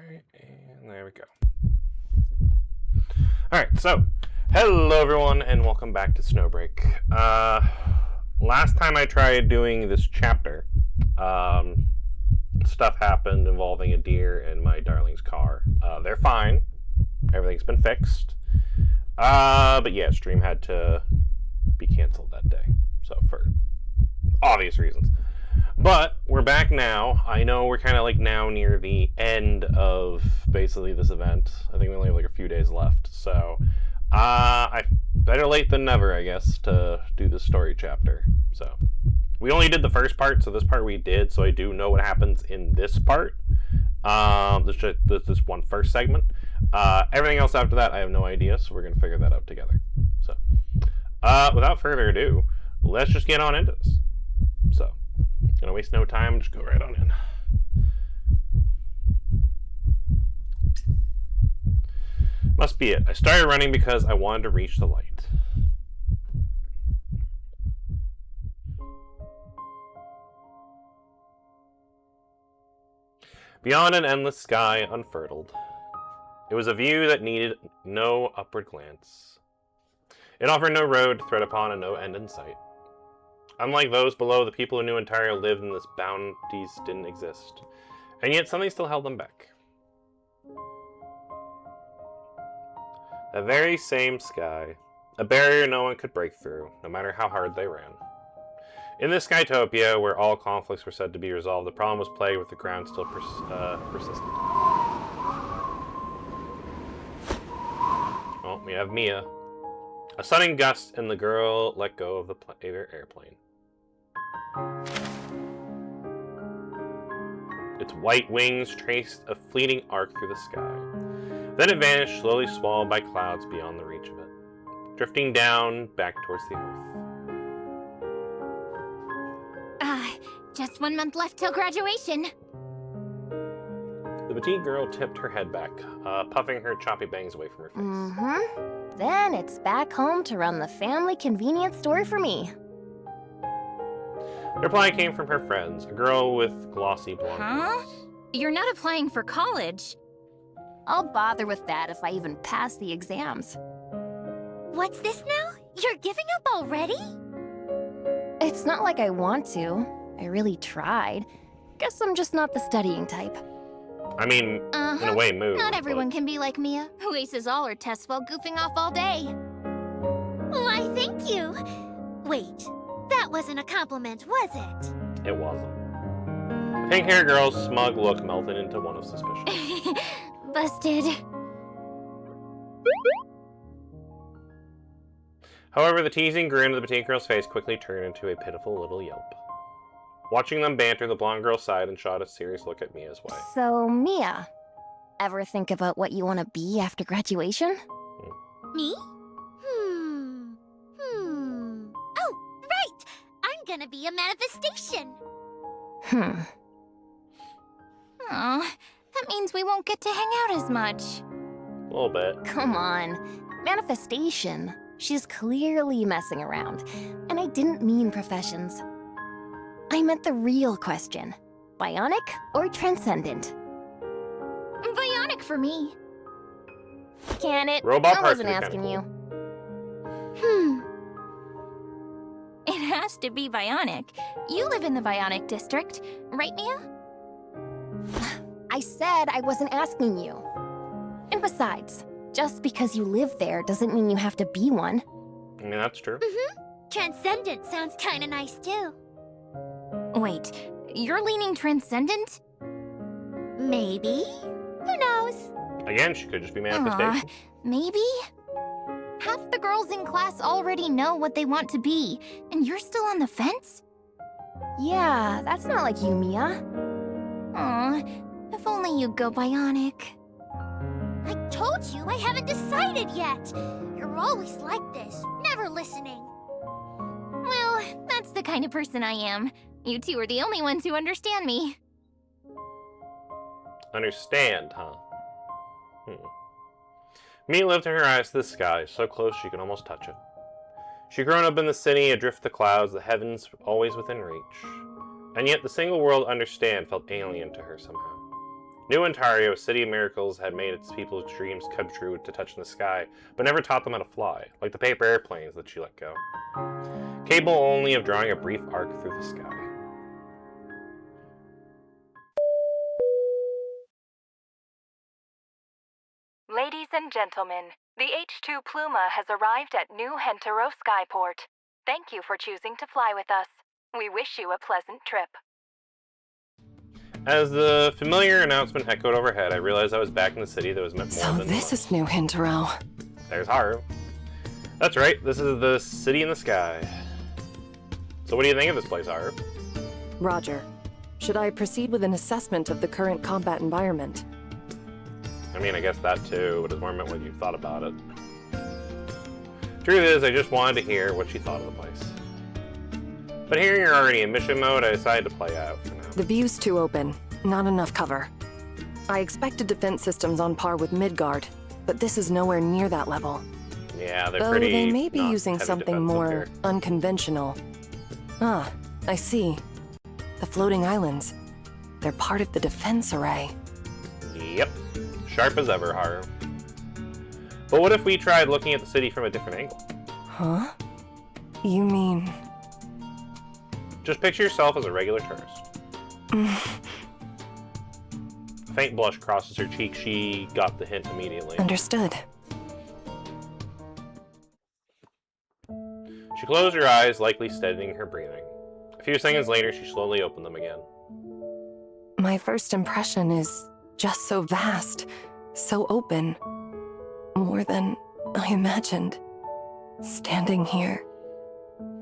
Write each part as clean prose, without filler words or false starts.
Alright, and there we go. Alright, so, hello everyone, and welcome back to Snowbreak. Last time I tried doing this chapter, stuff happened involving a deer and my darling's car. They're fine. Everything's been fixed. But yeah, stream had to be canceled that day. So, for obvious reasons. But we're back now. I know we're kind of like now near the end of basically this event. I think we only have like a few days left. So I better late than never, I guess, to do the story chapter. So we only did the first part, so this part we did. So I do know what happens in this part. This one first segment. Everything else after that, I have no idea. So we're gonna figure that out together. So without further ado, let's just get on into this. So. Gonna waste no time, just go right on in. Must be it. I started running because I wanted to reach the light. Beyond an endless sky unfurled, it was a view that needed no upward glance. It offered no road to tread upon and no end in sight. Unlike those below, the people who knew Ontario lived in this bounties didn't exist. And yet something still held them back. The very same sky. A barrier no one could break through, no matter how hard they ran. In this Skytopia, where all conflicts were said to be resolved, the problem was plagued with the ground still persistent. Well, we have Mia. A sudden gust, and the girl let go of the airplane. Its white wings traced a fleeting arc through the sky. Then it vanished, slowly swallowed by clouds beyond the reach of it, drifting down back towards the earth. Just 1 month left till graduation. The petite girl tipped her head back, puffing her choppy bangs away from her face. Then it's back home to run the family convenience store for me. The reply came from her friends, a girl with glossy blonde hair. You're not applying for college. I'll bother with that if I even pass the exams. What's this now? You're giving up already? It's not like I want to. I really tried. Guess I'm just not the studying type. I mean, in a way, move. Not everyone can be like Mia, who aces all her tests while goofing off all day. Why, thank you. Wait, that wasn't a compliment, was it? It wasn't. The pink-haired girl's smug look melted into one of suspicion. Busted. However, the teasing grin of the petite girl's face quickly turned into a pitiful little yelp. Watching them banter, the blonde girl sighed and shot a serious look at Mia's way. So, Mia, ever think about what you want to be after graduation? Me? Oh, right! I'm gonna be a manifestation! Aw, that means we won't get to hang out as much. A little bit. Come on. Manifestation. She's clearly messing around. And I didn't mean professions. I meant the real question. Bionic or transcendent? Bionic for me. Can it? Robot I parts wasn't would be asking kinda you. It has to be bionic. You live in the bionic district, right, Mia? I said I wasn't asking you. And besides, just because you live there doesn't mean you have to be one. I mean, that's true. Transcendent sounds kinda nice too. Wait, you're leaning transcendent? Maybe? Who knows? Again, she could just be manifestation. Maybe? Half the girls in class already know what they want to be, and you're still on the fence? Yeah, that's not like you, Mia. Aw, if only you'd go bionic. I told you I haven't decided yet. You're always like this, never listening. Well, that's the kind of person I am. You two are the only ones who understand me. Understand, huh? Mia lifted her eyes to the sky, so close she could almost touch it. She'd grown up in the city, adrift the clouds, the heavens always within reach. And yet the single world understand felt alien to her somehow. New Ontario, City of Miracles, had made its people's dreams come true to touch in the sky, but never taught them how to fly, like the paper airplanes that she let go. Capable only of drawing a brief arc through the sky. Ladies and gentlemen, the H2 Pluma has arrived at New Hentero Skyport. Thank you for choosing to fly with us. We wish you a pleasant trip. As the familiar announcement echoed overhead, I realized I was back in the city that was meant more So than this is New Hentero. There's Haru. That's right, this is the city in the sky. So what do you think of this place, Haru? Roger. Should I proceed with an assessment of the current combat environment? I mean, I guess that too, but it's more meant what you thought about it. Truth is, I just wanted to hear what she thought of the place. But hearing you're already in mission mode, I decided to play out for now. The view's too open. Not enough cover. I expected defense systems on par with Midgard, but this is nowhere near that level. Yeah, they're Though pretty. they may be not using heavy something defensive more here. unconventional. Ah, I see. The floating islands. They're part of the defense array. Yep, sharp as ever, Haru. But what if we tried looking at the city from a different angle? Huh? You mean... Just picture yourself as a regular tourist. A faint blush crosses her cheek. She got the hint immediately. Understood. She closed her eyes, likely steadying her breathing. A few seconds later, she slowly opened them again. My first impression is just so vast, so open. More than I imagined. Standing here,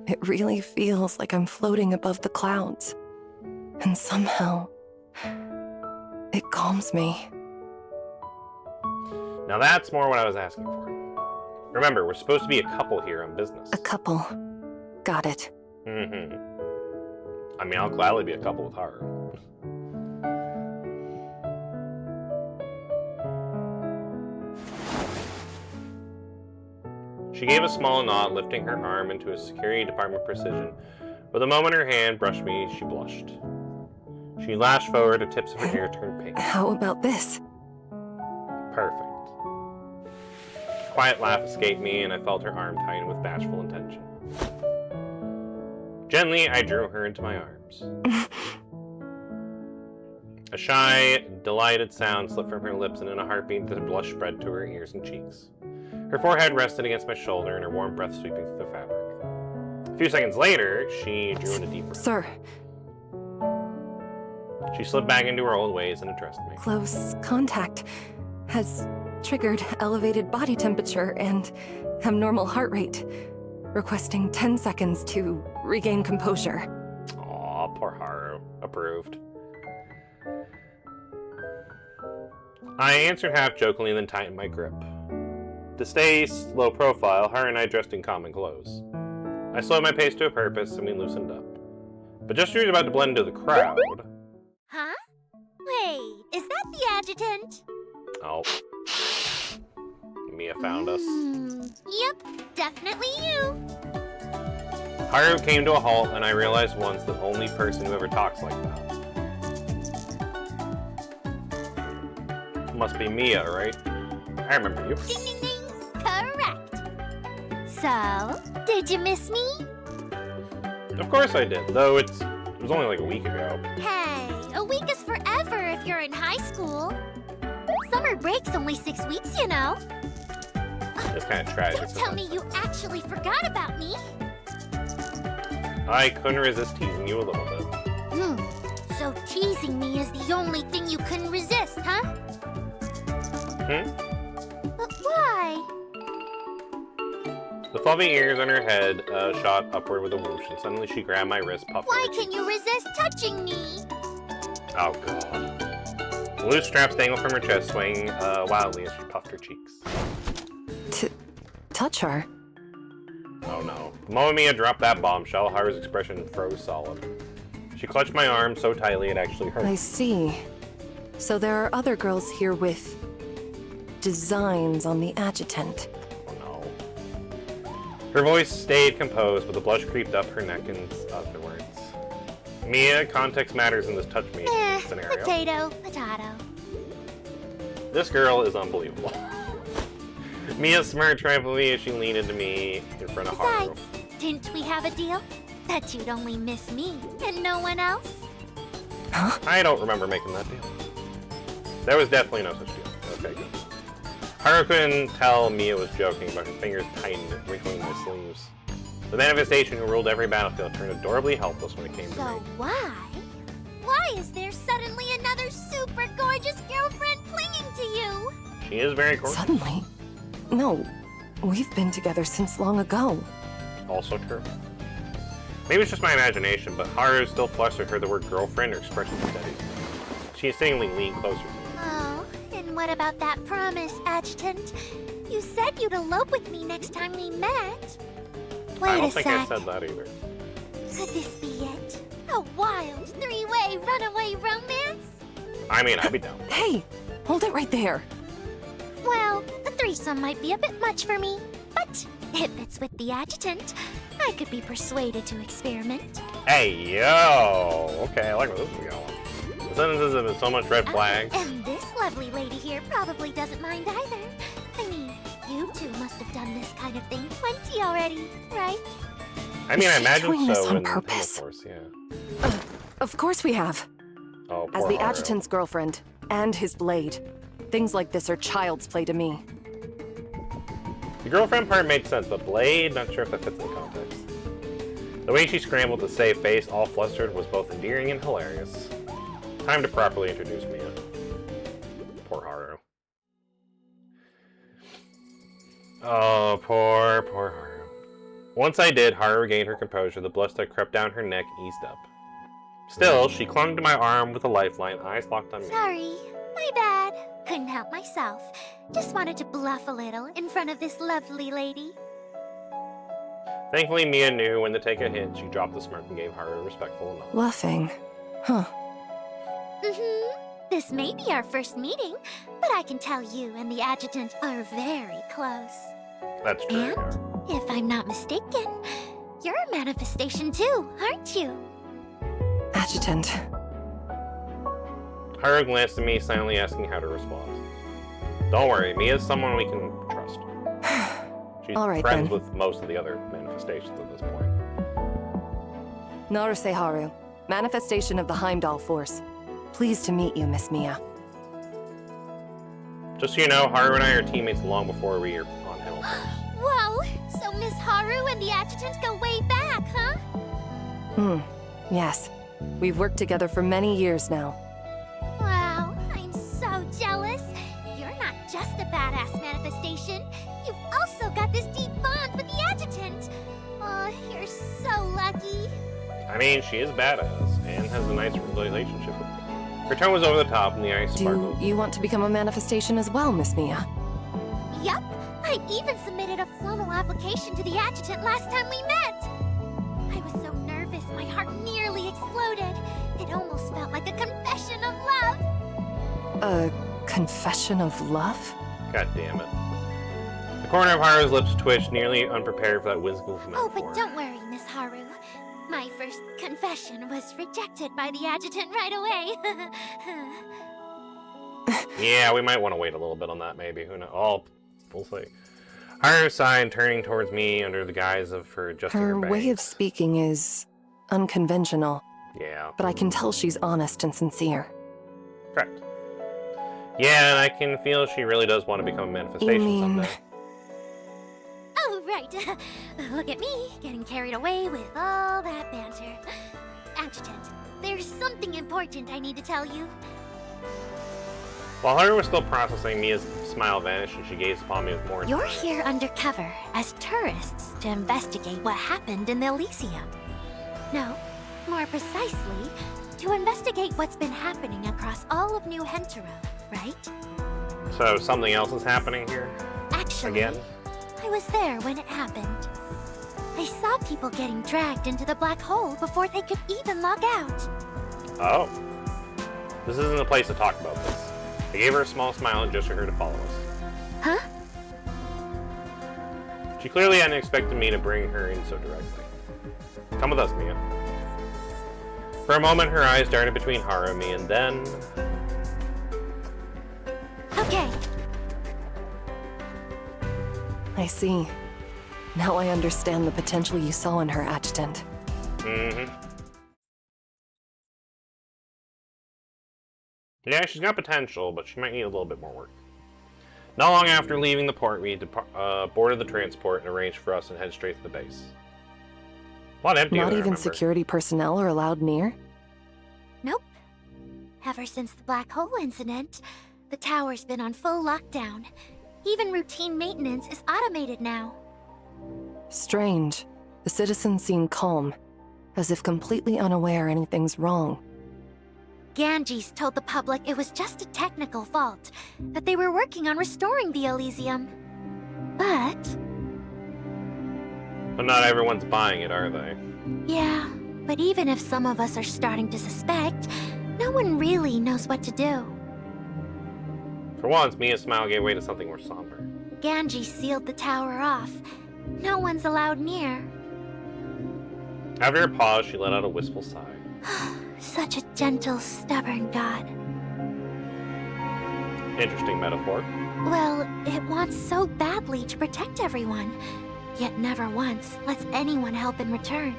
it really feels like I'm floating above the clouds. And somehow, it calms me. Now that's more what I was asking for. Remember, we're supposed to be a couple here on business. A couple. Got it. Mm-hmm. I mean, I'll gladly be a couple with Haru. She gave a small nod, lifting her arm into a security department precision. But the moment her hand brushed me, she blushed. She lashed forward, the tips of her hair turned pink. How about this? Perfect. A quiet laugh escaped me, and I felt her arm tighten with bashful intention. Gently, I drew her into my arms. A shy, delighted sound slipped from her lips, and in a heartbeat, the blush spread to her ears and cheeks. Her forehead rested against my shoulder, and her warm breath sweeping through the fabric. A few seconds later, she drew in a deep breath. Sir, She slipped back into her old ways and addressed me. close contact has triggered elevated body temperature and abnormal heart rate. Requesting 10 seconds to regain composure. Aw, poor Haru. Approved. I answered half jokingly and then tightened my grip. To stay low profile, Haru and I dressed in common clothes. I slowed my pace to a purpose and we loosened up. But just as we were about to blend into the crowd... Huh? Wait, is that the adjutant? Oh. Mia found us. Yep, definitely you. Haru came to a halt and I realized once the only person who ever talks like that must be Mia, right? I remember you. Ding, ding, ding. Correct. So, did you miss me? Of course I did, though it was only like a week ago. Hey, a week is forever if you're in high school. Summer break's only 6 weeks, you know. It's kind of tragic. Don't tell me you actually forgot about me. I couldn't resist teasing you a little bit. So teasing me is the only thing you couldn't resist, huh? But why? The fluffy ears on her head shot upward with a whoosh, and suddenly she grabbed my wrist, puffing Why her can cheeks. you resist touching me? Oh, God. The loose straps dangled from her chest, swaying wildly as she puffed her cheeks. Touch her? Oh, no. The moment Mia dropped that bombshell, Haru's expression froze solid. She clutched my arm so tightly it actually hurt. I see. So there are other girls here with designs on the adjutant. Oh, no. Her voice stayed composed, but the blush creeped up her neck and afterwards. Mia, context matters in this touch me scenario. Potato, potato. This girl is unbelievable. Mia smirked triumphantly as she leaned into me in front of Haru. Besides, didn't we have a deal? That you'd only miss me and no one else? Huh? I don't remember making that deal. There was definitely no such deal. Okay, good. Haru couldn't tell Mia was joking, but her fingers tightened, wrinkling my sleeves. The manifestation who ruled every battlefield turned adorably helpless when it came to So me. why is there suddenly another super gorgeous girlfriend clinging to you? She is very gorgeous. Suddenly? No, we've been together since long ago. Also true. Maybe it's just my imagination, but Haru still flustered her the word girlfriend, her expression steady. She seemingly leaned closer to me. Oh, and what about that promise, Adjutant? You said you'd elope with me next time we met. Wait I don't a think sec. I said that either. Could this be it? A wild three-way runaway romance? I mean, I'd be down. Hey, hold it right there. Well, a threesome might be a bit much for me, but if it's with the Adjutant, I could be persuaded to experiment. Hey, yo! Okay, I like where this is going. The sentences have so much red flags. And this lovely lady here probably doesn't mind either. I mean, you two must have done this kind of thing plenty already, right? I mean, I Is she imagine doing this so on in purpose? Force, yeah. Of course we have. Oh, As poor the Haru. adjutant's girlfriend and his blade. Things like this are child's play to me. The girlfriend part made sense, but Blade, not sure if that fits in the context. The way she scrambled to save face, all flustered, was both endearing and hilarious. Time to properly introduce Mia. Poor Haru. Oh, poor Haru. Once I did, Haru regained her composure. The blood that crept down her neck eased up. Still, she clung to my arm with a lifeline, eyes locked on me. Sorry, my bad. Couldn't help myself. Just wanted to bluff a little in front of this lovely lady. Thankfully, Mia knew when to take a hint. She dropped the smirk and gave Haru a respectful nod. Bluffing. Huh. This may be our first meeting, but I can tell you and the Adjutant are very close. That's true. And, yeah. if I'm not mistaken, you're a manifestation too, aren't you? Adjutant. Haru glanced at me, silently asking how to respond. Don't worry, Mia's someone we can trust. She's All right, friends then. with most of the other manifestations at this point. Naruse Haru, manifestation of the Heimdall Force. Pleased to meet you, Miss Mia. Just so you know, Haru and I are teammates long before we are on Hamilton. Whoa! So Miss Haru and the Adjutant go way back, huh? Yes. We've worked together for many years now. Wow, I'm so jealous. You're not just a badass manifestation. You've also got this deep bond with the Adjutant. Oh, you're so lucky. I mean, she is badass, and has a nice relationship with me. Her tone was over the top, and the eyes Do sparkled. you want to become a manifestation as well, Miss Mia? Yup, I even submitted a formal application to the Adjutant last time we met. I was so nervous, my heart nearly exploded. It almost felt like a confession of love. A confession of love? God damn it. The corner of Haru's lips twitched, nearly unprepared for that whimsical Oh, metaphor. but don't worry, Miss Haru. My first confession was rejected by the Adjutant right away. Yeah, we might want to wait a little bit on that, maybe. Who knows? Oh, we'll see. Haru sighed, turning towards me under the guise of her adjusting her Her way of bangs. speaking is unconventional, Yeah, but I can tell she's honest and sincere. correct. Yeah, and I can feel she really does want to become a manifestation You mean- someday. Oh, right. Look at me, getting carried away with all that banter. Adjutant, there's something important I need to tell you. While Haru was still processing, Mia's smile vanished and she gazed upon me with more You're intent. here undercover as tourists to investigate what happened in the Elysium. No, more precisely, to investigate what's been happening across all of New Hentero, right? So something else is happening here? Actually, Again? I was there when it happened. I saw people getting dragged into the black hole before they could even log out. Oh. This isn't the place to talk about this. I gave her a small smile and gestured her to follow us. Huh? She clearly hadn't expected me to bring her in so directly. Come with us, Mia. For a moment, her eyes darted between Haru and me, and then... Okay, I see. Now I understand the potential you saw in her, Adjutant. Mm-hmm. Yeah, she's got potential, but she might need a little bit more work. Not long after leaving the port, we boarded the transport and arranged for us and head straight to the base. A lot empty. Not even security personnel are allowed near? nope. Ever since the black hole incident, the tower's been on full lockdown. Even routine maintenance is automated now. Strange. The citizens seem calm, as if completely unaware anything's wrong. Ganges told the public it was just a technical fault, that they were working on restoring the Elysium. But not everyone's buying it, are they? yeah, but even if some of us are starting to suspect, no one really knows what to do. For once, Mia's smile gave way to something more somber. Ganges sealed the tower off. No one's allowed near. After a pause, she let out a wistful sigh. Such a gentle, stubborn god. Interesting metaphor. Well, it wants so badly to protect everyone, yet never once lets anyone help in return.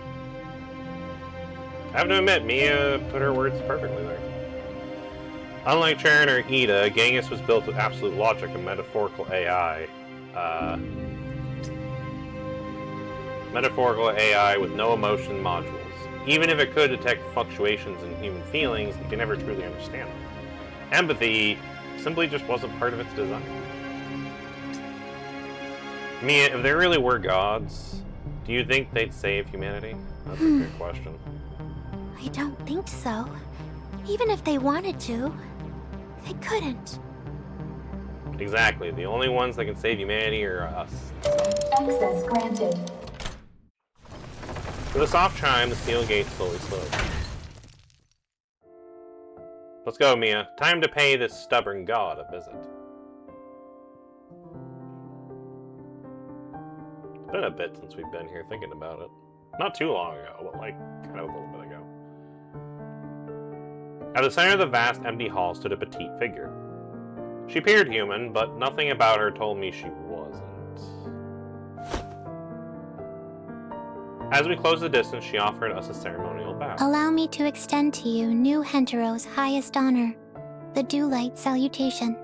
I have to admit, Mia put her words perfectly there. Unlike Charon or Ida, Genghis was built with absolute logic and metaphorical AI. Metaphorical AI with no emotion modules. Even if it could detect fluctuations in human feelings, it can never truly understand them. Empathy simply just wasn't part of its design. Mia, if there really were gods, do you think they'd save humanity? That's a good question. I don't think so. Even if they wanted to, they couldn't. Exactly. The only ones that can save humanity are us. Access granted. With a soft chime, the steel gate slowly slowed. Let's go, Mia. Time to pay this stubborn god a visit. It's been a bit since we've been here thinking about it. Not too long ago, but like, kind of a little bit ago. At the center of the vast, empty hall stood a petite figure. She appeared human, but nothing about her told me she wasn't. As we closed the distance, she offered us a ceremonial bow. Allow me to extend to you New Hentero's highest honor, the Dewlight Salutation.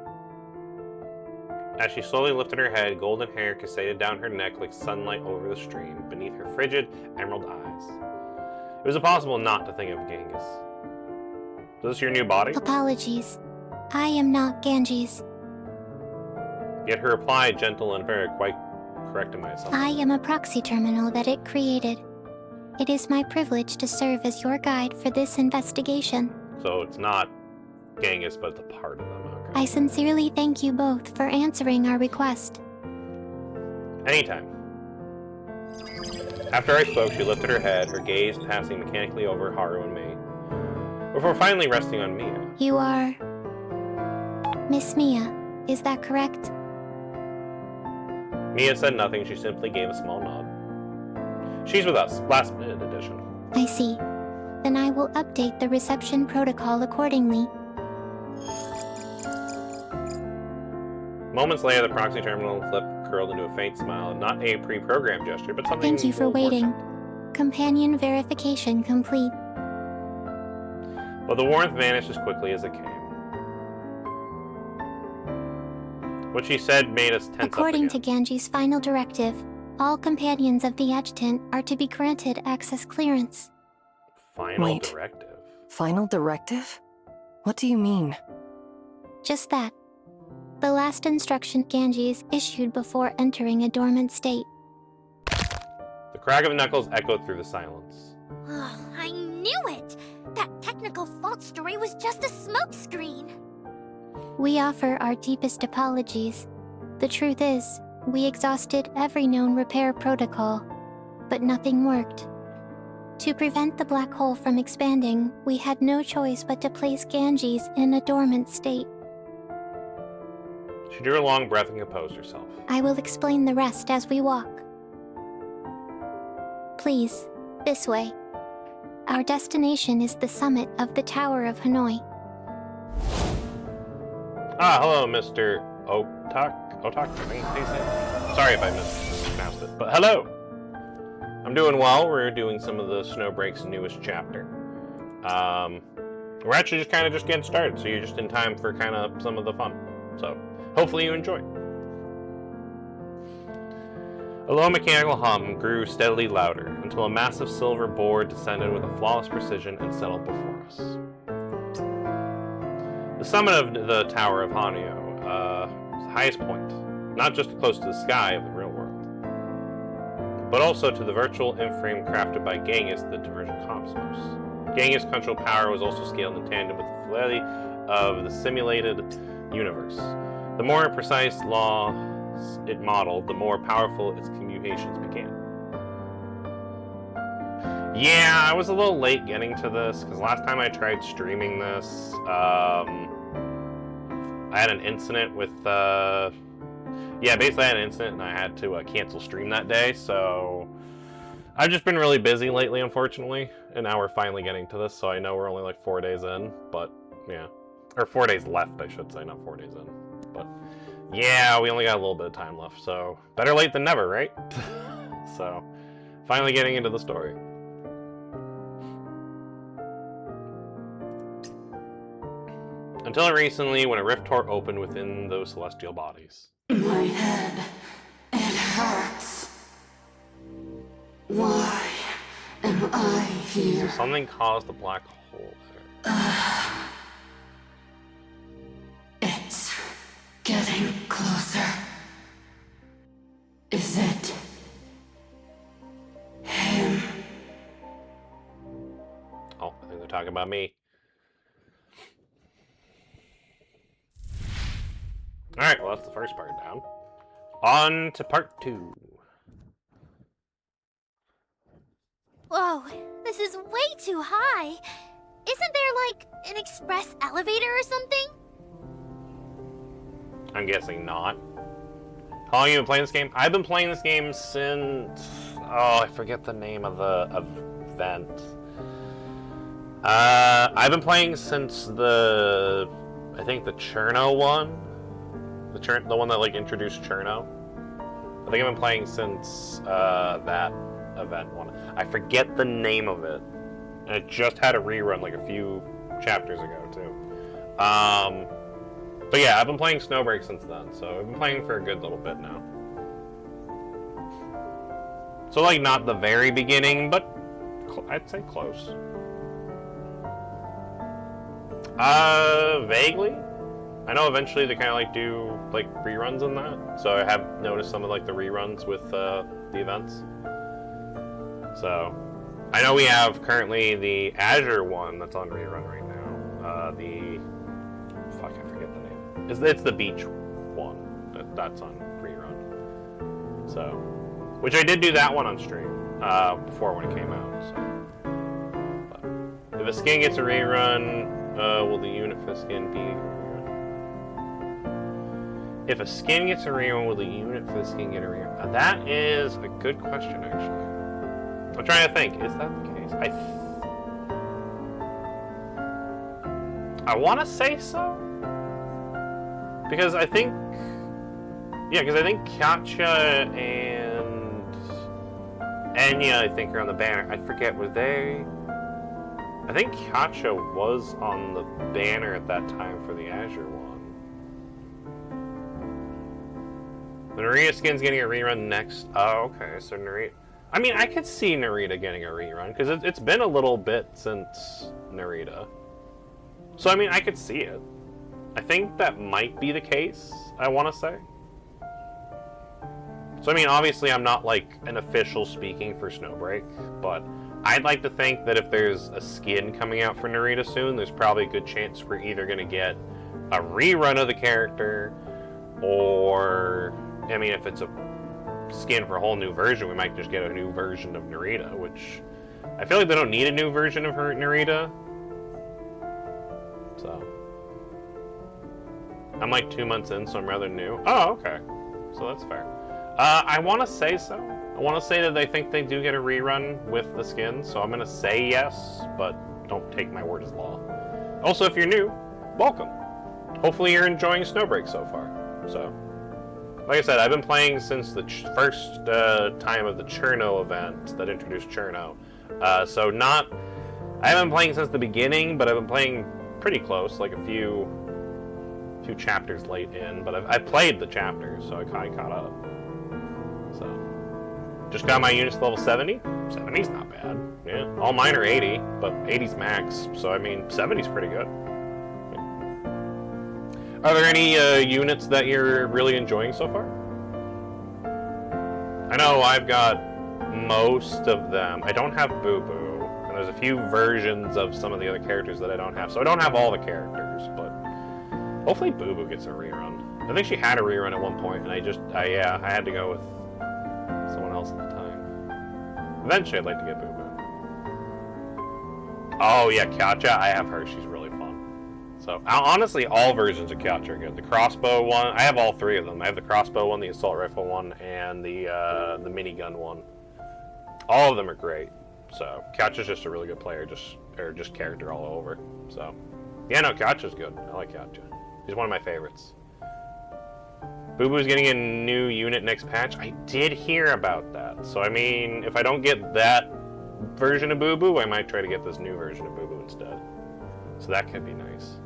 As she slowly lifted her head, golden hair cascaded down her neck like sunlight over the stream, beneath her frigid, emerald eyes. It was impossible not to think of Genghis. Is this your new body? Apologies. I am not Ganges. Yet her reply, gentle and fair, quite corrected my assumption. I am a proxy terminal that it created. It is my privilege to serve as your guide for this investigation. So it's not Genghis, but it's a part of them. Okay. I sincerely thank you both for answering our request. Anytime. After I spoke, she lifted her head, her gaze passing mechanically over Haru and me, before finally resting on Mia. You are... Miss Mia, is that correct? Mia said nothing, she simply gave a small nod. She's with us, last minute edition. I see. Then I will update the reception protocol accordingly. Moments later, the proxy terminal flip curled into a faint smile, not a pre-programmed gesture, but something. Thank you for waiting. Companion verification complete. But the warmth vanished as quickly as it came. What she said made us tense According up to again. Ganji's final directive, all companions of the adjutant are to be granted access clearance. Final Wait. directive. Final directive? What do you mean? Just that. The last instruction Ganges issued before entering a dormant state. The crack of knuckles echoed through the silence. I knew it! That technical fault story was just a smokescreen! We offer our deepest apologies. The truth is, we exhausted every known repair protocol, but nothing worked. To prevent the black hole from expanding, we had no choice but to place Ganges in a dormant state. She drew a long breath and composed herself. I will explain the rest as we walk. Please, this way. Our destination is the summit of the Tower of Hanoi. Ah, hello, Mr. Otak? Otak? I think how you say it? Sorry if I mispronounced it, but hello! I'm doing well. We're doing some of the Snowbreak's newest chapter. We're actually just kind of getting started, so you're just in time for kind of some of the fun. So, hopefully you enjoy. A low mechanical hum grew steadily louder until a massive silver board descended with a flawless precision and settled before us. The summit of the Tower of Hanyo is the highest point, not just close to the sky of the real world, but also to the virtual in-frame crafted by Genghis, the Divergent Cosmos. Genghis' control power was also scaled in tandem with the fidelity of the simulated universe. The more precise laws it modeled, the more powerful its communications became. Yeah, I was a little late getting to this, because last time I tried streaming this, I had an incident with, basically I had an incident and I had to cancel stream that day, so I've just been really busy lately, unfortunately, and now we're finally getting to this, so I know we're only like 4 days in, but, yeah. Or 4 days left, I should say, not 4 days in, but yeah, we only got a little bit of time left, so better late than never, right? So, finally getting into the story. Until recently, when a rift tore open within those celestial bodies. My head, it hurts. Why am I here? So something caused the black hole there. It's getting closer. Is it him? Oh, I think they're talking about me. Alright, well that's the first part down. On to part 2. Whoa, this is way too high. Isn't there, like, an express elevator or something? I'm guessing not. How long have you been playing this game? I've been playing this game since... Oh, I forget the name of the event. I've been playing since the... I think the Cherno one. The one that, like, introduced Cherno. I think I've been playing since that event one. I forget the name of it. And it just had a rerun, like, a few chapters ago, too. But yeah, I've been playing Snowbreak since then, so I've been playing for a good little bit now. So, like, not the very beginning, but I'd say close. Vaguely. I know eventually they kind of, like, do, like, reruns on that, so I have noticed some of, like, the reruns with the events. So, I know we have currently the Azure one that's on rerun right now. Fuck, I forget the name. It's the beach one that's on rerun. So, which I did do that one on stream before when it came out. So, but if a skin gets a rerun, will the unit for the skin be a rerun? If a skin gets a rerun, will the unit for the skin get a rerun? That is a good question, actually. I'm trying to think. Is that the case? I want to say so. Because I think... Yeah, because I think Katya and Enya, I think, are on the banner. I forget, were they... I think Katya was on the banner at that time for the Azure one. The Narita skin's getting a rerun next. Oh, okay, so Narita... I mean, I could see Narita getting a rerun, because it's been a little bit since Narita. So, I mean, I could see it. I think that might be the case, I want to say. So, I mean, obviously I'm not, like, an official speaking for Snowbreak, but I'd like to think that if there's a skin coming out for Narita soon, there's probably a good chance we're either going to get a rerun of the character, or, I mean, if it's a skin for a whole new version, we might just get a new version of Narita, which I feel like they don't need a new version of her Narita. So I'm like 2 months in, so I'm rather new. Oh, okay. So that's fair. I want to say so. I want to say that I think they do get a rerun with the skin, so I'm going to say yes, but don't take my word as law. Also, if you're new, welcome. hopefully you're enjoying Snowbreak so far. So, like I said, I've been playing since the first time of the Cherno event that introduced Cherno. I haven't been playing since the beginning, but I've been playing pretty close, like a few chapters late in. But I've played the chapters, so I kind of caught up. So, just got my units to level 70. 70's not bad. Yeah, all mine are 80, but 80's max. So I mean, 70's pretty good. Are there any units that you're really enjoying so far? I know I've got most of them. I don't have Boo Boo, and there's a few versions of some of the other characters that I don't have. So I don't have all the characters, but hopefully Boo Boo gets a rerun. I think she had a rerun at one point, and I had to go with someone else at the time. Eventually, I'd like to get Boo Boo. Oh yeah, Katja, I have her. She's really fun. So, honestly, all versions of Katja are good. The crossbow one, I have all three of them. I have the crossbow one, the assault rifle one, and the minigun one. All of them are great. So, Katja's just a really good player, just character all over. So, yeah, no, Katja's good. I like Katja. She's one of my favorites. Boo Boo's getting a new unit next patch. I did hear about that. So, I mean, if I don't get that version of Boo Boo, I might try to get this new version of Boo Boo instead. So that could be nice.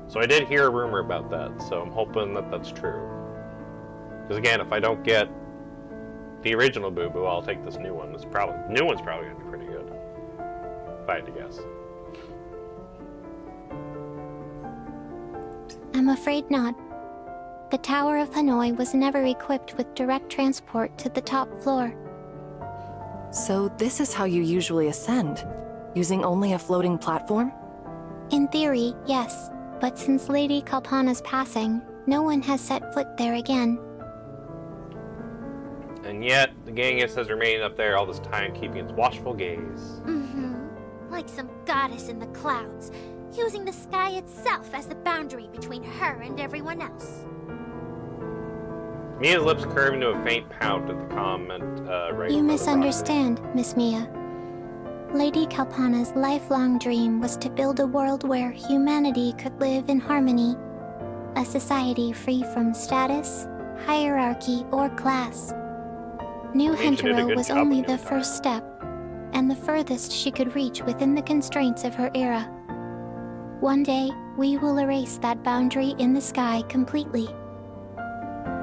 So I did hear a rumor about that, so I'm hoping that that's true. Because again, if I don't get the original Boo Boo, I'll take this new one. New one's probably going to be pretty good, if I had to guess. I'm afraid not. The Tower of Hanoi was never equipped with direct transport to the top floor. So this is how you usually ascend? Using only a floating platform? In theory, yes. But since Lady Kalpana's passing, no one has set foot there again. And yet, the Genghis has remained up there all this time, keeping its watchful gaze. Like some goddess in the clouds, using the sky itself as the boundary between her and everyone else. Mia's lips curved into a faint pout at the comment right. You misunderstand, Miss Mia. Lady Kalpana's lifelong dream was to build a world where humanity could live in harmony. A society free from status, hierarchy, or class. New Hentero was only the first step, and the furthest she could reach within the constraints of her era. One day, we will erase that boundary in the sky completely.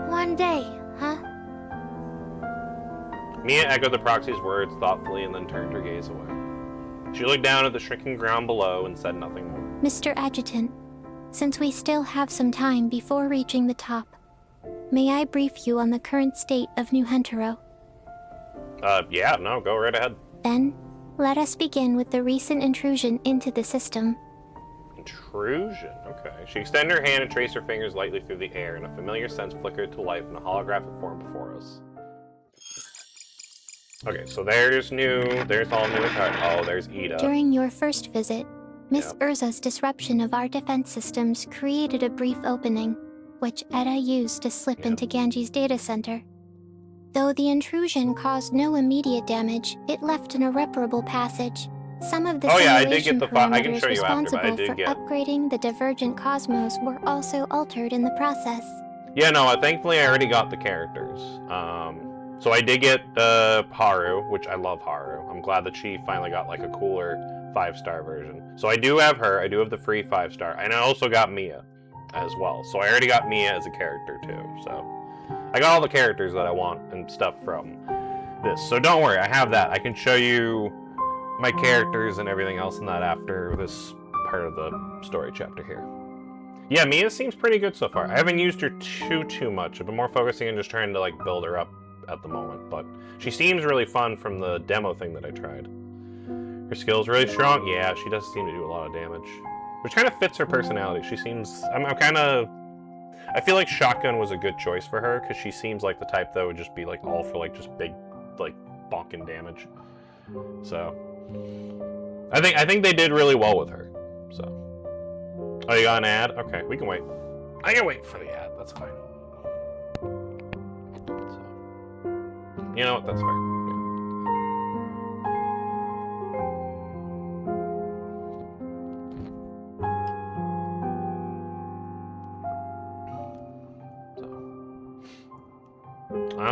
One day, huh? Mia echoed the proxy's words thoughtfully and then turned her gaze away. She looked down at the shrinking ground below and said nothing more. Mr. Adjutant, since we still have some time before reaching the top, may I brief you on the current state of New Hentero? Yeah, no, go right ahead. Then, let us begin with the recent intrusion into the system. Intrusion? Okay. She extended her hand and traced her fingers lightly through the air, and a familiar sense flickered to life in a holographic form before us. Okay, so there's all new. Oh, there's Ida. During your first visit, Miss Urza's disruption of our defense systems created a brief opening, which Eda used to slip into Ganji's data center. Though the intrusion caused no immediate damage, it left an irreparable passage. Some of the simulation parameters responsible for upgrading the divergent cosmos were also altered in the process. Yeah, no, thankfully I already got the characters. So I did get Haru, which I love Haru. I'm glad that she finally got like a cooler 5-star version. So I do have her, I do have the free 5-star, and I also got Mia as well. So I already got Mia as a character too, so. I got all the characters that I want and stuff from this. So don't worry, I have that. I can show you my characters and everything else in that after this part of the story chapter here. Yeah, Mia seems pretty good so far. I haven't used her too much. I've been more focusing on just trying to like build her up at the moment, but she seems really fun from the demo thing that I tried. Her skill's really strong. Yeah, she does seem to do a lot of damage, which kind of fits her personality. She seems, I feel like Shotgun was a good choice for her, because she seems like the type that would just be like all for like just big, like bonking damage. So, I think they did really well with her. So, oh, you got an ad? Okay, we can wait. I can wait for the ad. That's fine. So, you know what? That's fair.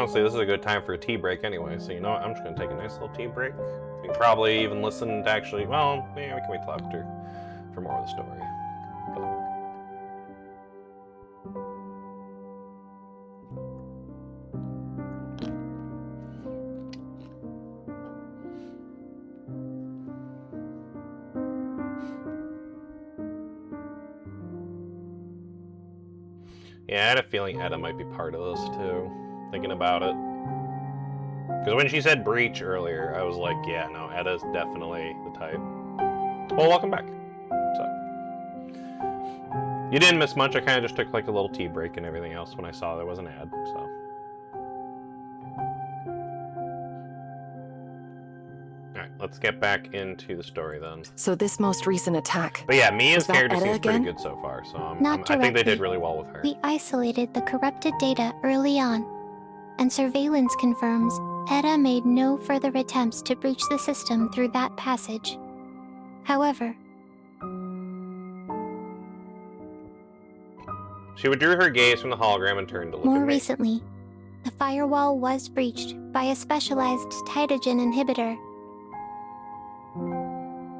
honestly, this is a good time for a tea break anyway, so you know what? I'm just going to take a nice little tea break. We can probably even listen to actually, well, yeah, we can wait till after for more of the story. Yeah, I had a feeling Etta might be part of this too, thinking about it. Because when she said breach earlier, I was like, yeah, no, Etta's definitely the type. Well, welcome back. So, you didn't miss much. I kind of just took like a little tea break and everything else when I saw there was an ad, so. Alright, let's get back into the story then. So this most recent attack. But yeah, Mia's Was that character Etta seems pretty again? good so far, so Not I think they did directly. really well with her. We isolated the corrupted data early on, and surveillance confirms Etta made no further attempts to breach the system through that passage. However, She withdrew her gaze from the hologram and turned to look more at me. recently, the firewall was breached by a specialized cytogen inhibitor.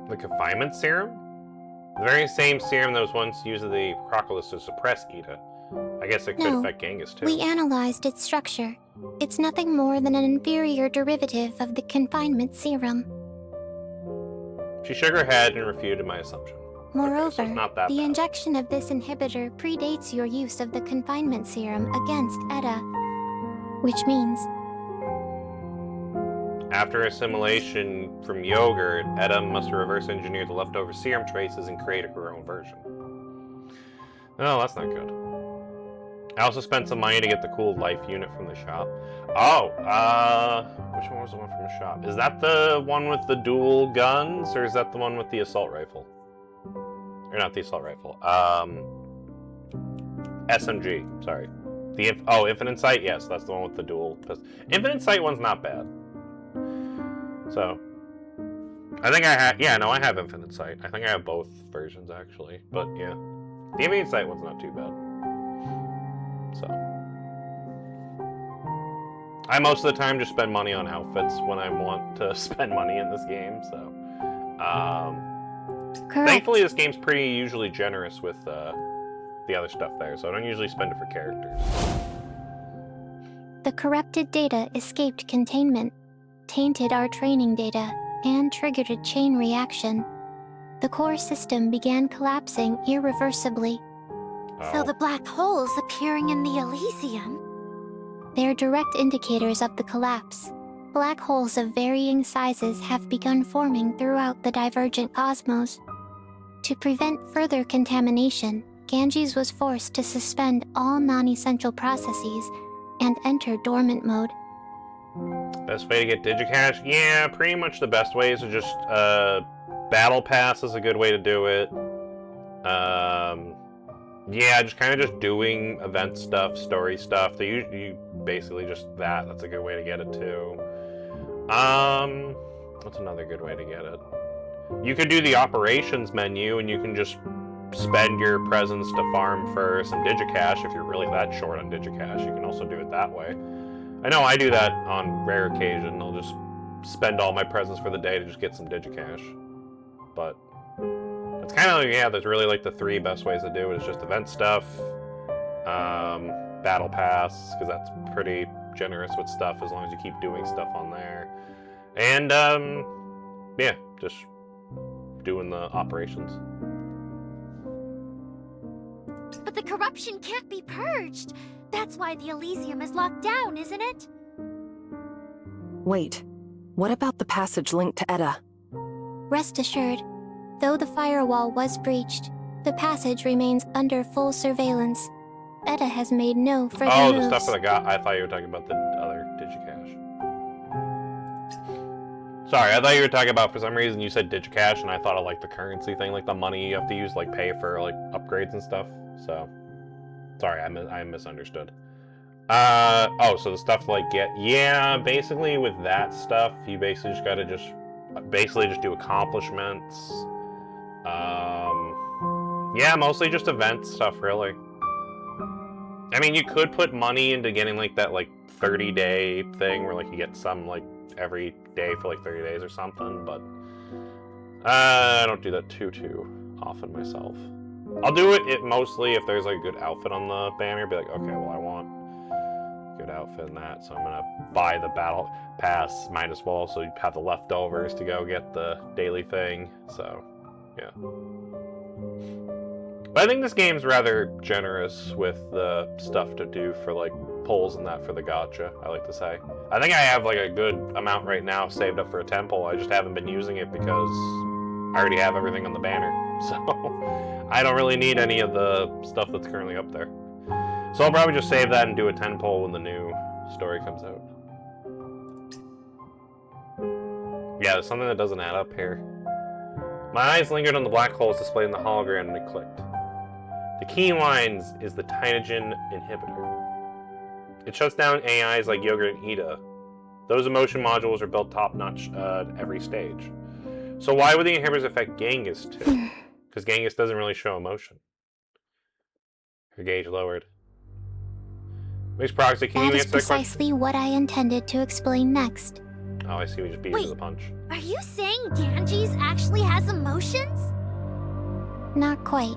The confinement serum? The very same serum that was once used in the Crocodilus to suppress Ida. I guess it could No, affect Genghis too. We analyzed its structure. It's nothing more than an inferior derivative of the confinement serum. She shook her head and refuted my assumption. Moreover, Okay, so it's not that the bad. injection of this inhibitor predates your use of the confinement serum against Etta. Which means After assimilation from yogurt, Etta must reverse engineer the leftover serum traces and create her own version. Oh, that's not good. I also spent some money to get the cool life unit from the shop. Oh, which one was the one from the shop? Is that the one with the dual guns, or is that the one with the assault rifle? Or not the assault rifle. SMG, sorry. Infinite Sight? Yes, that's the one with the dual pistol. Infinite Sight one's not bad. So, I think I have, yeah, no, I have Infinite Sight. I think I have both versions, actually. But, yeah. The Infinite Sight one's not too bad. So. I most of the time just spend money on outfits when I want to spend money in this game, so. correct. Thankfully, this game's pretty usually generous with the other stuff there, so I don't usually spend it for characters. The corrupted data escaped containment, tainted our training data, and triggered a chain reaction. The core system began collapsing irreversibly. Oh. the black holes appearing in the Elysium? They're direct indicators of the collapse. Black holes of varying sizes have begun forming throughout the divergent cosmos. To prevent further contamination, Ganges was forced to suspend all non-essential processes and enter dormant mode. Best way to get Digicash? Yeah, pretty much the best way is to just, Battle Pass is a good way to do it. Yeah, just kind of just doing event stuff, story stuff. You basically just that. That's a good way to get it too. What's another good way to get it? You could do the operations menu and you can just spend your presents to farm for some Digicash if you're really that short on Digicash. You can also do it that way. I know I do that on rare occasion. I'll just spend all my presents for the day to just get some Digicash. But it's kind of, yeah, there's really like the three best ways to do it. It's just event stuff, Battle Pass, because that's pretty generous with stuff as long as you keep doing stuff on there. And, yeah, just doing the operations. But the corruption can't be purged. That's why the Elysium is locked down, isn't it? Wait, what about the passage linked to Etta? Rest assured, though the firewall was breached, the passage remains under full surveillance. Etta has made no further Oh, moves. the stuff for the guy. I thought you were talking about the other Digicash. Sorry, I thought you were talking about, for some reason, you said Digicash, and I thought of, like, the currency thing, like the money you have to use, like, pay for, like, upgrades and stuff. So, sorry, I misunderstood. Oh, so the stuff, like, yeah, basically with that stuff, you basically just gotta just do accomplishments. Yeah, mostly just event stuff, really. I mean, you could put money into getting like that 30-day thing where like you get some like every day for like 30 days or something, but I don't do that too often myself. I'll do it mostly if there's like a good outfit on the banner. Be like, okay, well I want a good outfit in that, so I'm gonna buy the battle pass. Might as well, so you have the leftovers to go get the daily thing. So, yeah. But I think this game's rather generous with the stuff to do for like pulls and that for the gacha, I like to say. I think I have like a good amount right now saved up for a temple. I just haven't been using it because I already have everything on the banner. So I don't really need any of the stuff that's currently up there. So I'll probably just save that and do a 10 pull when the new story comes out. Yeah, there's something that doesn't add up here. My eyes lingered on the black holes displayed in the hologram and it clicked. The key lines is the Tynogen inhibitor. It shuts down AIs like Yogurt and Ida. Those emotion modules are built top-notch at every stage. So why would the inhibitors affect Genghis too? Because Genghis doesn't really show emotion. Her gauge lowered. Mixed Proxy, can you That is answer that question? precisely what I intended to explain next. Oh, I see. We just beat you to the punch. Are you saying Ganges actually has emotions? Not quite.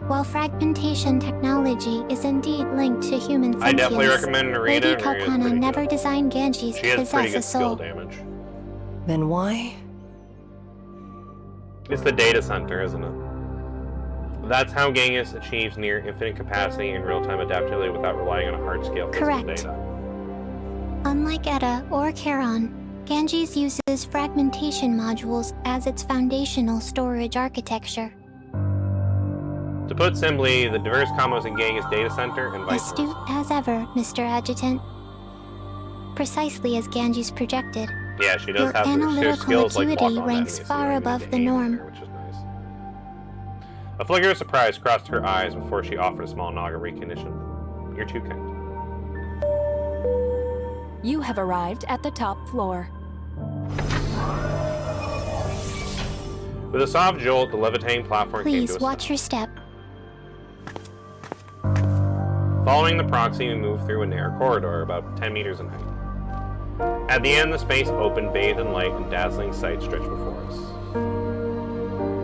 While fragmentation technology is indeed linked to human sentience, I definitely recommend Narita. Lady Narita's Kalpana pretty never good. designed Ganges She to has pretty possess good a skill soul. damage. Then why? It's the data center, isn't it? That's how Genghis achieves near infinite capacity and real-time adaptability without relying on a hard-scale physical Correct. data. Unlike Eda or Charon, Ganges uses fragmentation modules as its foundational storage architecture. To put simply, the diverse combos in Genghis data center and vice Astute versa. as ever, Mr. Adjutant. Precisely as Ganges projected. Yeah, she does Your have her analytical skills like acuity block on ranks enemies, far so you above need to the aim norm. there, which is nice. A flicker of surprise crossed her eyes before she offered a small nod of recognition. You're too kind. You have arrived at the top floor. With a soft jolt, the levitating platform came Please to a watch stop. your step. Following the proxy, we moved through a narrow corridor about 10 meters in height. At the end, the space opened, bathed in light, and dazzling sights stretched before us.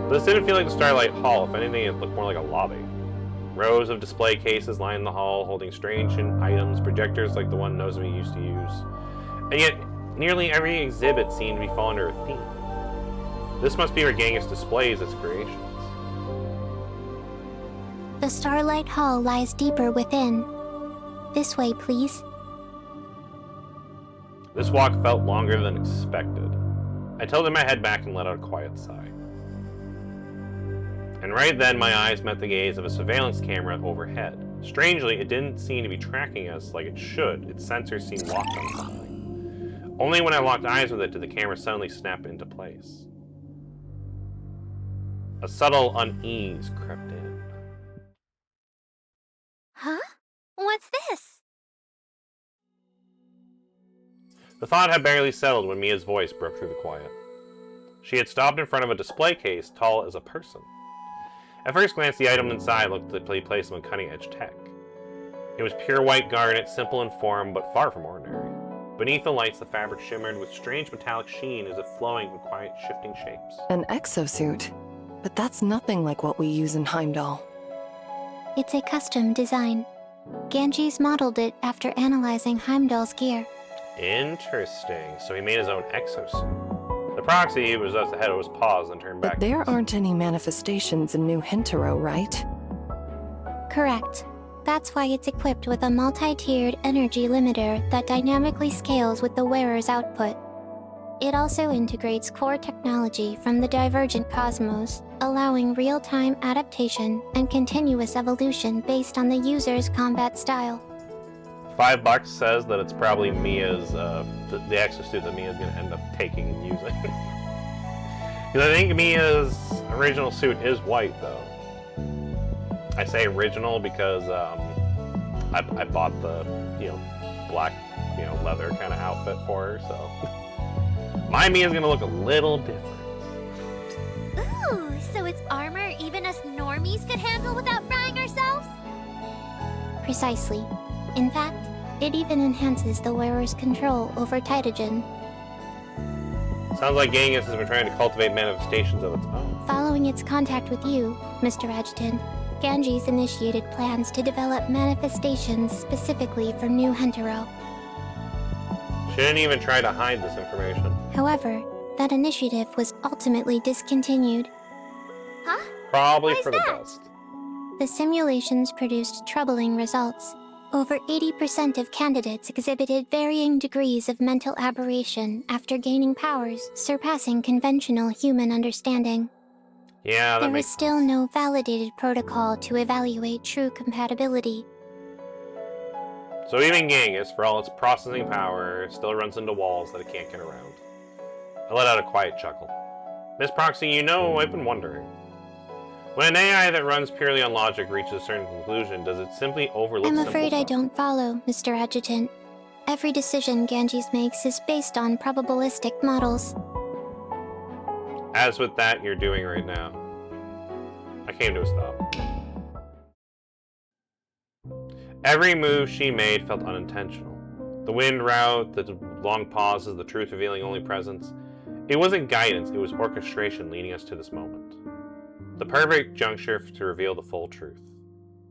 But this didn't feel like the Starlight Hall. If anything, it looked more like a lobby. Rows of display cases lined the hall, holding strange items, projectors like the one Nozomi used to use. And yet, nearly every exhibit seemed to be falling under a theme. This must be where Genghis displays its creations. The Starlight Hall lies deeper within. This way, please. This walk felt longer than expected. I tilted my head back and let out a quiet sigh. And right then, my eyes met the gaze of a surveillance camera overhead. Strangely, it didn't seem to be tracking us like it should. Its sensors seemed locked on something. Only when I locked eyes with it did the camera suddenly snap into place. A subtle unease crept in. Huh? What's this? The thought had barely settled when Mia's voice broke through the quiet. She had stopped in front of a display case tall as a person. At first glance, the item inside looked to be placed on cutting-edge tech. It was pure white garnet, simple in form, but far from ordinary. Beneath the lights, the fabric shimmered with strange metallic sheen as if flowing in quiet, shifting shapes. An exosuit. But that's nothing like what we use in Heimdall. It's a custom design. Ganges modeled it after analyzing Heimdall's gear. Interesting. So he made his own exosuit. The proxy was just ahead of his paws and turned back. But there aren't any manifestations in New Hintaro, right? Correct. That's why it's equipped with a multi-tiered energy limiter that dynamically scales with the wearer's output. It also integrates core technology from the divergent cosmos, allowing real-time adaptation and continuous evolution based on the user's combat style. $5 says that it's probably Mia's, the exosuit that Mia's going to end up taking and using. Because I think Mia's original suit is white, though. I say original because I bought the, black, leather kind of outfit for her, so. My Mia's going to look a little different. Ooh, so it's armor even us normies could handle without frying ourselves? Precisely. In fact, it even enhances the wearer's control over Tytogen. Sounds like Genghis has been trying to cultivate manifestations of its own. Following its contact with you, Mr. Adjutant, Ganges initiated plans to develop manifestations specifically for New Hentaro. She didn't even try to hide this information. However, that initiative was ultimately discontinued. Huh? Probably Why is for the that? best. The simulations produced troubling results. Over 80% of candidates exhibited varying degrees of mental aberration after gaining powers surpassing conventional human understanding. Yeah, that There is makes still no validated protocol to evaluate true compatibility. So even Genghis, for all its processing power, still runs into walls that it can't get around. I let out a quiet chuckle. Miss Proxy, you know, I've been wondering. When an AI that runs purely on logic reaches a certain conclusion, does it simply overlook I'm simple afraid I thought? don't follow, Mr. Adjutant. Every decision Ganges makes is based on probabilistic models. As with that you're doing right now. I came to a stop. Every move she made felt unintentional. The wind route, the long pauses, the truth revealing only presence. It wasn't guidance, it was orchestration leading us to this moment. The perfect juncture to reveal the full truth.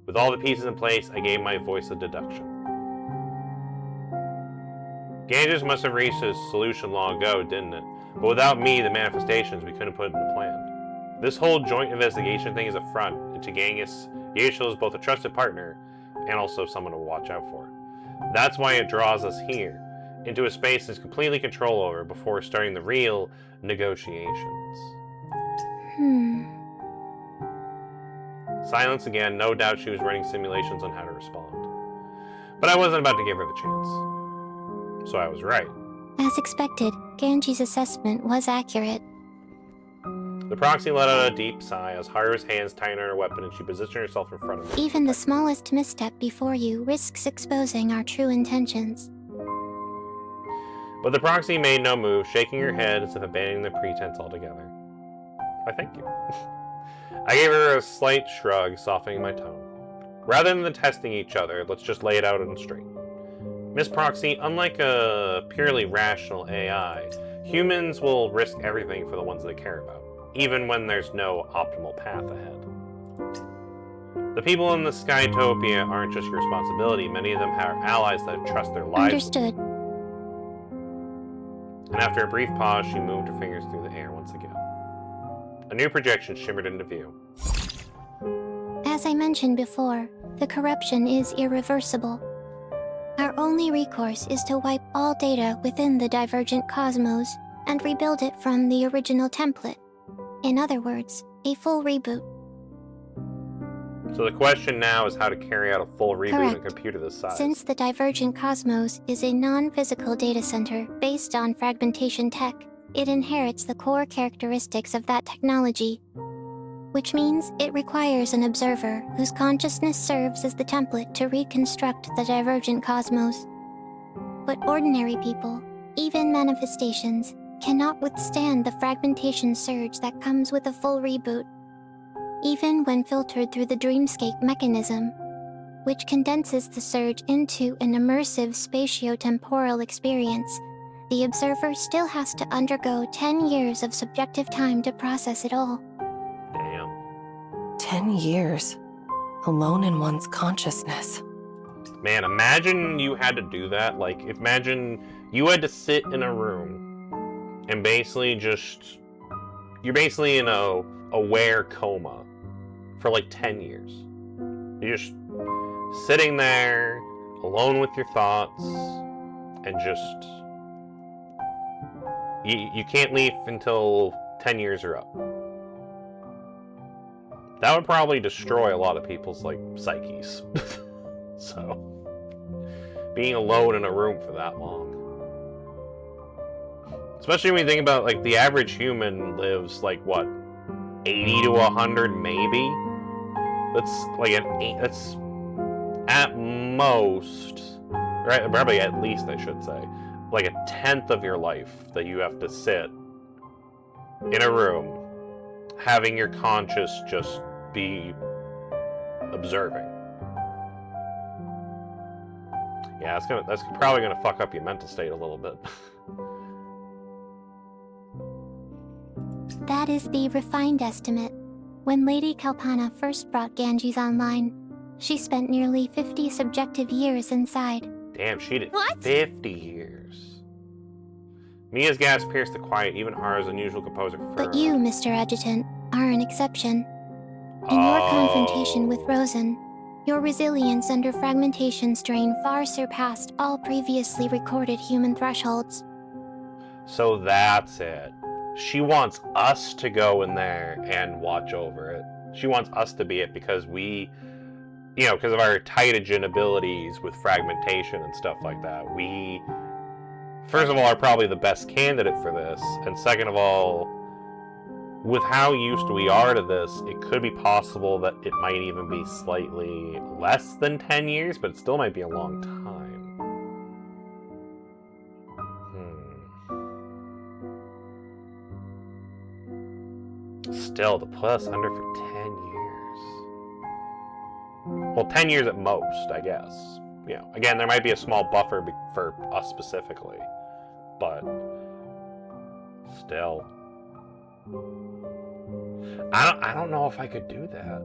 With all the pieces in place, I gave my voice a deduction. Ganges must have reached his solution long ago, didn't it? But without me, the manifestations, we couldn't put it in the plan. This whole joint investigation thing is a front, and to Genghis, Yashil is both a trusted partner and also someone to watch out for. That's why it draws us here, into a space there's completely control over before starting the real negotiations. Silence again, no doubt she was running simulations on how to respond. But I wasn't about to give her the chance. So I was right. As expected, Ganges' assessment was accurate. The proxy let out a deep sigh as Haru's hands tightened on her weapon and she positioned herself in front of me. Even the smallest misstep before you risks exposing our true intentions. But the proxy made no move, shaking her head as if abandoning the pretense altogether. I thank you. I gave her a slight shrug, softening my tone. Rather than testing each other, let's just lay it out on straight. Miss Proxy, unlike a purely rational AI, humans will risk everything for the ones they care about, even when there's no optimal path ahead. The people in the Skytopia aren't just your responsibility, many of them have allies that trust their lives. Understood. And after a brief pause, she moved her fingers through the air once again. A new projection shimmered into view. As I mentioned before, the corruption is irreversible. Our only recourse is to wipe all data within the divergent cosmos and rebuild it from the original template. In other words, a full reboot. So the question now is how to carry out a full reboot on a Correct. computer this size. Since the divergent cosmos is a non-physical data center based on fragmentation tech, it inherits the core characteristics of that technology, which means it requires an observer whose consciousness serves as the template to reconstruct the divergent cosmos. But ordinary people, even manifestations, cannot withstand the fragmentation surge that comes with a full reboot, even when filtered through the dreamscape mechanism, which condenses the surge into an immersive spatio-temporal experience. The observer still has to undergo 10 years of subjective time to process it all. Damn. 10 years. Alone in one's consciousness. Man, imagine you had to do that. Like, imagine you had to sit in a room and basically just... You're basically in a aware coma for like 10 years. You're just sitting there, alone with your thoughts, and just... You can't leave until 10 years are up. That would probably destroy a lot of people's, like, psyches. So, being alone in a room for that long. Especially when you think about, like, the average human lives, like, what, 80 to 100 maybe? That's, like, that's at most, right, probably at least, I should say, like a tenth of your life that you have to sit in a room having your conscious just be observing. Yeah, that's probably gonna fuck up your mental state a little bit. That is the refined estimate. When Lady Kalpana first brought Ganges online, she spent nearly 50 subjective years inside. Damn, she did What? 50 years. Mia's gas pierced the quiet, even Haru's unusual composure. But you, Mr. Adjutant, are an exception. In your confrontation with Rosen, your resilience under fragmentation strain far surpassed all previously recorded human thresholds. So that's it. She wants us to go in there and watch over it. She wants us to be it because we, you know, because of our Taitogen abilities with fragmentation and stuff like that. We, first of all, are probably the best candidate for this. And second of all, with how used we are to this, it could be possible that it might even be slightly less than 10 years, but it still might be a long time. Still, to put us under for 10 years. Well, 10 years at most, I guess. You know, again, there might be a small buffer for us specifically, but still. I don't know if I could do that.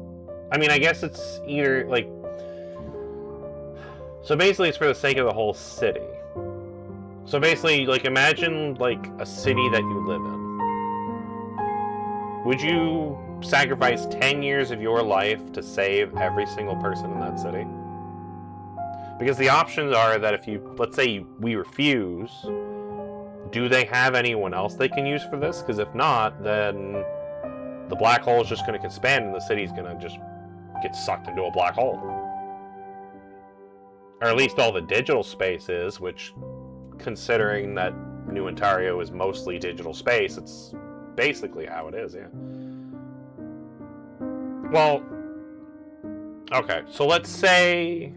I mean, I guess it's either, like... So basically, it's for the sake of the whole city. So basically, like, imagine, like, a city that you live in. Would you sacrifice 10 years of your life to save every single person in that city? Because the options are that if you, let's say we refuse, do they have anyone else they can use for this? Because if not, then the black hole is just going to expand and the city's going to just get sucked into a black hole. Or at least all the digital space is, which, considering that New Ontario is mostly digital space, it's basically how it is, yeah. Well, okay, so let's say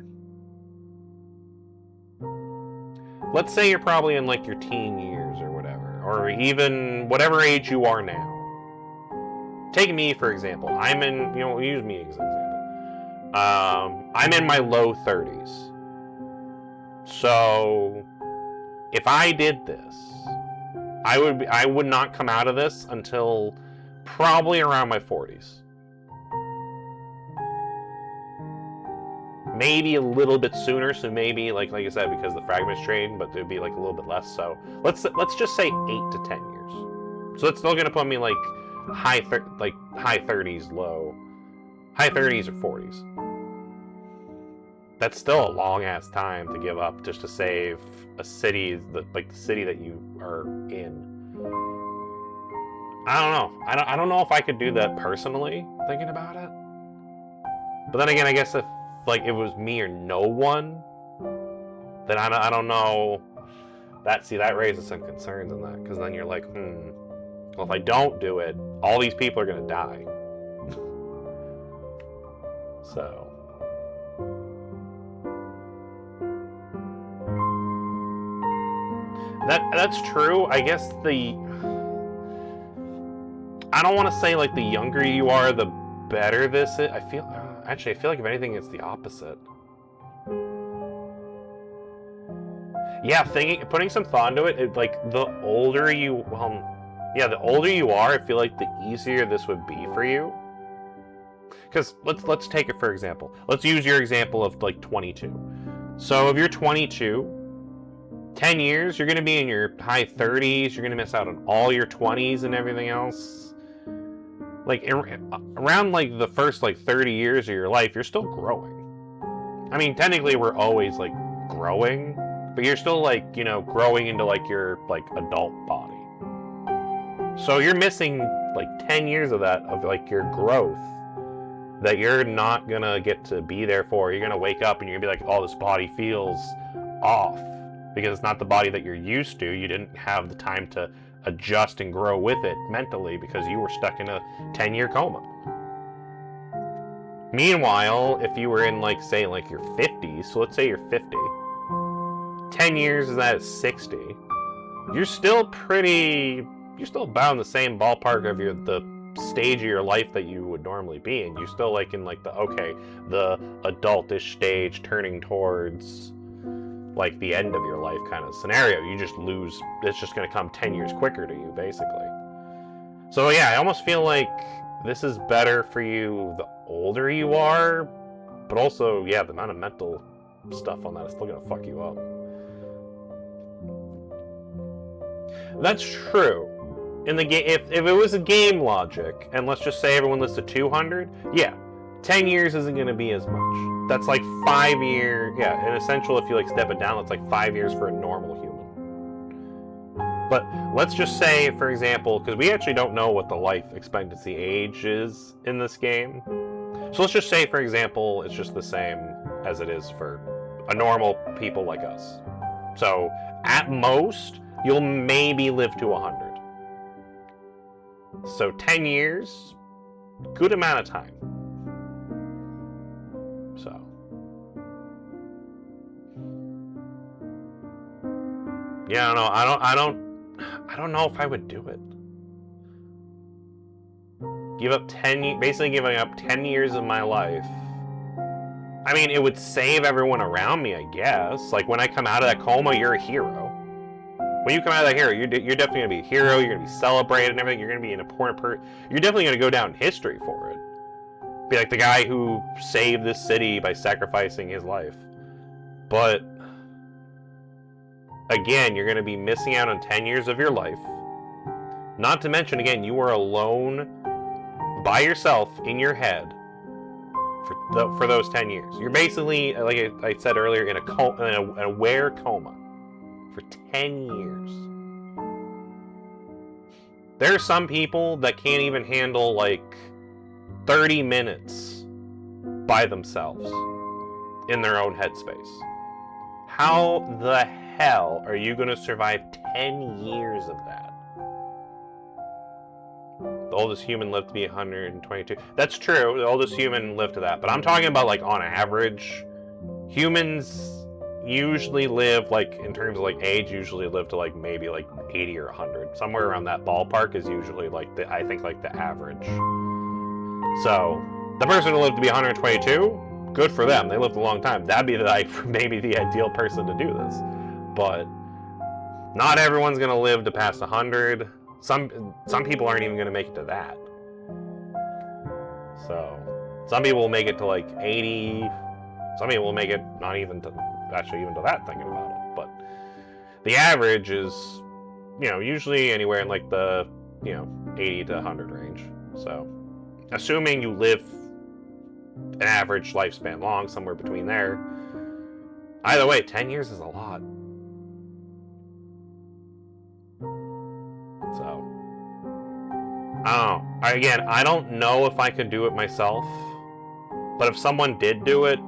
you're probably in like your teen years or whatever, or even whatever age you are now. Take me for example. I'm in, use me as an example. I'm in my low 30s. So if I did this, I would not come out of this until probably around my 40s. Maybe a little bit sooner, so maybe like I said, because the fragments train, but there'd be like a little bit less. So let's just say 8 to 10 years. So that's still gonna put me like high 30s or 40s. That's still a long ass time to give up just to save a city, the city that you are in. I don't know. I don't know if I could do that personally, thinking about it. But then again, I guess if like it was me or no one, then I don't know. That raises some concerns in that, because then you're like, well, if I don't do it, all these people are gonna die. So. That's true. I guess I don't want to say like the younger you are, the better this is. I feel like if anything, it's the opposite. Yeah, putting some thought into it, like the older you, the older you are, I feel like the easier this would be for you. Because let's take it for example. Let's use your example of like 22. So if you're 22. 10 years, you're going to be in your high 30s, you're going to miss out on all your 20s and everything else. Like, around, like, the first, like, 30 years of your life, you're still growing. I mean, technically, we're always, like, growing, but you're still, like, growing into, like, your, like, adult body. So you're missing, like, 10 years of that, of, like, your growth, that you're not going to get to be there for. You're going to wake up and you're going to be like, oh, this body feels off. Because it's not the body that you're used to. You didn't have the time to adjust and grow with it mentally because you were stuck in a 10-year coma. Meanwhile, if you were in, like, say, like, your 50s, so let's say you're 50, 10 years is that at 60, you're still about in the same ballpark of the stage of your life that you would normally be in. You're still, like, in, like, the adultish stage, turning towards like the end of your life kind of scenario. You just lose. It's just going to come 10 years quicker to you, basically. So yeah, I almost feel like this is better for you the older you are, but also, yeah, the amount of mental stuff on that is still going to fuck you up. That's true. In the game, if it was a game logic, and let's just say everyone lives to 200, yeah, 10 years isn't going to be as much. That's like 5 years. Yeah, in Essential, if you like step it down, it's like 5 years for a normal human. But let's just say, for example, because we actually don't know what the life expectancy age is in this game. So let's just say, for example, it's just the same as it is for a normal people like us. So at most, you'll maybe live to 100. So 10 years, good amount of time. So. Yeah, I don't know if I would do it. Give up basically giving up 10 years of my life. I mean, it would save everyone around me, I guess. Like, when I come out of that coma, you're a hero. When you come out of that hero, you're definitely going to be a hero, you're going to be celebrated and everything, you're going to be an important person. You're definitely going to go down in history for it. Be like the guy who saved this city by sacrificing his life. But, again, you're going to be missing out on 10 years of your life. Not to mention, again, you are alone by yourself in your head for those 10 years. You're basically, like I said earlier, in an aware coma for 10 years. There are some people that can't even handle like 30 minutes by themselves in their own headspace. How the hell are you going to survive 10 years of that? The oldest human lived to be 122. That's true. The oldest human lived to that. But I'm talking about, like, on average, humans usually live, like, in terms of, like, age, usually live to, like, maybe, like, 80 or 100. Somewhere around that ballpark is usually, like, I think, like, the average. So, the person who lived to be 122, good for them. They lived a long time. That'd be, maybe the ideal person to do this. But not everyone's going to live to past 100. Some people aren't even going to make it to that. So, some people will make it to like 80. Some people will make it not even to, actually even to that, thinking about it. But the average is, usually anywhere in like the, 80 to 100 range. So, assuming you live an average lifespan long, somewhere between there. Either way, 10 years is a lot. So, I don't know. Again, I don't know if I could do it myself, but if someone did do it,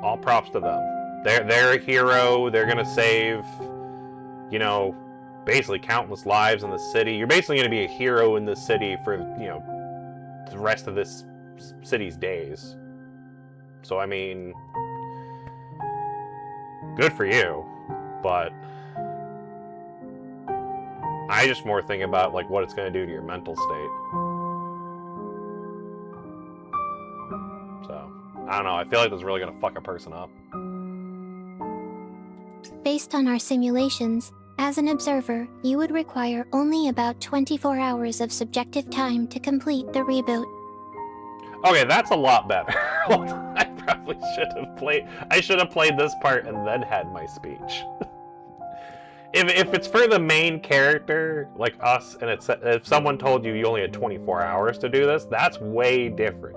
all props to them. They're a hero. They're gonna save, basically countless lives in the city. You're basically gonna be a hero in this city for, the rest of this city's days. So, I mean, good for you, but I just more think about, like, what it's going to do to your mental state. So, I don't know. I feel like this is really going to fuck a person up. Based on our simulations, as an observer, you would require only about 24 hours of subjective time to complete the reboot. Okay, that's a lot better. I probably should have played this part and then had my speech. If it's for the main character, like us, and if someone told you only had 24 hours to do this, that's way different.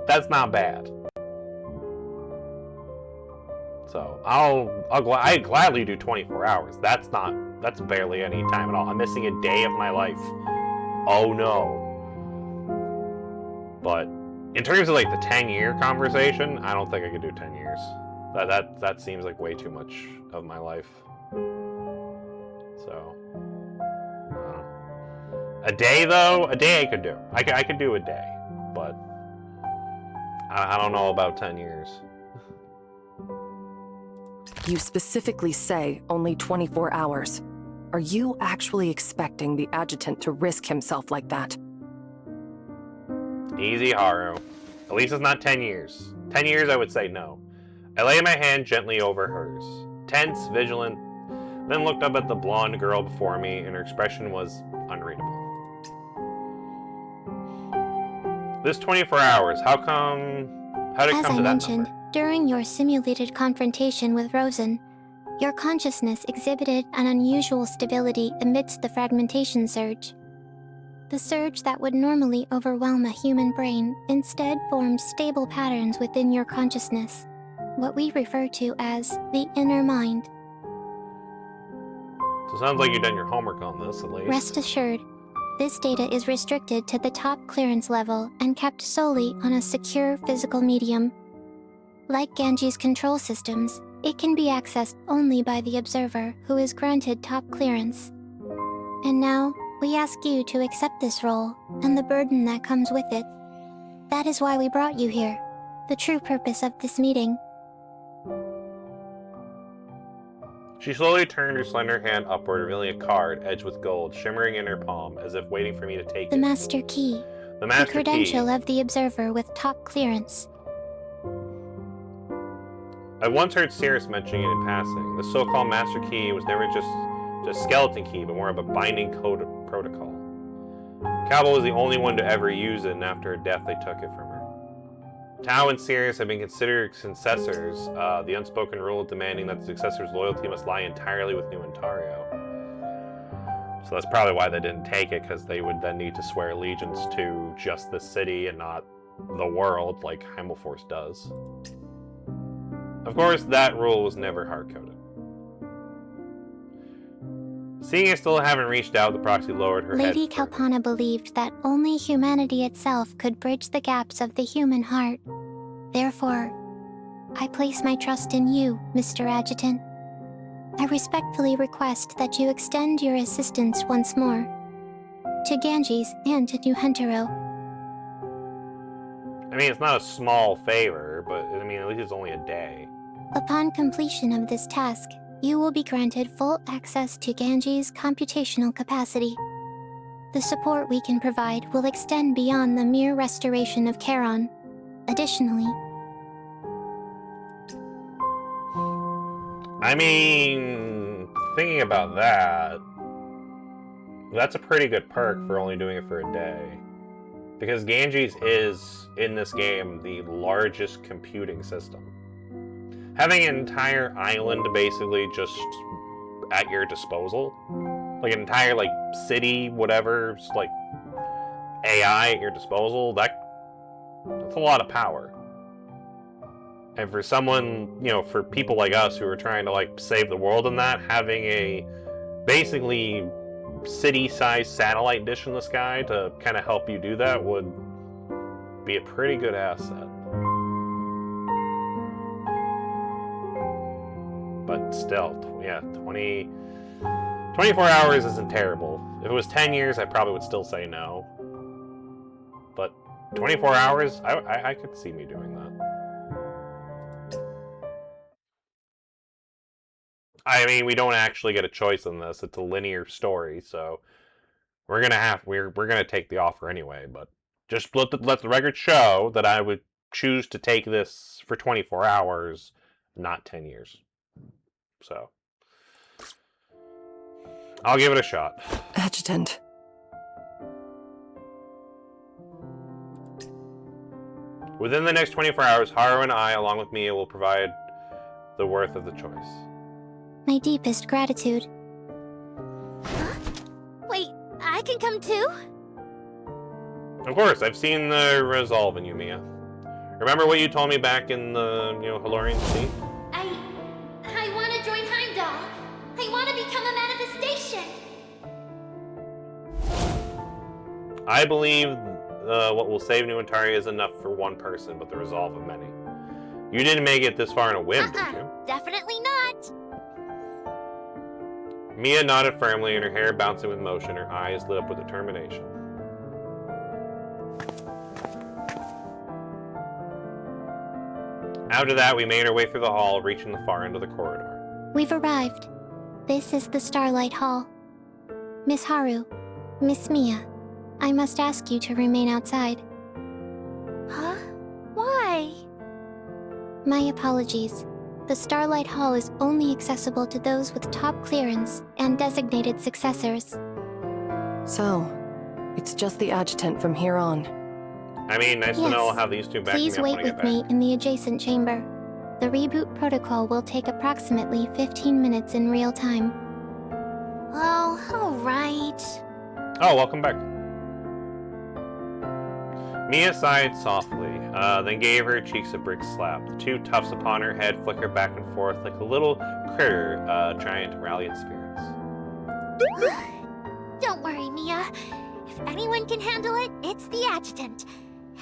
That's not bad. So I'd gladly do 24 hours. That's barely any time at all. I'm missing a day of my life. Oh no. But in terms of like the 10-year conversation, I don't think I could do 10 years. That seems like way too much of my life. So, a day though, I could do. I could do a day, but I don't know about 10 years. You specifically say only 24 hours. Are you actually expecting the adjutant to risk himself like that? Easy, Haru. At least it's not 10 years. 10 years, I would say no. I lay my hand gently over hers, tense, vigilant, then looked up at the blonde girl before me, and her expression was unreadable. This 24 hours, how did it come As to I that mentioned, number? during your simulated confrontation with Rosen, your consciousness exhibited an unusual stability amidst the fragmentation surge. The surge that would normally overwhelm a human brain instead formed stable patterns within your consciousness, what we refer to as the inner mind. So it sounds like you've done your homework on this, at least. Rest assured, this data is restricted to the top clearance level and kept solely on a secure physical medium. Like Ganji's control systems, it can be accessed only by the observer who is granted top clearance. And now, we ask you to accept this role and the burden that comes with it. That is why we brought you here, the true purpose of this meeting. She slowly turned her slender hand upward, revealing a card edged with gold, shimmering in her palm, as if waiting for me to take The it. Master Key, The the Master credential Key. of the observer with top clearance. I once heard Sirius mentioning it in passing. The so-called Master Key was never just skeleton key, but more of a binding code protocol. Cabo was the only one to ever use it, and after her death, they took it from her. Tao and Sirius have been considered successors, the unspoken rule demanding that the successor's loyalty must lie entirely with New Ontario. So that's probably why they didn't take it, because they would then need to swear allegiance to just the city and not the world, like Heimelforce does. Of course, that rule was never hard-coded. Seeing I still haven't reached out, the proxy lowered her head. Lady Kalpana believed that only humanity itself could bridge the gaps of the human heart. Therefore, I place my trust in you, Mr. Adjutant. I respectfully request that you extend your assistance once more to Ganges and to New Hentaro. I mean, it's not a small favor, but I mean, at least it's only a day. Upon completion of this task, you will be granted full access to Ganges' computational capacity. The support we can provide will extend beyond the mere restoration of Charon. Additionally, I mean, thinking about that, that's a pretty good perk for only doing it for a day. Because Ganges is, in this game, the largest computing system. Having an entire island basically just at your disposal, like an entire like city, whatever, just, like AI at your disposal, that's a lot of power. And for someone, you know, for people like us who are trying to like save the world in that, having a basically city-sized satellite dish in the sky to kind of help you do that would be a pretty good asset. But still, yeah, 24 hours isn't terrible. If it was 10 years, I probably would still say no. But 24 hours, I could see me doing that. I mean, we don't actually get a choice in this. It's a linear story, so we're gonna take the offer anyway. But just let the record show that I would choose to take this for 24 hours, not 10 years. So I'll give it a shot. Adjutant. Within the next 24 hours, Haru and I, along with Mia, will provide the worth of the choice. my deepest gratitude. Huh? Wait, I can come too? Of course, I've seen the resolve in you, Mia. Remember what you told me back in the, Halorian Sea? I want to join Heimdall. I want to become a manifestation. I believe what will save New Ontario is enough for one person, but the resolve of many. You didn't make it this far in a whim, did you? Definitely not. Mia nodded firmly, and her hair bouncing with motion, her eyes lit up with determination. After that, we made our way through the hall, reaching the far end of the corridor. We've arrived. This is the Starlight Hall. Miss Haru, Miss Mia, I must ask you to remain outside. Huh? Why? My apologies. The Starlight Hall is only accessible to those with top clearance and designated successors. So, it's just the adjutant from here on. I mean, nice to Yes. know how these two back me Please up when wait I get with me back. in the adjacent chamber. The reboot protocol will take approximately 15 minutes in real time. Oh, alright. Oh, welcome back. Mia sighed softly, then gave her cheeks a brisk slap. The two tufts upon her head flickered back and forth like a little critter trying to rally its spirits. Don't worry, Mia. If anyone can handle it, it's the adjutant.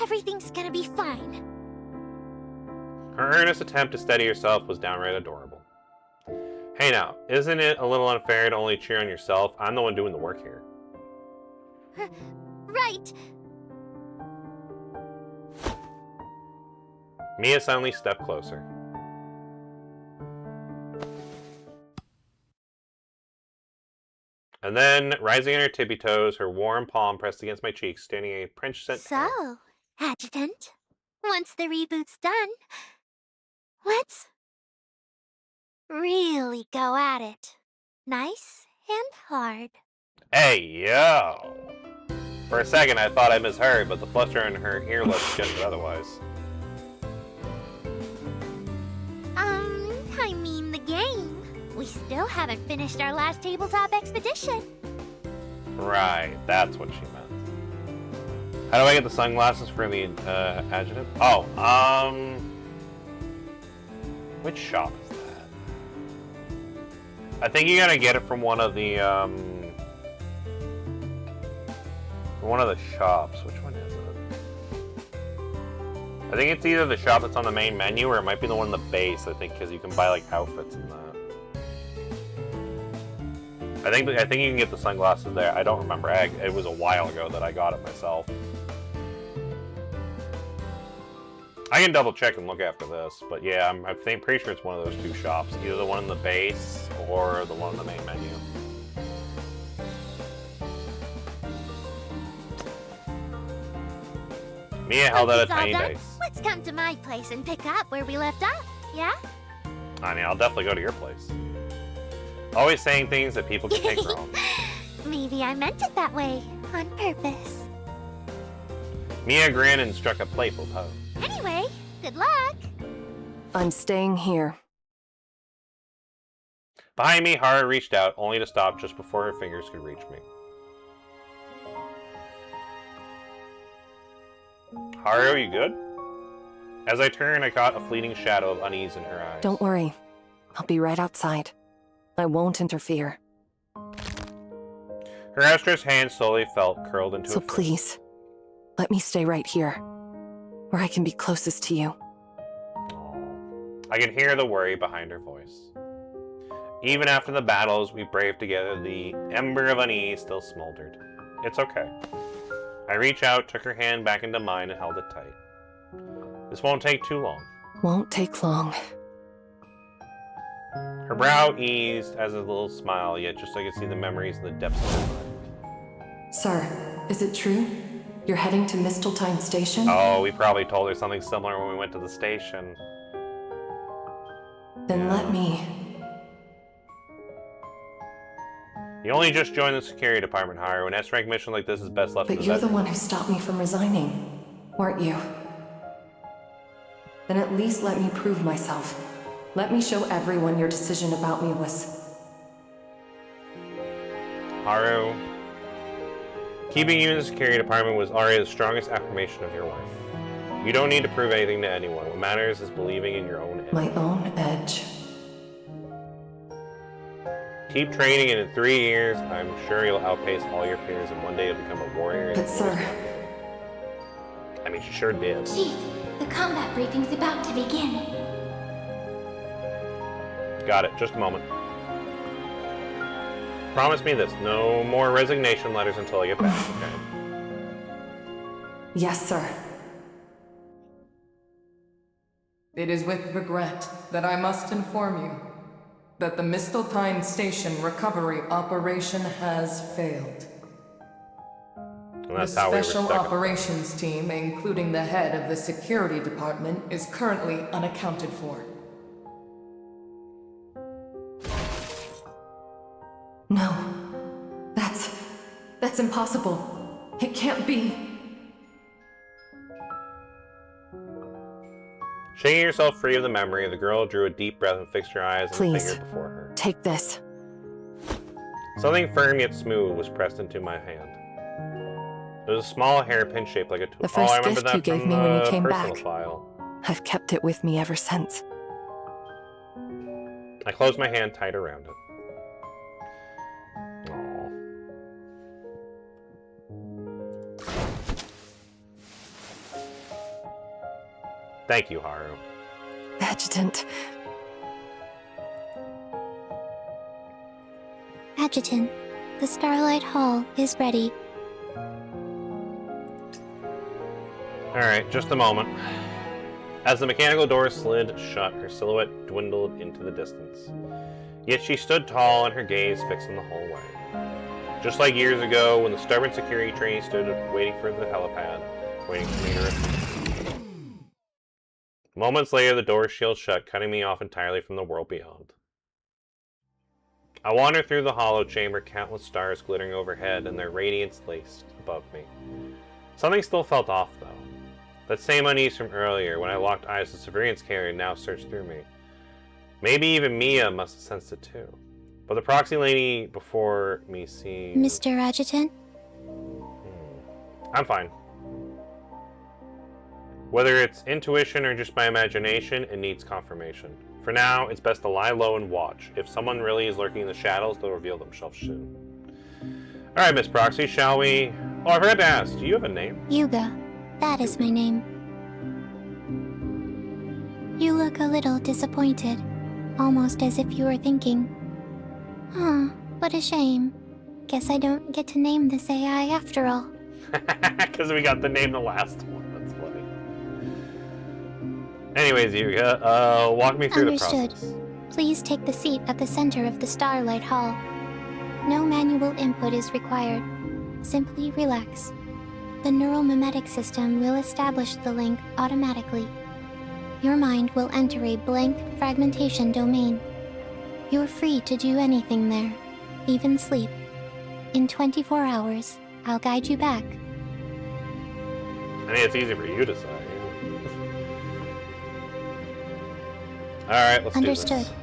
Everything's gonna be fine. Her earnest attempt to steady herself was downright adorable. Hey now, isn't it a little unfair to only cheer on yourself? I'm the one doing the work here. Right. Mia suddenly stepped closer. And then, rising on her tippy toes, her warm palm pressed against my cheek, standing a French scent. So, adjutant, once the reboot's done, let's really go at it. Nice and hard. Hey, yo! For a second, I thought I misheard, but the fluster in her earlobes suggested otherwise. I mean the game. We still haven't finished our last tabletop expedition. Right, that's what she meant. How do I get the sunglasses for the adjutant? Oh, which shop is that? I think you gotta get it from one of the shops. Which one is it? I think it's either the shop that's on the main menu, or it might be the one in the base. I think because you can buy like outfits and that. I think you can get the sunglasses there. I don't remember. It was a while ago that I got it myself. I can double check and look after this, but yeah, I'm pretty sure it's one of those two shops. Either the one in the base or the one in the main menu. Mia held out a Once it's all tiny done, dice. let's come to my place and pick up where we left off, yeah? I mean, I'll definitely go to your place. Always saying things that people can take wrong. Maybe I meant it that way, on purpose. Mia grinned and struck a playful pose. Anyway, good luck. I'm staying here. Behind me, Haru reached out, only to stop just before her fingers could reach me. Haru, you good? As I turned, I caught a fleeting shadow of unease in her eyes. Don't worry. I'll be right outside. I won't interfere. Her outstretched hand slowly felt curled into So a fist. please, let me stay right here, where I can be closest to you. Aww. I can hear the worry behind her voice. Even after the battles we braved together, the ember of unease still smoldered. It's okay. I reached out, took her hand back into mine, and held it tight. This won't take too long. Won't take long. Her brow eased as a little smile, yet just so I could see the memories in the depths of her mind. Sir, is it true? You're heading to Misteltine Station? Oh, we probably told her something similar when we went to the station. Then let me. You only just joined the security department, Haru. An S-rank mission like this is best left to But the you're the veterans. one who stopped me from resigning, weren't you? Then at least let me prove myself. Let me show everyone your decision about me was... Haru, keeping you in the security department was already the strongest affirmation of your worth. You don't need to prove anything to anyone. What matters is believing in your own edge. my own edge. Keep training, and in 3 years, I'm sure you'll outpace all your peers, and one day you'll become a warrior. But sir, I mean, she sure did. Chief, the combat briefing's about to begin. Got it. Just a moment. Promise me this. No more resignation letters until I get back, okay? yes, sir. It is with regret that I must inform you that the Misteltine Station recovery operation has failed. And that's The how we were Special stuck. Operations Team, including the head of the security department, is currently unaccounted for. That's impossible. It can't be. Shaking herself free of the memory, the girl drew a deep breath and fixed her eyes on the Please, figure before her. take this. Something firm yet smooth was pressed into my hand. It was a small hairpin shaped like a tool. The first I remember gift that you gave from me when you the came personal back. file. I've kept it with me ever since. I closed my hand tight around it. Aww. Thank you, Haru. Adjutant. Adjutant, the Starlight Hall is ready. Alright, just a moment. As the mechanical door slid shut, her silhouette dwindled into the distance. Yet she stood tall and her gaze fixed in the hallway. Just like years ago when the stubborn security trainee stood waiting for the helipad, waiting for me to return. Moments later, the door shield shut, cutting me off entirely from the world beyond. I wandered through the hollow chamber, countless stars glittering overhead and their radiance laced above me. Something still felt off, though. That same unease from earlier, when I locked eyes with the surveillance carrier, now searched through me. Maybe even Mia must have sensed it too. But the proxy lady before me seemed... Mr. Adjutant? I'm fine. Whether it's intuition or just my imagination, it needs confirmation. For now, it's best to lie low and watch. If someone really is lurking in the shadows, they'll reveal themselves soon. Alright, Miss Proxy, shall we... Oh, I forgot to ask, do you have a name? Yuga. That is my name. You look a little disappointed. Almost as if you were thinking, huh, what a shame. Guess I don't get to name this AI after all. Because we got to name the last one. That's funny. Anyways, Yuga, walk me through Understood. the process. Please take the seat at the center of the Starlight Hall. No manual input is required. Simply relax. The neural mimetic system will establish the link automatically. Your mind will enter a blank fragmentation domain. You're free to do anything there, even sleep. In 24 hours, I'll guide you back. I mean, it's easy for you to say. Alright, let's Understood. do this.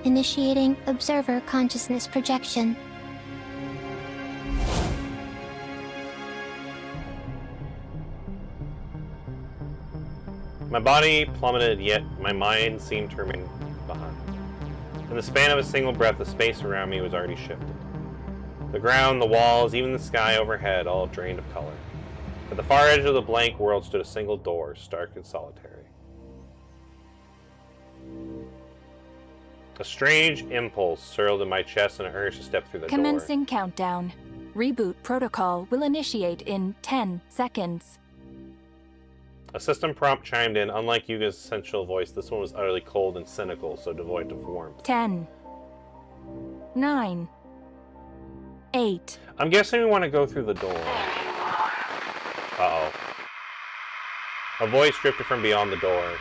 Initiating observer consciousness projection. My body plummeted, yet my mind seemed to remain behind. In the span of a single breath, the space around me was already shifted. The ground, the walls, even the sky overhead, all drained of color. At the far edge of the blank world stood a single door, stark and solitary. A strange impulse swirled in my chest and an urge to step through the door. Commencing countdown. Reboot protocol will initiate in 10 seconds. A system prompt chimed in. Unlike Yuga's sensual voice, this one was utterly cold and cynical, so devoid of warmth. 10, 9, 8. I'm guessing we want to go through the door. Uh-oh. A voice drifted from beyond the door.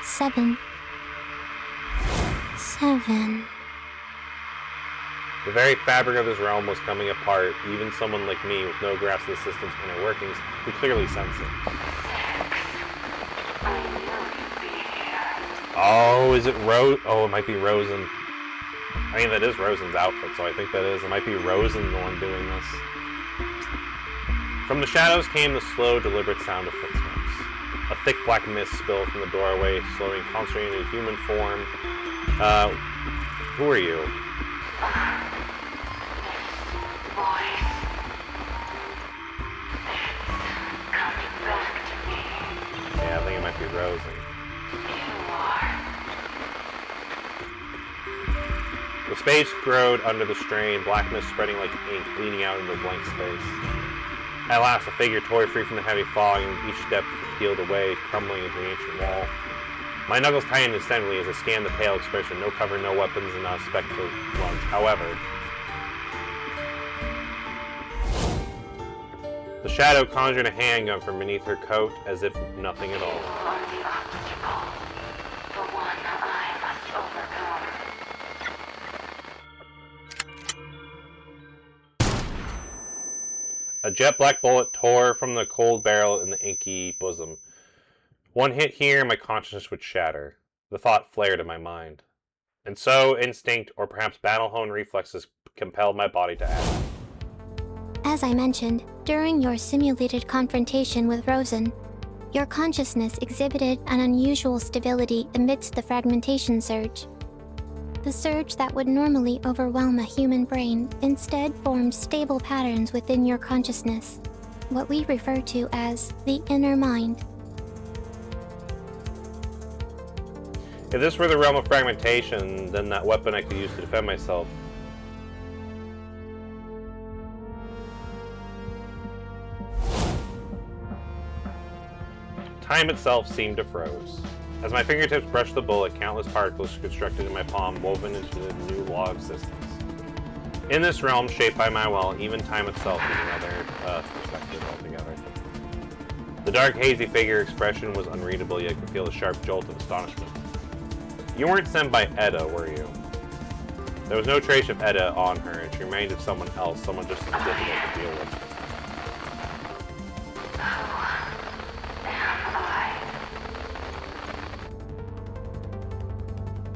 7. The very fabric of this realm was coming apart. Even someone like me, with no grasp of the system's inner workings, could clearly sense it. Oh, is it Rose? Oh, it might be Rosen. I mean, that is Rosen's outfit, so I think that is. It might be Rosen the one doing this. From the shadows came the slow, deliberate sound of footsteps. A thick black mist spilled from the doorway, slowly concentrating into human form. Who are you? Yeah, I think it might be Rosen. The space growed under the strain, black mist spreading like ink, leaning out into blank space. At last, a figure tore free from the heavy fog, and each step peeled away, crumbling into the ancient wall. My knuckles tightened instantly as I scanned the pale expression. No cover, no weapons, and not a speck to lunge. However, the shadow conjured a handgun from beneath her coat, as if nothing at all. A jet black bullet tore from the cold barrel in the inky bosom. One hit here and my consciousness would shatter. The thought flared in my mind. And so, instinct, or perhaps battle-honed reflexes, compelled my body to act. As I mentioned, during your simulated confrontation with Rosen, your consciousness exhibited an unusual stability amidst the fragmentation surge. The surge that would normally overwhelm a human brain instead formed stable patterns within your consciousness, what we refer to as the inner mind. If this were the realm of fragmentation, then that weapon I could use to defend myself. Time itself seemed to froze. As my fingertips brushed the bullet, countless particles constructed in my palm woven into the new law of existence. In this realm, shaped by my will, even time itself is another perspective altogether. The dark, hazy figure expression was unreadable, yet I could feel a sharp jolt of astonishment. You weren't sent by Edda, were you? There was no trace of Edda on her, and she remained of someone else, someone just as difficult to deal with.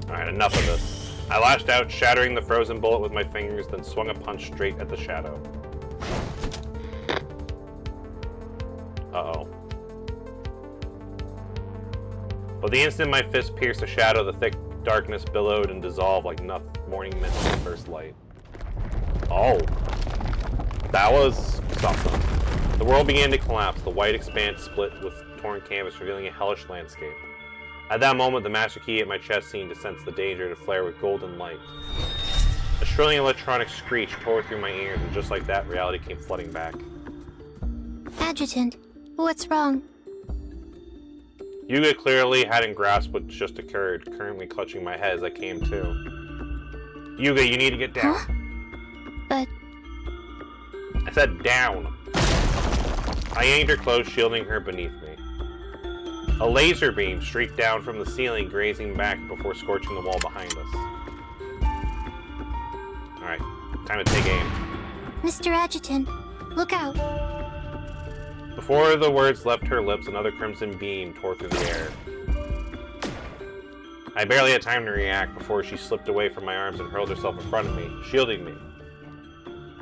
Alright, enough of this. I lashed out, shattering the frozen bullet with my fingers, then swung a punch straight at the shadow. Uh-oh. But the instant my fist pierced the shadow, the thick darkness billowed and dissolved like morning mist in the first light. Oh. That was something. The world began to collapse, the white expanse split with torn canvas, revealing a hellish landscape. At that moment, the master key at my chest seemed to sense the danger to flare with golden light. A shrilling electronic screech tore through my ears, and just like that, reality came flooding back. Adjutant, what's wrong? Yuga clearly hadn't grasped what just occurred, currently clutching my head as I came to. Yuga, you need to get down. Huh? But... I said down. I yanked her close, shielding her beneath me. A laser beam streaked down from the ceiling, grazing back before scorching the wall behind us. Alright, time to take aim. Mr. Adjutant, look out. Before the words left her lips, another crimson beam tore through the air. I barely had time to react before she slipped away from my arms and hurled herself in front of me, shielding me.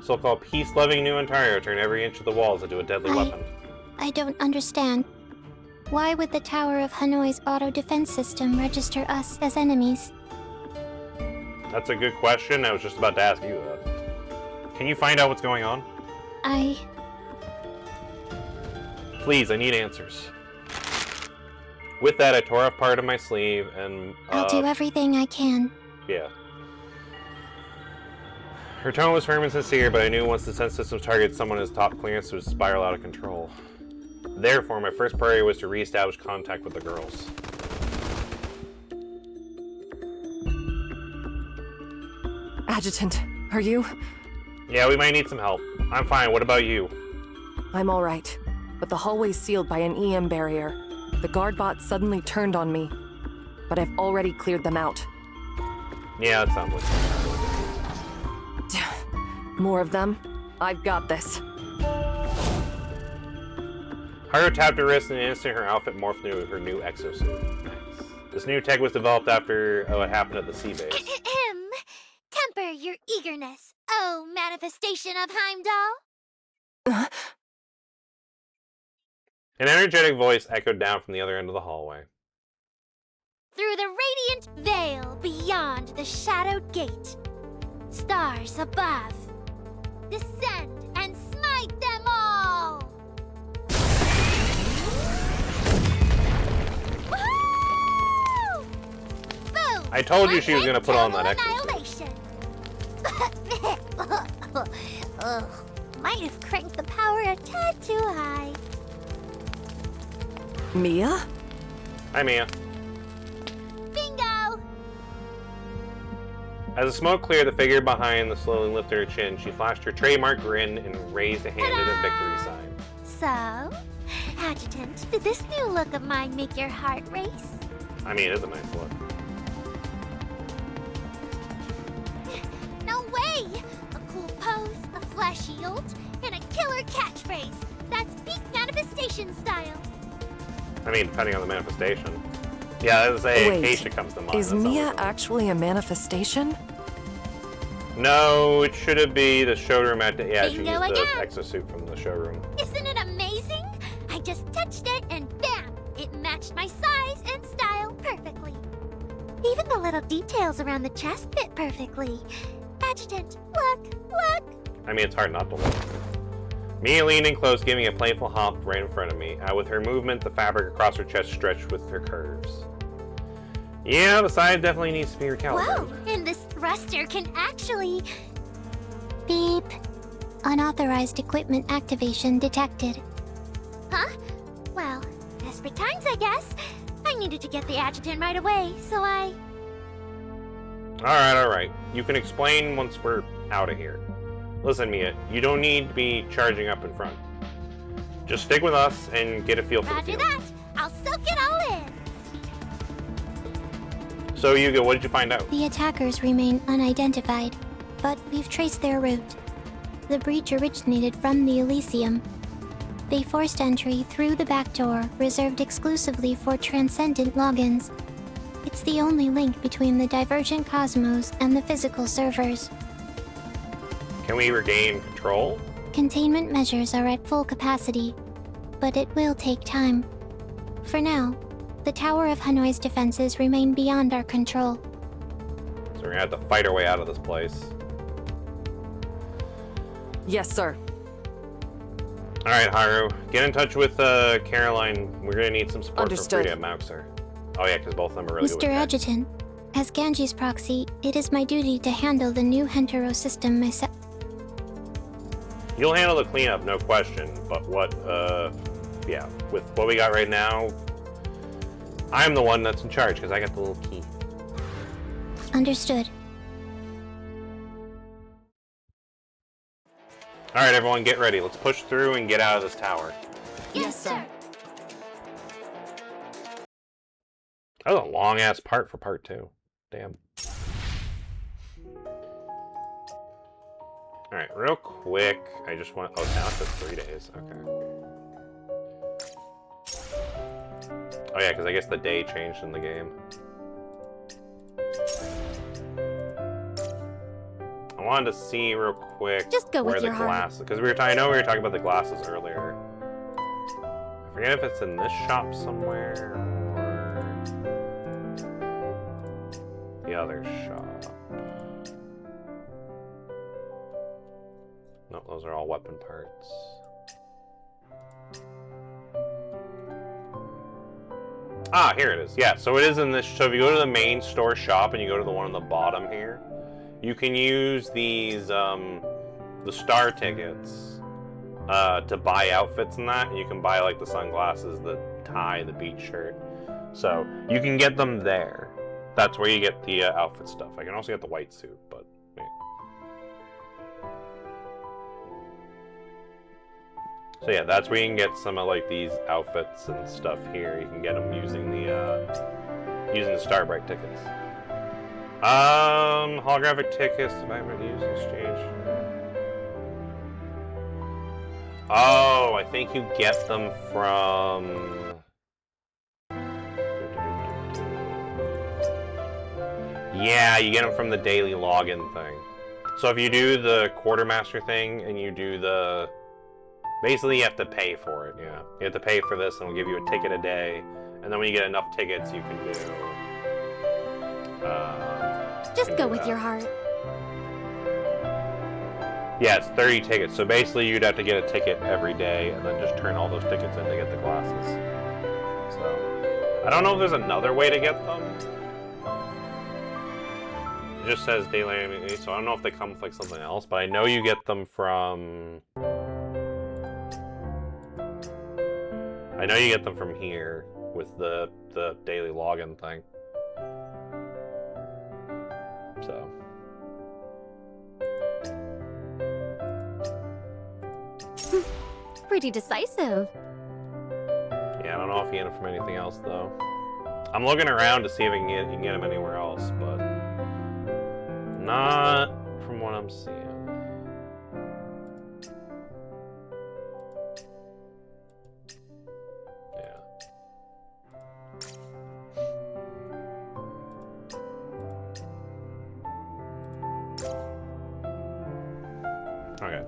So-called peace-loving new Ontario turned every inch of the walls into a deadly weapon. I don't understand. Why would the Tower of Hanoi's auto-defense system register us as enemies? That's a good question. I was just about to ask you that. Can you find out what's going on? Please, I need answers. With that, I tore off part of my sleeve and... I'll do everything I can. Yeah. Her tone was firm and sincere, but I knew once the sense systems targeted someone as top clearance, it would spiral out of control. Therefore, my first priority was to re-establish contact with the girls. Adjutant, are you? Yeah, we might need some help. I'm fine. What about you? I'm all right, but the hallway's sealed by an EM barrier. The guard bots suddenly turned on me, but I've already cleared them out. Yeah, that sounds like More of them? I've got this. Haru tapped her wrist, and in an instant her outfit morphed into her new exosuit. Nice. This new tech was developed after what happened at the sea base. Temper your eagerness, oh manifestation of Heimdall. An energetic voice echoed down from the other end of the hallway. Through the radiant veil beyond the shadowed gate, stars above, descend and smite them all! Woo! Boom! I told you she was gonna put on that annihilation. Ugh, might have cranked the power a tad too high. Mia? Hi, Mia. Bingo! As the smoke cleared, the figure behind the slowly lifted her chin. She flashed her trademark grin and raised a hand in a victory sign. So, Adjutant, did this new look of mine make your heart race? I mean, it is a nice look. No way! A cool pose, a flash shield, and a killer catchphrase. That's peak manifestation style. I mean, depending on the manifestation. Yeah, I would say Wait, Acacia comes to mind. is That's Mia always the- actually a manifestation? No, it should be the showroom at the... Yeah, she used Bingo the again. exosuit from the showroom. Isn't it amazing? I just touched it and bam! It matched my size and style perfectly. Even the little details around the chest fit perfectly. Adjutant, look, look! I mean, it's hard not to look. Mia leaned in close, giving a playful hump right in front of me. With her movement, the fabric across her chest stretched with her curves. Yeah, the side definitely needs to be recalibrated. Whoa, and this thruster can actually... Beep. Unauthorized equipment activation detected. Huh? Well, desperate times, I guess. I needed to get the adjutant right away, so I... Alright. You can explain once we're out of here. Listen, Mia, you don't need to be charging up in front. Just stick with us and get a feel for the Roger field. that! I'll soak it all in! So, Yuga, what did you find out? The attackers remain unidentified, but we've traced their route. The breach originated from the Elysium. They forced entry through the back door, reserved exclusively for transcendent logins. It's the only link between the divergent cosmos and the physical servers. Can we regain control? Containment measures are at full capacity, but it will take time. For now, the Tower of Hanoi's defenses remain beyond our control. So we're gonna have to fight our way out of this place. Yes, sir. Alright, Haru. Get in touch with Caroline. We're gonna need some support Understood. from Frida and Mauxer. Oh yeah, because both of them are really good Mr. with tech. Adjutant, as Ganji's proxy, it is my duty to handle the new Hentaro system myself. You'll handle the cleanup, no question, but yeah, with what we got right now, I'm the one that's in charge, because I got the little key. Understood. Alright, everyone, get ready. Let's push through and get out of this tower. Yes, sir. That was a long-ass part for part 2. Damn. Alright, real quick, I just want... Oh, now it says 3 days. Okay. Oh yeah, because I guess the day changed in the game. I wanted to see real quick Just go where with the your heart. glasses... Because I know we were talking about the glasses earlier. I forget if it's in this shop somewhere or the other shop. No, those are all weapon parts. Ah, here it is. Yeah, so it is in this. So if you go to the main store shop and you go to the one on the bottom here, you can use these, the star tickets, to buy outfits and that. And you can buy, like, the sunglasses, the tie, the beach shirt. So you can get them there. That's where you get the outfit stuff. I can also get the white suit, but... yeah. So yeah, that's where you can get some of like these outfits and stuff here. You can get them using the Starbright tickets. Holographic tickets to buy and use exchange. Oh, I think you get them from... Yeah, you get them from the daily login thing. So if you do the quartermaster thing and you do the... Basically, you have to pay for it, yeah. You have to pay for this, and we'll give you a ticket a day. And then when you get enough tickets, you can do... Just go with your heart. Yeah, it's 30 tickets. So basically, you'd have to get a ticket every day, and then just turn all those tickets in to get the glasses. So, I don't know if there's another way to get them. It just says daily, so I don't know if they come with like something else, but I know you get them from... I know you get them from here with the daily login thing. So. Pretty decisive. Yeah, I don't know if you get them from anything else though. I'm looking around to see if you can get them anywhere else, but not from what I'm seeing.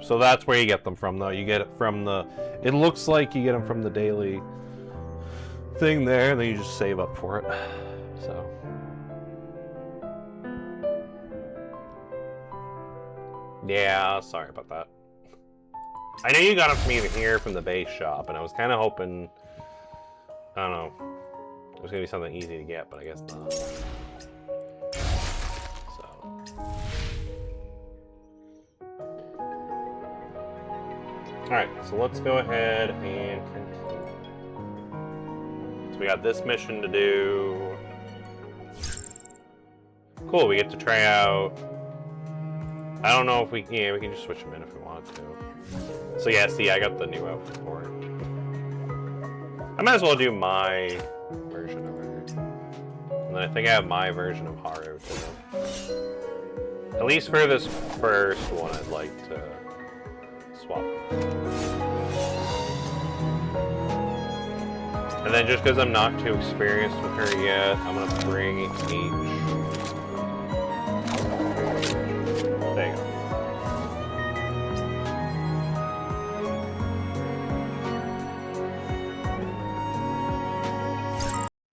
So that's where you get them from, though. You get it from the... It looks like you get them from the daily thing there, and then you just save up for it. So... Yeah, sorry about that. I know you got them from even here from the base shop, and I was kind of hoping... I don't know. It was going to be something easy to get, but I guess not. Alright, so let's go ahead and continue. So we got this mission to do. Cool, we get to try out... I don't know if we can... Yeah, we can just switch them in if we want to. So yeah, see, I got the new outfit for it. I might as well do my version of her. And then I think I have my version of Haru too. At least for this first one, I'd like to swap. And then just because I'm not too experienced with her yet, I'm going to bring each... There you go.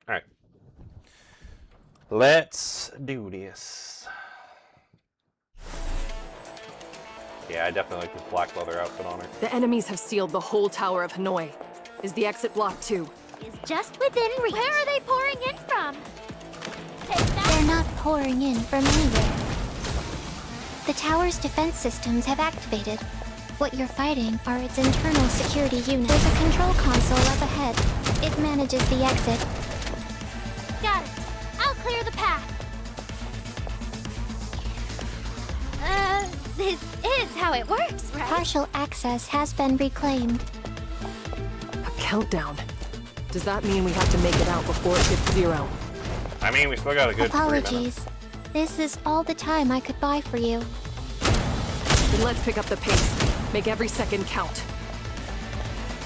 Alright. Let's do this. Yeah, I definitely like this black leather outfit on her. The enemies have sealed the whole Tower of Hanoi. Is the exit blocked too? Is just within reach. Where are they pouring in from? They're not pouring in from anywhere. The tower's defense systems have activated. What you're fighting are its internal security units. There's a control console up ahead. It manages the exit. Got it. I'll clear the path. This is how it works, right? Partial access has been reclaimed. A countdown. Does that mean we have to make it out before it hits 0? I mean, we still got a good 3 minutes. Apologies. This is all the time I could buy for you. Then let's pick up the pace. Make every second count.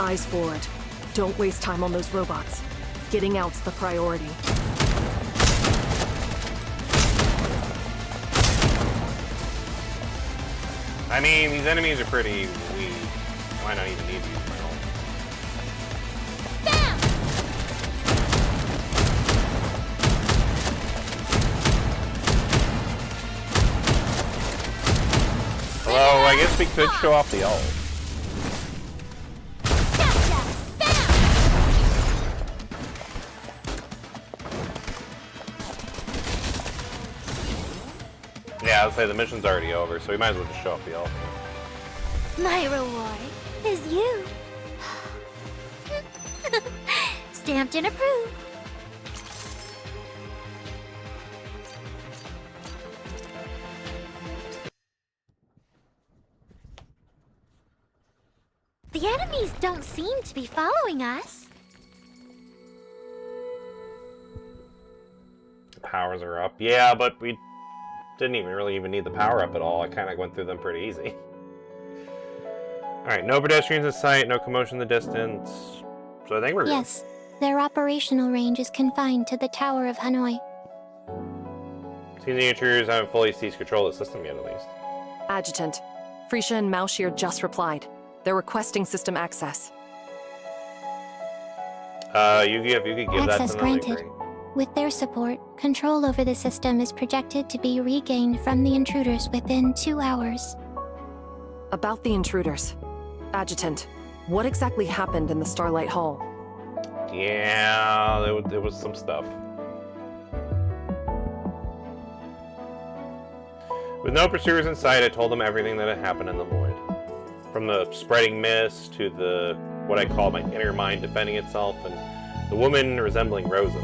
Eyes forward. Don't waste time on those robots. Getting out's the priority. I mean, these enemies are pretty weak. Might not even need to use my ult. Bam! Although, I guess we could show off the ult. Gotcha! Bam! Yeah, I'd say the mission's already over, so we might as well just show off the ult. My reward is you. Stamped and approved. The enemies don't seem to be following us. The powers are up. Yeah, but we didn't even really need the power up at all. I kind of went through them pretty easy. Alright, no pedestrians in sight, no commotion in the distance. So I think we're Yes, their operational range is confined to the Tower of Hanoi. good. Seems the intruders haven't fully seized control of the system yet, at least. Adjutant. Frisha and Maushir just replied. They're requesting system access. You could give that Access to them, that'd be granted. great. With their support, control over the system is projected to be regained from the intruders within 2 hours. About the intruders. Adjutant, what exactly happened in the Starlight Hall? Yeah, there was some stuff. With no pursuers in sight, I told them everything that had happened in the void. From the spreading mist to the what I call my inner mind defending itself, and the woman resembling Rosen.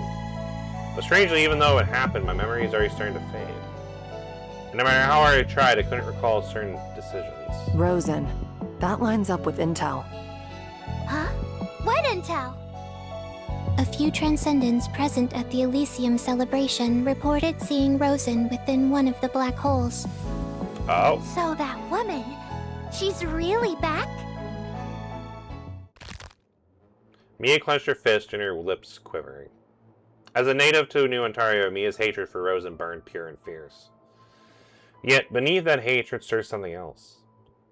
But strangely, even though it happened, my memory is already starting to fade. And no matter how hard I tried, I couldn't recall certain decisions. Rosen. That lines up with intel. Huh? What intel? A few Transcendents present at the Elysium celebration reported seeing Rosen within one of the black holes. Oh. So that woman, she's really back? Mia clenched her fist and her lips quivering. As a native to New Ontario, Mia's hatred for Rosen burned pure and fierce. Yet, beneath that hatred stirs something else.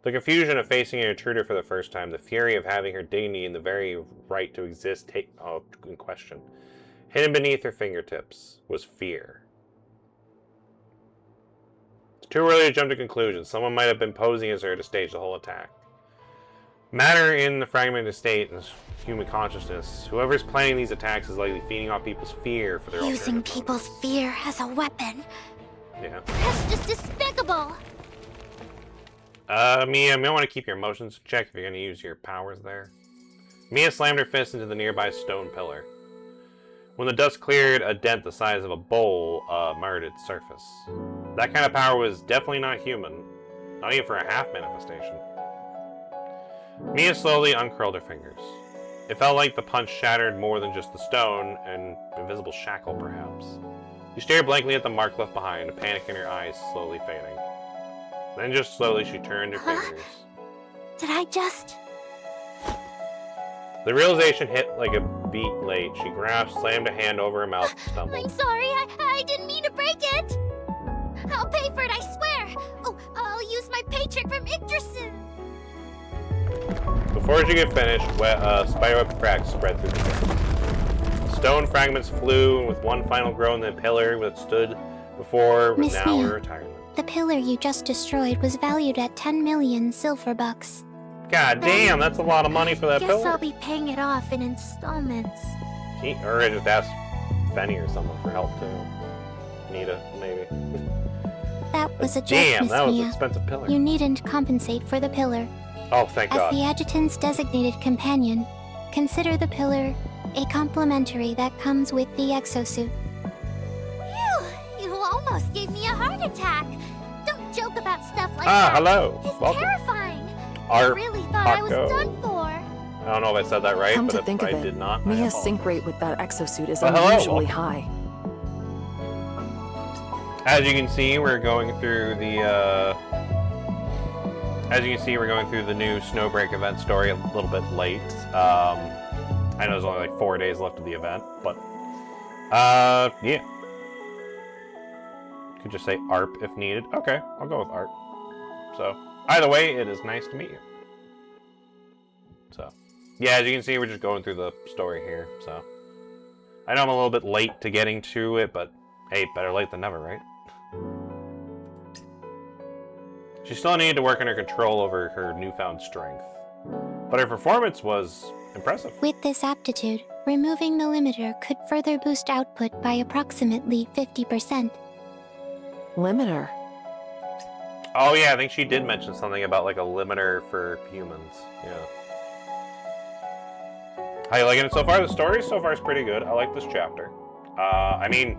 The confusion of facing an intruder for the first time, the fury of having her dignity and the very right to exist in question. Hidden beneath her fingertips was fear. It's too early to jump to conclusions. Someone might have been posing as her to stage the whole attack. Matter in the fragmented state and human consciousness. Whoever's planning these attacks is likely feeding off people's fear for their Using alternative people's fear as a weapon. Yeah. That's just despicable. Mia, you might want to keep your emotions in check if you're going to use your powers there. Mia slammed her fist into the nearby stone pillar. When the dust cleared, a dent the size of a bowl marred its surface. That kind of power was definitely not human. Not even for a half manifestation. Mia slowly uncurled her fingers. It felt like the punch shattered more than just the stone, an invisible shackle perhaps. She stared blankly at the mark left behind, a panic in her eyes slowly fading. Then just slowly she turned her fingers. Did I just... The realization hit like a beat late. She grasped, slammed a hand over her mouth, and stumbled. I'm sorry, I didn't mean to break it. I'll pay for it, I swear. Oh, I'll use my paycheck from Yggdrasil. Before she could finish, spiderweb cracks spread through the air. Stone fragments flew, and with one final groan, the pillar that stood before was Miss now Mia, in retirement. The pillar you just destroyed was valued at 10 million silver bucks. God damn, that's a lot of money for that Guess pillar. I'll be paying it off in installments. Or I just asked Benny or someone for help too. Nita, maybe. That was a joke, Damn, Miss that was Mia. an expensive pillar. You needn't compensate for the pillar. Oh, thank As God. the adjutant's designated companion, consider the pillar a complimentary that comes with the exosuit. Phew, you almost gave me a heart attack. Don't joke about stuff like Ah, that. hello. It's Welcome. terrifying. Our I really thought I was Paco. done for. I don't know if I said that right, Come but to if think I of it, did not, I Mia's apologize. sync rate with that exosuit is Well, hello, unusually welcome. high. As you can see, we're going through the new Snowbreak event story a little bit late. I know there's only like 4 days left of the event, but yeah. Could just say ARP if needed. Okay, I'll go with ARP. So either way, it is nice to meet you. So yeah, as you can see, we're just going through the story here. So I know I'm a little bit late to getting to it, but hey, better late than never, right? She still needed to work on her control over her newfound strength, but her performance was impressive. With this aptitude, removing the limiter could further boost output by approximately 50%. Limiter. Oh yeah, I think she did mention something about like a limiter for humans. Yeah. How you liking it so far? The story so far is pretty good. I like this chapter. I mean,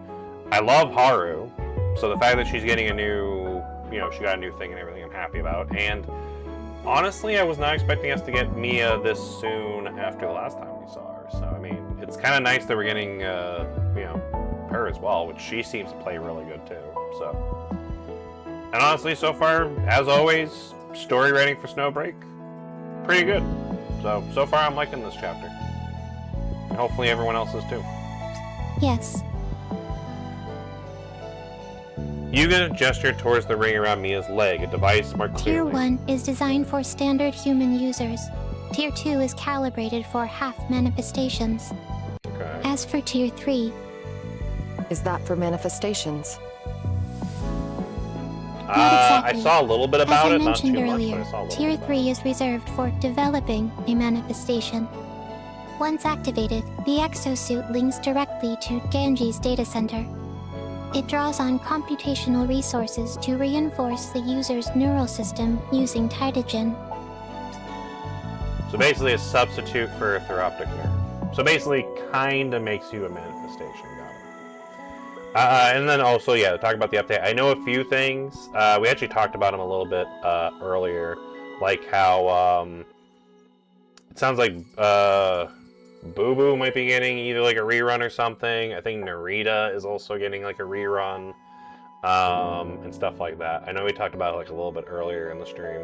I love Haru, so the fact that she's getting a new, she got a new thing and everything, I'm happy about. And honestly, I was not expecting us to get Mia this soon after the last time we saw her. So I mean, it's kind of nice that we're getting, her as well, which she seems to play really good too. So, and honestly, so far, as always, story writing for Snowbreak, pretty good. So far I'm liking this chapter. And hopefully everyone else is too. Yes, Yuga gestured towards the ring around Mia's leg, a device marked Tier clearly. 1 is designed for standard human users. Tier 2 is calibrated for half manifestations. Okay. As for Tier 3, Is that for manifestations? exactly. I saw a little bit about as I it, not too mentioned much, earlier, but I saw a little Tier bit about 3 is reserved for developing a manifestation. Once activated, the exosuit links directly to Ganji's data center. It draws on computational resources to reinforce the user's neural system using Tytogen. it. So basically a substitute for a theroptic nerve. So basically kinda makes you a manifestation, got it. And then also, yeah, talk about the update. I know a few things. We actually talked about them a little bit earlier, like how it sounds like Boo Boo might be getting either like a rerun or something. I think Narita is also getting like a rerun, and stuff like that. I know we talked about it like a little bit earlier in the stream.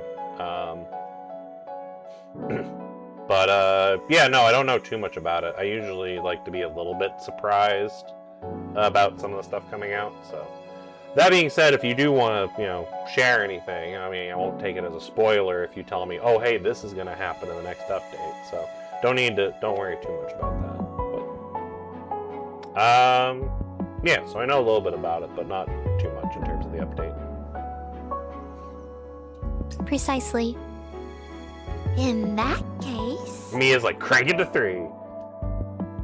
But yeah, no, I don't know too much about it. I usually like to be a little bit surprised about some of the stuff coming out, so That being said, if you do want to, share anything, I mean, I won't take it as a spoiler if you tell me, oh, hey, this is going to happen in the next update. So don't worry too much about that. But, yeah, so I know a little bit about it, but not too much in terms of the update. Precisely. In that case... Mia's like, crank it to 3.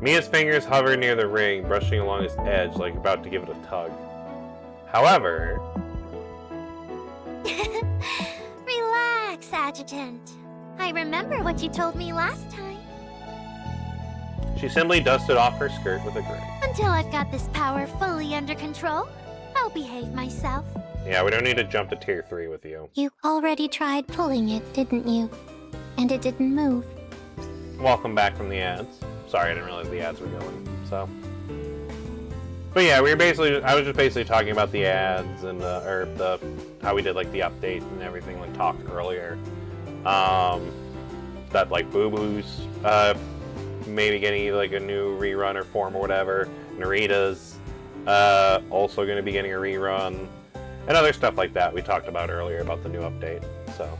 Mia's fingers hover near the ring, brushing along its edge like about to give it a tug. However... Relax, Adjutant. I remember what you told me last time. She simply dusted off her skirt with a grin. Until I've got this power fully under control, I'll behave myself. Yeah, we don't need to jump to tier 3 with you. You already tried pulling it, didn't you? And it didn't move. Welcome back from the ads. Sorry, I didn't realize the ads were going, so... But yeah, I was just basically talking about the ads and how we did like the update and everything, like talked earlier. That like Boo Boo's maybe getting like a new rerun or form or whatever. Narita's also going to be getting a rerun, and other stuff like that we talked about earlier about the new update. So,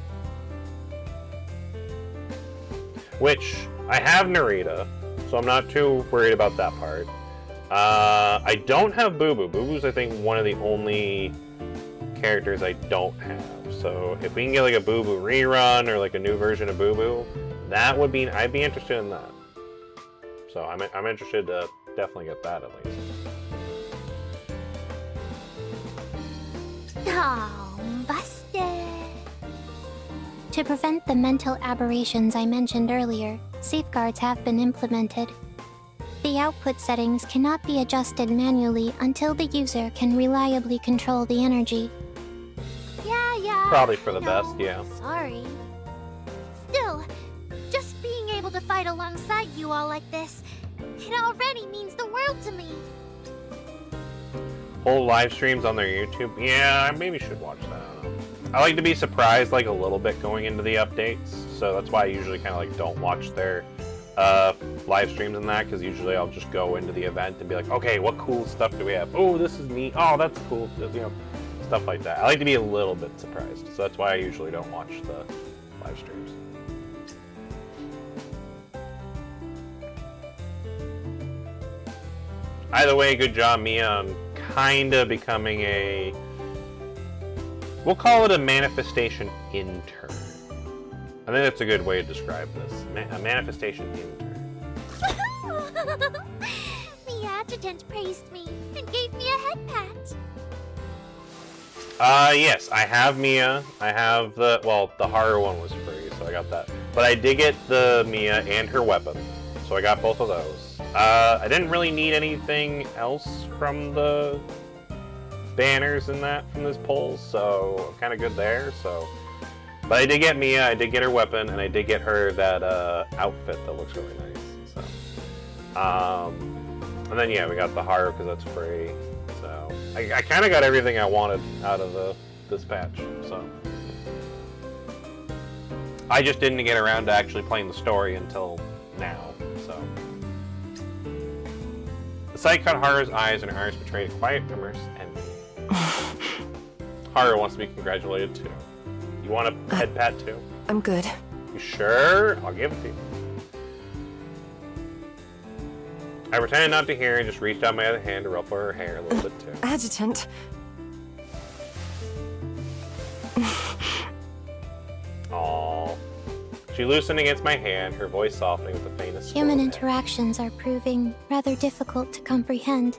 which I have Narita, so I'm not too worried about that part. I don't have Boo Boo. Boo Boo's, I think, one of the only characters I don't have. So if we can get like a Boo Boo rerun or like a new version of Boo Boo, I'd be interested in that. So I'm interested to definitely get that at least. Oh, busted. To prevent the mental aberrations I mentioned earlier, safeguards have been implemented. The output settings cannot be adjusted manually until the user can reliably control the energy. Yeah. Probably for the best, yeah. Sorry. Still, just being able to fight alongside you all like this, it already means the world to me. Whole live streams on their YouTube? Yeah, I maybe should watch that. I like to be surprised like a little bit going into the updates, so that's why I usually kind of like don't watch their live streams and that, because usually I'll just go into the event and be like, okay, what cool stuff do we have? Oh, this is neat. Oh, that's cool. Stuff like that. I like to be a little bit surprised, so that's why I usually don't watch the live streams. Either way, good job, Mia, on kind of becoming we'll call it a manifestation intern. I think that's a good way to describe this. A manifestation intern. The adjutant praised me and gave me a head pat. Yes, I have Mia. I have the horror one was free, so I got that. But I did get the Mia and her weapon, so I got both of those. I didn't really need anything else from the banners and that from this polls, so I'm kind of good there, so... But I did get Mia, I did get her weapon, and I did get her that outfit that looks really nice. So, and then yeah, we got the horror because that's free. So I kind of got everything I wanted out of this patch. So I just didn't get around to actually playing the story until now. So the sight caught Haru's eyes, and her eyes betrayed a quiet remorse and Haru wants to be congratulated too. You want a head pat too? I'm good. You sure? I'll give it to you. I pretended not to hear and just reached out my other hand to ruffle her hair a little bit too. Adjutant. Aww. She loosened against my hand, her voice softening with the faintest Human swirl. interactions are proving rather difficult to comprehend.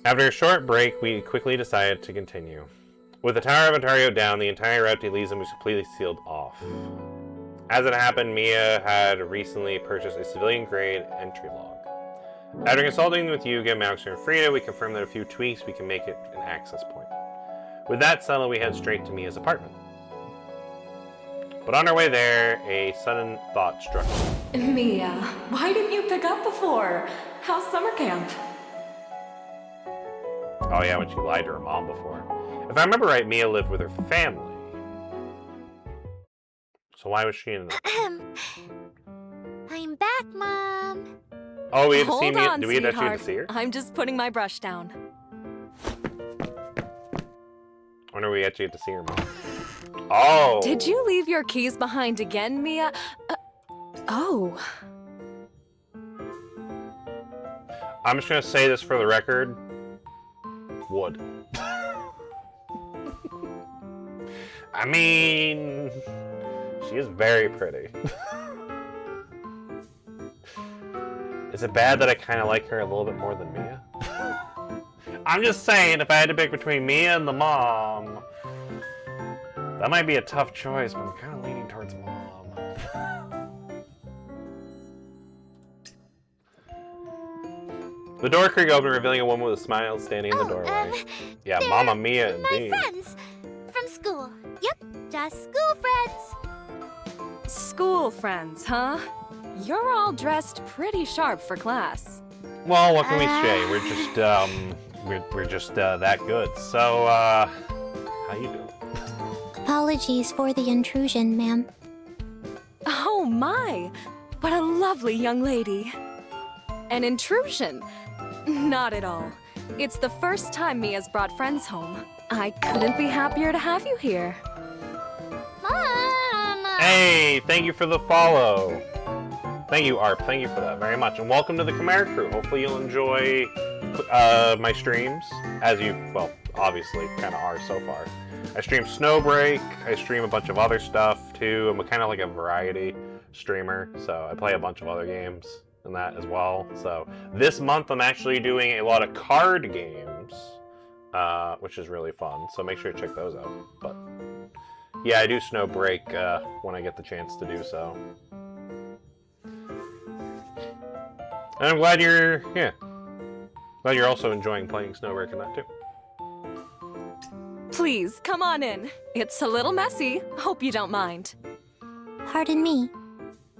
After a short break, we quickly decided to continue. With the Tower of Ontario down, the entire route to Elysium was completely sealed off. As it happened, Mia had recently purchased a civilian-grade entry log. After consulting with Yuga, Maxer, and Frida, we confirmed that a few tweaks we can make it an access point. With that settled, we head straight to Mia's apartment. But on our way there, a sudden thought struck me. Mia, why didn't you pick up before? How's summer camp? Oh yeah, when she lied to her mom before. If I remember right, Mia lived with her family. So why was she in the... I'm back, Mom. Oh, we had to see Hold Mia. on, Do we actually sweetheart. get to see her? I'm just putting my brush down. I wonder if we actually get to see her mom. Oh. Did you leave your keys behind again, Mia? Oh. I'm just gonna say this for the record. Wood. I mean, she is very pretty. Is it bad that I kind of like her a little bit more than Mia? I'm just saying, if I had to pick between Mia and the mom, that might be a tough choice, but I'm kind of leaning towards mom. The door creaked open, revealing a woman with a smile standing in the doorway. Yeah, Mamma Mia indeed. My friends from school. Yep, just school friends. School friends, huh? You're all dressed pretty sharp for class. Well, what can we say? We're just that good. So, how you doing? Apologies for the intrusion, ma'am. Oh my! What a lovely young lady. An intrusion? Not at all. It's the first time Mia's brought friends home. I couldn't be happier to have you here. Mom! Hey, thank you for the follow. Thank you, Arp. Thank you for that very much. And welcome to the Chimera Crew. Hopefully you'll enjoy my streams, as you, well, obviously kind of are so far. I stream Snowbreak. I stream a bunch of other stuff, too. I'm kind of like a variety streamer, so I play a bunch of other games and that as well. So this month I'm actually doing a lot of card games, which is really fun. So make sure to check those out. But yeah, I do Snowbreak when I get the chance to do so. And I'm glad you're also enjoying playing Snowbreak and that too. Please, come on in. It's a little messy. Hope you don't mind. Pardon me.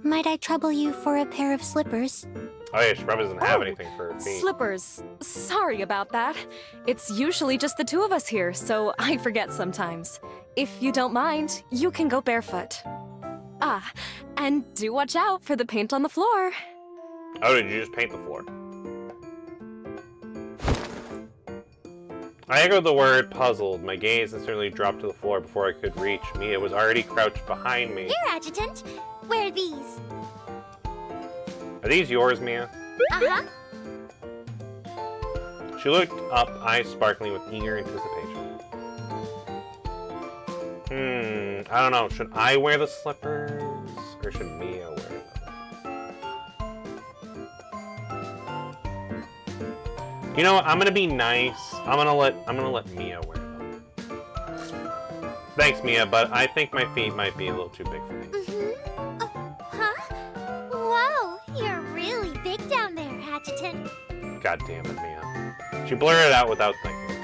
Might I trouble you for a pair of slippers? Oh yeah, she probably doesn't have anything for her feet. Slippers. Sorry about that. It's usually just the two of us here, so I forget sometimes. If you don't mind, you can go barefoot. Ah, and do watch out for the paint on the floor. Oh, did you just paint the floor? I echoed the word puzzled. My gaze instantly dropped to the floor before I could reach. Mia was already crouched behind me. Here, Adjutant. Wear these. Are these yours, Mia? Uh-huh. She looked up, eyes sparkling with eager anticipation. I don't know. Should I wear the slippers? Or should Mia wear them? You know what? I'm gonna be nice. I'm gonna let Mia wear them. Thanks, Mia, but I think my feet might be a little too big for me. Huh? Whoa, you're really big down there, Adjutant. God damn it, Mia. She blurted it out without thinking.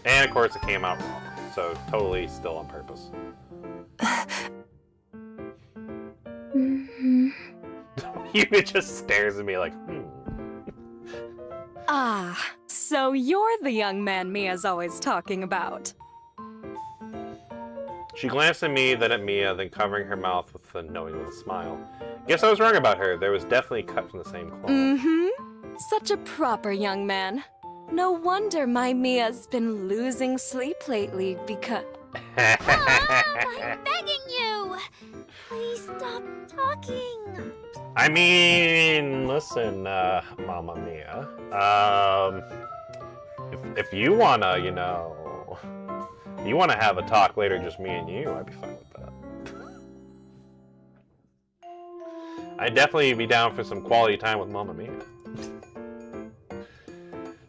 And of course it came out wrong. So totally still on purpose. You just stares at me like, Ah, so you're the young man Mia's always talking about. She glanced at me, then at Mia, then covering her mouth with a knowing little smile. Guess I was wrong about her. There was definitely cut from the same cloth. Such a proper young man. No wonder my Mia's been losing sleep lately because... Mom, I'm begging you! Please stop talking. I mean, listen, Mamma Mia. If you wanna, you wanna have a talk later, just me and you, I'd be fine with that. I'd definitely be down for some quality time with Mamma Mia.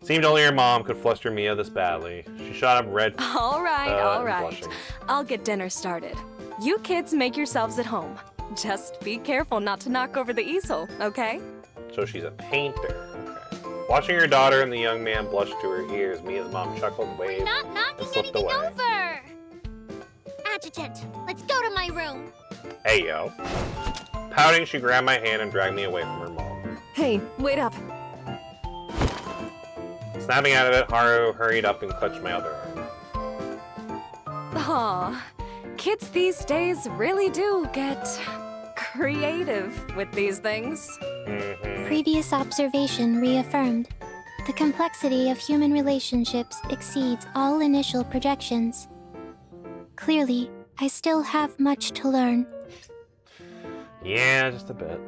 Seemed only her mom could fluster Mia this badly. She shot up red. All right. Blushing. I'll get dinner started. You kids make yourselves at home. Just be careful not to knock over the easel, okay? So she's a painter. Okay. Watching her daughter and the young man blush to her ears, Mia's mom chuckled, waved, Not knocking and slipped anything away. over. Adjutant, let's go to my room. Hey, yo. Pouting, she grabbed my hand and dragged me away from her mom. Hey, wait up. Snapping out of it, Haru hurried up and clutched my other arm. Aw, kids these days really do get creative with these things. Previous observation reaffirmed. The complexity of human relationships exceeds all initial projections. Clearly, I still have much to learn. Yeah, just a bit.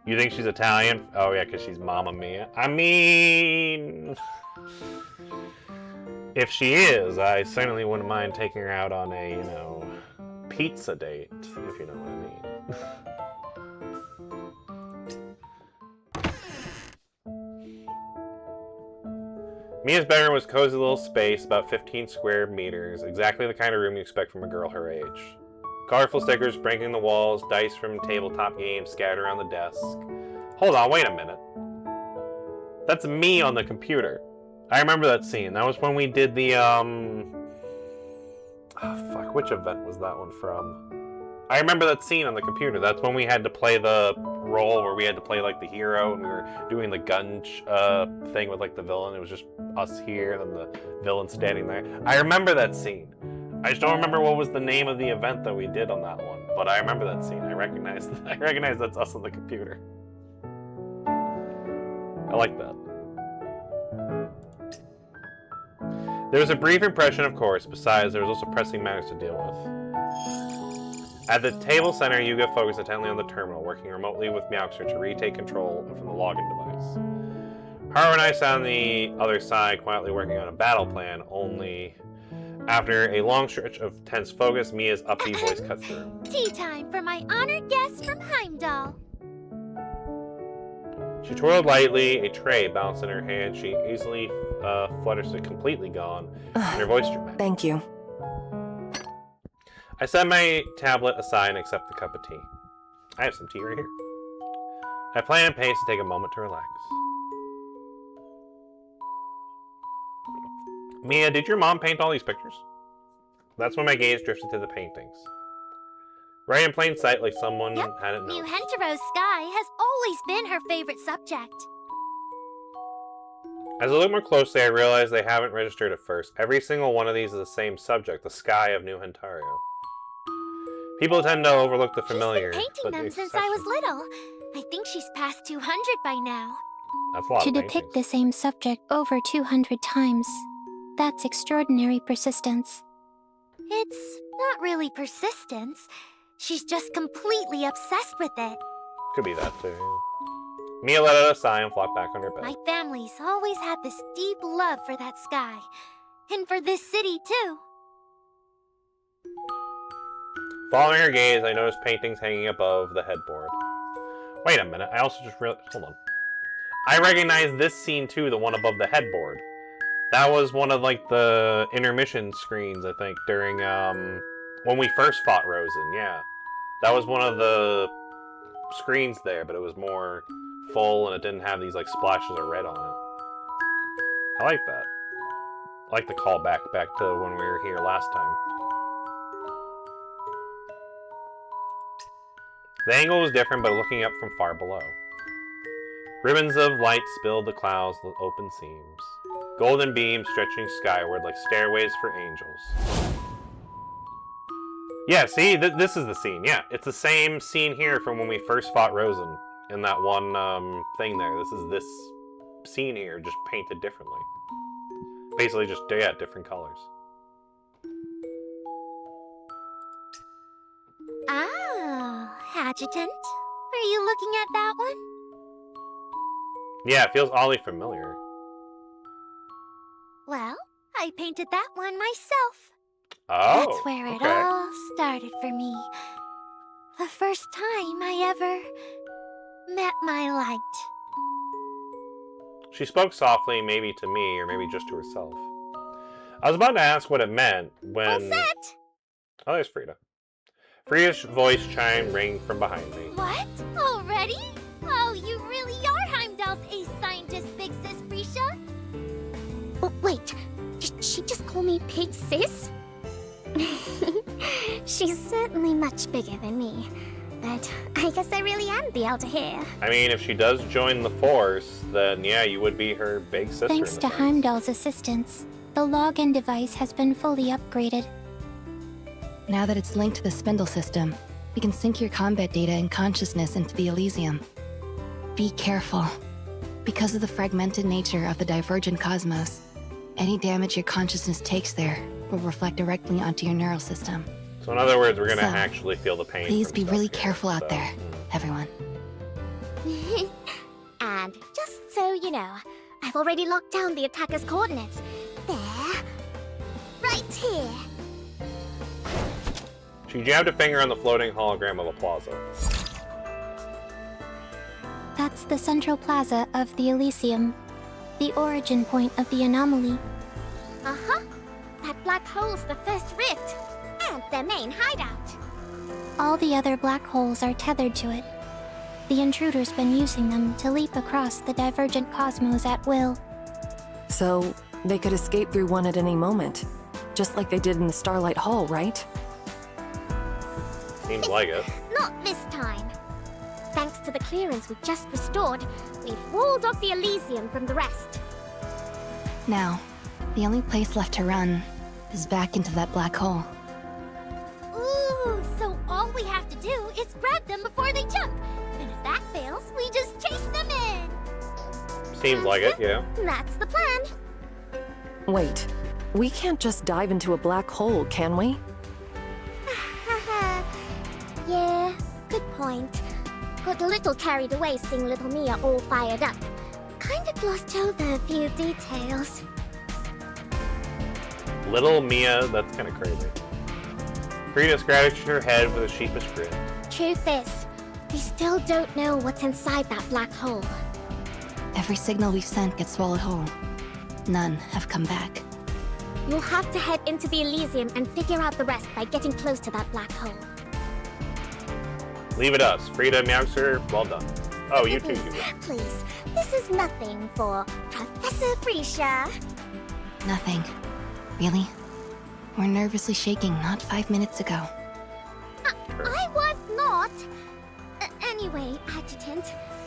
You think she's Italian? Oh yeah, because she's Mamma Mia. I mean... If she is, I certainly wouldn't mind taking her out on a, pizza date, if you know what I mean. Mia's bedroom was a cozy little space, about 15 square meters, exactly the kind of room you expect from a girl her age. Colorful stickers breaking the walls, dice from tabletop games scattered around the desk. Hold on, wait a minute. That's me on the computer. I remember that scene. That was when we did the, which event was that one from? I remember that scene on the computer. That's when we had to play the role where we had to play, like, the hero, and we were doing the gun thing with, like, the villain. It was just us here, and then the villain standing there. I remember that scene. I just don't remember what was the name of the event that we did on that one, but I remember that scene. I recognize that's us on the computer. I like that. There was a brief impression, of course. Besides, there was also pressing matters to deal with. At the table center, Yuga focused intently on the terminal, working remotely with Meowxer to retake control from the login device. Haru and I sat on the other side, quietly working on a battle plan, only after a long stretch of tense focus, Mia's upbeat voice cut through. Tea time for my honored guest from Heimdall. She twirled lightly, a tray bounced in her hand. She easily flutters to completely gone, and her voice dramatic. Thank you. I set my tablet aside and accept the cup of tea. I have some tea right here. I plan and pace to take a moment to relax. Mia, did your mom paint all these pictures? That's when my gaze drifted to the paintings. Right in plain sight, like someone hadn't New noticed. Hentero's sky has always been her favorite subject. As I look more closely, I realize they haven't registered at first. Every single one of these is the same subject, the sky of New Hentario. People tend to overlook the familiar. She's been painting them since I was little. I think she's past 200 by now. That's a lot To of depict paintings. the same subject over 200 times, that's extraordinary persistence. It's not really persistence. She's just completely obsessed with it. Could be that too. Mia let out a sigh and flopped back on her bed. My family's always had this deep love for that sky. And for this city, too. Following her gaze, I noticed paintings hanging above the headboard. Wait a minute, I also just realized... Hold on. I recognize this scene too, the one above the headboard. That was one of, like, the intermission screens, I think, during, when we first fought Rosen, yeah. That was one of the screens there, but it was more full and it didn't have these, like, splashes of red on it. I like that. I like the callback back to when we were here last time. The angle was different, but looking up from far below. Ribbons of light spilled the clouds with open seams. Golden beams stretching skyward like stairways for angels. Yeah, see? This is the scene. Yeah, it's the same scene here from when we first fought Rosen in that one thing there. This is this scene here, just painted differently. Basically just, yeah, different colors. Ah, Adjutant. Are you looking at that one? Yeah, it feels oddly familiar. Well, I painted that one myself. Oh, That's where it okay. all started for me. The first time I ever met my light. She spoke softly, maybe to me, or maybe just to herself. I was about to ask what it meant when... All set? Oh, there's Frida. Frida's voice chimed ring from behind me. What? Already? Oh, you really are Heimdall's ace scientist, Big Sis Frisha? Oh, wait. Did she just call me Big Sis? She's certainly much bigger than me. But I guess I really am the elder here. I mean, if she does join the Force, then yeah, you would be her big sister. Thanks to Heimdall's assistance, the login device has been fully upgraded. Now that it's linked to the spindle system, we can sync your combat data and consciousness into the Elysium. Be careful. Because of the fragmented nature of the divergent cosmos, any damage your consciousness takes there will reflect directly onto your neural system. So in other words, we're gonna So, actually feel the pain. Please from be stuff really here, careful out so, there, everyone. And just so you know, I've already locked down the attacker's coordinates. There. Right here. She jabbed a finger on the floating hologram of a plaza. That's the central plaza of the Elysium, the origin point of the anomaly. Uh-huh. That black hole's the first rift. And their main hideout. All the other black holes are tethered to it. The intruder's been using them to leap across the divergent cosmos at will. So, they could escape through one at any moment. Just like they did in the Starlight Hall, right? Seems like it. Not this time. Thanks to the clearance we just restored, we've walled off the Elysium from the rest. Now, the only place left to run is back into that black hole. Ooh, so all we have to do is grab them before they jump. And if that fails, we just chase them in. Seems like it, yeah. That's the plan. Wait, we can't just dive into a black hole, can we? Yeah, good point. Got a little carried away seeing little Mia all fired up. Kinda glossed over a few details. Little Mia, that's kind of crazy. Frida scratched her head with a sheepish grin. Truth is, we still don't know what's inside that black hole. Every signal we've sent gets swallowed whole. None have come back. You'll have to head into the Elysium and figure out the rest by getting close to that black hole. Leave it us. Frida, Meowster, well done. Oh, you too, Hugo. Please, this is nothing for Professor Frisha. Nothing. Really? We're nervously shaking not 5 minutes ago. I was not. Anyway, Adjutant,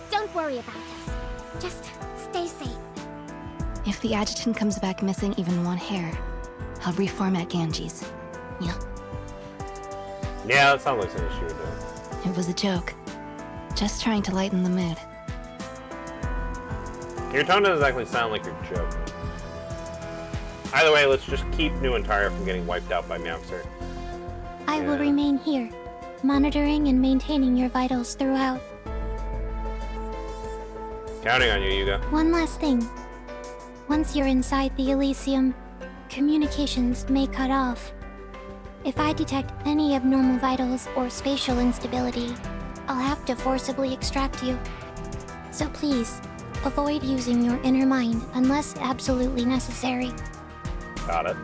don't worry about us. Just stay safe. If the Adjutant comes back missing even one hair, I'll reformat Ganges. Yeah, Yeah, that sounds like something she would do. it was a joke. Just trying to lighten the mood. Your tone doesn't exactly sound like you're joking. Either way, let's just keep New and Tyra from getting wiped out by Meowster. I will remain here, monitoring and maintaining your vitals throughout. Counting on you, Yuga. One last thing. Once you're inside the Elysium, communications may cut off. If I detect any abnormal vitals or spatial instability, I'll have to forcibly extract you. So please, avoid using your inner mind unless absolutely necessary. Got it.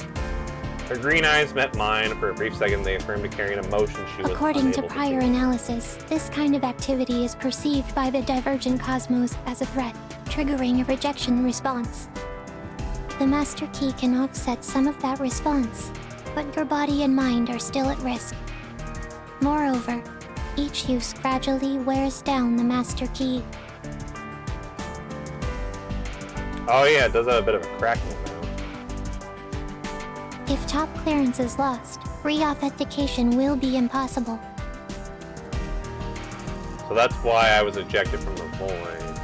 Her green eyes met mine. For a brief second, they affirmed to carry an emotion she was According to unable prior analysis, this kind of activity is perceived by the divergent cosmos as a threat, triggering a rejection response. The Master Key can offset some of that response, but your body and mind are still at risk. Moreover, each use gradually wears down the Master Key. Oh yeah, it does have a bit of a cracking now. If top clearance is lost, re-authentication will be impossible. So that's why I was ejected from the void.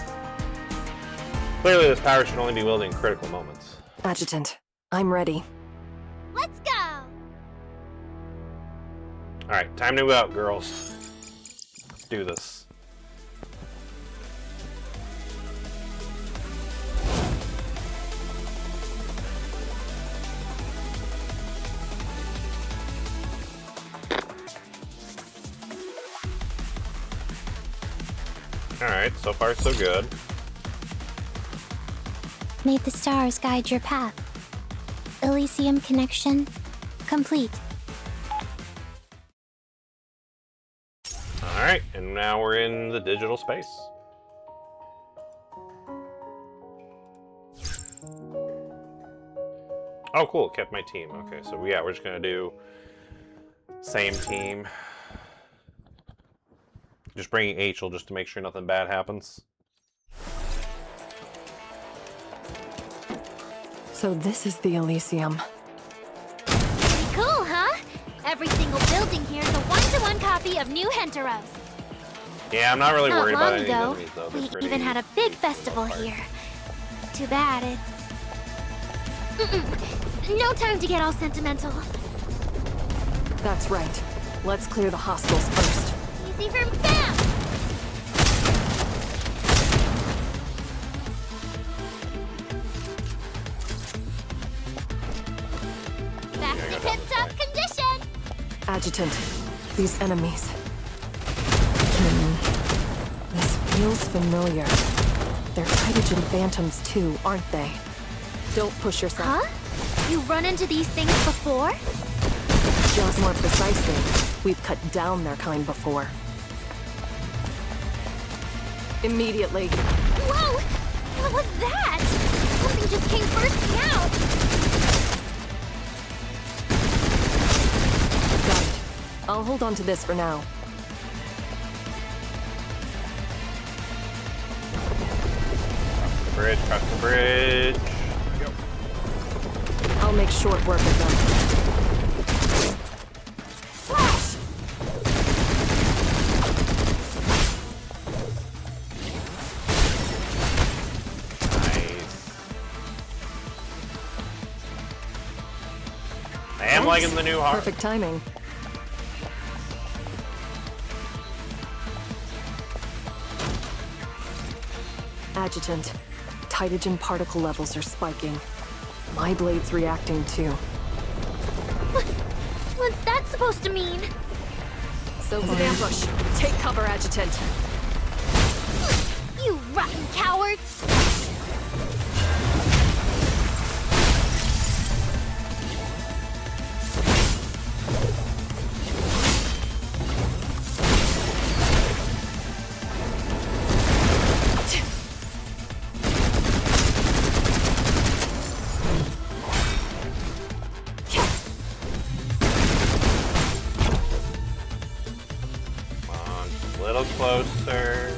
Clearly this power should only be wielded in critical moments. Adjutant, I'm ready. Let's go! Alright, time to go out, girls. Let's do this. Alright, so far so good. May the stars guide your path. Elysium connection complete. Alright, and now we're in the digital space. Oh, cool, kept my team. Okay, so yeah, we're just gonna do same team. Just bringing H.L. just to make sure nothing bad happens. So this is the Elysium. Cool, huh? Every single building here is a one-to-one copy of New Henteros. Yeah, I'm not really Not worried about long any ago, enemies though. They're we pretty even had a big easy to pull festival apart. here. Too bad it's... No time to get all sentimental. That's right. Let's clear the hostiles first. Easy for BAM! Back to tip-top condition! Adjutant, these enemies. This feels familiar. They're hydrogen phantoms too, aren't they? Don't push yourself. Huh? You run into these things before? Just more precisely, we've cut down their kind before. Immediately. Whoa! What was that? Something just came bursting out! Got it. I'll hold on to this for now. Cross the bridge. Go. I'll make short work of them. Flash! Nice. I am liking the new heart. Perfect timing. Adjutant, hydrogen particle levels are spiking. My blade's reacting too. What's that supposed to mean? So it's an ambush. Take cover, Adjutant. You rotten cowards! Come on, just a little closer.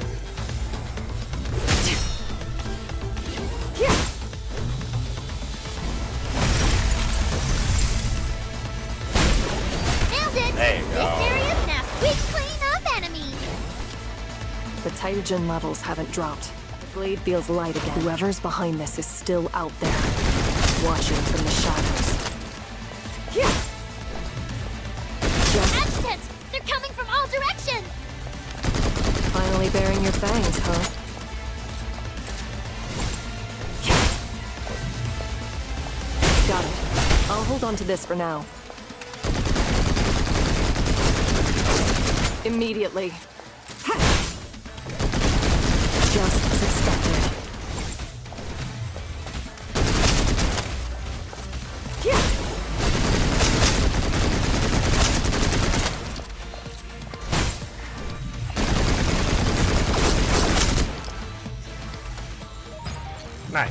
Nailed it! There you This go. area's now sweet clean of enemies! The hydrogen levels haven't dropped. The blade feels light again. Whoever's behind this is still out there, watching from the shadows. Just Adjutant! They're coming from all directions! finally bearing your fangs, huh? Got it. I'll hold on to this for now. Immediately. Just as expected. Nice.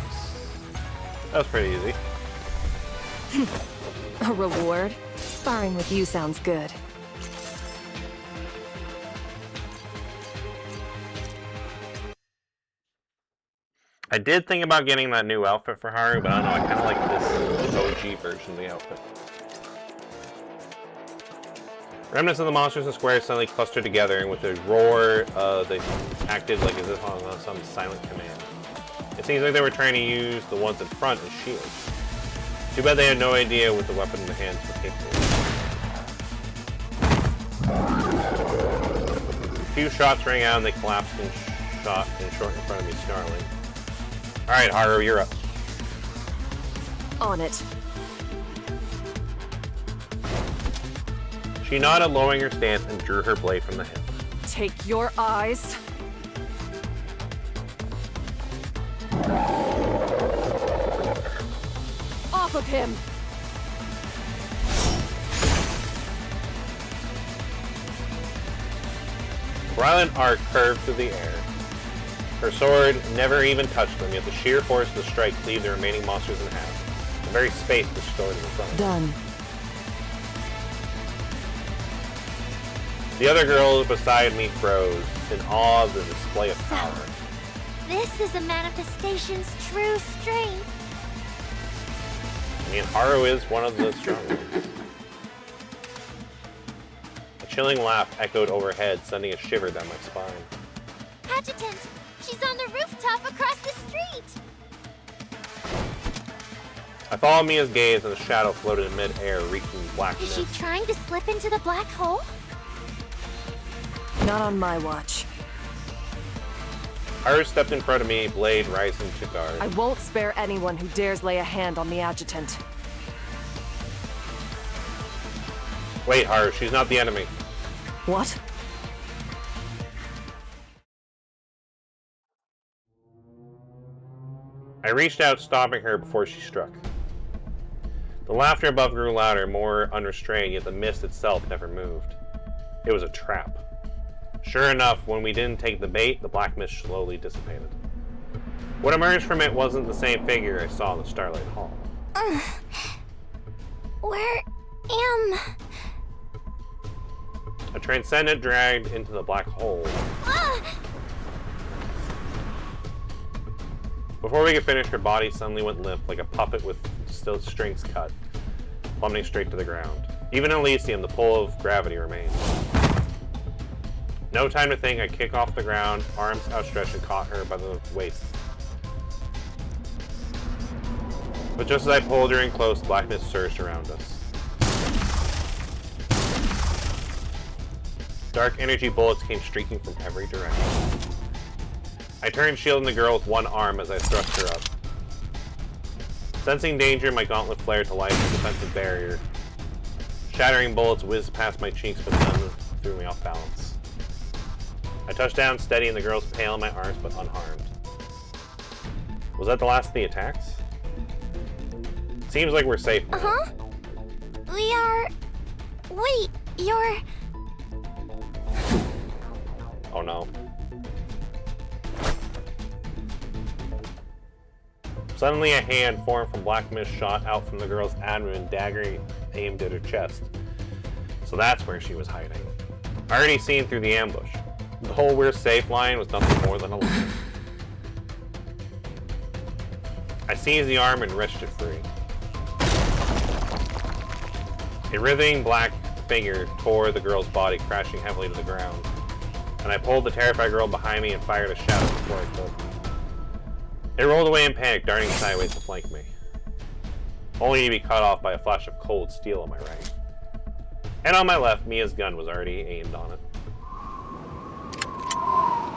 That was pretty easy. A reward? Sparring with you sounds good. I did think about getting that new outfit for Haru, but I don't know, I kind of like this OG version of the outfit. Remnants of the monsters and squares suddenly clustered together, and with a roar, they acted like as if on some silent command. It seems like they were trying to use the ones in front as shields. Too bad they had no idea what the weapon in the hands were capable of. A few shots rang out and they collapsed and shot and short in front of me, snarling. Alright, Haru, you're up. On it. She nodded, lowering her stance, and drew her blade from the hip. Take your eyes. Off of him! Violent arc curved through the air. Her sword never even touched them, yet the sheer force of the strike cleaved the remaining monsters in half. The very space destroyed in front of them. Done. The other girls beside me froze, in awe of the display of power. This is a manifestation's true strength. I mean, Haru is one of the strong ones. chilling laugh echoed overhead, sending a shiver down my spine. Adjutant! She's on the rooftop across the street! I followed Mia's gaze and the shadow floated in mid-air, reeking black Is mist. she trying to slip into the black hole? Not on my watch. Haru stepped in front of me, blade rising to guard. I won't spare anyone who dares lay a hand on the adjutant. Wait, Haru, she's not the enemy. What? I reached out, stopping her before she struck. The laughter above grew louder, more unrestrained, yet the mist itself never moved. It was a trap. Sure enough, when we didn't take the bait, the black mist slowly dissipated. What emerged from it wasn't the same figure I saw in the Starlight Hall. Where am... A transcendent dragged into the black hole. Before we could finish, her body suddenly went limp, like a puppet with still strings cut, plummeting straight to the ground. Even in Elysium, the pull of gravity remained. No time to think, I kick off the ground, arms outstretched, and caught her by the waist. But just as I pulled her in close, blackness surged around us. Dark energy bullets came streaking from every direction. I turned, shielding the girl with one arm as I thrust her up. Sensing danger, my gauntlet flared to life as a defensive barrier. Shattering bullets whizzed past my cheeks, but none threw me off balance. I touched down, steadying the girl's pale in my arms, but unharmed. Was that the last of the attacks? Seems like we're safe now. Uh-huh. We are... Wait, you're... Oh no. Suddenly a hand formed from black mist shot out from the girl's abdomen, dagger aimed at her chest. So that's where she was hiding. Already seen through the ambush. The whole "we're safe" line was nothing more than a lie. I seized the arm and wrenched it free. A writhing black figure tore the girl's body, crashing heavily to the ground. And I pulled the terrified girl behind me and fired a shadow before I could. It rolled away in panic, darting sideways to flank me, only to be cut off by a flash of cold steel on my right. And on my left, Mia's gun was already aimed on it.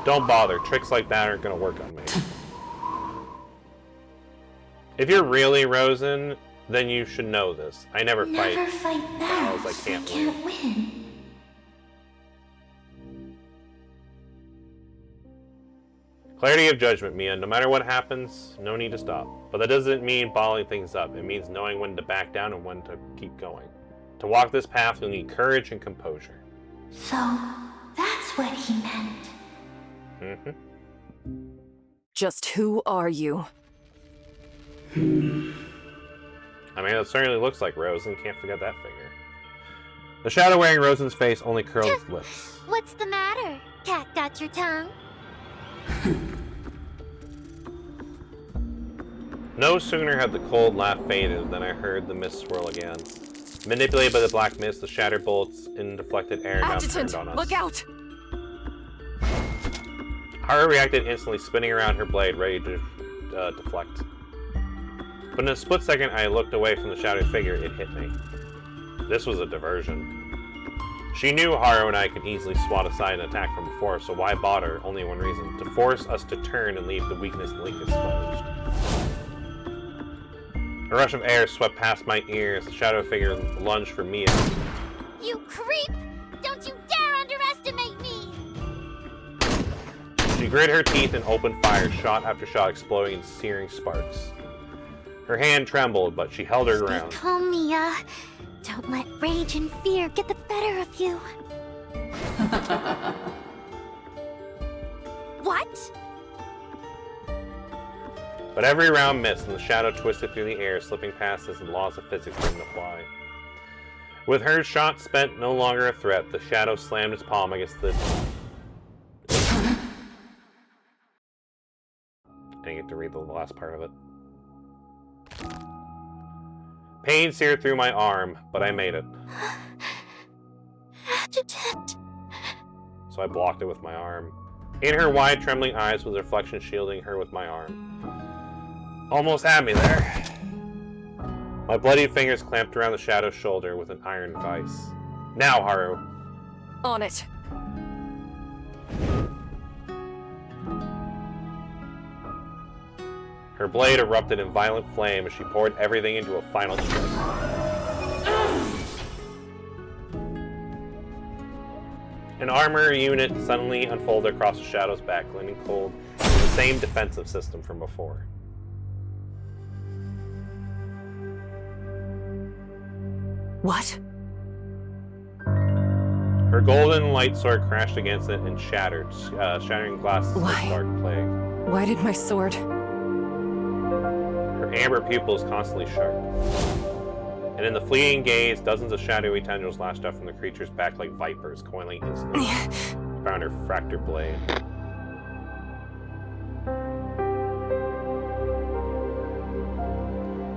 Don't bother, tricks like that aren't gonna work on me. If you're really Rosen, then you should know this. I never fight battles I can't win. Clarity of judgment, Mia. No matter what happens, no need to stop. But that doesn't mean bottling things up. It means knowing when to back down and when to keep going. To walk this path, you'll need courage and composure. So, that's what he meant. Mm-hmm. Just who are you? I mean, it certainly looks like Rosen. Can't forget that figure. The shadow wearing Rosen's face only curled its lips. What's the matter? Cat got your tongue? No sooner had the cold laugh faded than I heard the mist swirl again. Manipulated by the black mist, the shattered bullets in deflected air now turned on us. Look out! Haru reacted instantly, spinning around her blade, ready to deflect. But in a split second I looked away from the shattered figure, it hit me. This was a diversion. She knew Haru and I could easily swat aside an attack from before, so why bother? Only one reason: to force us to turn and leave the weakness link exposed. A rush of air swept past my ears. The shadow figure lunged for Mia. You creep! Don't you dare underestimate me! She gritted her teeth and opened fire, shot after shot exploding in searing sparks. Her hand trembled, but she held her ground. Stay calm, Mia. Don't let rage and fear get the better of you. What? But every round missed, and the shadow twisted through the air, slipping past as the laws of physics didn't apply. With her shot spent, no longer a threat, the shadow slammed its palm against the... I didn't get to read the last part of it. Pain seared through my arm, but I made it. Adjutant! So I blocked it with my arm. In her wide, trembling eyes was a reflection shielding her with my arm. Almost had me there. My bloody fingers clamped around the Shadow's shoulder with an iron vice. Now, Haru. On it. Her blade erupted in violent flame as she poured everything into a final strike. An armor unit suddenly unfolded across the Shadow's back, gleaming cold in the same defensive system from before. What? Her golden light sword crashed against it and shattered, shattering glasses like dark plague. Why did my sword? Her amber pupils constantly sharp. And in the fleeting gaze, dozens of shadowy tendrils lashed out from the creature's back like vipers, coiling instantly around her fractured blade.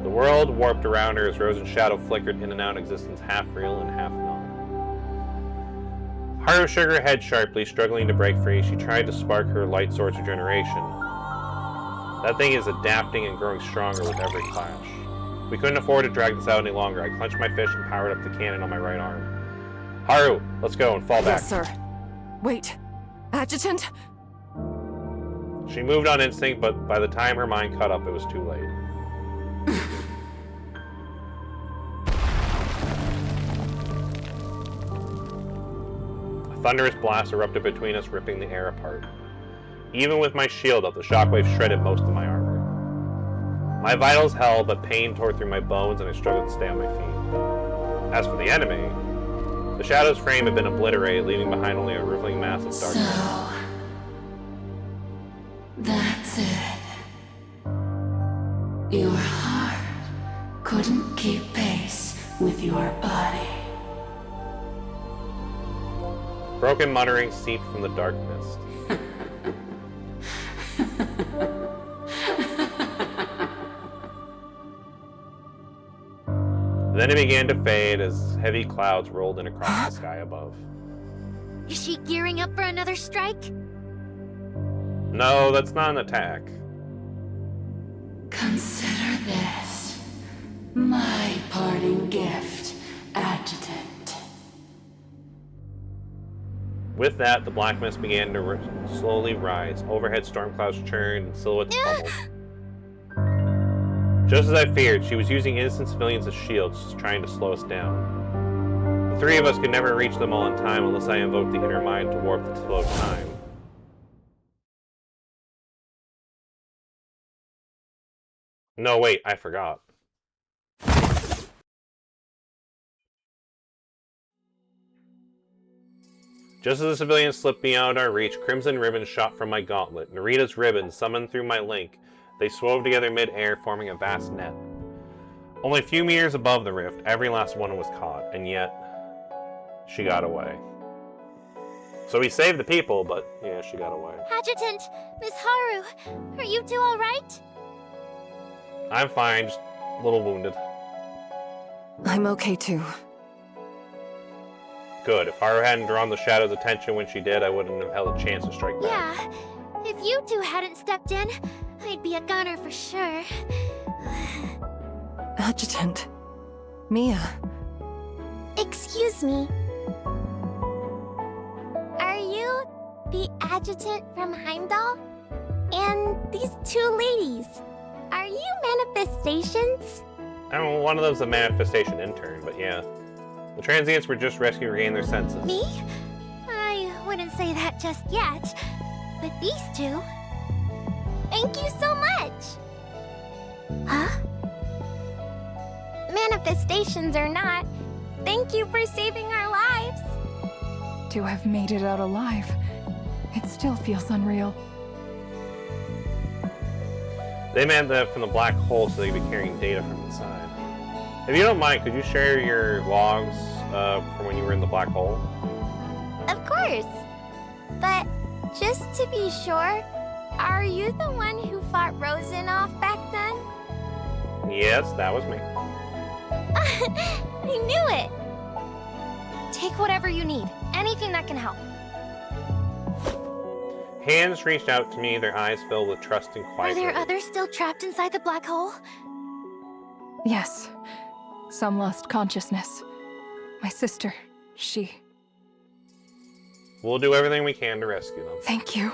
The world warped around her as rose and shadow flickered in and out, existence half real and half not. Haru shook her head sharply, struggling to break free. She tried to spark her light sword's regeneration. That thing is adapting and growing stronger with every clash. We couldn't afford to drag this out any longer. I clenched my fist and powered up the cannon on my right arm. Haru, let's go and fall back. Yes, sir. Wait. Adjutant? She moved on instinct, but by the time her mind caught up, it was too late. A thunderous blast erupted between us, ripping the air apart. Even with my shield up, the shockwave shredded most of my armor. My vitals held, but pain tore through my bones and I struggled to stay on my feet. As for the enemy, the Shadow's frame had been obliterated, leaving behind only a rippling mass of darkness. So, that's it. Your heart couldn't keep pace with your body. Broken muttering seeped from the dark mist. Then it began to fade as heavy clouds rolled in across the sky above. Is she gearing up for another strike? No, that's not an attack. Consider this my parting gift, Adjutant. With that, the black mist began to slowly rise. Overhead storm clouds churned and silhouettes pummeled. Just as I feared, she was using innocent civilians as shields, trying to slow us down. The three of us could never reach them all in time unless I invoked the inner mind to warp the flow of time. No, wait, I forgot. Just as the civilians slipped beyond our reach, crimson ribbons shot from my gauntlet. Narita's ribbons, summoned through my link, they swove together mid-air, forming a vast net. Only a few meters above the rift, every last one was caught, and yet she got away. So we saved the people, but yeah, she got away. Adjutant, Miss Haru, are you two all right? I'm fine, just a little wounded. I'm okay too. Good. If Haru hadn't drawn the Shadow's attention when she did, I wouldn't have held a chance to strike back. Yeah, if you two hadn't stepped in, I'd be a gunner for sure. Adjutant. Mia. Excuse me. Are you the adjutant from Heimdall? And these two ladies, are you manifestations? I don't know, one of them's a manifestation intern, but yeah. The transients were just rescued to regain their senses. Me? I wouldn't say that just yet. But these two... Thank you so much! Huh? Manifestations or not, thank you for saving our lives. To have made it out alive, it still feels unreal. They meant that from the black hole so they could be carrying data from inside. If you don't mind, could you share your logs from when you were in the black hole? Of course. But just to be sure, are you the one who fought Rosen off back then? Yes, that was me. I knew it! Take whatever you need. Anything that can help. Hands reached out to me, their eyes filled with trust and quiet. Are there others still trapped inside the black hole? Yes. Some lost consciousness. My sister, she... We'll do everything we can to rescue them. Thank you.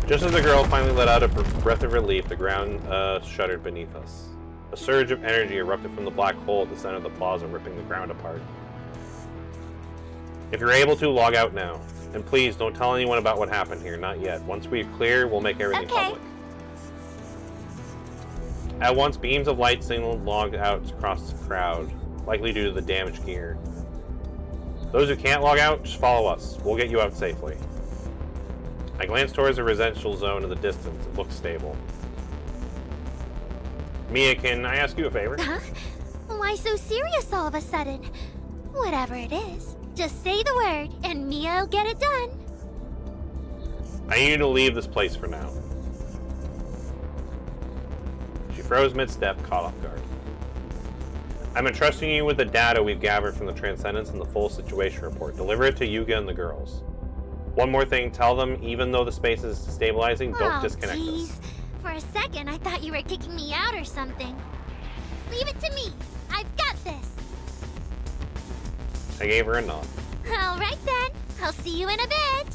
Just as the girl finally let out a breath of relief, the ground shuddered beneath us. A surge of energy erupted from the black hole at the center of the plaza, ripping the ground apart. If you're able to, log out now. And please, don't tell anyone about what happened here, not yet. Once we're clear, we'll make everything public. At once, beams of light signaled log outs across the crowd, likely due to the damaged gear. Those who can't log out, just follow us. We'll get you out safely. I glanced towards the residential zone in the distance. It looked stable. Mia, can I ask you a favor? Huh? Why so serious all of a sudden? Whatever it is, just say the word and Mia'll get it done. I need you to leave this place for now. She froze mid-step, caught off guard. I'm entrusting you with the data we've gathered from the Transcendence and the full situation report. Deliver it to Yuga and the girls. One more thing, tell them, even though the space is stabilizing, don't disconnect us. For a second, I thought you were kicking me out or something. Leave it to me. I've got this. I gave her a nod. All right then. I'll see you in a bit.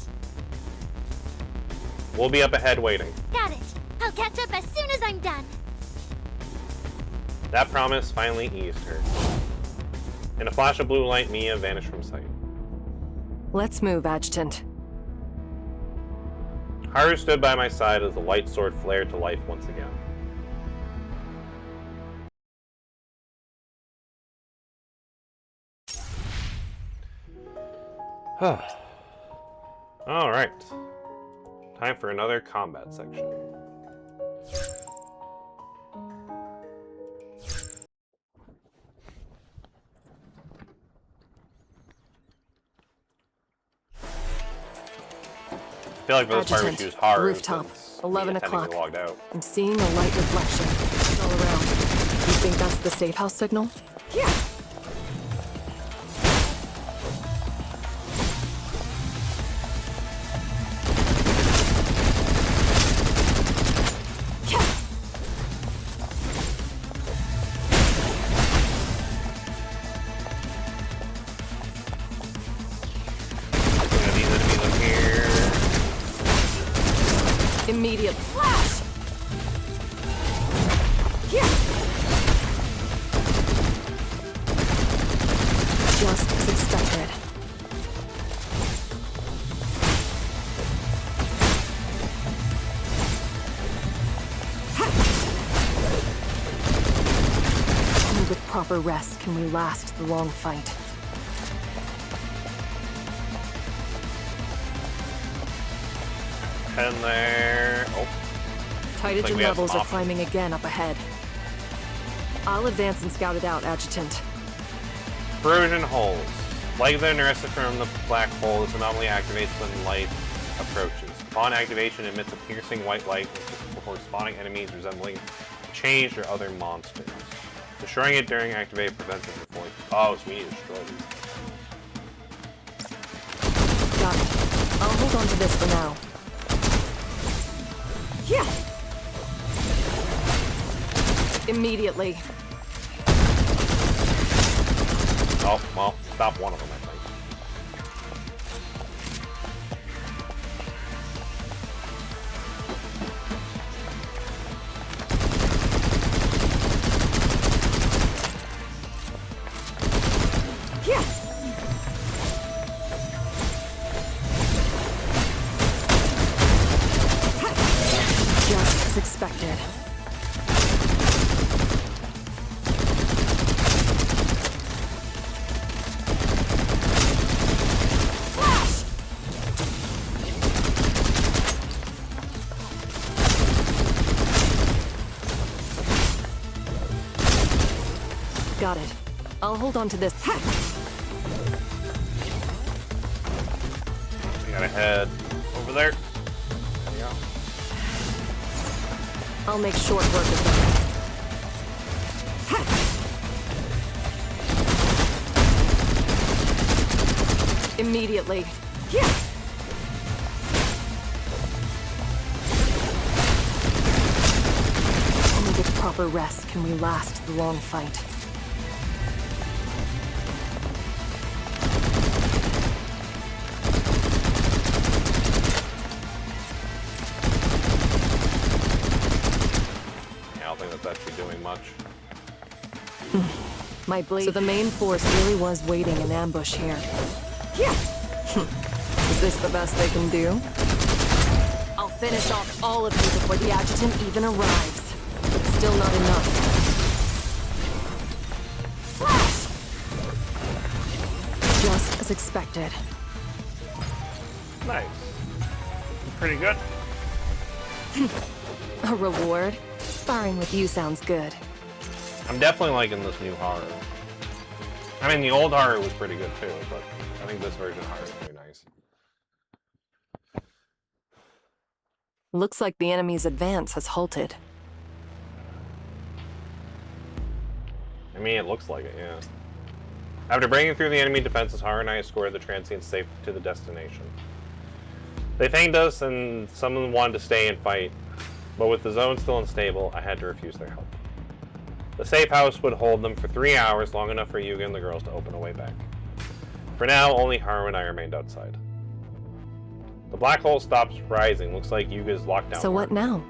We'll be up ahead waiting. Got it. I'll catch up as soon as I'm done. That promise finally eased her. In a flash of blue light, Mia vanished from sight. Let's move, Adjutant. Haru stood by my side as the light sword flared to life once again. Alright. Time for another combat section. I feel like for this part we choose Haru. Rooftop, 11 o'clock. Logged out. I'm seeing a light reflection. It's all around. You think that's the safe house signal? Yeah. Immediate flash! Yeah. Just as expected. Only with proper rest can we last the long fight. And there. Oh. Tightogen levels are climbing again up ahead. I'll advance and scout it out, Adjutant. Corrosion holes. Like the arrested from the black hole, this anomaly activates when light approaches. Upon activation, it emits a piercing white light before spawning enemies resembling changed or other monsters. Destroying it during activate prevents it from falling. Oh, so we need to destroy these. Got it. I'll hold on to this for now. Yeah. Immediately. Oh, well, stop one of them, I think. Yeah. Just as expected. Got it. I'll hold on to this. We gotta head over there. There we go. I'll make short work of them. immediately. Yeah. Only with proper rest can we last the long fight. Yeah, I don't think that's actually doing much. My blade. So the main force really was waiting in ambush here. Yeah. Is this the best they can do? I'll finish off all of you before the adjutant even arrives. But still not enough. Flash! Just as expected. Nice. Pretty good. A reward? Sparring with you sounds good. I'm definitely liking this new horror. I mean, the old horror was pretty good too, but I think this version of horror is pretty nice. Looks like the enemy's advance has halted. I mean, it looks like it, yeah. After breaking through the enemy defenses, Horror and I escorted the transients safe to the destination. They thanked us, and some of them wanted to stay and fight, but with the zone still unstable, I had to refuse their help. The safe house would hold them for 3 hours, long enough for Yuga and the girls to open a way back. For now, only Haru and I remained outside. The black hole stops rising. Looks like Yuga's locked down. So what now?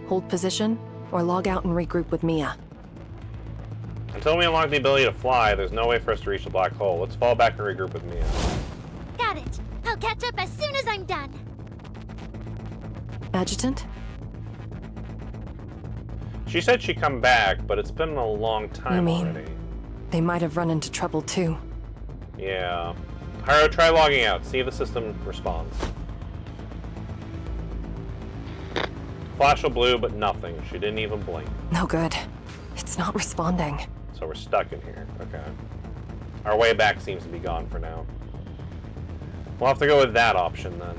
Hold position, or log out and regroup with Mia? Until we unlock the ability to fly, there's no way for us to reach the black hole. Let's fall back and regroup with Mia. Got it. I'll catch up as soon as I'm done. Adjutant? She said she'd come back, but it's been a long time already. They might have run into trouble too. Yeah. Haru, try logging out. See if the system responds. Flash of blue, but nothing. She didn't even blink. No good. It's not responding. So we're stuck in here. Okay. Our way back seems to be gone for now. We'll have to go with that option then.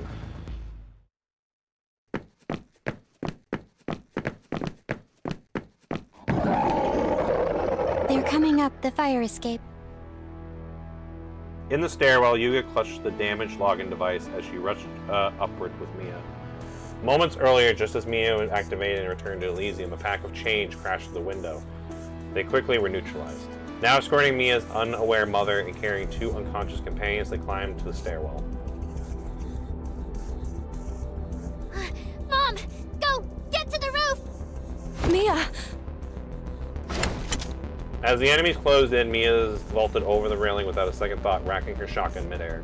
They're coming up the fire escape. In the stairwell, Yuga clutched the damaged login device as she rushed upward with Mia. Moments earlier, just as Mia was activated and returned to Elysium, a pack of change crashed through the window. They quickly were neutralized. Now escorting Mia's unaware mother and carrying 2 unconscious companions, they climbed to the stairwell. Mom, go! Get to the roof! Mia! As the enemies closed in, Mia vaulted over the railing without a second thought, racking her shotgun midair.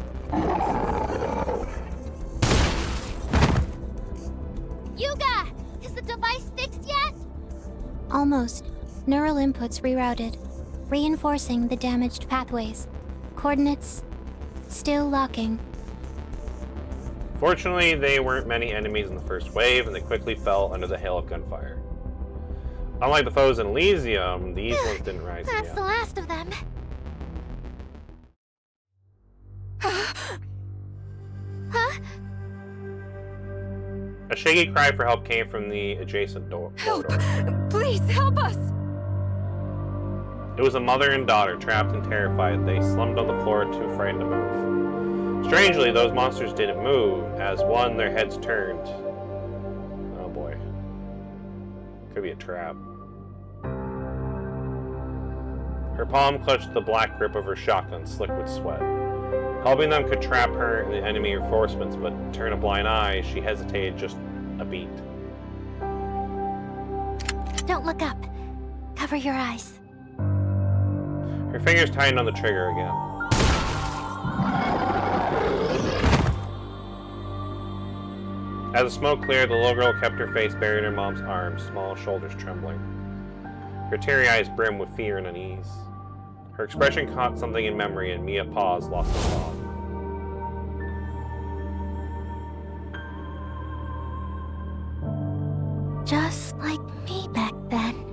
Yuga! Is the device fixed yet? Almost. Neural inputs rerouted, reinforcing the damaged pathways. Coordinates still locking. Fortunately, there weren't many enemies in the first wave, and they quickly fell under the hail of gunfire. Unlike the foes in Elysium, these ones didn't rise That's yet. the last of them. Huh? A shaky cry for help came from the adjacent corridor. Please, help us! It was a mother and daughter, trapped and terrified. They slumped on the floor, too frightened to move. Strangely, those monsters didn't move, as one, their heads turned. Oh boy. Could be a trap. Her palm clutched the black grip of her shotgun, slick with sweat. Helping them could trap her and the enemy reinforcements, but to turn a blind eye, she hesitated just a beat. Don't look up. Cover your eyes. Her fingers tightened on the trigger again. As the smoke cleared, the little girl kept her face buried in her mom's arms, small shoulders trembling. Her teary eyes brimmed with fear and unease. Her expression caught something in memory, and Mia paused, lost in thought. Just like me back then.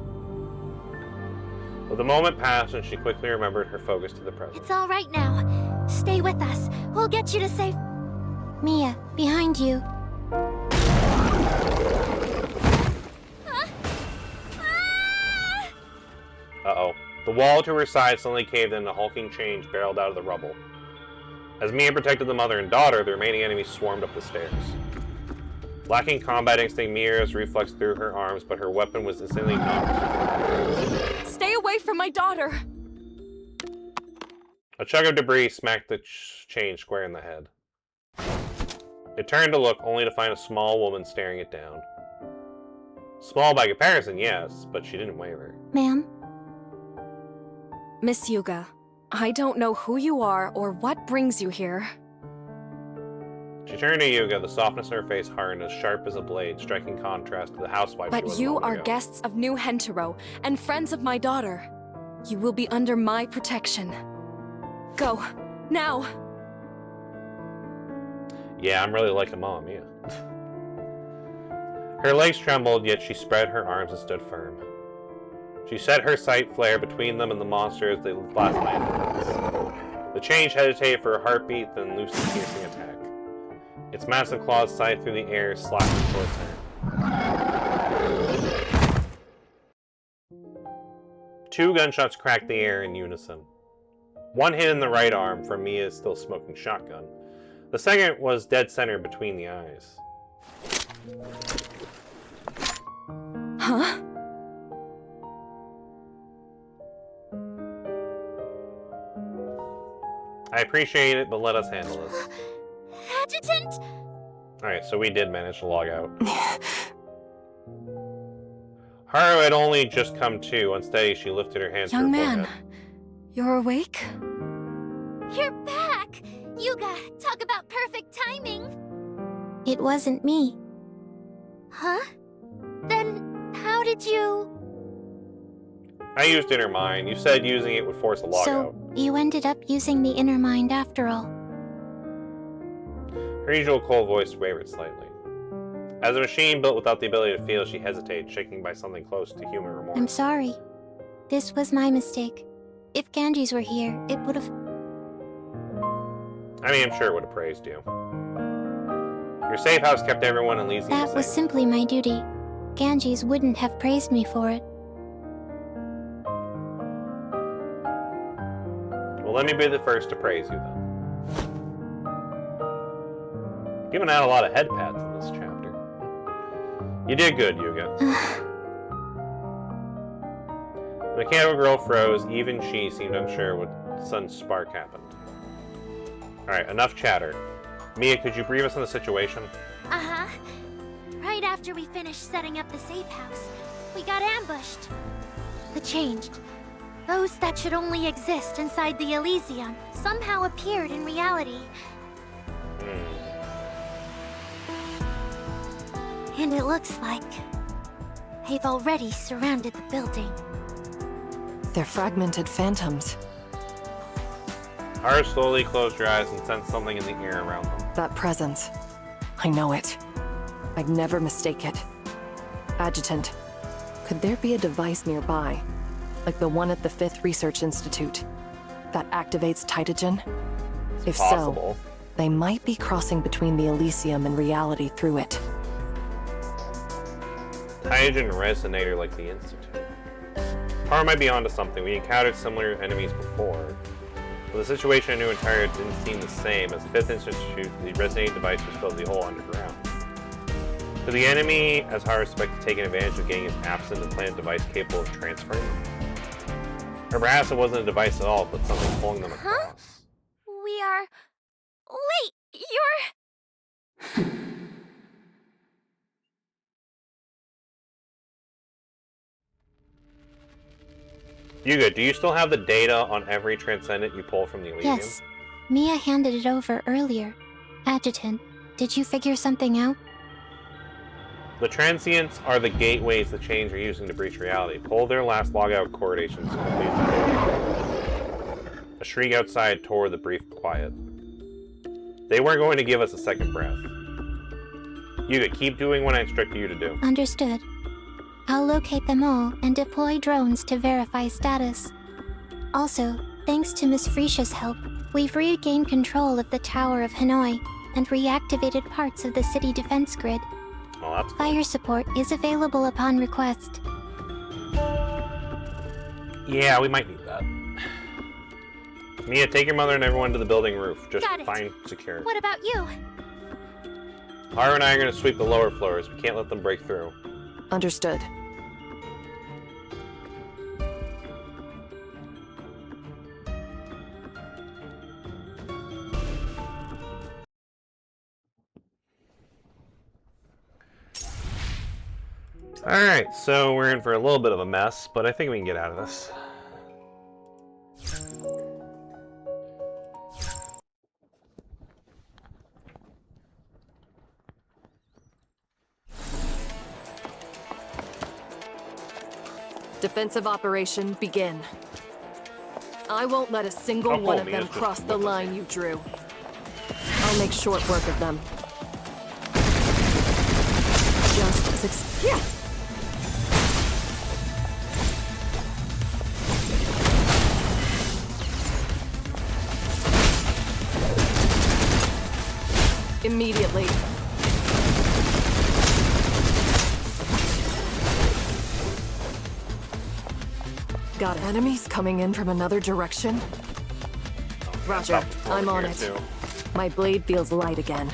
But the moment passed, and she quickly remembered her focus to the present. It's all right now. Stay with us. We'll get you to safe. Mia, behind you. Huh? Ah! Uh-oh. The wall to her side suddenly caved in, and a hulking change barreled out of the rubble. As Mia protected the mother and daughter, the remaining enemies swarmed up the stairs. Lacking combat instinct, Mia's reflex threw her arms, but her weapon was instantly knocked. Stay away from my daughter! A chunk of debris smacked the chain square in the head. It turned to look, only to find a small woman staring it down. Small by comparison, yes, but she didn't waver. Ma'am? Miss Yuga, I don't know who you are or what brings you here. She turned to Yuga, the softness in her face hardened as sharp as a blade, striking contrast to the housewife she was But a you moment are ago. guests of New Hentaro and friends of my daughter. You will be under my protection. Go, now! Yeah, I'm really like a mom, yeah. Her legs trembled, yet she spread her arms and stood firm. She set her sight flare between them and the monster as they flashed landed. The change hesitated for a heartbeat, then loosed a piercing attack. Its massive claws scythed through the air, slashing towards her. 2 gunshots cracked the air in unison. One hit in the right arm from Mia's still smoking shotgun. The second was dead center between the eyes. Huh? I appreciate it, but let us handle this. Adjutant? Alright, so we did manage to log out. Haru had only just come to. Unsteady, she lifted her hands to her Young man, forehead. you're awake? You're back! Yuga, talk about perfect timing! It wasn't me. Huh? Then how did you... I used Inner Mind. You said using it would force a logout. So, you ended up using the inner mind after all. Her usual cold voice wavered slightly. As a machine built without the ability to feel, she hesitated, shaking by something close to human remorse. I'm sorry. This was my mistake. If Ganges were here, it would have... I mean, I'm sure it would have praised you. Your safe house kept everyone in Elysium That safe. was simply my duty. Ganges wouldn't have praised me for it. Well, let me be the first to praise you, then. Giving out a lot of head pats in this chapter. You did good, Yuga. The mechanical girl froze. Even she seemed unsure what sudden spark happened. Alright, enough chatter. Mia, could you brief us on the situation? Uh-huh. Right after we finished setting up the safe house, we got ambushed. The changed. Those that should only exist inside the Elysium somehow appeared in reality. And it looks like they've already surrounded the building. They're fragmented phantoms. Haru slowly closed her eyes and sensed something in the air around them. That presence. I know it. I'd never mistake it. Adjutant, could there be a device nearby? Like the one at the 5th Research Institute? That activates Titagen? If possible. so, they might be crossing between the Elysium and reality through it. Hydrogen resonator like the Institute. Haru might be onto something. We encountered similar enemies before. But the situation in New Entire didn't seem the same. As the 5th Institute, the resonating device was filled the whole underground. Could the enemy, as Haru suspected, taking advantage of getting his absent implanted device capable of transferring them? Or perhaps it wasn't a device at all, but something pulling them across. We are... Wait, you're... Yuga, do you still have the data on every Transcendent you pull from the Elysium? Yes. Mia handed it over earlier. Adjutant, did you figure something out? The transients are the gateways the chains are using to breach reality. Pull their last logout coordinations to complete the data. A shriek outside tore the brief quiet. They weren't going to give us a second breath. Yuga, keep doing what I instructed you to do. Understood. I'll locate them all and deploy drones to verify status. Also, thanks to Miss Frisia's help, we've regained control of the Tower of Hanoi and reactivated parts of the city defense grid. Oh, that's cool. Fire support is available upon request. Yeah, we might need that. Mia, take your mother and everyone to the building roof. Just Got it. fine, secure. What about you? Haru and I are going to sweep the lower floors. We can't let them break through. Understood. Alright, so we're in for a little bit of a mess, but I think we can get out of this. Defensive operation, begin. I won't let a single Oh, cool, one of Mia's them just cross the with us. line you drew. I'll make short work of them. Just as yeah. Immediately. Got enemies coming in from another direction? Roger, I'm on it. My blade feels light again.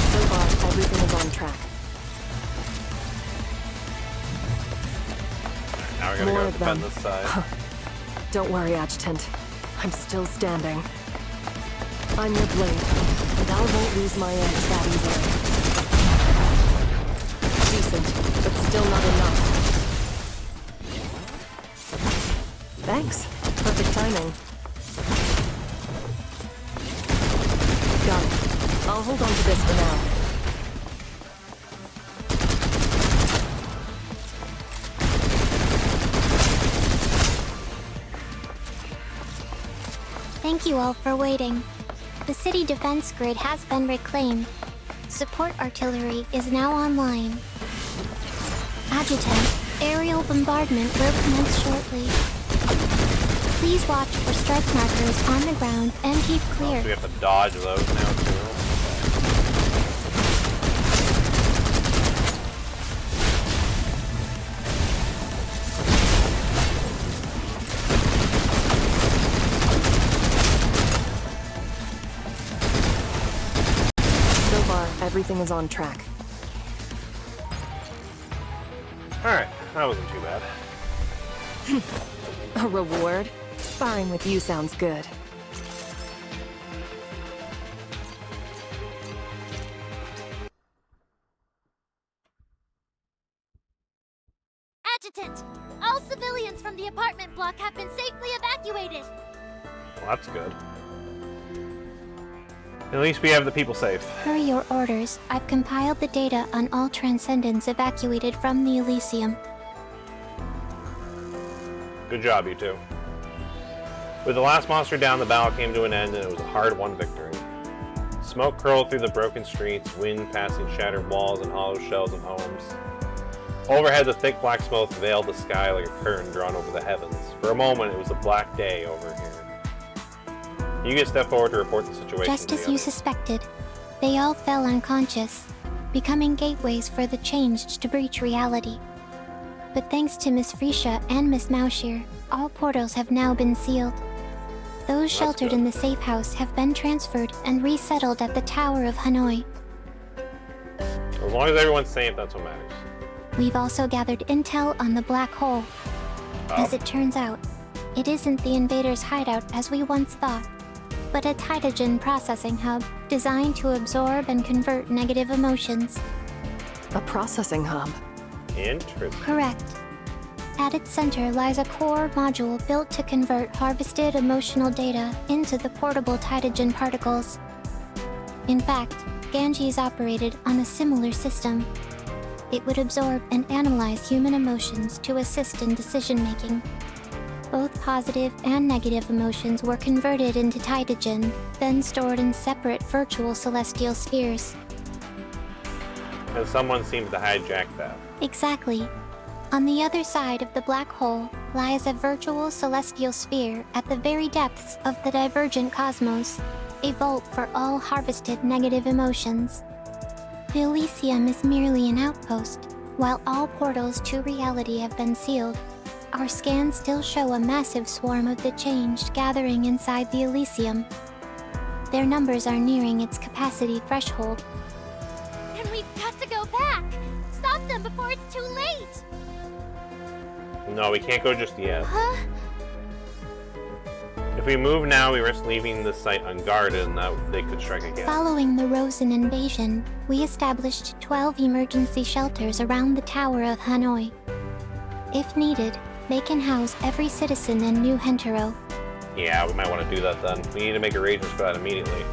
So far, everything is on track. Now we gotta More go of defend them. this side. Don't worry, Adjutant. I'm still standing. I'm your blade, and I won't lose my edge that easily. Decent, but still not enough. Thanks. Perfect timing. Got it. I'll hold on to this for now. Thank you all for waiting. The city defense grid has been reclaimed. Support artillery is now online. Adjutant, aerial bombardment will commence shortly. Please watch for strike markers on the ground and keep clear. So we have to dodge those now too. So far, everything is on track. Alright, that wasn't too bad. A reward? Sparring with you sounds good. Adjutant! All civilians from the apartment block have been safely evacuated. Well, that's good. At least we have the people safe. Per your orders, I've compiled the data on all Transcendents evacuated from the Elysium. Good job, you two. With the last monster down, the battle came to an end and it was a hard-won victory. Smoke curled through the broken streets, wind passing shattered walls and hollow shells of homes. Overhead, the thick black smoke veiled the sky like a curtain drawn over the heavens. For a moment, it was a black day over here. You get step forward to report the situation. Just as you suspected, they all fell unconscious, becoming gateways for the changed to breach reality. But thanks to Miss Freesia and Miss Maushir, all portals have now been sealed. Those sheltered in the safe house have been transferred and resettled at the Tower of Hanoi. As long as everyone's safe, that's what matters. We've also gathered intel on the black hole. As it turns out, it isn't the invaders' hideout as we once thought, but a Titagen processing hub designed to absorb and convert negative emotions. A processing hub? Interesting. Correct. At its center lies a core module built to convert harvested emotional data into the portable Titagen particles. In fact, Ganji's operated on a similar system. It would absorb and analyze human emotions to assist in decision-making. Both positive and negative emotions were converted into Titagen, then stored in separate virtual celestial spheres. And someone seems to hijack that. Exactly. On the other side of the black hole lies a virtual celestial sphere at the very depths of the divergent cosmos, a vault for all harvested negative emotions. The Elysium is merely an outpost. While all portals to reality have been sealed, our scans still show a massive swarm of the changed gathering inside the Elysium. Their numbers are nearing its capacity threshold. And we've got to go back! Stop them before it's too late! No, we can't go just yet. Huh? If we move now, we risk leaving the site unguarded and that they could strike again. Following the Rosen invasion, we established 12 emergency shelters around the Tower of Hanoi. If needed, they can house every citizen in New Hentero. Yeah, we might want to do that then. We need to make arrangements for that immediately.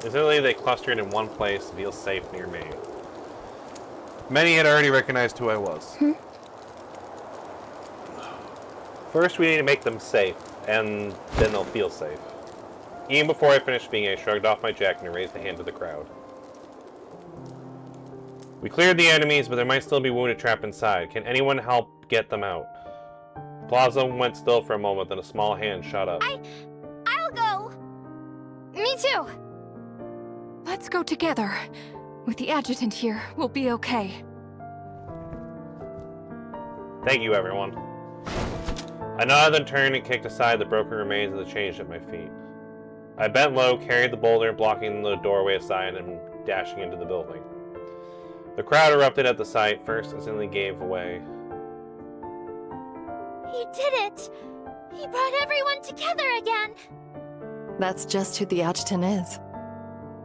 Essentially, they clustered in one place to feel safe near me. Many had already recognized who I was. First, we need to make them safe, and then they'll feel safe. Even before I finished speaking, I shrugged off my jacket and raised a hand to the crowd. We cleared the enemies, but there might still be wounded trapped inside. Can anyone help get them out? The plaza went still for a moment, then a small hand shot up. I'll go! Me too! Let's go together. With the adjutant here, we'll be okay. Thank you, everyone. I nodded and turned and kicked aside the broken remains of the change at my feet. I bent low, carried the boulder, blocking the doorway aside and dashing into the building. The crowd erupted at the sight, first instantly gave way. He did it! He brought everyone together again! That's just who the adjutant is.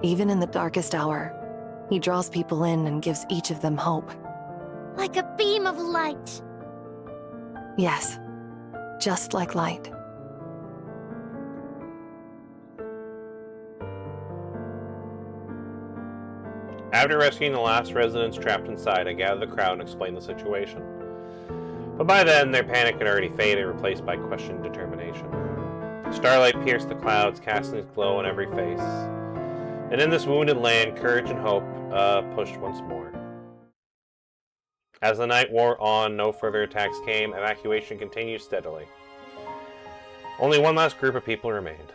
Even in the darkest hour, he draws people in and gives each of them hope. Like a beam of light. Yes, just like light. After rescuing the last residents trapped inside, I gathered the crowd and explained the situation. But by then, their panic had already faded, replaced by questioned determination. Starlight pierced the clouds, casting its glow on every face. And in this wounded land, courage and hope pushed once more. As the night wore on, no further attacks came, evacuation continued steadily. Only one last group of people remained.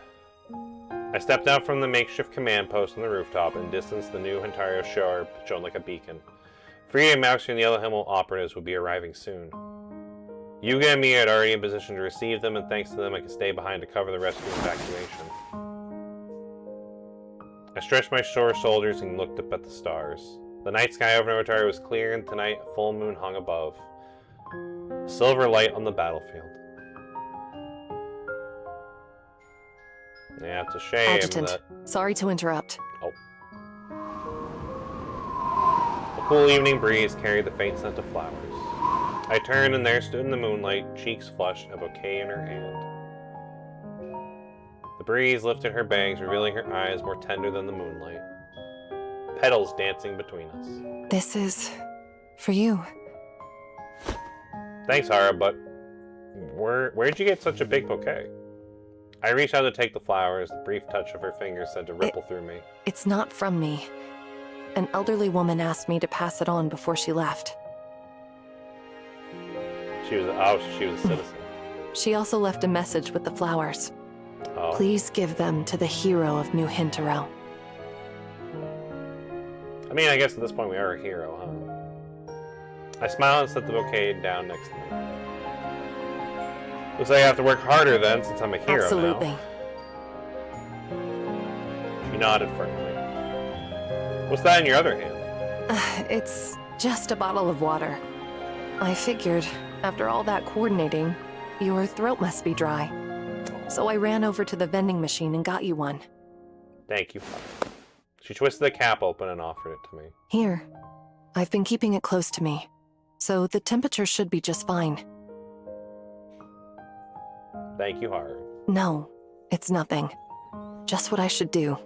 I stepped out from the makeshift command post on the rooftop and distanced the new Hentaro shore shone like a beacon. Frida, Maxie, and the other Himmel operatives would be arriving soon. Yuga and Mia had already in position to receive them, and thanks to them I could stay behind to cover the rescue and evacuation. I stretched my shore shoulders and looked up at the stars. The night sky over Novatari was clear, and tonight a full moon hung above. Silver light on the battlefield. Yeah, it's a shame Adjutant, sorry to interrupt. Oh. A cool evening breeze carried the faint scent of flowers. I turned, and there stood in the moonlight, cheeks flushed, a bouquet in her hand. The breeze lifted her bangs, revealing her eyes more tender than the moonlight. Petals dancing between us. This is for you. Thanks, Hara, but where'd you get such a big bouquet? I reached out to take the flowers. The brief touch of her fingers sent a ripple through me. It's not from me. An elderly woman asked me to pass it on before she left. She was a citizen. She also left a message with the flowers. Oh. Please give them to the hero of New Hentero. I mean, I guess at this point we are a hero, huh? I smiled and set the bouquet down next to me. Looks like I have to work harder then, since I'm a hero Absolutely. now. She nodded firmly. What's that in your other hand? It's just a bottle of water. I figured, after all that coordinating, your throat must be dry. So I ran over to the vending machine and got you one. Thank you. She twisted the cap open and offered it to me. Here. I've been keeping it close to me, so the temperature should be just fine. Thank you, Haru. No, it's nothing. Just what I should do.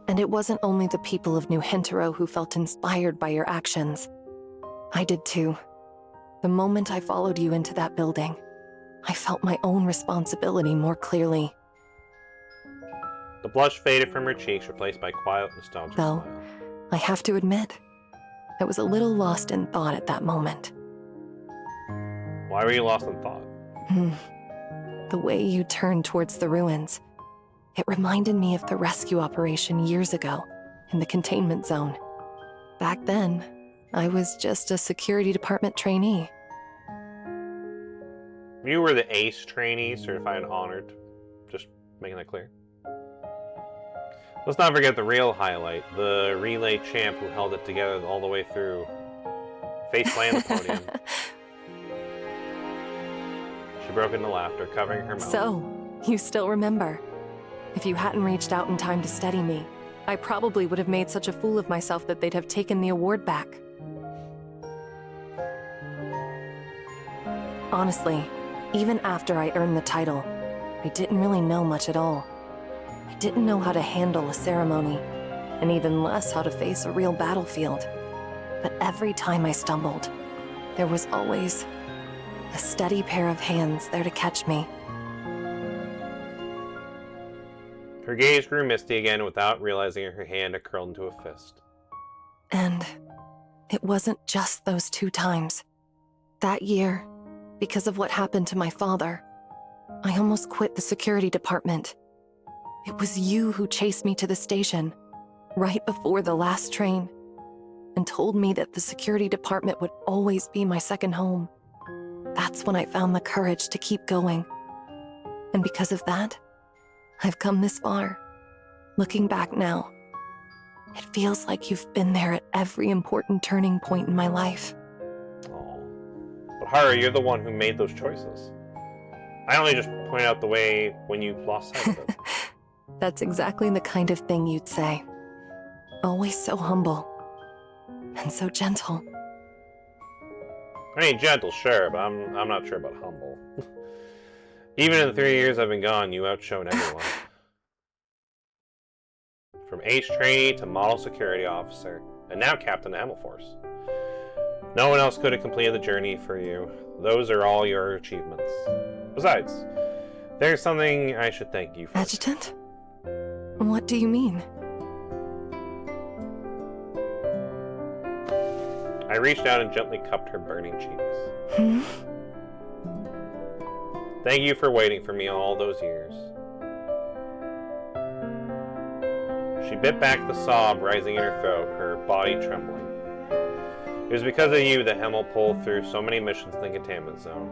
And it wasn't only the people of New Hentero who felt inspired by your actions. I did too. The moment I followed you into that building, I felt my own responsibility more clearly. The blush faded from her cheeks, replaced by quiet, nostalgic Though, smile. I have to admit, I was a little lost in thought at that moment. Why were you lost in thought? The way you turned towards the ruins, it reminded me of the rescue operation years ago in the containment zone. Back then, I was just a security department trainee. You were the ACE trainee, certified and honored. Just making that clear. Let's not forget the real highlight, the relay champ who held it together all the way through. Face planted the podium. She broke into laughter, covering her mouth. So, you still remember. If you hadn't reached out in time to steady me, I probably would have made such a fool of myself that they'd have taken the award back. Honestly, even after I earned the title, I didn't really know much at all. I didn't know how to handle a ceremony, and even less how to face a real battlefield. But every time I stumbled, there was always a steady pair of hands there to catch me. Her gaze grew misty again without realizing her hand had curled into a fist. And it wasn't just those 2 times. That year, because of what happened to my father, I almost quit the security department. It was you who chased me to the station, right before the last train, and told me that the security department would always be my second home. That's when I found the courage to keep going. And because of that, I've come this far. Looking back now, it feels like you've been there at every important turning point in my life. Oh, but Haru, you're the one who made those choices. I only just pointed out the way when you lost sight of it. That's exactly the kind of thing you'd say. Always so humble. And so gentle. I mean, gentle, sure, but I'm not sure about humble. Even in the 3 years I've been gone, you outshone everyone. From ace trainee to model security officer, and now captain of Hemel Force. No one else could have completed the journey for you. Those are all your achievements. Besides, there's something I should thank you for. Adjutant? What do you mean? I reached out and gently cupped her burning cheeks. Thank you for waiting for me all those years. She bit back the sob rising in her throat, her body trembling. It was because of you that Hemel pulled through so many missions in the containment zone.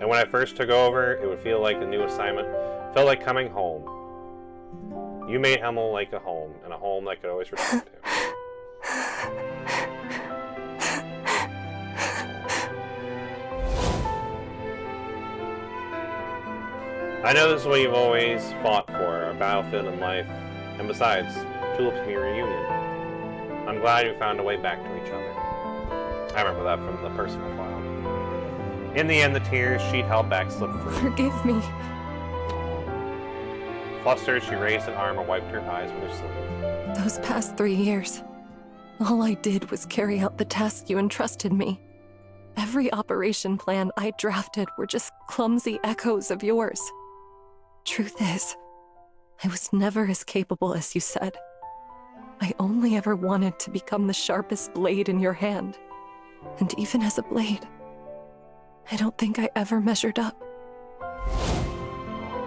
And when I first took over, it would feel like a new assignment, felt like coming home. You made Hemel like a home, and a home that I could always return to. I know this is what you've always fought for, a battlefield in life, and besides, Tulip's me reunion. I'm glad you found a way back to each other. I remember that from the personal file. In the end, the tears she'd held back slipped free. Forgive me. Flustered, she raised an arm and wiped her eyes with her sleeve. Those past 3 years, all I did was carry out the task you entrusted me. Every operation plan I drafted were just clumsy echoes of yours. Truth is, I was never as capable as you said. I only ever wanted to become the sharpest blade in your hand. And even as a blade, I don't think I ever measured up.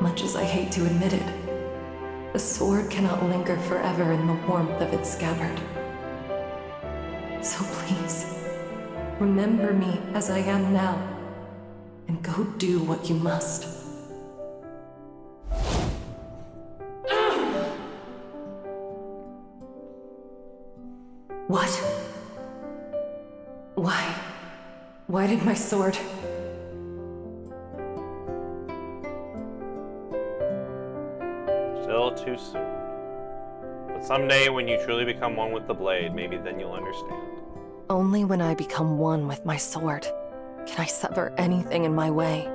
Much as I hate to admit it, a sword cannot linger forever in the warmth of its scabbard. So please, remember me as I am now, and go do what you must. What? Why? Why did my sword... Still too soon. But someday when you truly become one with the blade, maybe then you'll understand. Only when I become one with my sword can I sever anything in my way.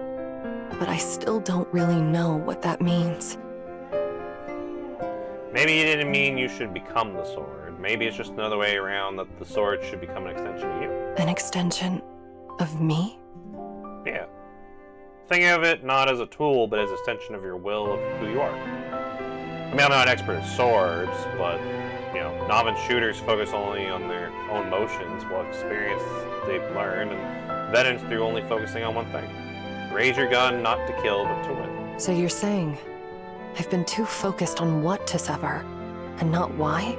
But I still don't really know what that means. Maybe you didn't mean you should become the sword. Maybe it's just another way around that the sword should become an extension of you. An extension of me? Yeah. Think of it not as a tool, but as an extension of your will of who you are. I mean, I'm not an expert at swords, but novice shooters focus only on their own motions while experience they've learned, and veterans through only focusing on one thing. Raise your gun not to kill, but to win. So you're saying I've been too focused on what to sever, and not why?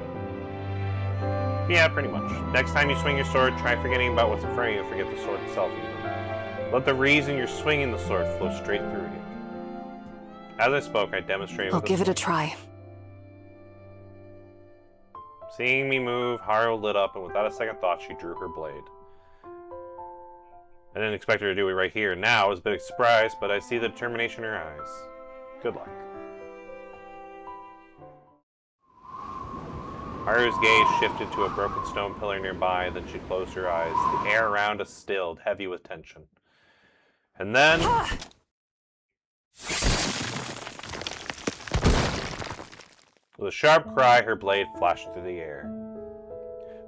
Yeah, pretty much. Next time you swing your sword, try forgetting about what's in front of you and forget the sword itself even. Let the reason you're swinging the sword flow straight through you. As I spoke, I demonstrated I'll give it a try. Seeing me move, Haru lit up, and without a second thought, she drew her blade. I didn't expect her to do it right here. Now, I was a bit surprised, but I see the determination in her eyes. Good luck. Haru's gaze shifted to a broken stone pillar nearby, then she closed her eyes. The air around us stilled, heavy with tension. And then... With a sharp cry, her blade flashed through the air.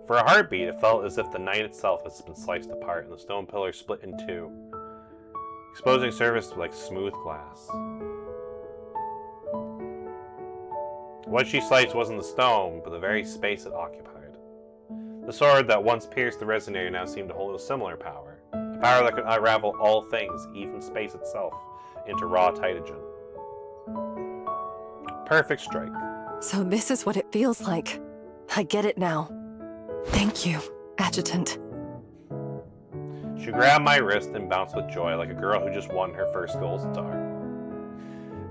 For a heartbeat, it felt as if the night itself has been sliced apart and the stone pillar split in two, exposing surface like smooth glass. What she sliced wasn't the stone, but the very space it occupied. The sword that once pierced the resonator now seemed to hold a similar power. A power that could unravel all things, even space itself, into raw Titagen. Perfect strike. So this is what it feels like. I get it now. Thank you, Adjutant. She grabbed my wrist and bounced with joy like a girl who just won her first gold star.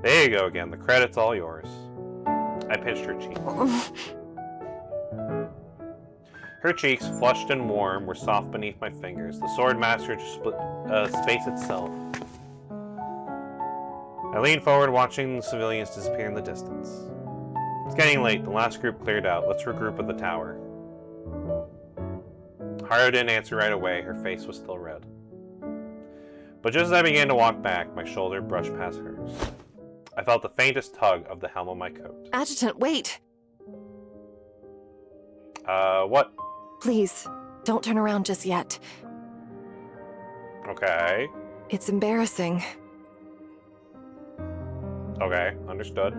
There you go again, the credit's all yours. I pinched her cheek. Her cheeks, flushed and warm, were soft beneath my fingers. The sword master just split space itself. I leaned forward, watching the civilians disappear in the distance. It's getting late. The last group cleared out. Let's regroup at the tower. Haru didn't answer right away. Her face was still red. But just as I began to walk back, my shoulder brushed past hers. I felt the faintest tug of the helm of my coat. Adjutant, wait! What? Please, don't turn around just yet. Okay. It's embarrassing. Okay, understood.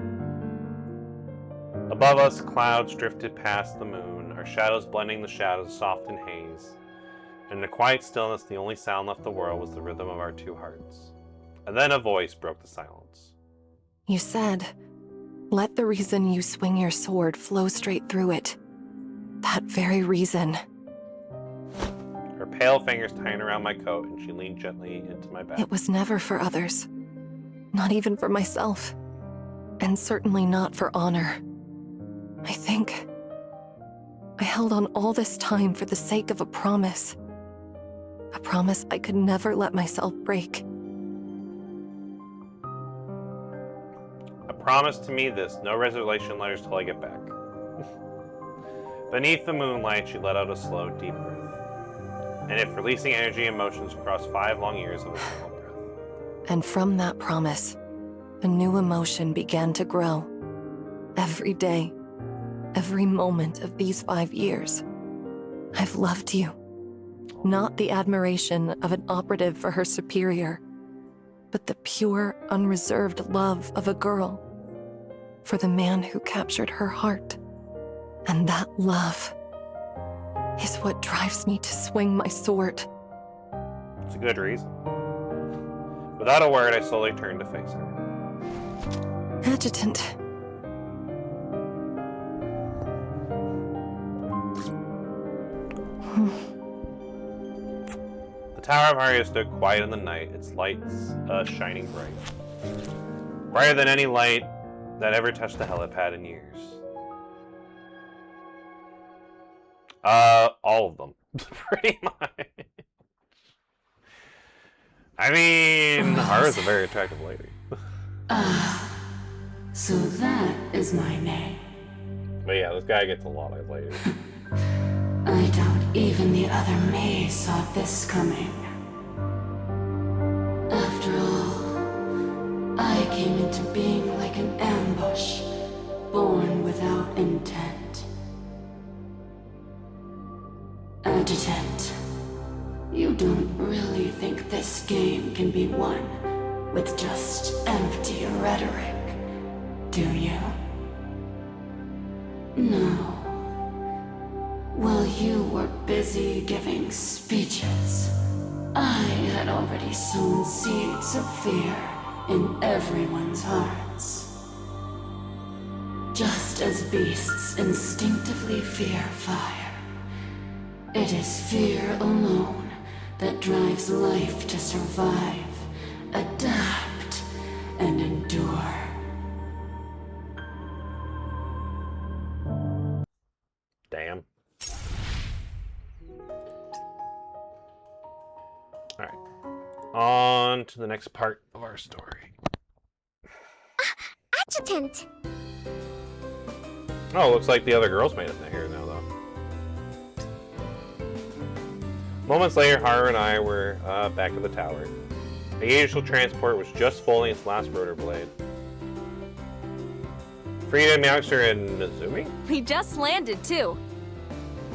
Above us, clouds drifted past the moon, our shadows blending the shadows soft in haze. In the quiet stillness, the only sound left the world was the rhythm of our two hearts. And then a voice broke the silence. You said, let the reason you swing your sword flow straight through it. That very reason. Her pale fingers tightened around my coat, and she leaned gently into my back. It was never for others. Not even for myself. And certainly not for honor. I think I held on all this time for the sake of a promise. A promise I could never let myself break. A promise to me this, no reservation letters till I get back. Beneath the moonlight, she let out a slow, deep breath. And if releasing energy and motions across 5 long years of eternal breath. And from that promise, a new emotion began to grow. Every day, every moment of these 5 years, I've loved you. Not the admiration of an operative for her superior, but the pure, unreserved love of a girl for the man who captured her heart. And that love is what drives me to swing my sword. It's a good reason. Without a word, I slowly turned to face her. Adjutant. The Tower of Haria stood quiet in the night, its lights shining bright. Brighter than any light that ever touched the helipad in years. All of them. Pretty much. I mean, Hara's a very attractive lady. So that is my name. But yeah, this guy gets a lot of ladies. I doubt even the other me saw this coming. After all, I came into being like an ambush, born without intent. Adjutant, you don't really think this game can be won with just empty rhetoric, do you? No, you were busy giving speeches, I had already sown seeds of fear in everyone's hearts. Just as beasts instinctively fear fire, it is fear alone that drives life to survive, adapt, and endure. Damn. Alright. On to the next part of our story. Adjutant! Oh, looks like the other girls made it here now, though. Moments later, Haru and I were back at the tower. The usual transport was just folding its last rotor blade. Frida, Meowster, and Nezumi? We just landed, too.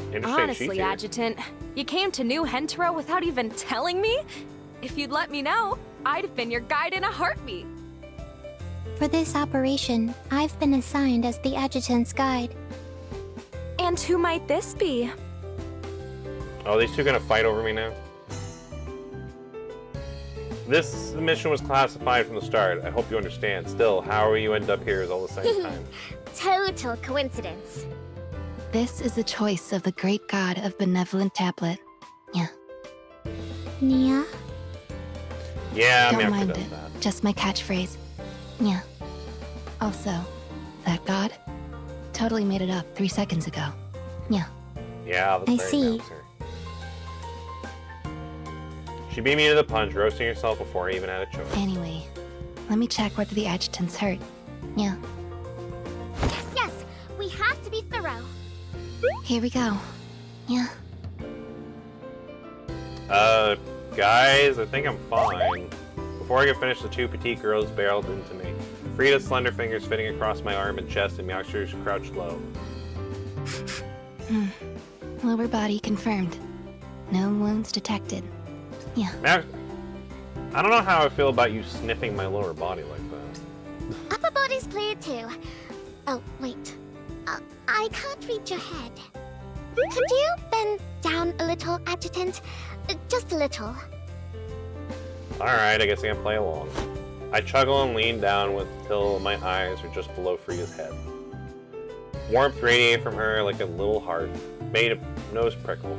Interesting, Honestly, she's here. Adjutant, you came to New Hentaro without even telling me? If you'd let me know, I'd have been your guide in a heartbeat. For this operation, I've been assigned as the adjutant's guide. And who might this be? Oh, these two gonna fight over me now? This mission was classified from the start. I hope you understand. Still, how you end up here is all the same time. Total coincidence. This is the choice of the great god of benevolent tablet. Yeah. Nia? Yeah, Don't Meowster mind does it. that. Just my catchphrase. Yeah. Also, that god totally made it up 3 seconds ago. Yeah. Yeah, that's I very see. Meowster. She beat me to the punch, roasting herself before I even had a choice. Anyway, let me check whether the adjutant's hurt. Yeah. Yes, yes, we have to be thorough. Here we go. Yeah. Guys, I think I'm fine. Before I could finish, the two petite girls barreled into me. Frida's slender fingers fitting across my arm and chest, and Meowster's crouched low. Lower body confirmed. No wounds detected. Yeah. I don't know how I feel about you sniffing my lower body like that. Upper body's clear too. Oh, wait. I can't reach your head. Could you bend down a little, Adjutant? Just a little. Alright, I guess I can play along. I chuckle and lean down till my eyes are just below Frida's head. Warmth radiated from her like a little heart, made a nose prickle.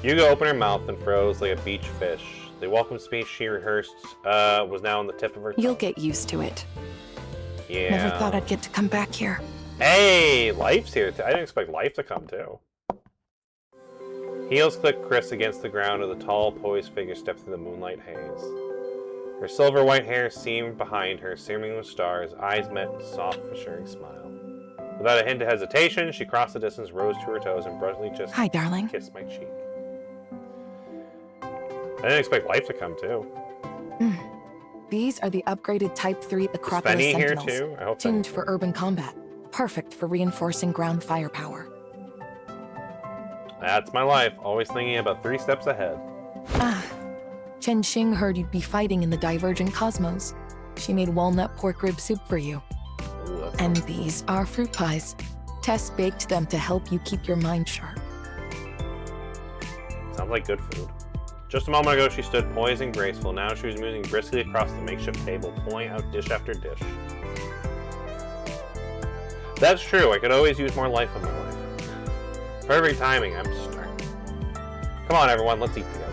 Yuga opened her mouth and froze like a beach fish. The welcome speech she rehearsed was now on the tip of her tongue. You'll get used to it. Yeah. Never thought I'd get to come back here. Hey, Life's here too. I didn't expect Life to come too. Heels clicked crisp against the ground as the tall, poised figure stepped through the moonlight haze. Her silver white hair seamed behind her, seeming with stars, eyes met in a soft, assuring smile. Without a hint of hesitation, she crossed the distance, rose to her toes, and brusquely just Hi, darling. kissed my cheek. I didn't expect Life to come too. These are the upgraded Type 3 Is Acropolis Fenny here Sentinels, too? I hope tuned Fenny's for here. urban combat. Perfect for reinforcing ground firepower. That's my life, always thinking about 3 steps ahead. Chen Xing heard you'd be fighting in the Divergent Cosmos. She made walnut pork rib soup for you. Ooh, that's And these are fruit pies. Tess baked them to help you keep your mind sharp. Sounds like good food. Just a moment ago, she stood poised and graceful. Now she was moving briskly across the makeshift table, pulling out dish after dish. That's true. I could always use more life in my life. Perfect timing. I'm starving. Come on, everyone. Let's eat together.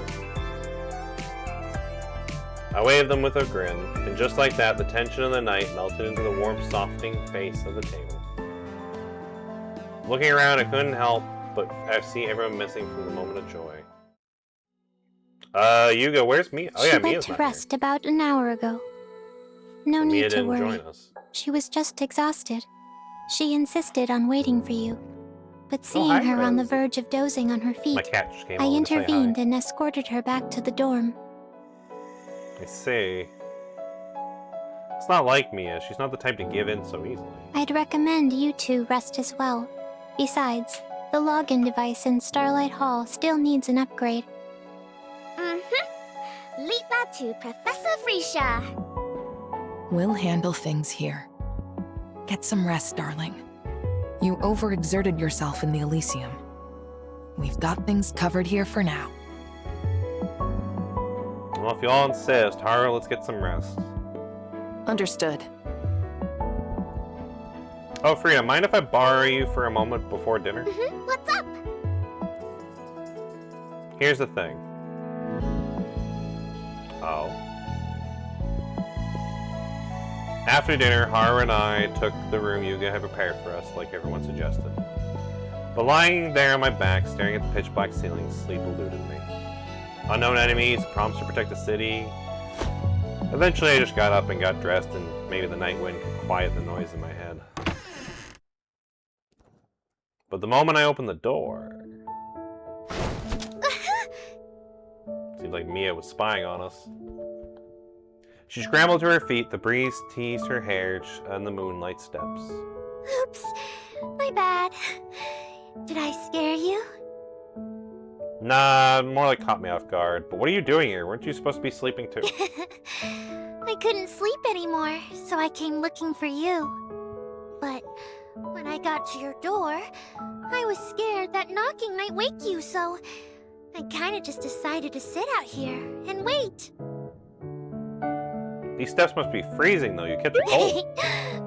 I waved them with a grin, and just like that, the tension of the night melted into the warm, softening face of the table. Looking around, I couldn't help but see everyone missing from the moment of joy. Yuga, where's Mia? Oh yeah, She Mia's went to not here. rest about an hour ago. No Mia need to didn't worry. join us. She was just exhausted. She insisted on waiting for you. But seeing hi, her on the Rose. verge of dozing on her My feet, cat just came I over to say hi. intervened and escorted her back to the dorm. I see. It's not like Mia. She's not the type to give in so easily. I'd recommend you two rest as well. Besides, the login device in Starlight Hall still needs an upgrade. Leave that to Professor Frisha. We'll handle things here. Get some rest, darling. You overexerted yourself in the Elysium. We've got things covered here for now. Well, if you all insist, Haru, let's get some rest. Understood. Oh, Frida, mind if I borrow you for a moment before dinner? What's up? Here's the thing. Oh. After dinner, Haru and I took the room Yuga had prepared for us, like everyone suggested. But lying there on my back, staring at the pitch-black ceiling, sleep eluded me. Unknown enemies, prompts to protect the city. Eventually, I just got up and got dressed, and maybe the night wind could quiet the noise in my head. But the moment I opened the door... seemed like Mia was spying on us. She scrambled to her feet, the breeze teased her hair, and the moonlight steps. Oops, my bad. Did I scare you? Nah, more like caught me off guard. But what are you doing here? Weren't you supposed to be sleeping too? I couldn't sleep anymore, so I came looking for you. But when I got to your door, I was scared that knocking might wake you, so I kinda just decided to sit out here and wait. These steps must be freezing, though. You catch a cold.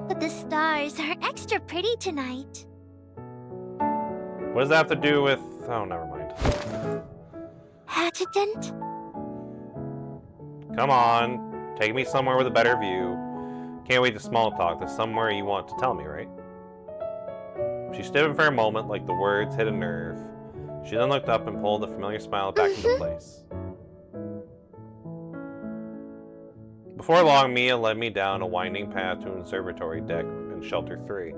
But the stars are extra pretty tonight. What does that have to do with... Oh, never mind. Adjutant? Come on. Take me somewhere with a better view. Can't wait to small talk. There's somewhere you want to tell me, right? She stood for a moment like the words hit a nerve. She then looked up and pulled the familiar smile back into place. Before long, Mia led me down a winding path to an observatory deck in Shelter 3.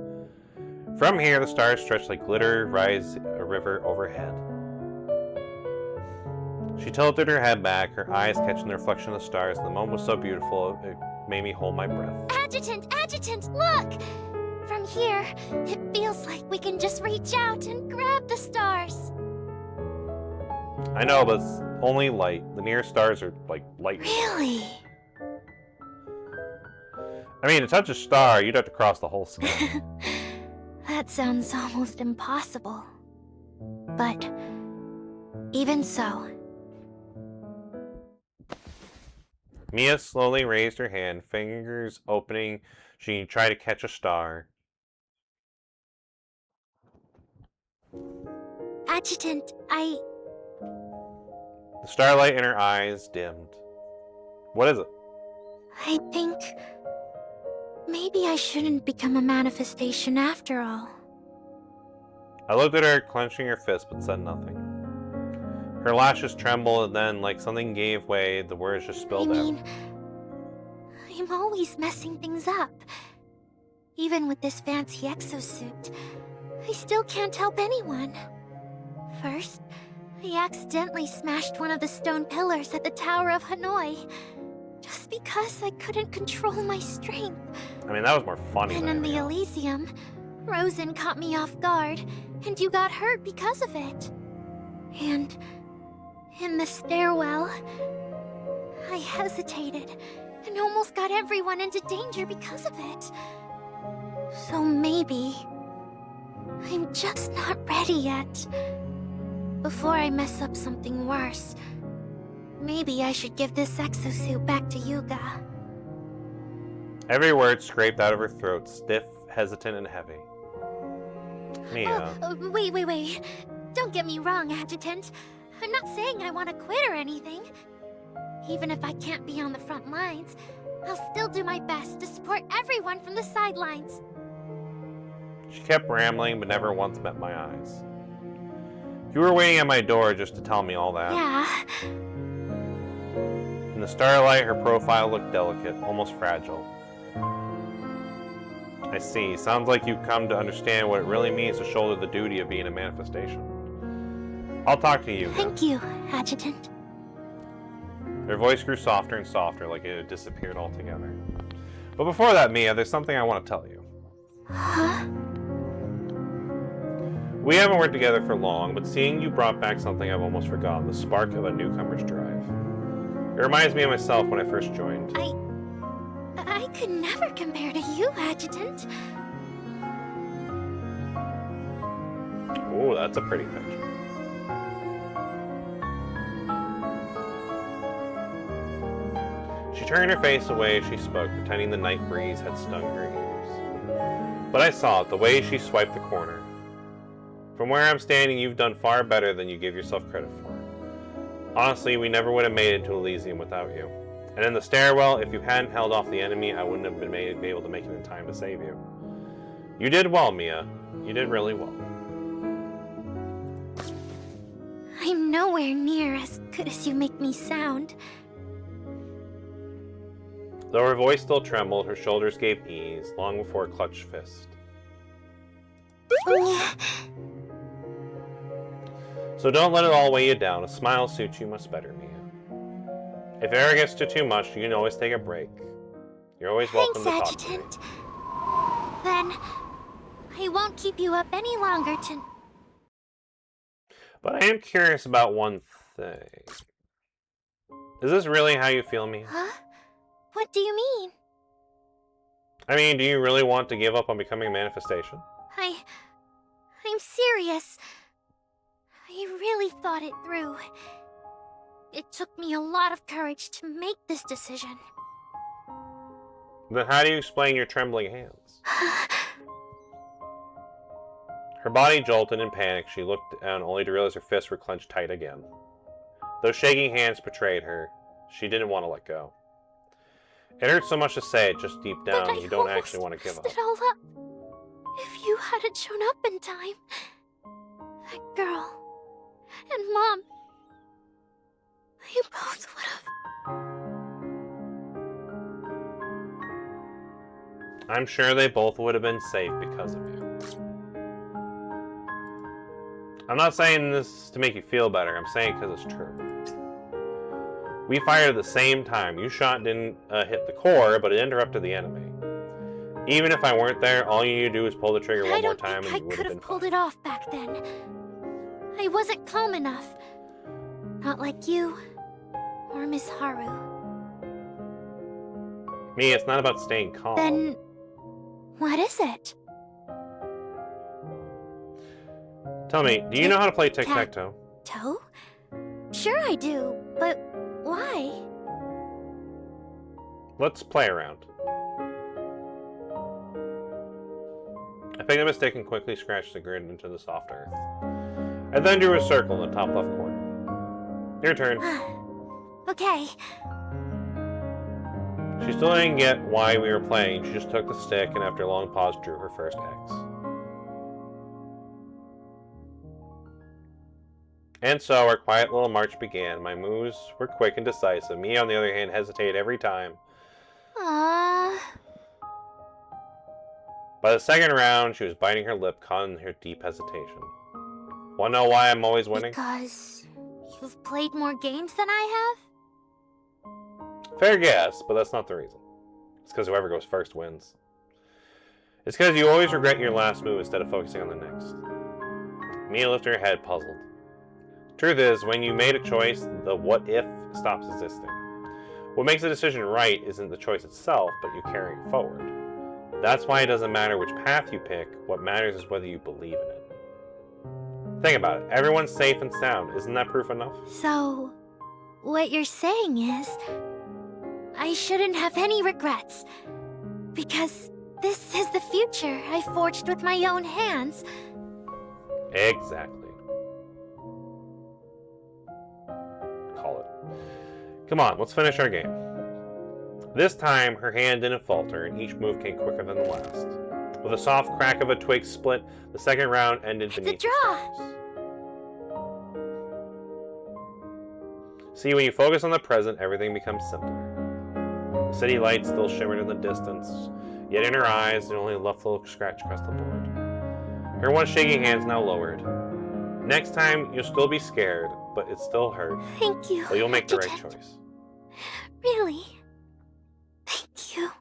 From here, the stars stretched like glitter, rise a river overhead. She tilted her head back, her eyes catching the reflection of the stars, and the moment was so beautiful, it made me hold my breath. Adjutant, look! From here, it feels like we can just reach out and grab the stars. I know, but it's only light. The nearest stars are like light. Really? I mean, to touch a star, you'd have to cross the whole sky. That sounds almost impossible. But even so... Mia slowly raised her hand, fingers opening. She tried to catch a star. Adjutant, The starlight in her eyes dimmed. What is it? I think... maybe I shouldn't become a manifestation after all. I looked at her, clenching her fist, but said nothing. Her lashes trembled, and then, like something gave way, the words just spilled out. I'm always messing things up. Even with this fancy exosuit, I still can't help anyone. First, I accidentally smashed one of the stone pillars at the Tower of Hanoi, just because I couldn't control my strength. I mean, that was more funny And than in the anything else. Elysium, Rosen caught me off guard, and you got hurt because of it. And in the stairwell, I hesitated and almost got everyone into danger because of it. So maybe I'm just not ready yet. Before I mess up something worse, maybe I should give this exosuit back to Yuga. Every word scraped out of her throat, stiff, hesitant, and heavy. Mia. Wait. Don't get me wrong, Adjutant. I'm not saying I want to quit or anything. Even if I can't be on the front lines, I'll still do my best to support everyone from the sidelines. She kept rambling, but never once met my eyes. You were waiting at my door just to tell me all that. Yeah. In the starlight, her profile looked delicate, almost fragile. I see. Sounds like you've come to understand what it really means to shoulder the duty of being a manifestation. I'll talk to you. Thank you, Adjutant. Her voice grew softer and softer, like it had disappeared altogether. But before that, Mia, there's something I want to tell you. Huh? We haven't worked together for long, but seeing you brought back something I've almost forgotten, the spark of a newcomer's drive. It reminds me of myself when I first joined. I could never compare to you, Adjutant. Ooh, that's a pretty picture. She turned her face away as she spoke, pretending the night breeze had stung her ears. But I saw it, the way she swiped the corner. From where I'm standing, you've done far better than you give yourself credit for. Honestly, we never would have made it to Elysium without you. And in the stairwell, if you hadn't held off the enemy, I wouldn't have been able to make it in time to save you. You did well, Mia. You did really well. I'm nowhere near as good as you make me sound. Though her voice still trembled, her shoulders gave ease, long before a clutched fist. So don't let it all weigh you down. A smile suits you much better, Mia. If it ever gets too much, you can always take a break. You're always welcome to talk to me. Then, I won't keep you up any longer to... But I am curious about one thing. Is this really how you feel, Mia? Huh? What do you mean? I mean, do you really want to give up on becoming a manifestation? I'm serious. I really thought it through. It took me a lot of courage to make this decision. Then how do you explain your trembling hands? Her body jolted in panic. She looked down only to realize her fists were clenched tight again. Those shaking hands betrayed her. She didn't want to let go. It hurt so much to say it, just deep down, you don't actually want to give up. It all up. If you hadn't shown up in time, that girl and Mom, you both would have... I'm sure they both would have been safe because of you. I'm not saying this to make you feel better, I'm saying because it's true. We fired at the same time. Your shot didn't hit the core, but it interrupted the enemy. Even if I weren't there, all you need to do is pull the trigger one more time and you would have been fine. I could have pulled it off back then. I wasn't calm enough. Not like you or Miss Haru. Me, it's not about staying calm. Then what is it? Tell me, do you know how to play tic-tac-toe? Toe? Sure I do, but why? Let's play around. I picked up a stick and quickly scratched the grid into the soft earth. I then drew a circle in the top left corner. Your turn. Okay. She still didn't get why we were playing. She just took the stick and after a long pause drew her first X. And so our quiet little march began. My moves were quick and decisive. Me, on the other hand, hesitated every time. Aww. By the second round, she was biting her lip, caught in her deep hesitation. Wanna know why I'm always winning? Because you've played more games than I have? Fair guess, but that's not the reason. It's because whoever goes first wins. It's because you always regret your last move instead of focusing on the next. Mia lifted her head, puzzled. Truth is, when you made a choice, the what-if stops existing. What makes a decision right isn't the choice itself, but you carrying it forward. That's why it doesn't matter which path you pick, what matters is whether you believe in it. Think about it, everyone's safe and sound, isn't that proof enough? So, what you're saying is, I shouldn't have any regrets, because this is the future I forged with my own hands. Exactly. Call it. Come on, let's finish our game. This time, her hand didn't falter, and each move came quicker than the last. With a soft crack of a twig split, the second round ended beneath the stars. See, when you focus on the present, everything becomes simpler. The city lights still shimmered in the distance, yet in her eyes, there only left a little scratch across the board. Her once shaking hands now lowered. Next time, you'll still be scared, but it still hurt. Thank you. But you'll make the right choice. Really? Thank you.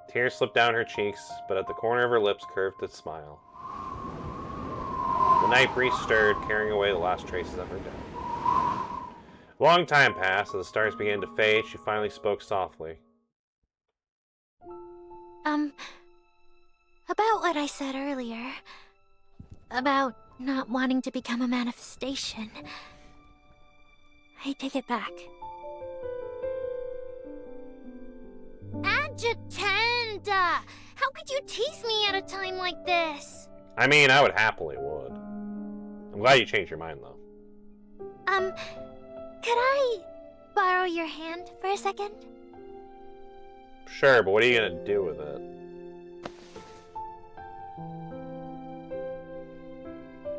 Tears slipped down her cheeks, but at the corner of her lips curved a smile. The night breeze stirred, carrying away the last traces of her day. A long time passed. As the stars began to fade, she finally spoke softly. About what I said earlier. about not wanting to become a manifestation. I take it back. Adjutant! How could you tease me at a time like this? I mean, I would happily would. I'm glad you changed your mind, though. Could I borrow your hand for a second? Sure, but what are you gonna do with it?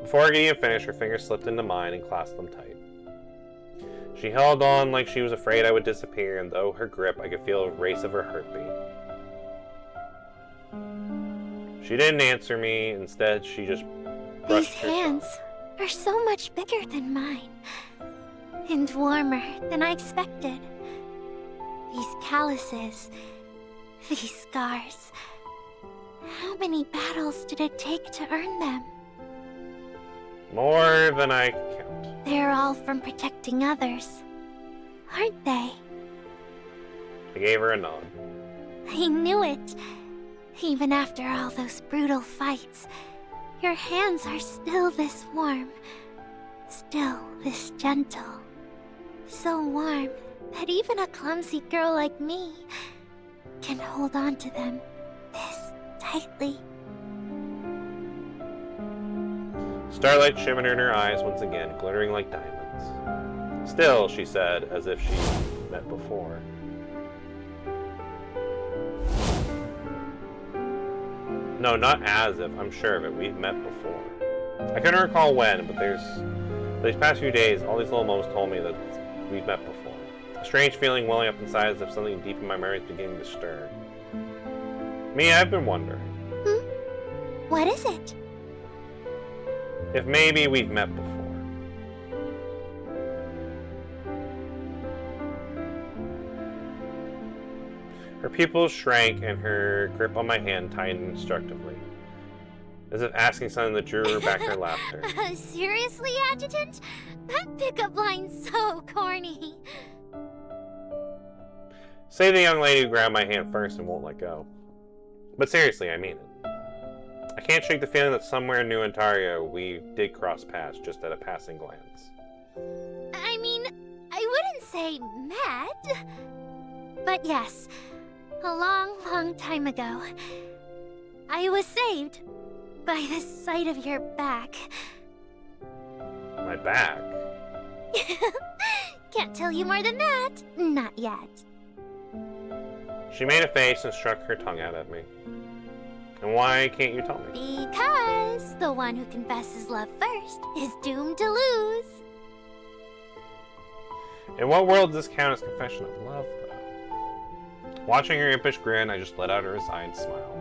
Before I could even finish, her fingers slipped into mine and clasped them tight. She held on like she was afraid I would disappear, and though her grip, I could feel a race of her heartbeat. She didn't answer me. Instead, she just brushed These hands are so much bigger than mine. And warmer than I expected. These calluses, these scars. How many battles did it take to earn them? More than I could count. They're all from protecting others, aren't they? I gave her a nod. I knew it. Even after all those brutal fights, your hands are still this warm, still this gentle. So warm that even a clumsy girl like me can hold on to them this tightly. Starlight shimmered in her eyes once again, glittering like diamonds. Still, she said, as if she met before. No, not as if. I'm sure of it. We've met before. I couldn't recall when, but these past few days, all these little moments told me that we've met before. A strange feeling welling up inside as if something deep in my memory is beginning to stir. Mia, I've been wondering. What is it? If maybe we've met before. Her pupils shrank and her grip on my hand tightened instructively, as if asking something that drew her back her laughter. Seriously, Adjutant? That pickup line's so corny. Say the young lady who grabbed my hand first and won't let go. But seriously, I mean it. I can't shake the feeling that somewhere in New Ontario we did cross paths just at a passing glance. I mean, I wouldn't say met. But yes, a long, long time ago, I was saved by the sight of your back. My back? Can't tell you more than that. Not yet. She made a face and struck her tongue out at me. And why can't you tell me? Because the one who confesses love first is doomed to lose. In what world does this count as confession of love, though? Watching her impish grin, I just let out a resigned smile.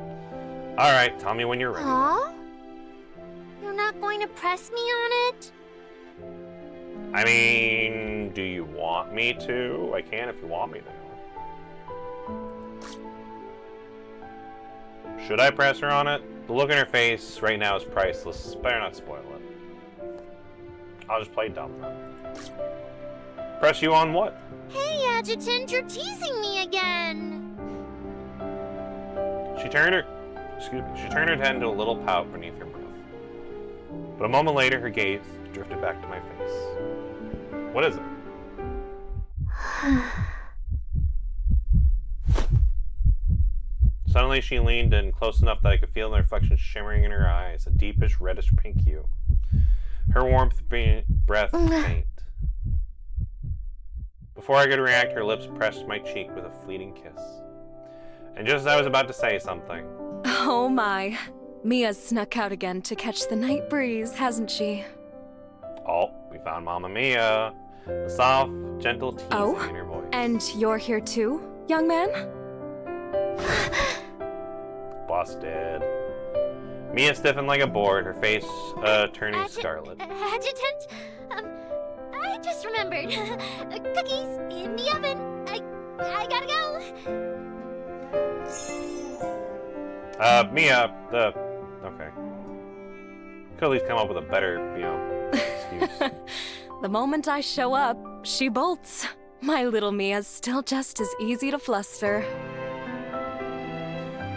Alright, tell me when you're ready. Aw? You're not going to press me on it? I mean, do you want me to? I can if you want me to. Should I press her on it? The look in her face right now is priceless. Better not spoil it. I'll just play dumb then. Press you on what? Hey, Adjutant, you're teasing me again. She turned her head into a little pout beneath her breath. But a moment later, her gaze drifted back to my face. What is it? Suddenly, she leaned in close enough that I could feel the reflection shimmering in her eyes, a deepish reddish pink hue. Her warmth breath faint. Before I could react, her lips pressed my cheek with a fleeting kiss. And just as I was about to say something... Oh my. Mia's snuck out again to catch the night breeze, hasn't she? Oh, we found Mamma Mia. A soft, gentle teasing in her voice. And you're here too, young man? Busted. Mia stiffened like a board, her face turning scarlet. Adjutant? I just remembered. Cookies in the oven. I gotta go. Mia, okay. Could at least come up with a better, excuse. The moment I show up, she bolts. My little Mia's still just as easy to fluster.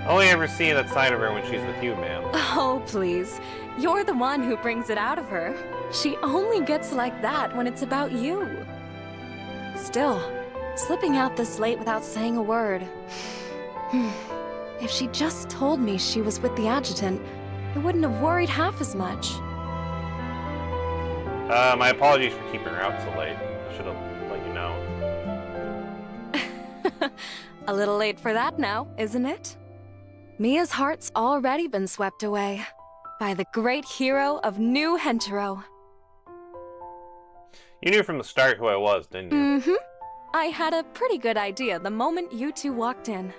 I only ever see that side of her when she's with you, ma'am. Oh, please. You're the one who brings it out of her. She only gets like that when it's about you. Still, slipping out this late without saying a word. If she just told me she was with the adjutant, I wouldn't have worried half as much. My apologies for keeping her out so late. I should have let you know. A little late for that now, isn't it? Mia's heart's already been swept away by the great hero of New Hentaro. You knew from the start who I was, didn't you? Mm-hmm. I had a pretty good idea the moment you two walked in.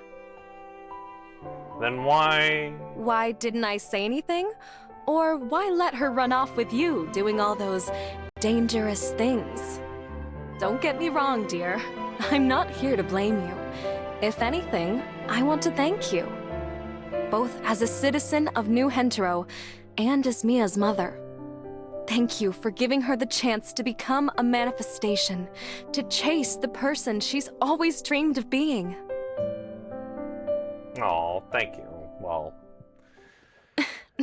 Then why... Why didn't I say anything? Or why let her run off with you doing all those dangerous things? Don't get me wrong, dear. I'm not here to blame you. If anything, I want to thank you. Both as a citizen of New Hentaro and as Mia's mother. Thank you for giving her the chance to become a manifestation, to chase the person she's always dreamed of being. Oh, thank you. Well,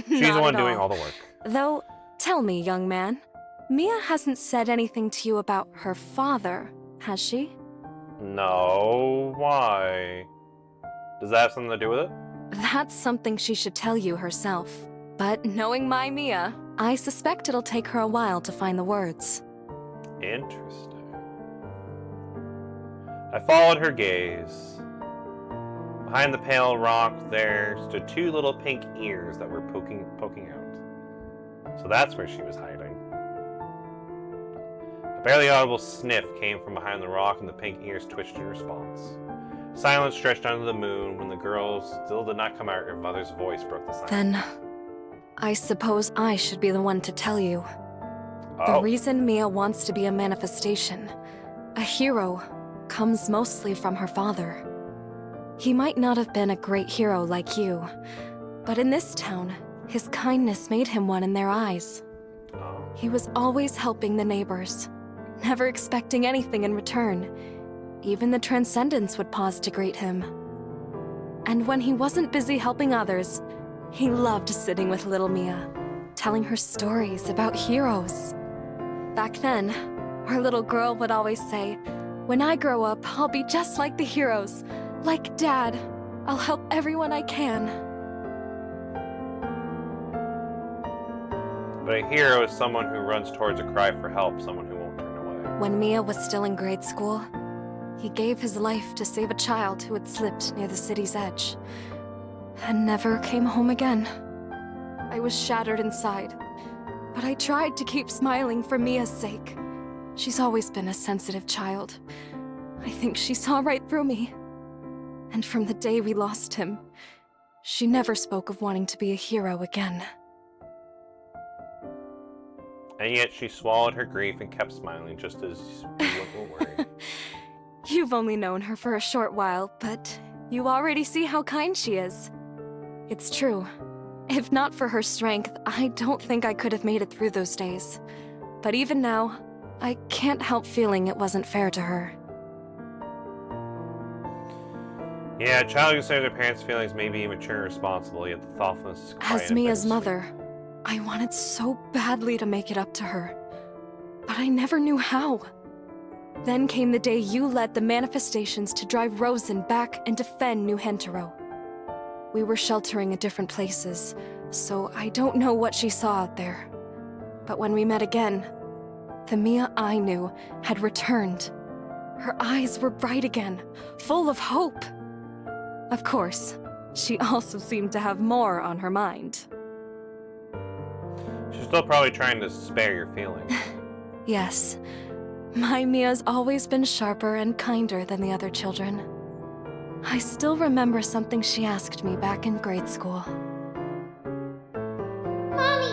she's the one doing all the work. Though, tell me, young man, Mia hasn't said anything to you about her father, has she? No, why? Does that have something to do with it? That's something she should tell you herself. But knowing my Mia, I suspect it'll take her a while to find the words. Interesting. I followed her gaze. Behind the pale rock there stood two little pink ears that were poking out. So that's where she was hiding. A barely audible sniff came from behind the rock and the pink ears twitched in response. Silence stretched under the moon. When the girl still did not come out, her mother's voice broke the silence. Then, I suppose I should be the one to tell you. Oh. The reason Mia wants to be a manifestation, a hero, comes mostly from her father. He might not have been a great hero like you, but in this town, his kindness made him one in their eyes. Oh. He was always helping the neighbors, never expecting anything in return. Even the Transcendents would pause to greet him. And when he wasn't busy helping others, he loved sitting with little Mia, telling her stories about heroes. Back then, our little girl would always say, "When I grow up, I'll be just like the heroes. Like Dad, I'll help everyone I can." But a hero is someone who runs towards a cry for help, someone who won't turn away. When Mia was still in grade school, he gave his life to save a child who had slipped near the city's edge and never came home again. I was shattered inside, but I tried to keep smiling for Mia's sake. She's always been a sensitive child. I think she saw right through me. And from the day we lost him, she never spoke of wanting to be a hero again. And yet she swallowed her grief and kept smiling just as you were worried. You've only known her for a short while, but you already see how kind she is. It's true. If not for her strength, I don't think I could have made it through those days. But even now, I can't help feeling it wasn't fair to her. Yeah, a child who considers their parents' feelings may be immature and irresponsible, yet the thoughtfulness is quiet. As Mia's mother, I wanted so badly to make it up to her. But I never knew how. Then came the day you led the manifestations to drive Rosen back and defend New Hentaro. We were sheltering at different places, so I don't know what she saw out there. But when we met again, the Mia I knew had returned. Her eyes were bright again, full of hope. Of course, she also seemed to have more on her mind. She's still probably trying to spare your feelings. Yes. My Mia's always been sharper and kinder than the other children. I still remember something she asked me back in grade school. Mommy,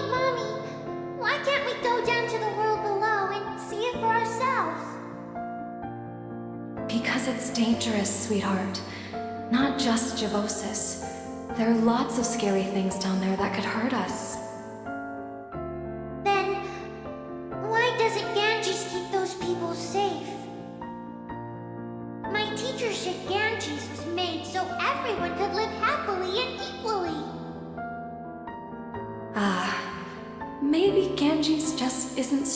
why can't we go down to the world below and see it for ourselves? Because it's dangerous, sweetheart. Not just Javosis. There are lots of scary things down there that could hurt us. Then, why doesn't Ganges keep those people safe? My teacher said Ganges was made so everyone could live happily and equally.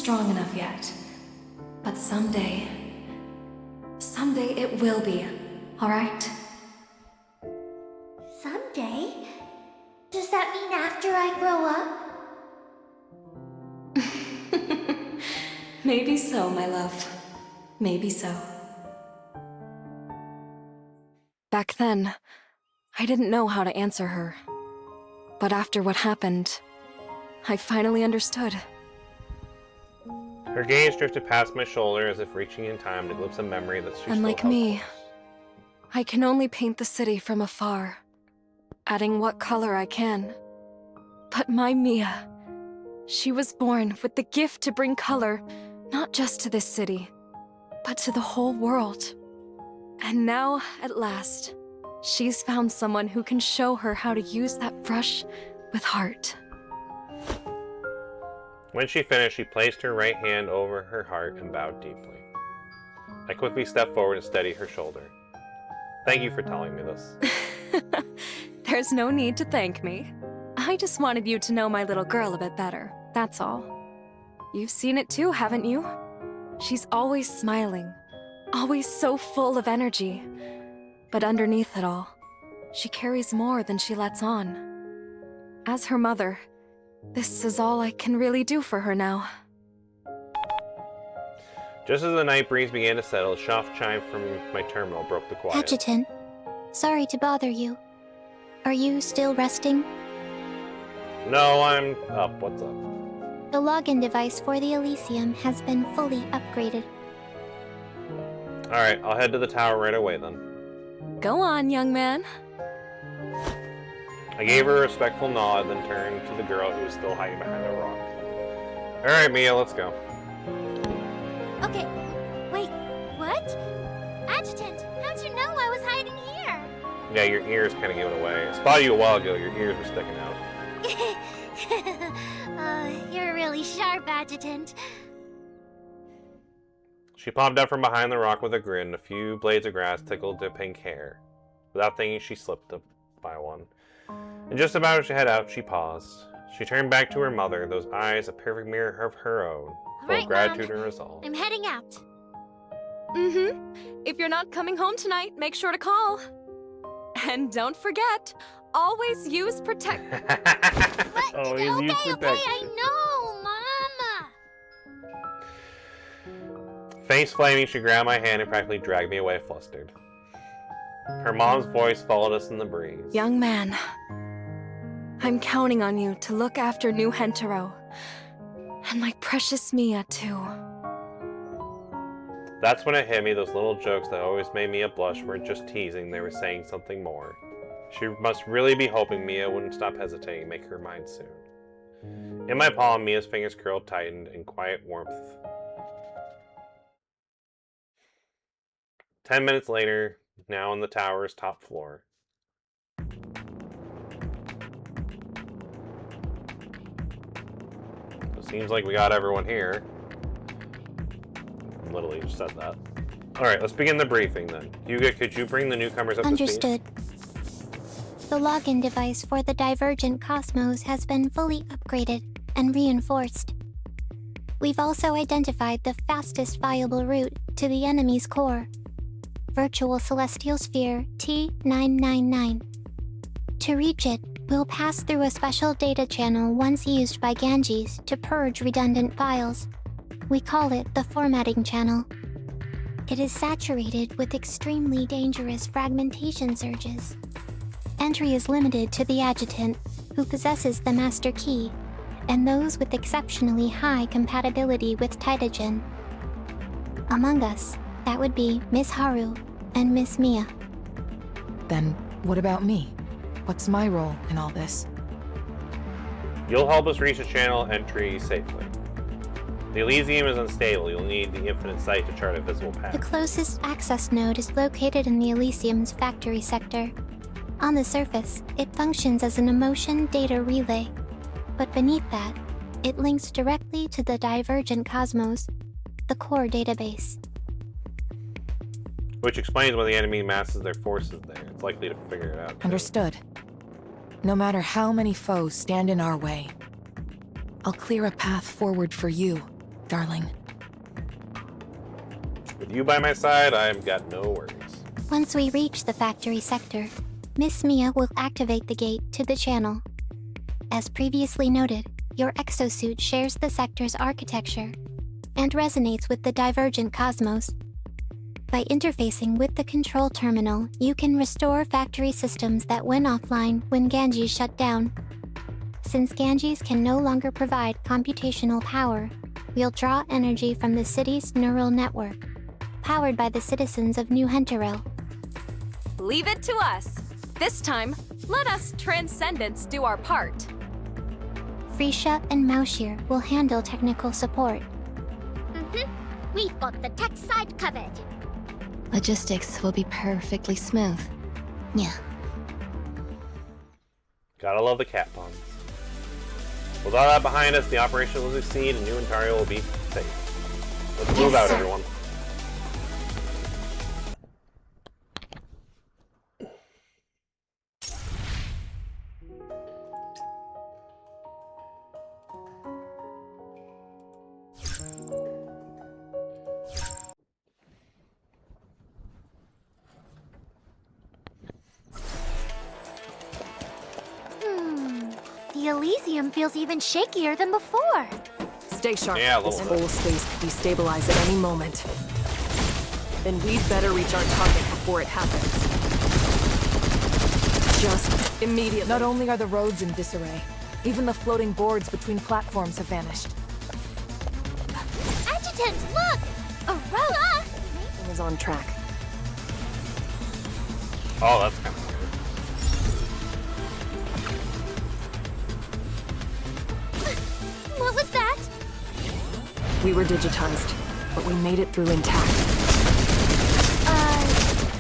strong enough yet. But someday it will be, alright? Someday? Does that mean after I grow up? Maybe so, my love. Maybe so. Back then, I didn't know how to answer her. But after what happened, I finally understood. Her gaze drifted past my shoulder as if reaching in time to glimpse a memory that she And still like held me, close. I can only paint the city from afar, adding what color I can. But my Mia, she was born with the gift to bring color, not just to this city, but to the whole world. And now, at last, she's found someone who can show her how to use that brush with heart. When she finished, she placed her right hand over her heart and bowed deeply. I quickly stepped forward and steadied her shoulder. Thank you for telling me this. There's no need to thank me. I just wanted you to know my little girl a bit better, that's all. You've seen it too, haven't you? She's always smiling, always so full of energy. But underneath it all, she carries more than she lets on. As her mother, this is all I can really do for her now. Just as the night breeze began to settle, a soft chime from my terminal broke the quiet. Adjutant, sorry to bother you. Are you still resting? No, I'm up. What's up? The login device for the Elysium has been fully upgraded. Alright, I'll head to the tower right away then. Go on, young man. I gave her a respectful nod, then turned to the girl who was still hiding behind a rock. Alright, Mia, let's go. Okay, wait, what? Adjutant, how'd you know I was hiding here? Yeah, your ears kind of gave it away. I spotted you a while ago, your ears were sticking out. You're really sharp, Adjutant. She popped out from behind the rock with a grin. A few blades of grass tickled her pink hair. Without thinking, she slipped up by one. And just about to head out, she paused. She turned back to her mother, those eyes a perfect mirror of her own, full of gratitude and resolve. I'm heading out. If you're not coming home tonight, make sure to call. And don't forget, always use protect. Always use protection. Okay, I know, Mama. Face flaming, she grabbed my hand and practically dragged me away flustered. Her mom's voice followed us in the breeze. Young man, I'm counting on you to look after New Hentaro. And my precious Mia, too. That's when it hit me, those little jokes that always made Mia blush weren't just teasing, they were saying something more. She must really be hoping Mia wouldn't stop hesitating and make her mind soon. In my palm, Mia's fingers curled, tightened, in quiet warmth. 10 minutes later, now on the tower's top floor. It seems like we got everyone here. Literally just said that. Alright, let's begin the briefing then. Yuga, could you bring the newcomers up to speed? Understood. The login device for the Divergent Cosmos has been fully upgraded and reinforced. We've also identified the fastest viable route to the enemy's core, Virtual Celestial Sphere T999. To reach it, we'll pass through a special data channel once used by Ganges to purge redundant files. We call it the formatting channel. It is saturated with extremely dangerous fragmentation surges. Entry is limited to the adjutant, who possesses the master key, and those with exceptionally high compatibility with Titagen. Among us, that would be Miss Haru and Miss Mia. Then what about me? What's my role in all this? You'll help us reach the channel entry safely. The Elysium is unstable. You'll need the infinite sight to chart a visible path. The closest access node is located in the Elysium's factory sector. On the surface, it functions as an emotion data relay. But beneath that, it links directly to the Divergent Cosmos, the core database. Which explains why the enemy masses their forces there. It's likely to figure it out. Understood. No matter how many foes stand in our way, I'll clear a path forward for you darling. With you by my side, I've got no worries. Once we reach the factory sector, Miss Mia will activate the gate to the channel. As previously noted, your exosuit shares the sector's architecture and resonates with the divergent cosmos. By interfacing with the control terminal, you can restore factory systems that went offline when Ganges shut down. Since Ganges can no longer provide computational power, we'll draw energy from the city's neural network, powered by the citizens of New Henterel. Leave it to us. This time, let us Transcendents do our part. Frisha and Maushir will handle technical support. We've got the tech side covered. Logistics will be perfectly smooth. Yeah. Gotta love the cat puns. With all that behind us, the operation will succeed and New Ontario will be safe. Let's move out, everyone. The Elysium feels even shakier than before. Stay sharp. Yeah, this whole space could destabilize at any moment. Then we'd better reach our target before it happens. Just immediately. Not only are the roads in disarray, even the floating boards between platforms have vanished. Adjutant, look! A road! Everything is on track. Oh, that's kind of weird. What was that? We were digitized, but we made it through intact.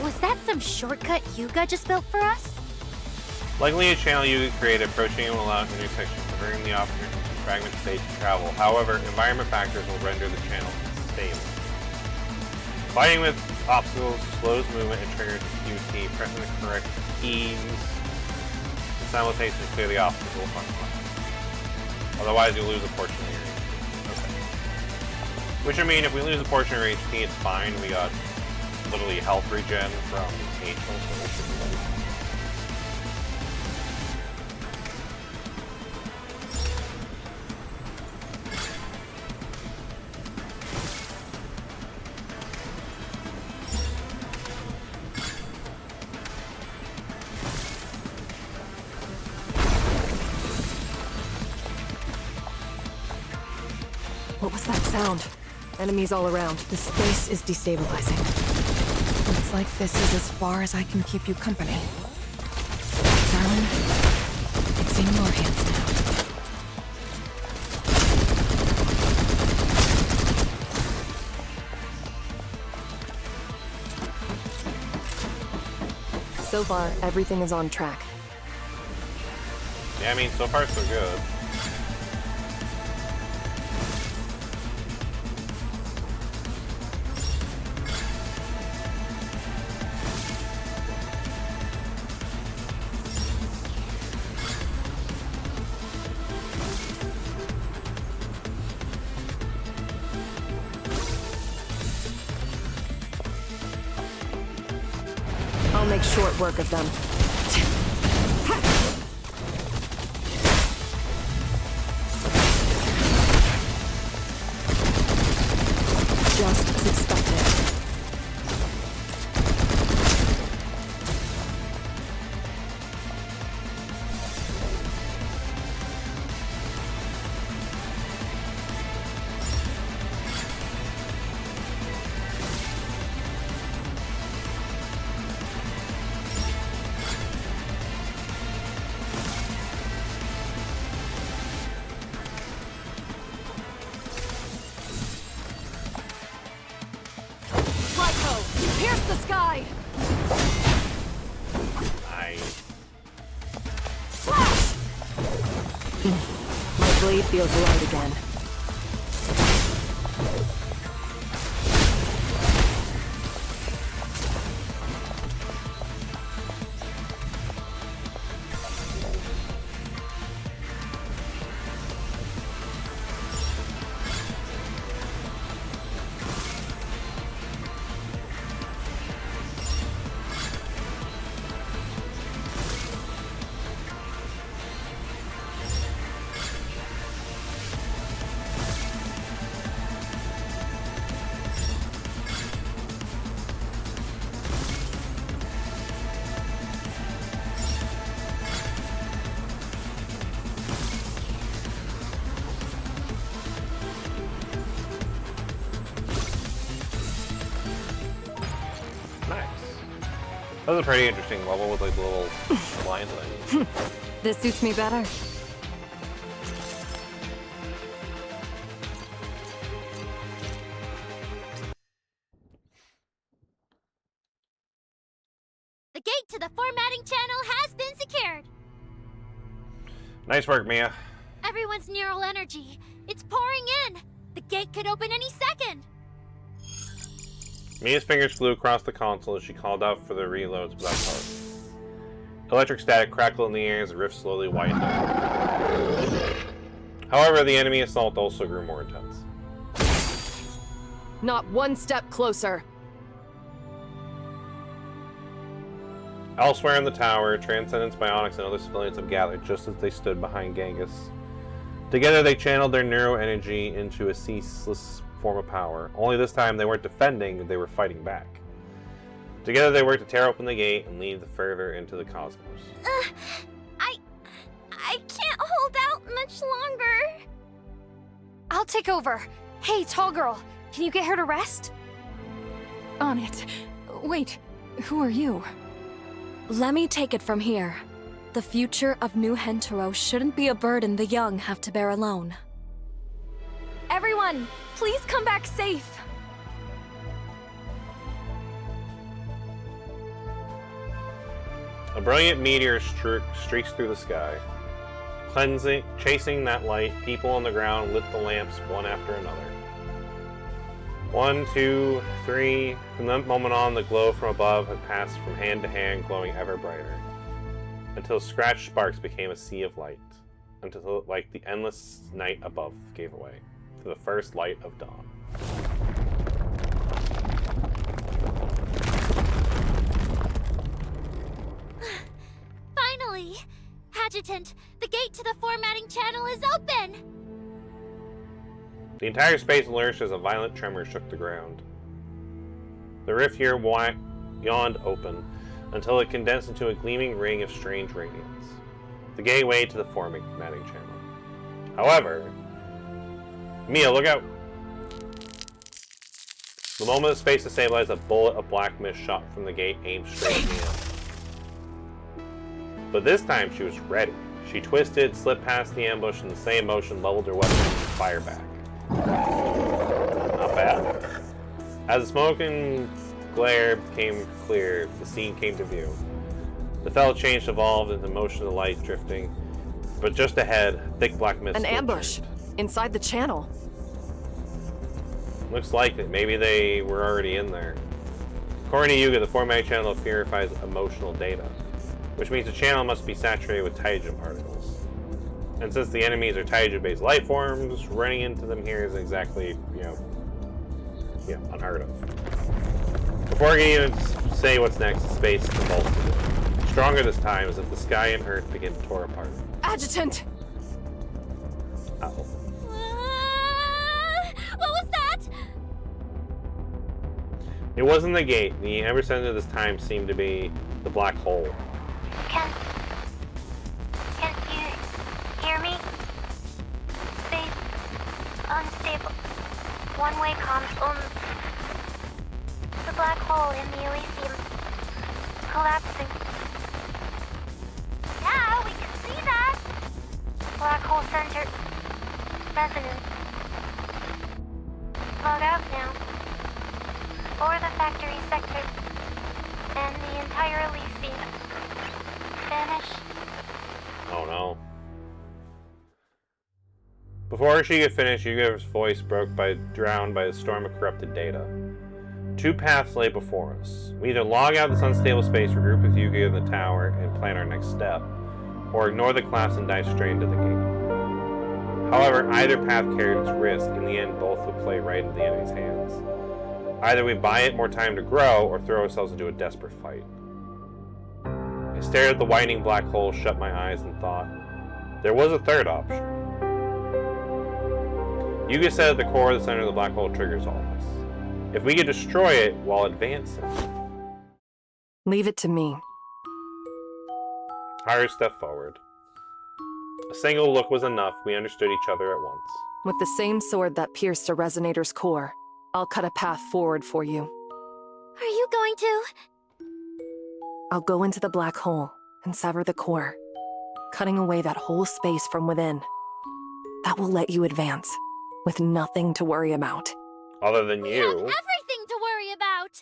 Was that some shortcut Yuga just built for us? Likely a channel you could create approaching it will allow intersection, converting the opportunity to fragment state to travel. However, environment factors will render the channel unstable. Fighting with obstacles slows movement and triggers QT. Pressing the correct keys to simultaneously clear the obstacle function. Otherwise, you'll lose a portion of your HP. Okay. Which, I mean, if we lose a portion of our HP, it's fine. We got literally health regen from Angel, so it should be fine. What was that sound? Enemies all around. The space is destabilizing. Looks like this is as far as I can keep you company. Darling, it's in your hands now. So far, everything is on track. Yeah, I mean, so far so good. I'll make short work of them. Just as expected. Pierce the sky! Nice. Flash! My blade feels light again. Nice. That was a pretty interesting level with like the little blind thing. This suits me better. The gate to the formatting channel has been secured. Nice work, Mia. Everyone's neural energy. It's pouring in. The gate could open any second. Mia's fingers flew across the console as she called out for the reloads without power. Electric static crackled in the air as the rift slowly widened out. However, the enemy assault also grew more intense. Not one step closer. Elsewhere in the tower, Transcendence, Bionics, and other civilians have gathered just as they stood behind Genghis. Together, they channeled their neuro energy into a ceaseless form of power. Only this time, they weren't defending, they were fighting back. Together, they worked to tear open the gate and lead further into the cosmos. I can't hold out much longer. I'll take over. Hey, tall girl, can you get her to rest? On it. Wait, who are you? Let me take it from here. The future of New Hentaro shouldn't be a burden the young have to bear alone. Everyone, please come back safe. A brilliant meteor streaks through the sky. Chasing that light, people on the ground lit the lamps one after another. 1, 2, 3. From that moment on, the glow from above had passed from hand to hand, glowing ever brighter, until scratched sparks became a sea of light, until like the endless night above gave way to the first light of dawn. Finally! Adjutant, the gate to the formatting channel is open! The entire space lurched as a violent tremor shook the ground. The rift here yawned open until it condensed into a gleaming ring of strange radiance, the gateway to the formatting channel. However, Mia, look out! The moment the space destabilized, a bullet of black mist shot from the gate, aimed straight at Mia. But this time she was ready. She twisted, slipped past the ambush, and the same motion leveled her weapon and fired back. Not bad. As the smoke and glare became clear, the scene came to view. The fell change evolved into the motion of the light drifting, but just ahead, thick black mist. An ambush inside the channel. Looks like it. Maybe they were already in there. According to Yuga, the formatting channel purifies emotional data, which means the channel must be saturated with taijin particles. And since the enemies are taijin-based life forms, running into them here is exactly, unheard of. Before I can even say what's next, space convulsed. Stronger this time, as if the sky and earth begin to tear apart. Adjutant! Uh-oh. What was that? It wasn't the gate. The epicenter this time seemed to be the black hole. Can you hear me? Safe, unstable, one-way comms. The black hole in the Elysium collapsing. Yeah, we can see that. Black hole center resonance. Log out now. Or the factory sector and the entire Elysium. Vanish. Oh no. Before she could finish, Yuga's voice drowned by the storm of corrupted data. Two paths lay before us. We either log out of this unstable space, regroup with Yuga in the tower, and plan our next step, or ignore the collapse and dive straight into the gate. However, either path carried its risk. In the end, both would play right into the enemy's hands. Either we buy it more time to grow, or throw ourselves into a desperate fight. I stared at the widening black hole, shut my eyes, and thought. There was a third option. Yuga said at the core of the center of the black hole triggers all this. If we could destroy it while advancing. Leave it to me. Haru stepped forward. A single look was enough. We understood each other at once. With the same sword that pierced a resonator's core, I'll cut a path forward for you. Are you going to? I'll go into the black hole and sever the core, cutting away that whole space from within. That will let you advance, with nothing to worry about. Other than We you. have everything to worry about!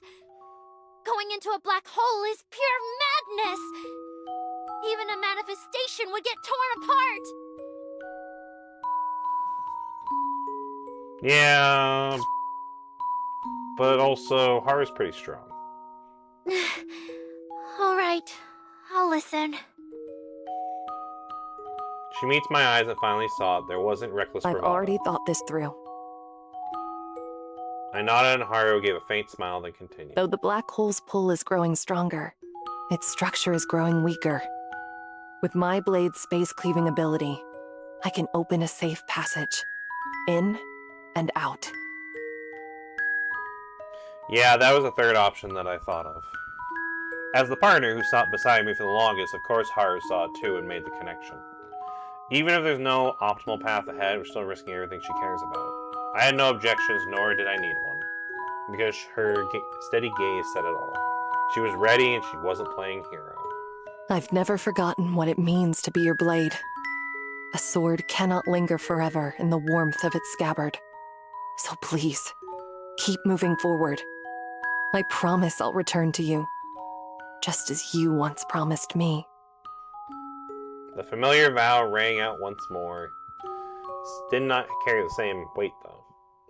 Going into a black hole is pure madness! Even a manifestation would get torn apart! Yeah. But also, Haru's pretty strong. Alright, I'll listen. She meets my eyes and finally saw it. There wasn't reckless I've bravado. already thought this through. I nodded and Haru gave a faint smile, then continued. Though the black hole's pull is growing stronger, its structure is growing weaker. With my blade's space-cleaving ability, I can open a safe passage. In and out. Yeah, that was the third option that I thought of. As the partner who sat beside me for the longest, of course Haru saw it too and made the connection. Even if there's no optimal path ahead, we're still risking everything she cares about. I had no objections, nor did I need one. Because her steady gaze said it all. She was ready and she wasn't playing hero. I've never forgotten what it means to be your blade. A sword cannot linger forever in the warmth of its scabbard. So please, keep moving forward. I promise I'll return to you, just as you once promised me. The familiar vow rang out once more. Did not carry the same weight, though.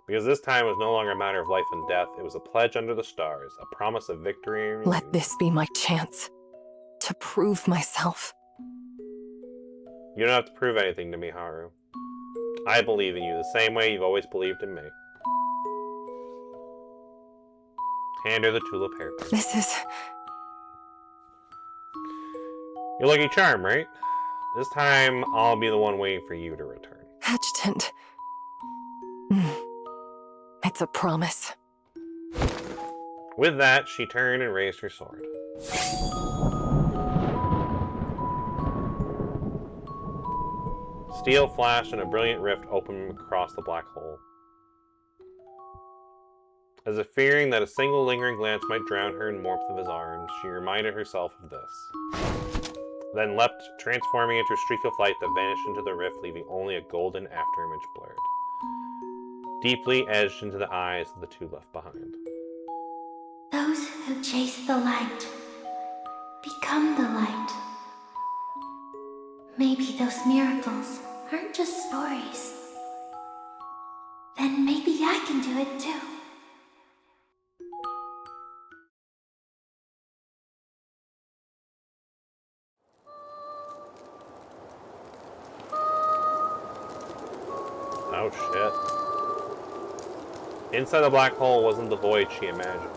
Because this time was no longer a matter of life and death. It was a pledge under the stars, a promise of victory. Let this be my chance to prove myself. You don't have to prove anything to me, Haru. I believe in you the same way you've always believed in me. Hand her the tulip hairpin. This is... Your lucky charm, right? This time, I'll be the one waiting for you to return. Adjutant. It's a promise. With that, she turned and raised her sword. Steel flashed and a brilliant rift opened across the black hole. As if fearing that a single lingering glance might drown her in warmth of his arms, she reminded herself of this. Then leapt, transforming into a streak of light that vanished into the rift, leaving only a golden afterimage blurred. Deeply edged into the eyes of the two left behind. Those who chase the light become the light. Maybe those miracles aren't just stories. Then maybe I can do it too. Oh shit. Inside the black hole wasn't the void she imagined.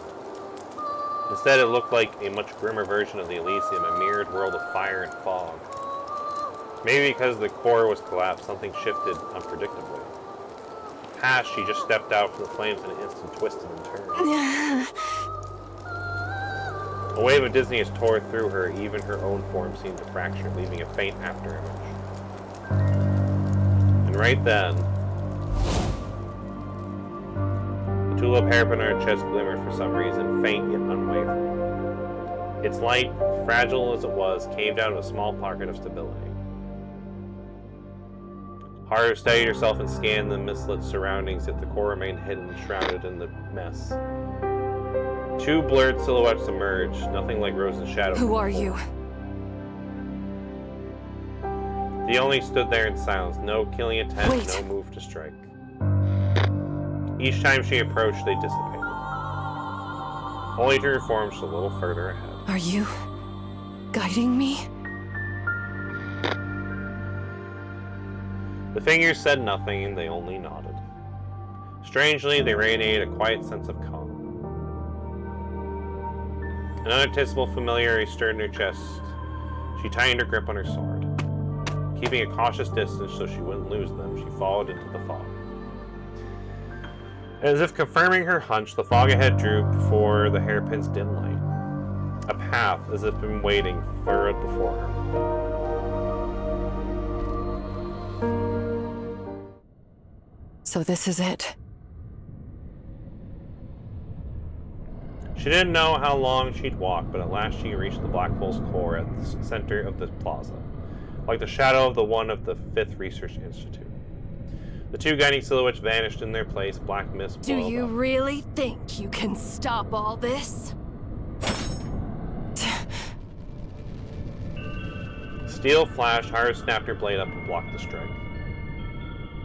Instead, it looked like a much grimmer version of the Elysium, a mirrored world of fire and fog. Maybe because the core was collapsed, something shifted unpredictably. Past, she just stepped out from the flames in an instant, twisted and turned. A wave of dizziness tore through her, even her own form seemed to fracture, leaving a faint afterimage. And right then, the tulip hairpin on her chest glimmered for some reason, faint yet unwavering. Its light, fragile as it was, came down to a small pocket of stability. Haru steadied herself and scanned the mist-lit surroundings, yet the core remained hidden, shrouded in the mess. Two blurred silhouettes emerged, nothing like Rose's shadow. Who are you? The only stood there in silence, no killing intent, no move to strike. Each time she approached, they dissipated, only to reform just a little further ahead. Are you guiding me? The figures said nothing, they only nodded. Strangely, they radiated a quiet sense of calm. An unanticipated familiarity stirred in her chest. She tightened her grip on her sword. Keeping a cautious distance so she wouldn't lose them, she followed into the fog. As if confirming her hunch, the fog ahead drew before the hairpin's dim light. A path, as if been waiting, furrowed before her. So this is it. She didn't know how long she'd walk, but at last she reached the black hole's core at the center of the plaza, like the shadow of the one of the 5th Research Institute. The two guiding silhouettes vanished in their place, black mist Do boiled you up. really think you can stop all this? Steel flashed, Haru snapped her blade up and blocked the strike.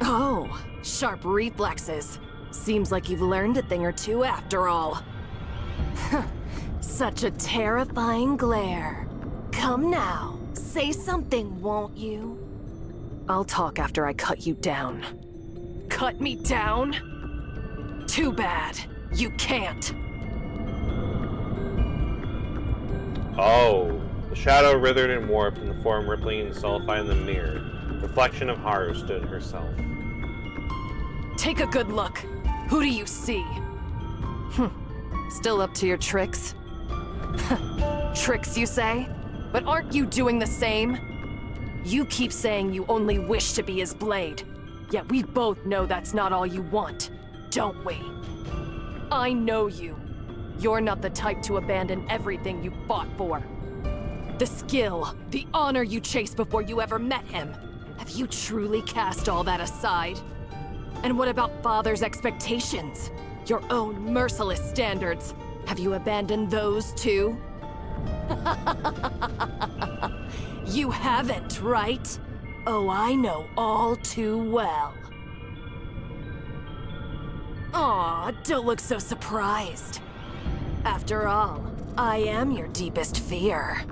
Oh, sharp reflexes. Seems like you've learned a thing or two after all. Such a terrifying glare. Come now, say something, won't you? I'll talk after I cut you down. Cut me down? Too bad. You can't. Oh. The shadow writhed and warped, and the form rippling and solidified in the mirror. Reflection of Haru stood herself. Take a good look. Who do you see? Still up to your tricks? Tricks, you say? But aren't you doing the same? You keep saying you only wish to be his blade. Yet we both know that's not all you want, don't we? I know you. You're not the type to abandon everything you fought for. The skill, the honor you chased before you ever met him. Have you truly cast all that aside? And what about Father's expectations? Your own merciless standards. Have you abandoned those too? You haven't, right? Oh, I know all too well. Aw, don't look so surprised. After all, I am your deepest fear.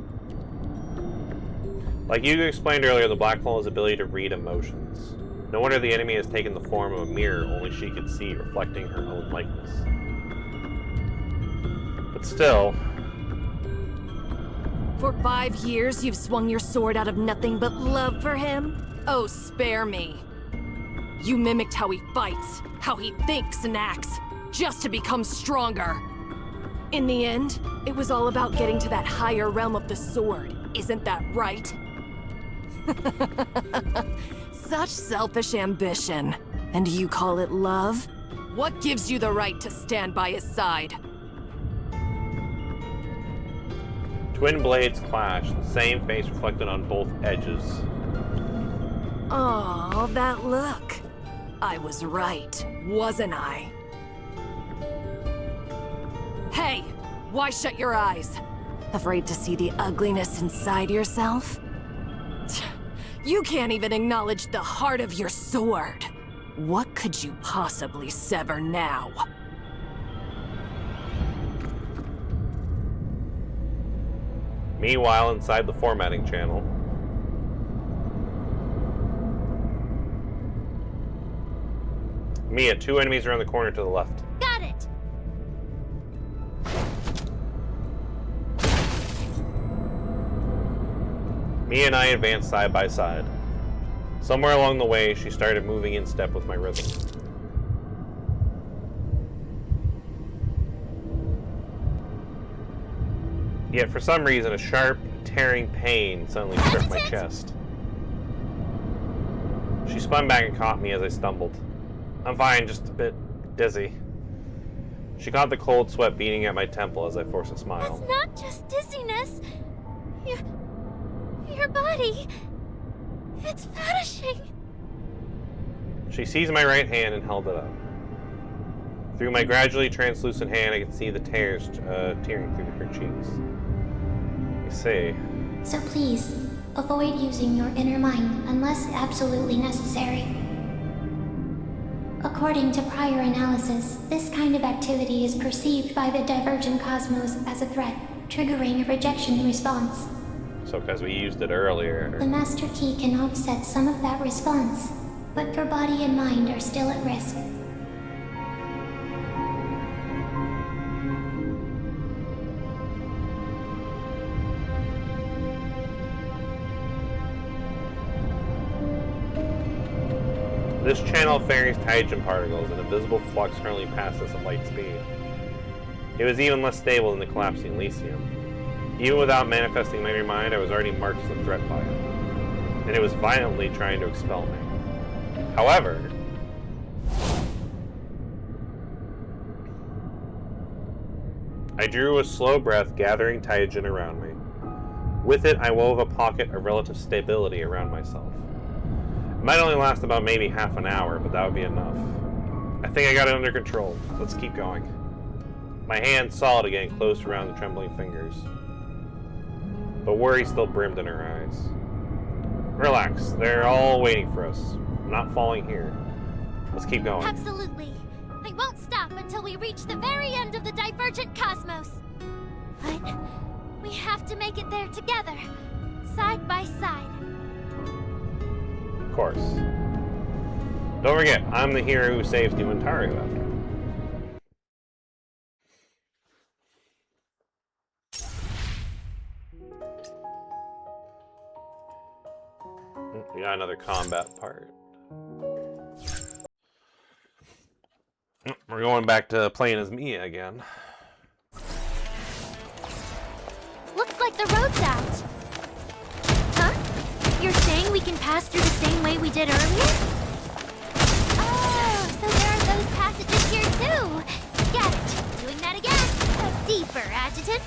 Like you explained earlier, the black hole's ability to read emotions. No wonder the enemy has taken the form of a mirror only she could see, reflecting her own likeness. But still... For 5 years, you've swung your sword out of nothing but love for him? Oh, spare me. You mimicked how he fights, how he thinks and acts, just to become stronger. In the end, it was all about getting to that higher realm of the sword, isn't that right? Such selfish ambition. And you call it love? What gives you the right to stand by his side? Twin blades clashed, the same face reflected on both edges. Oh, that look. I was right, wasn't I? Hey, why shut your eyes? Afraid to see the ugliness inside yourself? You can't even acknowledge the heart of your sword. What could you possibly sever now? Meanwhile, inside the formatting channel, Mia, 2 enemies around the corner to the left. Got it! Mia and I advanced side by side. Somewhere along the way, she started moving in step with my rhythm. Yet for some reason, a sharp, tearing pain suddenly struck my chest. She spun back and caught me as I stumbled. I'm fine, just a bit dizzy. She caught the cold sweat beating at my temple as I forced a smile. It's not just dizziness. Your body... it's vanishing. She seized my right hand and held it up. Through my gradually translucent hand, I could see the tears tearing through her cheeks. I see. So please, avoid using your inner mind unless absolutely necessary. According to prior analysis, this kind of activity is perceived by the divergent cosmos as a threat, triggering a rejection response. So because we used it earlier... The Master Key can offset some of that response, but your body and mind are still at risk. This channel ferries hydrogen particles, and a visible flux currently passes at light speed. It was even less stable than the collapsing Elysium. Even without manifesting my inner mind, I was already marked as a threat by it. And it was violently trying to expel me. However... I drew a slow breath, gathering Taijin around me. With it, I wove a pocket of relative stability around myself. It might only last about maybe half an hour, but that would be enough. I think I got it under control. Let's keep going. My hand solid again, closed around the trembling fingers. But worry still brimmed in her eyes. Relax, they're all waiting for us. I'm not falling here. Let's keep going. Absolutely. I won't stop until we reach the very end of the divergent cosmos. But we have to make it there together, side by side. Of course. Don't forget, I'm the hero who saves Dumantaru after. We got another combat part. We're going back to playing as Mia again. Looks like the road's out. Huh? You're saying we can pass through the same way we did earlier? Oh, so there are those passages here too. Get it. Doing that again. Go deeper, Adjutant.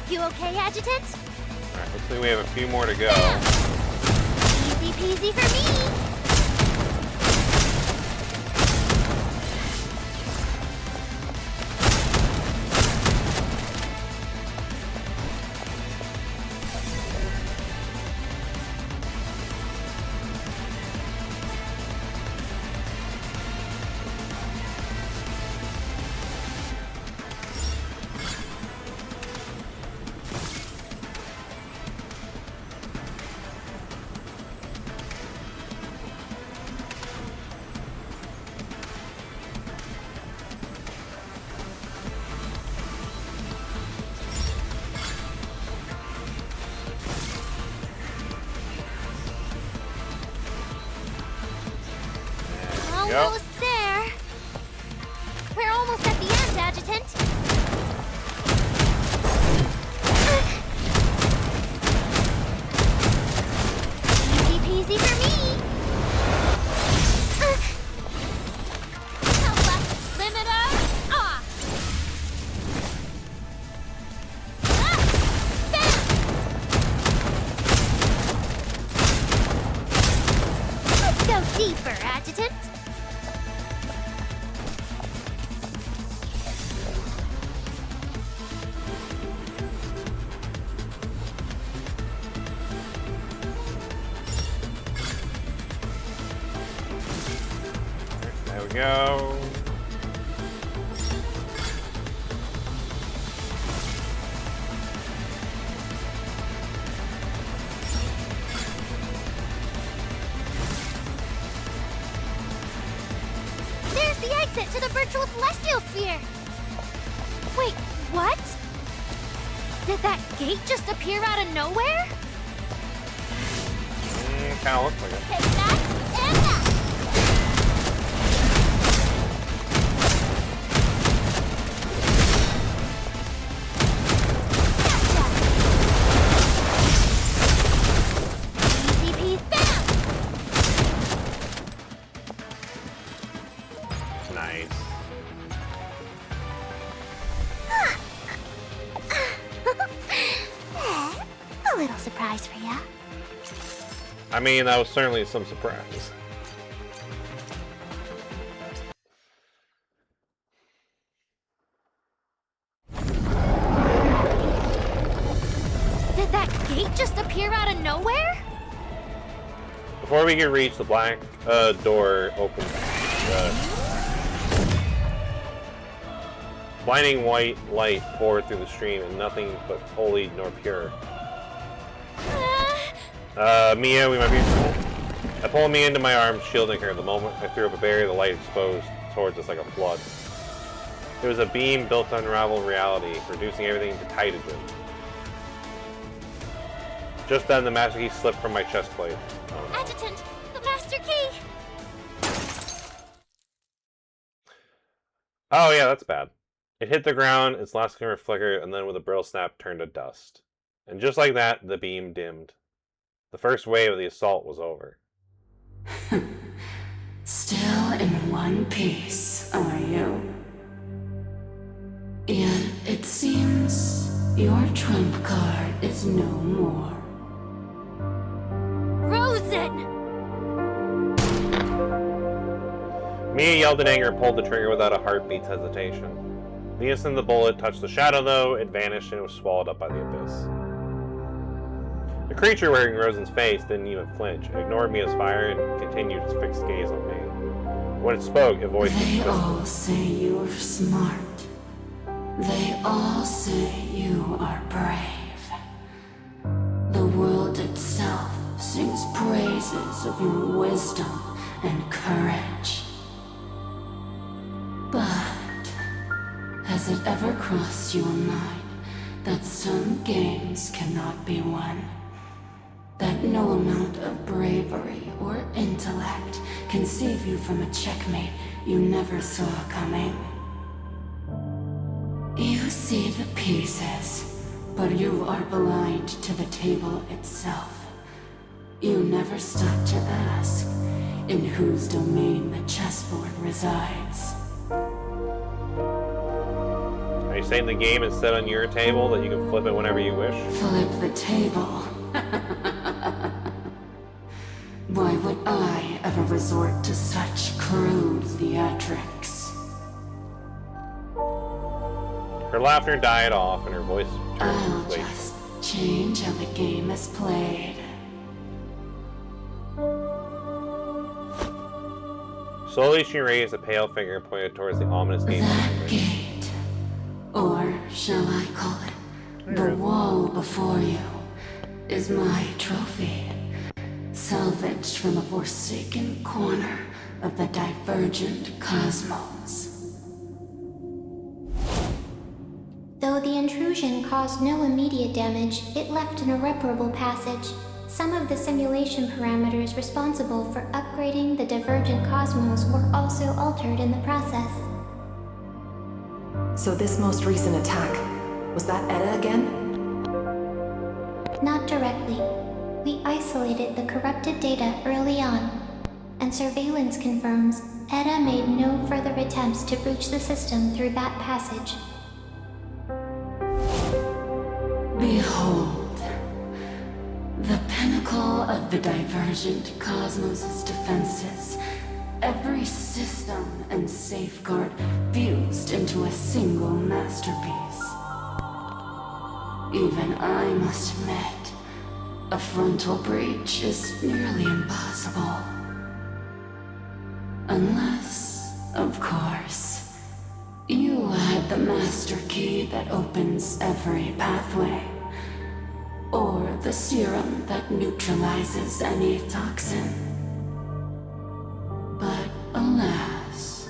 You okay, Adjutant? Alright, looks like we have a few more to go. Easy peasy for me! Almost there. We're almost at the end, Adjutant. Easy peasy for me. Limiter off. Bam! Let's go deeper, Adjutant. There we go. There's the exit to the virtual celestial sphere. Wait, what? Did that gate just appear out of nowhere? Kinda looks like it. Take that and that. Nice. A little surprise for ya. I mean, that was certainly some surprise. Did that gate just appear out of nowhere? Before we can reach the black door opens. Blinding white light poured through the stream, and nothing but holy nor pure. Mia, we might be. I pulled Mia into my arms, shielding her. The moment I threw up a barrier, the light exposed towards us like a flood. It was a beam built to unravel reality, reducing everything to hydrogen. Just then, the master key slipped from my chest plate. Oh, no. Adjutant, the master key! Oh yeah, that's bad. It hit the ground, its last glimmer flickered, and then with a brittle snap turned to dust. And just like that, the beam dimmed. The first wave of the assault was over. Still in one piece, are you? Yet it seems your trump card is no more. Rosen! Mia yelled in anger and pulled the trigger without a heartbeat's hesitation. The instant the bullet touched the shadow, though, it vanished and was swallowed up by the abyss. The creature wearing Rosen's face didn't even flinch. It ignored Mia's fire and continued its fixed gaze on me. When it spoke, it voiced They all say you're smart. They all say you are brave. The world itself sings praises of your wisdom and courage. But has it ever crossed your mind that some games cannot be won? That no amount of bravery or intellect can save you from a checkmate you never saw coming? You see the pieces, but you are blind to the table itself. You never stop to ask in whose domain the chessboard resides. Are you saying the game is set on your table, that you can flip it whenever you wish? Flip the table? Why would I ever resort to such crude theatrics? Her laughter died off and her voice I'll turned just change how the game is played. Slowly she raised a pale finger and pointed towards the ominous gate behind her. That gate, or shall I call it, the wall before you, is my trophy. Salvaged from a forsaken corner of the divergent cosmos. Though the intrusion caused no immediate damage, it left an irreparable passage. Some of the simulation parameters responsible for upgrading the divergent cosmos were also altered in the process. So this most recent attack, was that Etta again? Not directly. We isolated the corrupted data early on, and surveillance confirms Etta made no further attempts to breach the system through that passage. Behold, the pinnacle of the divergent cosmos' defenses. Every system and safeguard fused into a single masterpiece. Even I must admit, a frontal breach is nearly impossible. Unless, of course, you had the master key that opens every pathway. Or the serum that neutralizes any toxin. But alas,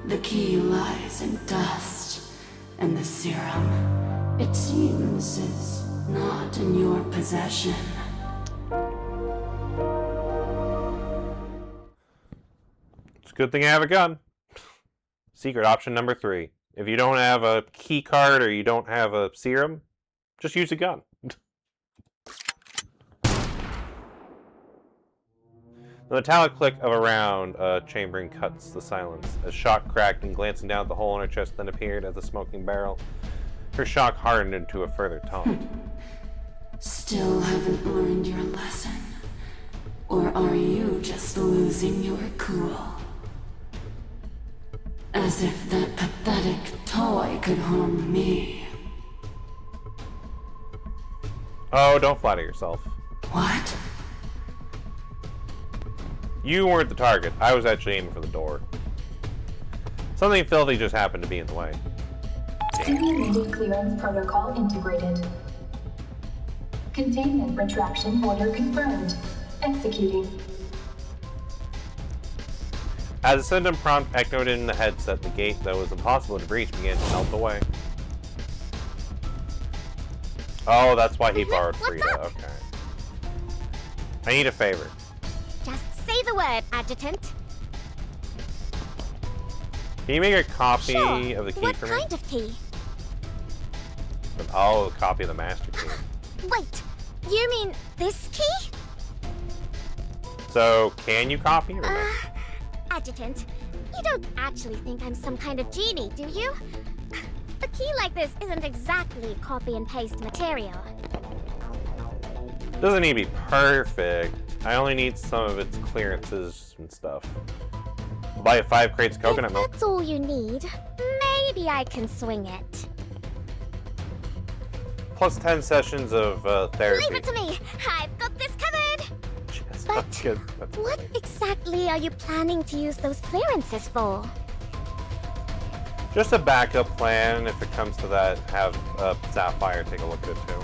the key lies in dust, and the serum, it seems, is not in your possession. It's a good thing I have a gun. Secret option number 3. If you don't have a key card or you don't have a serum, just use a gun. The metallic click of a round chambering cuts the silence. As shock cracked and glancing down at the hole in her chest then appeared as a smoking barrel. Her shock hardened into a further taunt. Still haven't learned your lesson? Or are you just losing your cool? As if that pathetic toy could harm me. Oh, don't flatter yourself. What? You weren't the target. I was actually aiming for the door. Something filthy just happened to be in the way. Simulated clearance protocol integrated. Containment retraction order confirmed. Executing. As a symptom prompt echoed in the headset, the gate that was impossible to breach began to melt away. Oh, that's why he borrowed Frida. Okay. I need a favor. Just say the word, Adjutant. Can you make a copy Sure. of the key What for me? kind of key? Oh, a copy of the master key. Wait, you mean this key? So, can you copy it or no? Adjutant, you don't actually think I'm some kind of genie, do you? A key like this isn't exactly copy and paste material. Doesn't need to be perfect. I only need some of its clearances and stuff. I'll buy you 5 crates of coconut If milk. that's all you need, maybe I can swing it. Plus 10 sessions of therapy. Leave it to me! I've got this covered! Yes, But that's good. That's what funny. exactly are you planning to use those clearances for? Just a backup plan if it comes to that. Have Sapphire take a look at it too.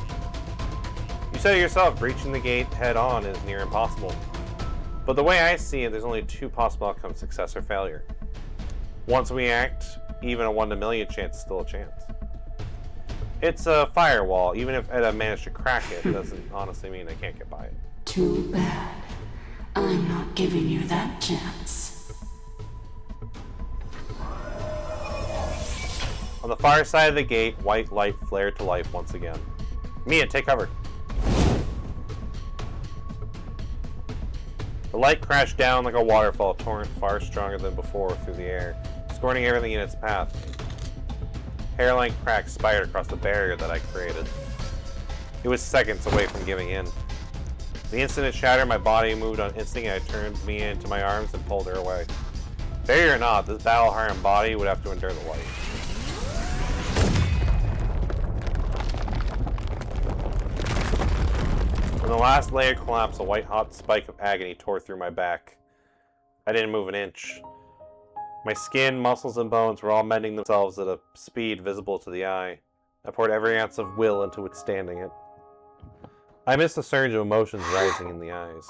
You said it yourself, breaching the gate head on is near impossible. But the way I see it, there's only 2 possible outcomes, success or failure. Once we act, even a 1 in a million chance is still a chance. It's a firewall. Even if Eda managed to crack it, it doesn't honestly mean I can't get by it. Too bad. I'm not giving you that chance. On the far side of the gate, white light flared to life once again. Mia, take cover. The light crashed down like a waterfall torrent far stronger than before through the air, scorning everything in its path. Hairline cracks spired across the barrier that I created. It was seconds away from giving in. The instant it shattered, my body moved on instinct and I turned Mia into my arms and pulled her away. Failure or not, this battle-hardened body would have to endure the light. When the last layer collapsed, a white-hot spike of agony tore through my back. I didn't move an inch. My skin, muscles, and bones were all mending themselves at a speed visible to the eye. I poured every ounce of will into withstanding it. I missed the surge of emotions rising in the eyes.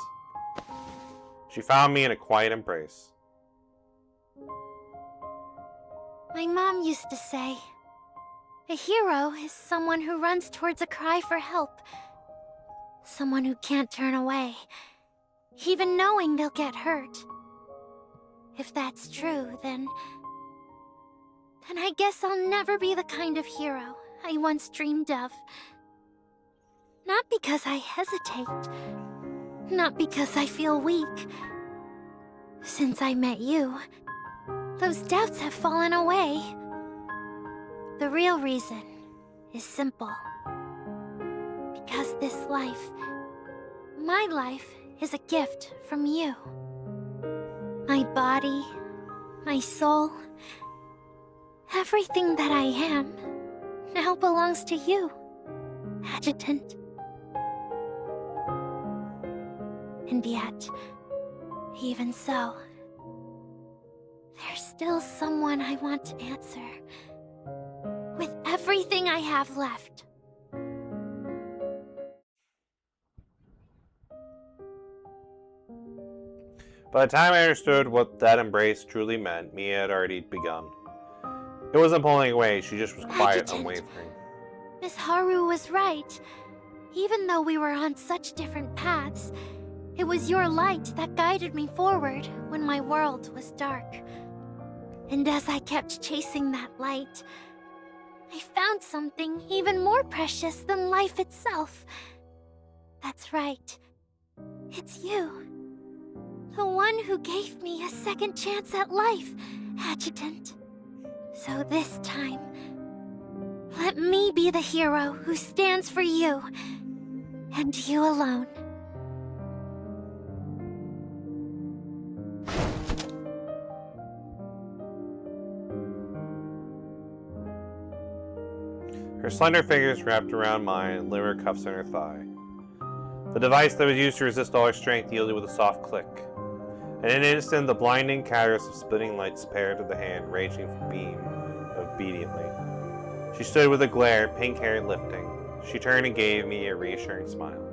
She found me in a quiet embrace. My mom used to say, a hero is someone who runs towards a cry for help. Someone who can't turn away, even knowing they'll get hurt. If that's true, then I guess I'll never be the kind of hero I once dreamed of. Not because I hesitate, not because I feel weak. Since I met you, those doubts have fallen away. The real reason is simple. Because this life, my life, is a gift from you. My body, my soul, everything that I am now belongs to you, Adjutant. And yet, even so, there's still someone I want to answer. With everything I have left. By the time I understood what that embrace truly meant, Mia had already begun. It wasn't pulling away, she just was quiet, Adjutant. unwavering. Miss Haru was right. Even though we were on such different paths, it was your light that guided me forward when my world was dark. And as I kept chasing that light, I found something even more precious than life itself. That's right. It's you. The one who gave me a second chance at life, Adjutant. So this time, let me be the hero who stands for you, and you alone. Her slender fingers wrapped around mine, liver cuffs on her thigh. The device that was used to resist all her strength yielded with a soft click. In an instant, the blinding catalyst of splitting lights paired to the hand, raging beam obediently. She stood with a glare, pink hair lifting. She turned and gave me a reassuring smile.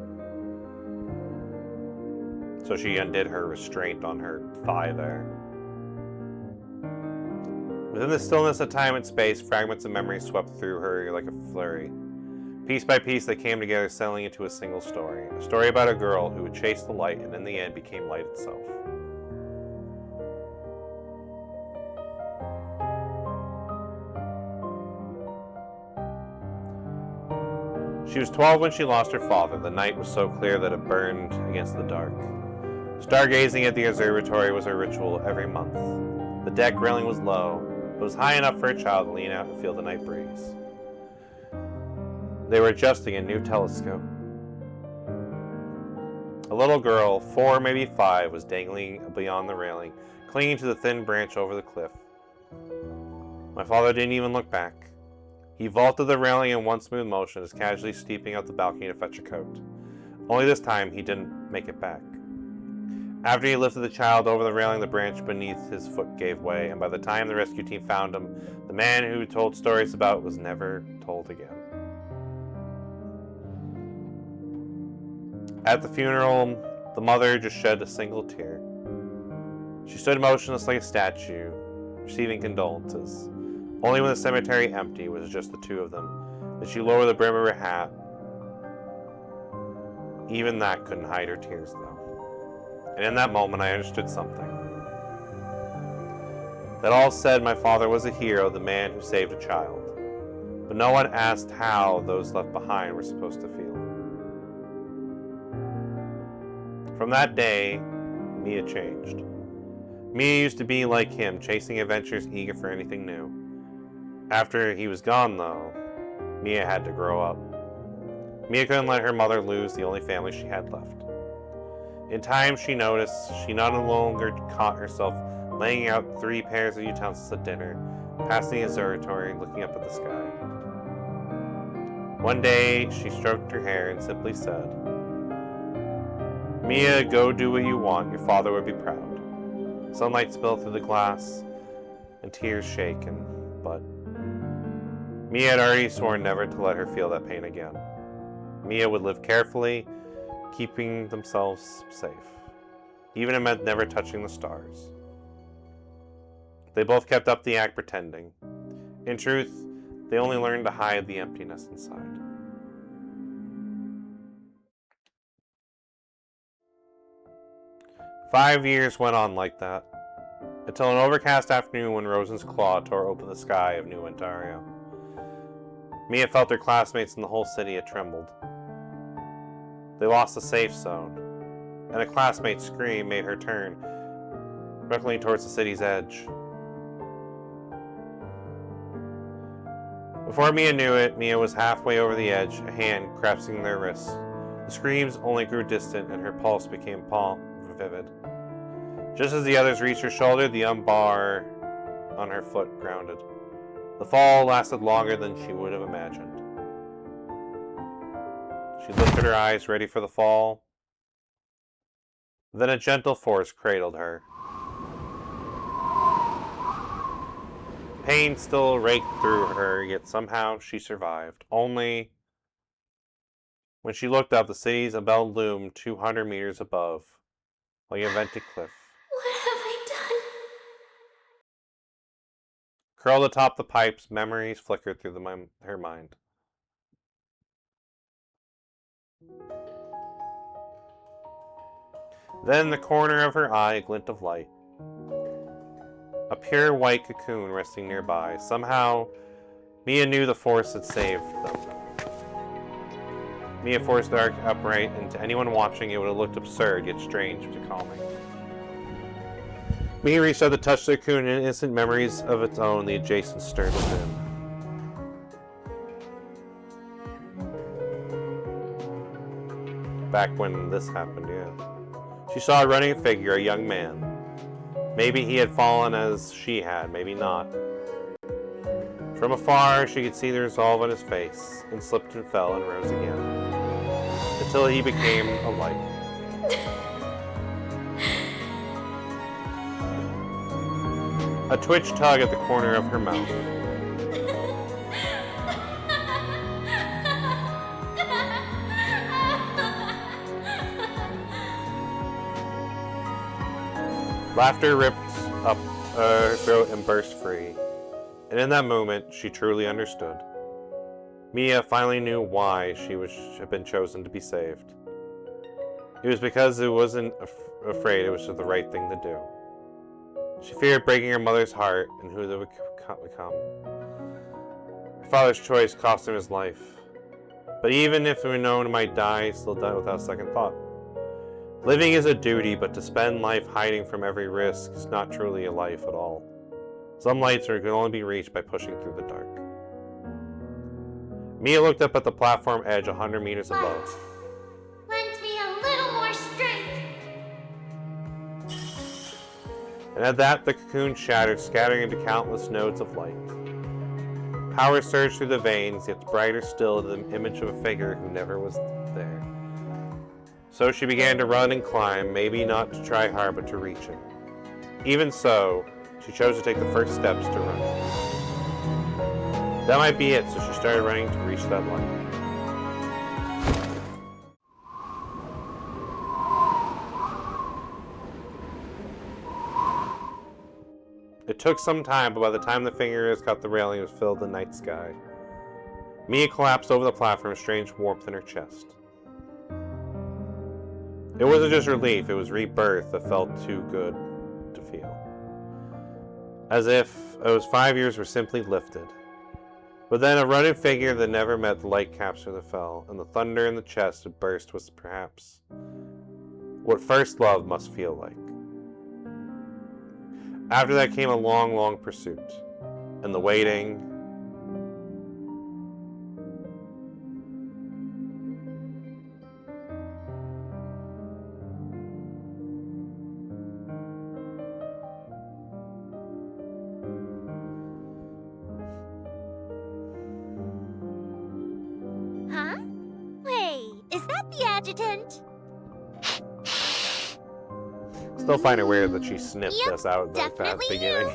So she undid her restraint on her thigh there. Within the stillness of time and space, fragments of memory swept through her like a flurry. Piece by piece, they came together, settling into a single story. A story about a girl who would chase the light and in the end became light itself. She was 12 when she lost her father. The night was so clear that it burned against the dark. Stargazing at the observatory was her ritual every month. The deck railing was low, but it was high enough for a child to lean out and feel the night breeze. They were adjusting a new telescope. A little girl, 4, maybe 5, was dangling beyond the railing, clinging to the thin branch over the cliff. My father didn't even look back. He vaulted the railing in one smooth motion, as casually stepping out the balcony to fetch a coat. Only this time, he didn't make it back. After he lifted the child over the railing, the branch beneath his foot gave way, and by the time the rescue team found him, the man who told stories about was never told again. At the funeral, the mother just shed a single tear. She stood motionless like a statue, receiving condolences. Only when the cemetery empty was just the two of them did she lower the brim of her hat. Even that couldn't hide her tears, though. And in that moment, I understood something. That all said my father was a hero, the man who saved a child. But no one asked how those left behind were supposed to feel. From that day, Mia changed. Mia used to be like him, chasing adventures, eager for anything new. After he was gone, though, Mia had to grow up. Mia couldn't let her mother lose the only family she had left. In time, she noticed she not longer caught herself laying out 3 pairs of utensils at dinner, passing the observatory, looking up at the sky. One day, she stroked her hair and simply said, "Mia, go do what you want. Your father would be proud." Sunlight spilled through the glass, and tears shaken, but Mia had already sworn never to let her feel that pain again. Mia would live carefully, keeping themselves safe. Even it meant never touching the stars. They both kept up the act pretending. In truth, they only learned to hide the emptiness inside. Five years went on like that, until an overcast afternoon when Rosen's claw tore open the sky of New Ontario. Mia felt her classmates in the whole city had trembled. They lost the safe zone, and a classmate's scream made her turn, buckling towards the city's edge. Before Mia knew it, Mia was halfway over the edge, a hand grasping their wrists. The screams only grew distant, and her pulse became vivid. Just as the others reached her shoulder, the bar on her foot grounded. The fall lasted longer than she would have imagined. She lifted her eyes, ready for the fall. Then a gentle force cradled her. Pain still raked through her, yet somehow she survived. Only when she looked up, the city's bell loomed 200 meters above, like a vented cliff. What have I done? Curled atop the pipes, memories flickered through her mind. Then, in the corner of her eye, a glint of light. A pure white cocoon resting nearby. Somehow, Mia knew the force had saved them. Mia forced the arc upright, and to anyone watching, it would have looked absurd, yet strange to calming. Mia reached out to touch the cocoon, and instant memories of its own, the adjacent stirred within. Back when this happened, yeah. She saw a running figure, a young man. Maybe he had fallen as she had, maybe not. From afar, she could see the resolve on his face, and slipped and fell and rose again, until he became a light. A twitch tug at the corner of her mouth. Laughter ripped up her throat and burst free. And in that moment, she truly understood. Mia finally knew why she had been chosen to be saved. It was because it wasn't afraid, it was just the right thing to do. She feared breaking her mother's heart and who they would become. Her father's choice cost him his life. But even if we know he might die, he still died without second thought. Living is a duty, but to spend life hiding from every risk is not truly a life at all. Some lights can only be reached by pushing through the dark. Mia looked up at the platform edge 100 meters above. Lend me a little more strength. And at that, the cocoon shattered, scattering into countless nodes of light. Power surged through the veins, yet brighter still the image of a figure who never was there. So she began to run and climb, maybe not to try hard, but to reach it. Even so, she chose to take the first steps to run. That might be it, so she started running to reach that light. It took some time, but by the time the fingers got the railing, it was filled with the night sky. Mia collapsed over the platform, a strange warmth in her chest. It wasn't just relief, it was rebirth that felt too good to feel. As if those 5 years were simply lifted. But then a running figure that never met the light capture that fell, and the thunder in the chest that burst was perhaps what first love must feel like. After that came a long, long pursuit, and the waiting. Huh? Wait, is that the adjutant? Still find it weird that she snipped Yep, us out at the beginning.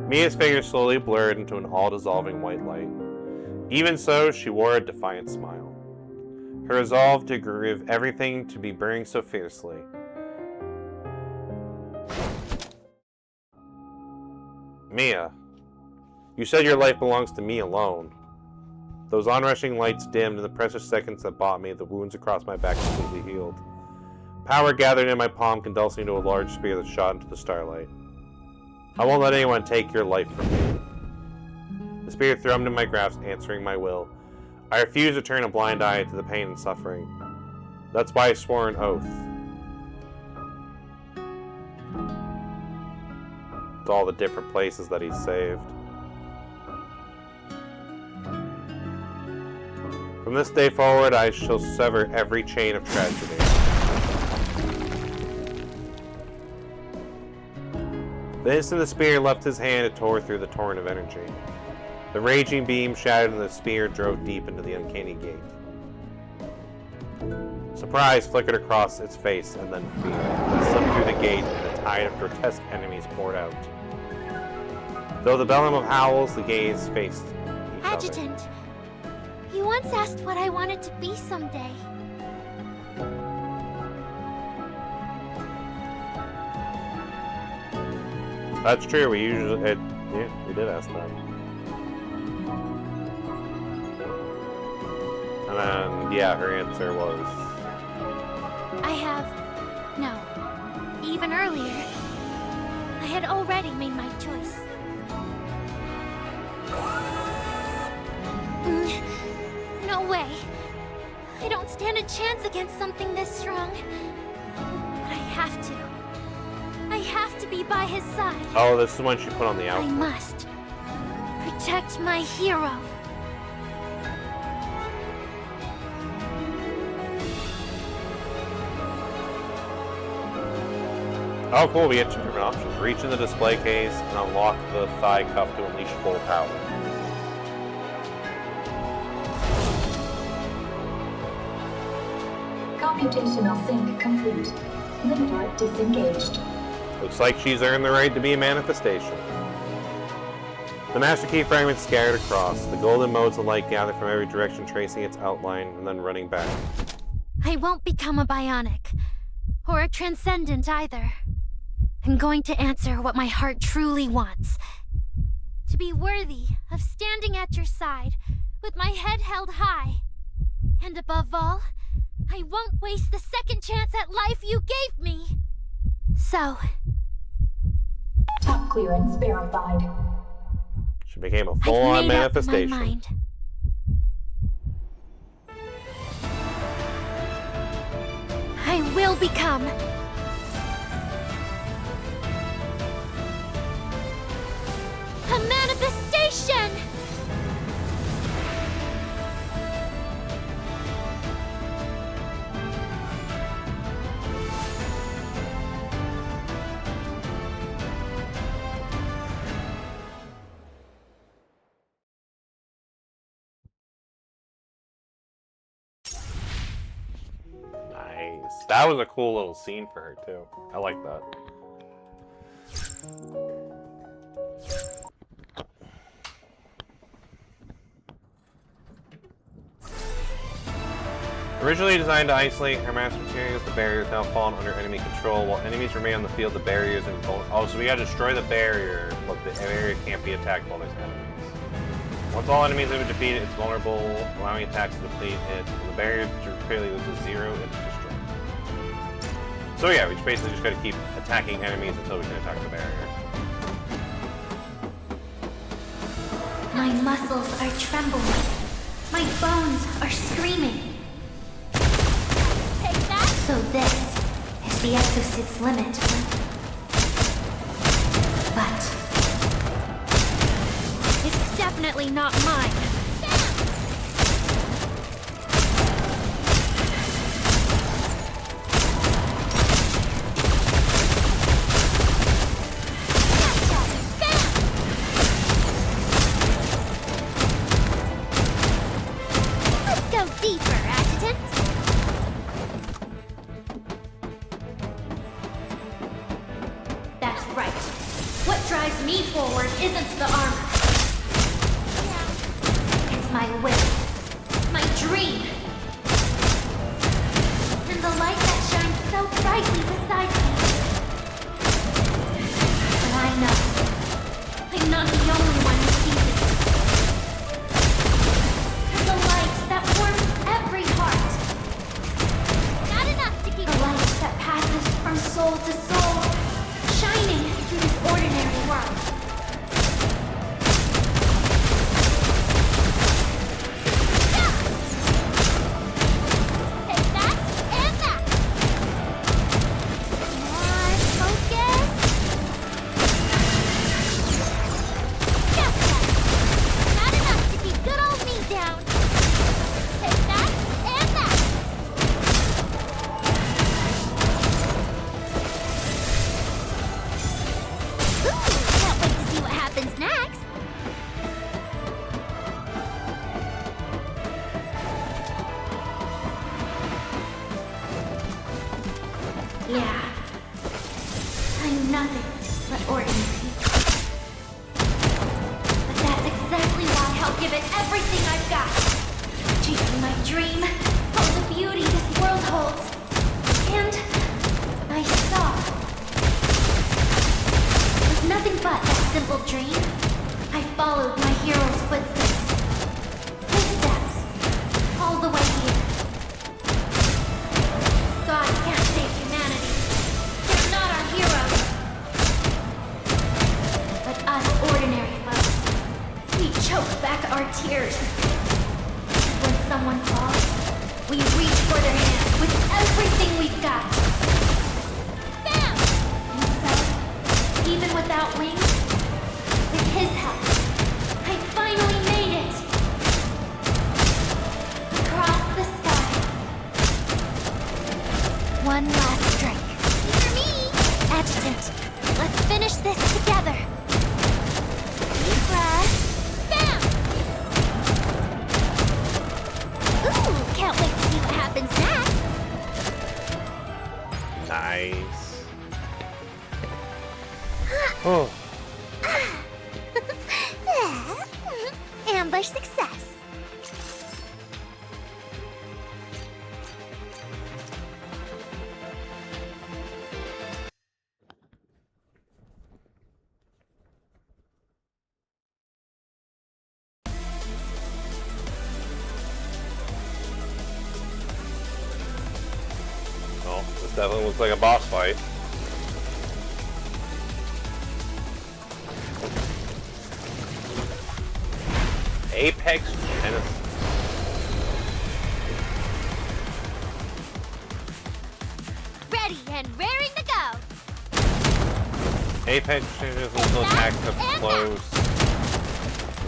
Mia's figure slowly blurred into an all-dissolving white light. Even so, she wore a defiant smile. Her resolve to grieve everything to be burning so fiercely. Mia, you said your life belongs to me alone. Those onrushing lights dimmed, and the precious seconds that bought me, the wounds across my back completely healed. Power gathered in my palm, condensing into a large spear that shot into the starlight. I won't let anyone take your life from me. The spear thrummed in my grasp, answering my will. I refuse to turn a blind eye to the pain and suffering. That's why I swore an oath. To all the different places that he's saved. From this day forward, I shall sever every chain of tragedy. The instant the spear left his hand, it tore through the torrent of energy. The raging beam shattered and the spear drove deep into the uncanny gate. Surprise flickered across its face, and then fear. It slipped through the gate, and a tide of grotesque enemies poured out. Though the bellum of howls, the gaze faced each other. Adjutant, you once asked what I wanted to be someday. That's true, we usually... yeah, we did ask that. And then, yeah, her answer was... No. Even earlier, I had already made my choice. No way. I don't stand a chance against something this strong. But I have to. I have to be by his side. Oh, this is when she put on the I outfit. must protect my hero. Oh, cool, we get two different options. Reach in the display case and unlock the thigh cuff to unleash full power. Computational sync complete. Limiter disengaged. Looks like she's earned the right to be a manifestation. The master key fragments scattered across. The golden motes of light gather from every direction, tracing its outline and then running back. I won't become a bionic. Or a transcendent either. I'm going to answer what my heart truly wants. To be worthy of standing at your side, with my head held high. And above all, I won't waste the second chance at life you gave me. So... Top clearance verified. She became a full-on manifestation. I've made up my mind. I will become... a manifestation! Nice. That was a cool little scene for her, too. I like that. Originally designed to isolate Hermass materials, the barrier has now fallen under enemy control. While enemies remain on the field, the barrier is invulnerable. Oh, so we gotta destroy the barrier, but the barrier can't be attacked while there's enemies. Once all enemies have been defeated, it's vulnerable, allowing attacks to deplete it. When the barrier clearly loses 0, it's destroyed. So yeah, we basically just gotta keep attacking enemies until we can attack the barrier. My muscles are trembling. My bones are screaming. Take that! So this is the Exocit's limit. But it's definitely not mine. Definitely looks like a boss fight. Apex Genesis. Ready and raring to go. Apex Genesis will attack up close,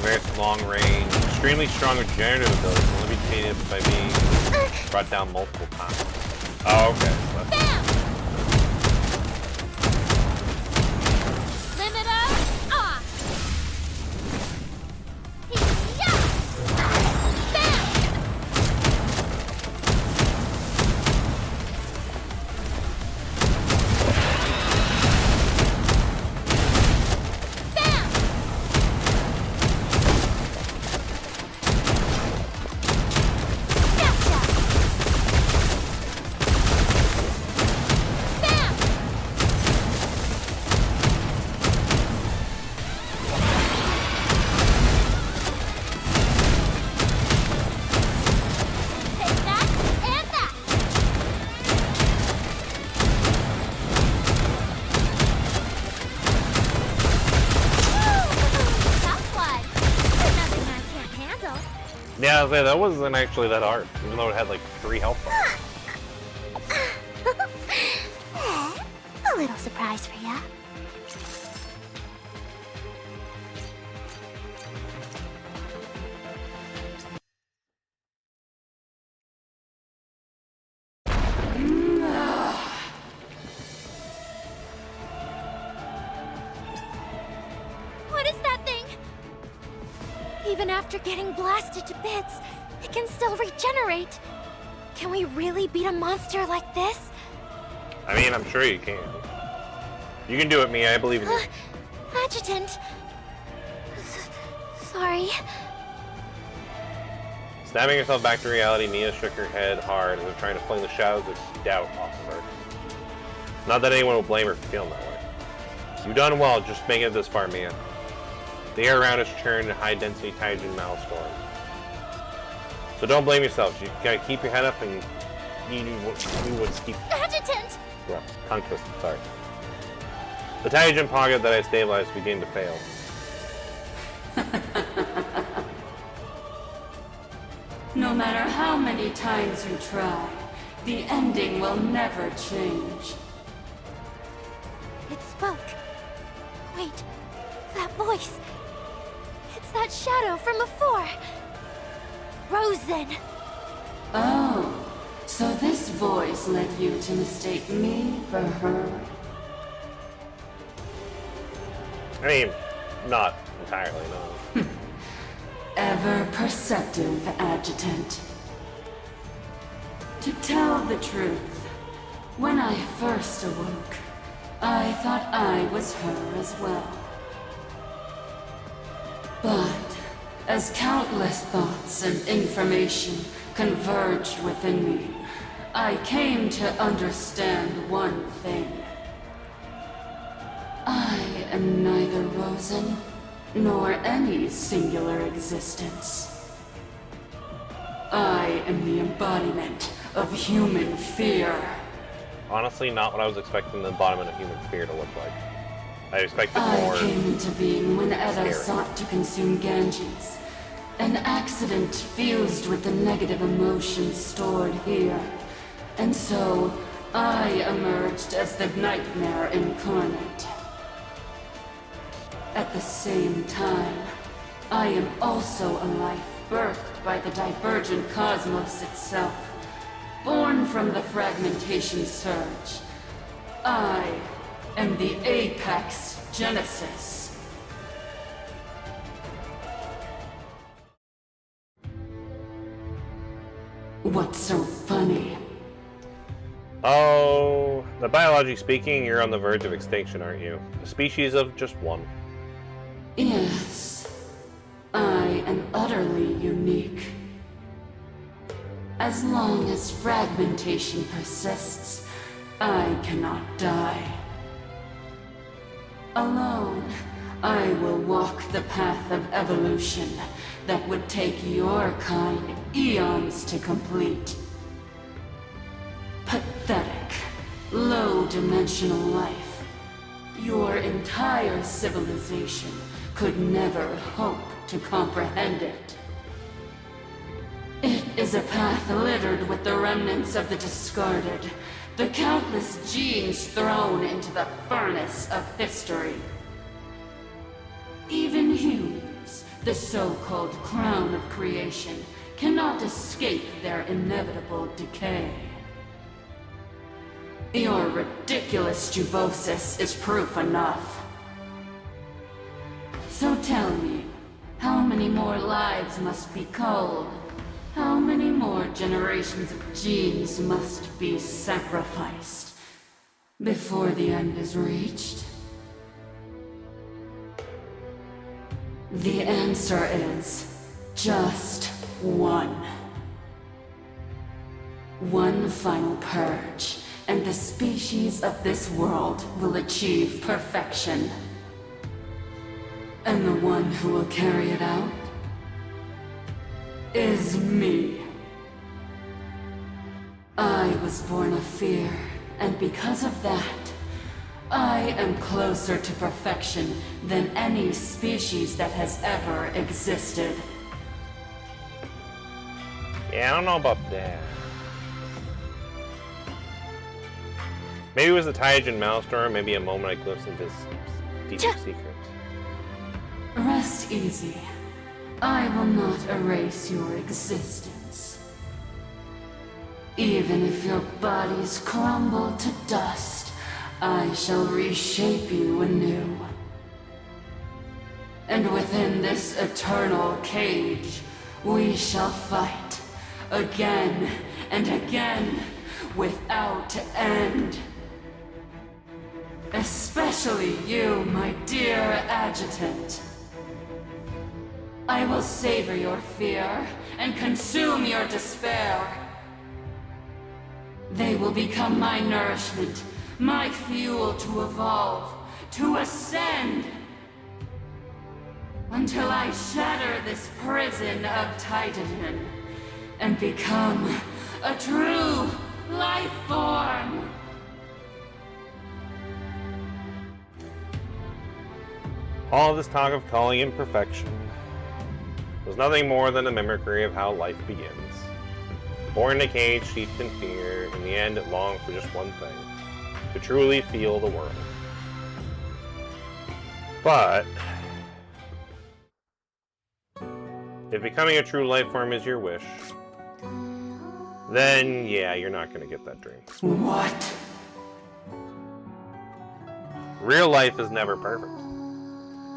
very long range, extremely strong regenerative ability, can only be defeated by being brought down multiple times. Oh, okay. Limiter off. Yeah, that wasn't actually that hard, even though it had like 3 health bars. A little surprise for ya. What is that thing? Even after getting blasted to bits, it can still regenerate. Can we really beat a monster like this? I mean, I'm sure you can. You can do it, Mia. I believe in you. Adjutant. Sorry. Snapping herself back to reality, Mia shook her head hard as if trying to fling the shadows of doubt off of her. Not that anyone will blame her for feeling that way. You've done well just making it this far, Mia. The air around us churned in high-density Taijin maelstrom. So don't blame yourselves. You gotta keep your head up and you what's keep. Adjutant! Yeah, tongue twisted, sorry. The Taijin pocket that I stabilized began to fail. No matter how many times you try, the ending will never change. It spoke. Wait, that voice. It's that shadow from before. Rosen. Oh, so this voice led you to mistake me for her? I mean, not entirely, no. Ever perceptive, Adjutant. To tell the truth, when I first awoke, I thought I was her as well. But as countless thoughts and information converged within me, I came to understand one thing. I am neither Rosen nor any singular existence. I am the embodiment of human fear. Honestly, not what I was expecting the embodiment of human fear to look like. I expected more. I came into being when Edda sought to consume Ganges. An accident fused with the negative emotions stored here. And so, I emerged as the nightmare incarnate. At the same time, I am also a life birthed by the divergent cosmos itself. Born from the fragmentation surge. I am the Apex Genesis. What's so funny? Oh, biologically speaking, you're on the verge of extinction, aren't you? A species of just one. Yes. I am utterly unique. As long as fragmentation persists, I cannot die. Alone, I will walk the path of evolution that would take your kind eons to complete. Pathetic, low-dimensional life. Your entire civilization could never hope to comprehend it. It is a path littered with the remnants of the discarded, the countless genes thrown into the furnace of history. Even humans, the so-called crown of creation, cannot escape their inevitable decay. Your ridiculous juvosis is proof enough. So tell me, how many more lives must be culled? How many more generations of genes must be sacrificed before the end is reached? The answer is just one. One final purge, and the species of this world will achieve perfection. And the one who will carry it out is me. I was born of fear, and because of that, I am closer to perfection than any species that has ever existed. Yeah, I don't know about that. Maybe it was the Taijin Maelstrom, maybe a moment I glimpsed into his deep secrets. Rest easy. I will not erase your existence. Even if your bodies crumble to dust, I shall reshape you anew. And within this eternal cage, we shall fight again and again without end. Especially you, my dear adjutant. I will savor your fear and consume your despair. They will become my nourishment, my fuel to evolve, to ascend. Until I shatter this prison of Titan and become a true life form. All this talk of calling in perfection was nothing more than a mimicry of how life begins. Born in a cage, steeped in fear, in the end it longed for just one thing, to truly feel the world. But if becoming a true life form is your wish, then yeah, you're not going to get that dream. What? Real life is never perfect.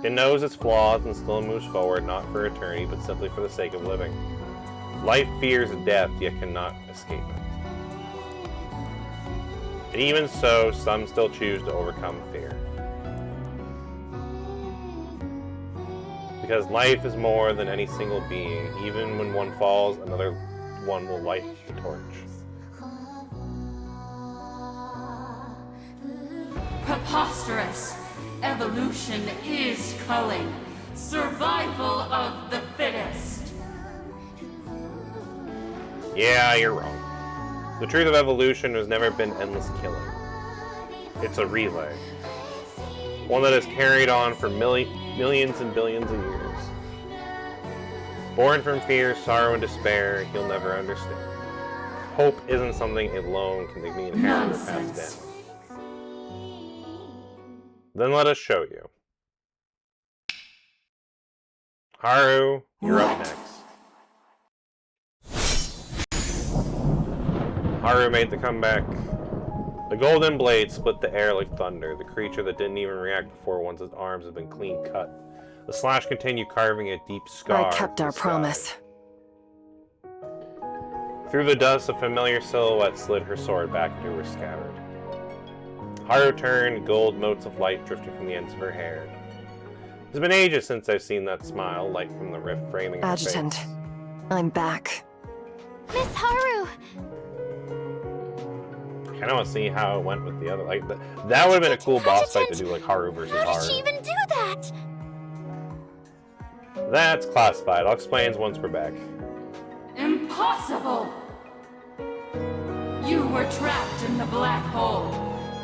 It knows its flaws and still moves forward, not for eternity, but simply for the sake of living. Life fears death, yet cannot escape it. And even so, some still choose to overcome fear. Because life is more than any single being. Even when one falls, another one will light the torch. Preposterous! Evolution is culling. Survival of the fittest. Yeah, you're wrong. The truth of evolution has never been endless killing. It's a relay. One that has carried on for millions and billions of years. Born from fear, sorrow, and despair, he'll never understand. Hope isn't something alone can be inherited or passed down. Then let us show you. Haru, you're up next. Haru made the comeback. The golden blade split the air like thunder, the creature that didn't even react before once its arms had been clean cut. The slash continued carving a deep scar. I kept our promise. Through the dust, a familiar silhouette slid her sword back into her scabbard. Haru turned, gold motes of light drifting from the ends of her hair. It's been ages since I've seen that smile, light from the rift framing her face. Adjutant, I'm back. Miss Haru! I kind of want to see how it went with the other. Like that would have been a cool boss fight to do, like Haru versus Haru. How did she even do that? That's classified. I'll explain once we're back. Impossible! You were trapped in the black hole.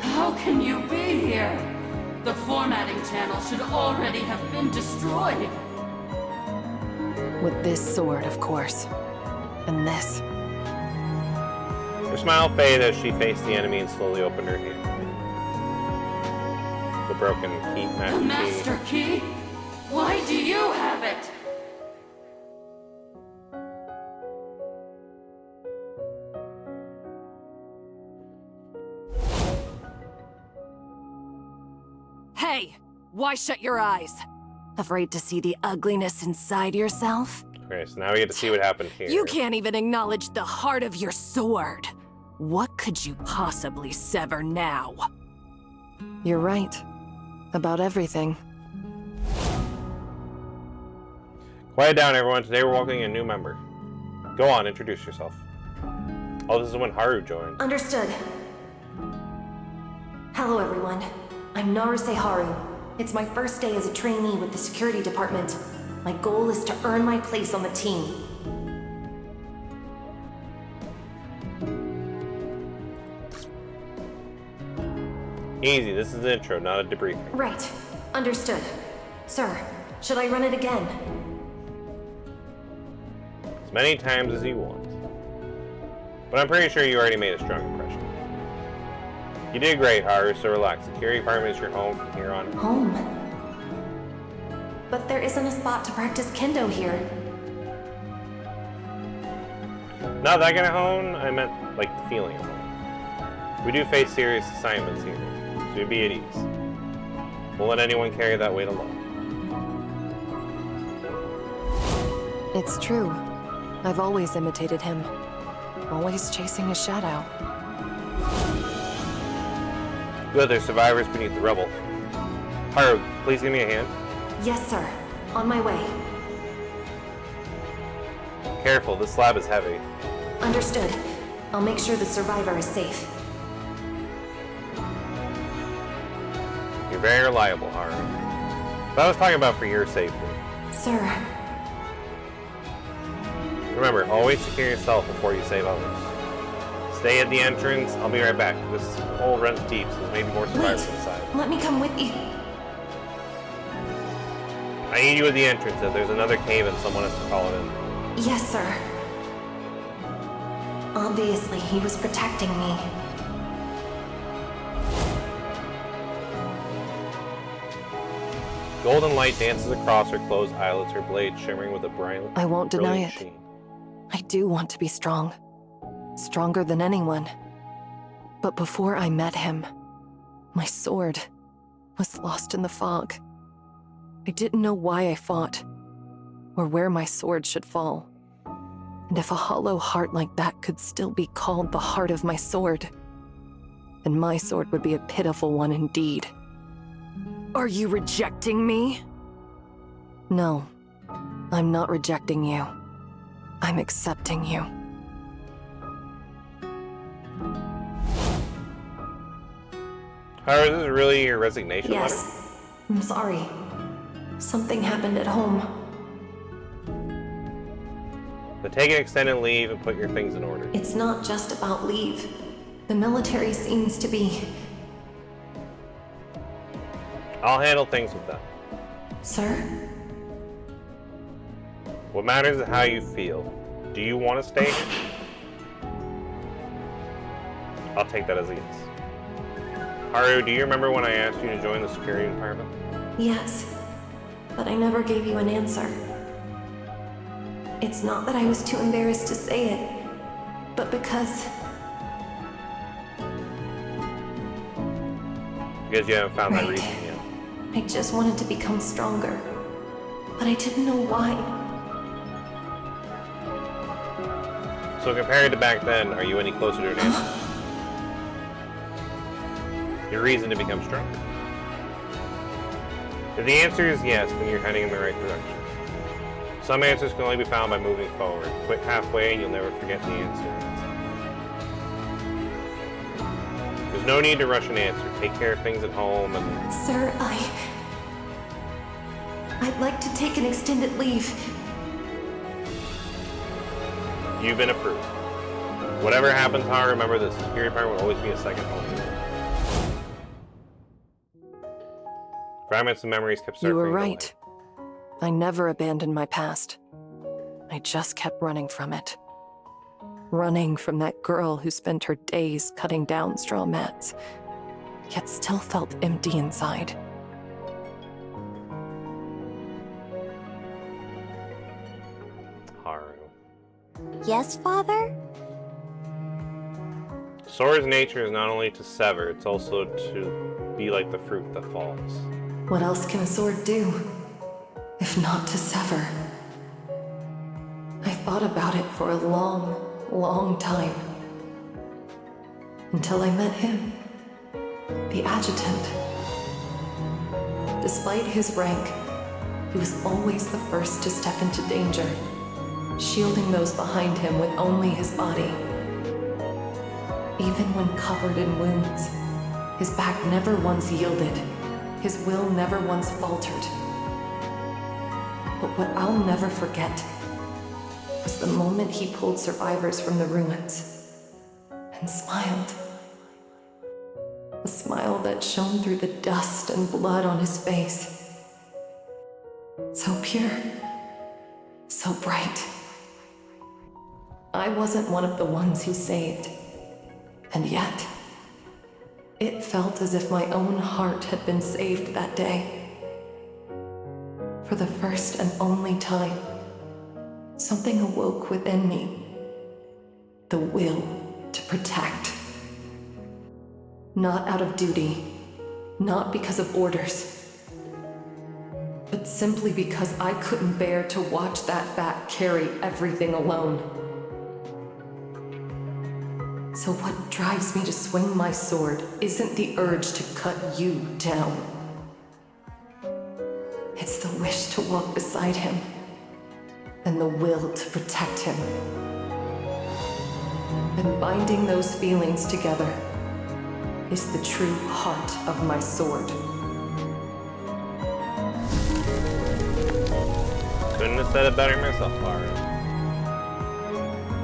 How can you be here? The formatting channel should already have been destroyed. With this sword, of course. And this. Her smile faded as she faced the enemy and slowly opened her hand. The broken key, The master key? Why do you have it? Hey! Why shut your eyes? Afraid to see the ugliness inside yourself? Okay, so now we get to see what happened here. You can't even acknowledge the heart of your sword. What could you possibly sever now? You're right. About everything. Quiet down, everyone. Today we're welcoming a new member. Go on, introduce yourself. Oh, this is when Haru joined. Understood. Hello, everyone. I'm Naruse Haru. It's my first day as a trainee with the security department. My goal is to earn my place on the team. Easy, this is the intro, not a debriefing. Right. Understood. Sir, should I run it again? As many times as you want. But I'm pretty sure you already made a strong impression. You did great, Haru, so relax. The security department is your home from here on. Home? But there isn't a spot to practice kendo here. Not that kind of home, I meant like the feeling of home. We do face serious assignments here, so you'd be at ease. Won't let anyone carry that weight alone. It's true. I've always imitated him. Always chasing his shadow. Good, there's survivors beneath the rubble. Haru, please give me a hand. Yes, sir. On my way. Careful, this slab is heavy. Understood. I'll make sure the survivor is safe. You're very reliable, Haru. But I was talking about for your safety. Sir. Remember, always secure yourself before you save others. Stay at the entrance, I'll be right back. This hole runs deep, so there's maybe more survivors inside. Let me come with you. I need you at the entrance. If there's another cave and someone has to call it in. Yes, sir. Obviously, he was protecting me. Golden light dances across her closed eyelids, her blade shimmering with a bright. I won't deny it. Sheen. I do want to be strong. Stronger than anyone. But before I met him, my sword was lost in the fog. I didn't know why I fought, or where my sword should fall. And if a hollow heart like that could still be called the heart of my sword, then my sword would be a pitiful one indeed. Are you rejecting me? No, I'm not rejecting you. I'm accepting you. Haru, is this really your resignation letter? Yes. I'm sorry. Something happened at home. Then take an extended leave and put your things in order. It's not just about leave. The military seems to be... I'll handle things with them. Sir? What matters is how you feel. Do you want to stay here? I'll take that as a yes. Haru, do you remember when I asked you to join the security department? Yes, but I never gave you an answer. It's not that I was too embarrassed to say it, but because... Because you haven't found that Right. reason yet. I just wanted to become stronger, but I didn't know why. So compared to back then, are you any closer to an answer? Your reason to become stronger? If the answer is yes, then you're heading in the right direction. Some answers can only be found by moving forward. Quit halfway and you'll never forget the answer. There's no need to rush an answer. Take care of things at home and... Sir, I'd like to take an extended leave. You've been approved. Whatever happens, however, remember the security department will always be a second home to you. Fragments of memories kept circling. You were right. I never abandoned my past. I just kept running from it. Running from that girl who spent her days cutting down straw mats, yet still felt empty inside. Haru. Yes, Father? Sword's nature is not only to sever, it's also to be like the fruit that falls. What else can a sword do, if not to sever? I thought about it for a long, long time. Until I met him, the adjutant. Despite his rank, he was always the first to step into danger, shielding those behind him with only his body. Even when covered in wounds, his back never once yielded, his will never once faltered. But what I'll never forget was the moment he pulled survivors from the ruins and smiled. A smile that shone through the dust and blood on his face. So pure, so bright. I wasn't one of the ones he saved, and yet, it felt as if my own heart had been saved that day. For the first and only time, something awoke within me. The will to protect. Not out of duty, not because of orders, but simply because I couldn't bear to watch that back carry everything alone. So what drives me to swing my sword isn't the urge to cut you down. It's the wish to walk beside him, and the will to protect him. And binding those feelings together is the true heart of my sword. Couldn't have said it better myself, Haru.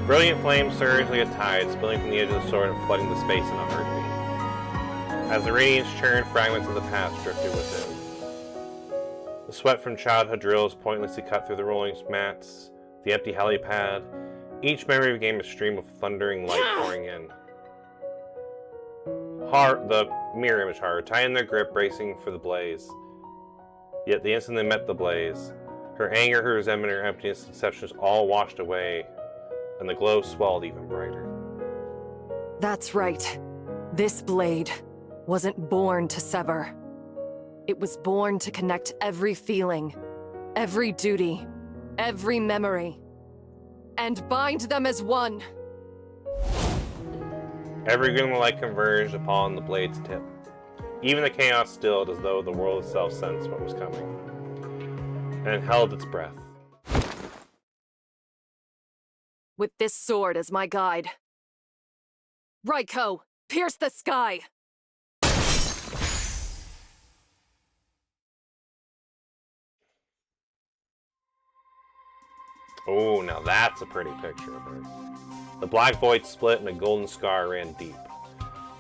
Brilliant flames surged like a tide, spilling from the edge of the sword and flooding the space in a heartbeat. As the radiance churned, fragments of the past drifted within. The sweat from childhood drills pointlessly cut through the rolling mats, the empty helipad. Each memory became a stream of thundering light pouring in. The mirror image Haru tightened their grip, bracing for the blaze. Yet the instant they met the blaze, her anger, her resentment, her emptiness, and deceptions all washed away, and the glow swelled even brighter. That's right. This blade wasn't born to sever. It was born to connect every feeling, every duty, every memory, and bind them as one. Every gleam of light converged upon the blade's tip. Even the chaos stilled as though the world itself sensed what was coming, and it held its breath. With this sword as my guide. Raiko, pierce the sky! Oh, now that's a pretty picture of her. The black void split and a golden scar ran deep.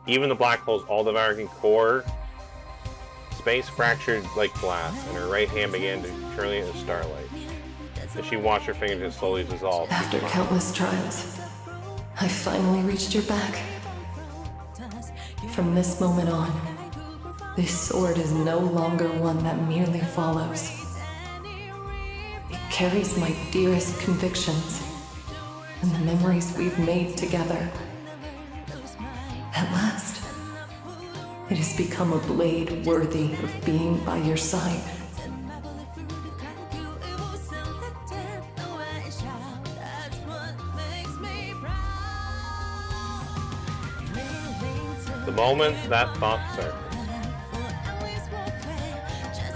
Even the black hole's all-devouring core space fractured like glass, and her right hand began to turn into starlight. As she watched her fingertips slowly dissolve. After countless trials, I finally reached your back. From this moment on, this sword is no longer one that merely follows. It carries my dearest convictions and the memories we've made together. At last, it has become a blade worthy of being by your side. The moment that thought surfaced,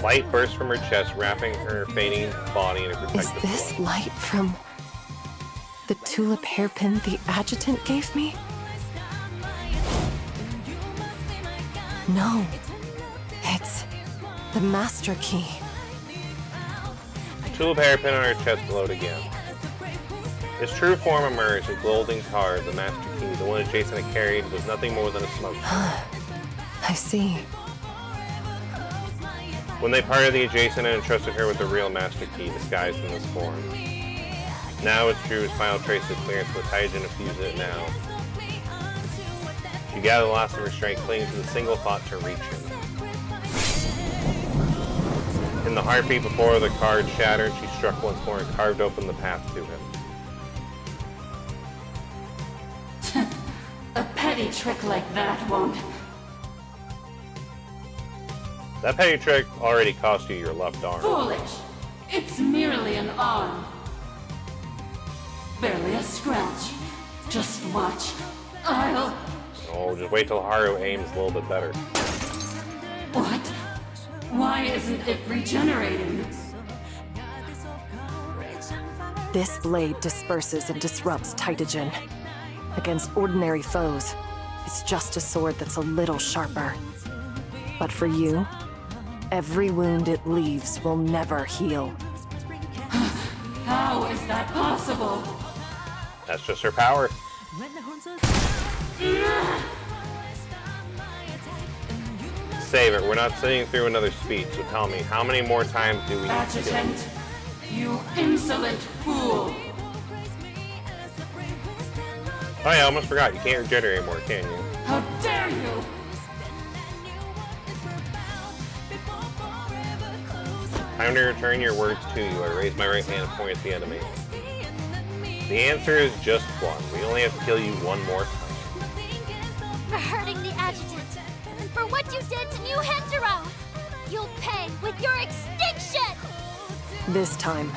light burst from her chest, wrapping her fading body in a protective Is this glow. light from the tulip hairpin the adjutant gave me? No, it's the master key. The tulip hairpin on her chest glowed again. His true form emerged, a golden card, the master key. The one Jason had carried was nothing more than a smoke. I see. When they parted, the Jason had entrusted her with the real master key, disguised in this form. Now it's true, his final trace of clearance with hydrogen infused in it now. She gathered the last of restraint, clinging to the single thought to reach him. In the heartbeat before the card shattered, she struck once more and carved open the path to him. A petty trick like that won't. That petty trick already cost you your left arm. Foolish! It's merely an arm. Barely a scratch. Just watch. I'll... Oh, just wait till Haru aims a little bit better. What? Why isn't it regenerating? This blade disperses and disrupts Titagen. Against ordinary foes, it's just a sword that's a little sharper. But for you, every wound it leaves will never heal. How is that possible? That's just her power. Save it. We're not sitting through another speech, so tell me, how many more times do we need to do it? You insolent fool! Oh yeah, I almost forgot. You can't regenerate anymore, can you? How dare you! Time to return your words to you. I raise my right hand and point at the enemy. The answer is just one. We only have to kill you one more time. For hurting the adjutant, and for what you did to New Hentaro! You'll pay with your extinction! This time,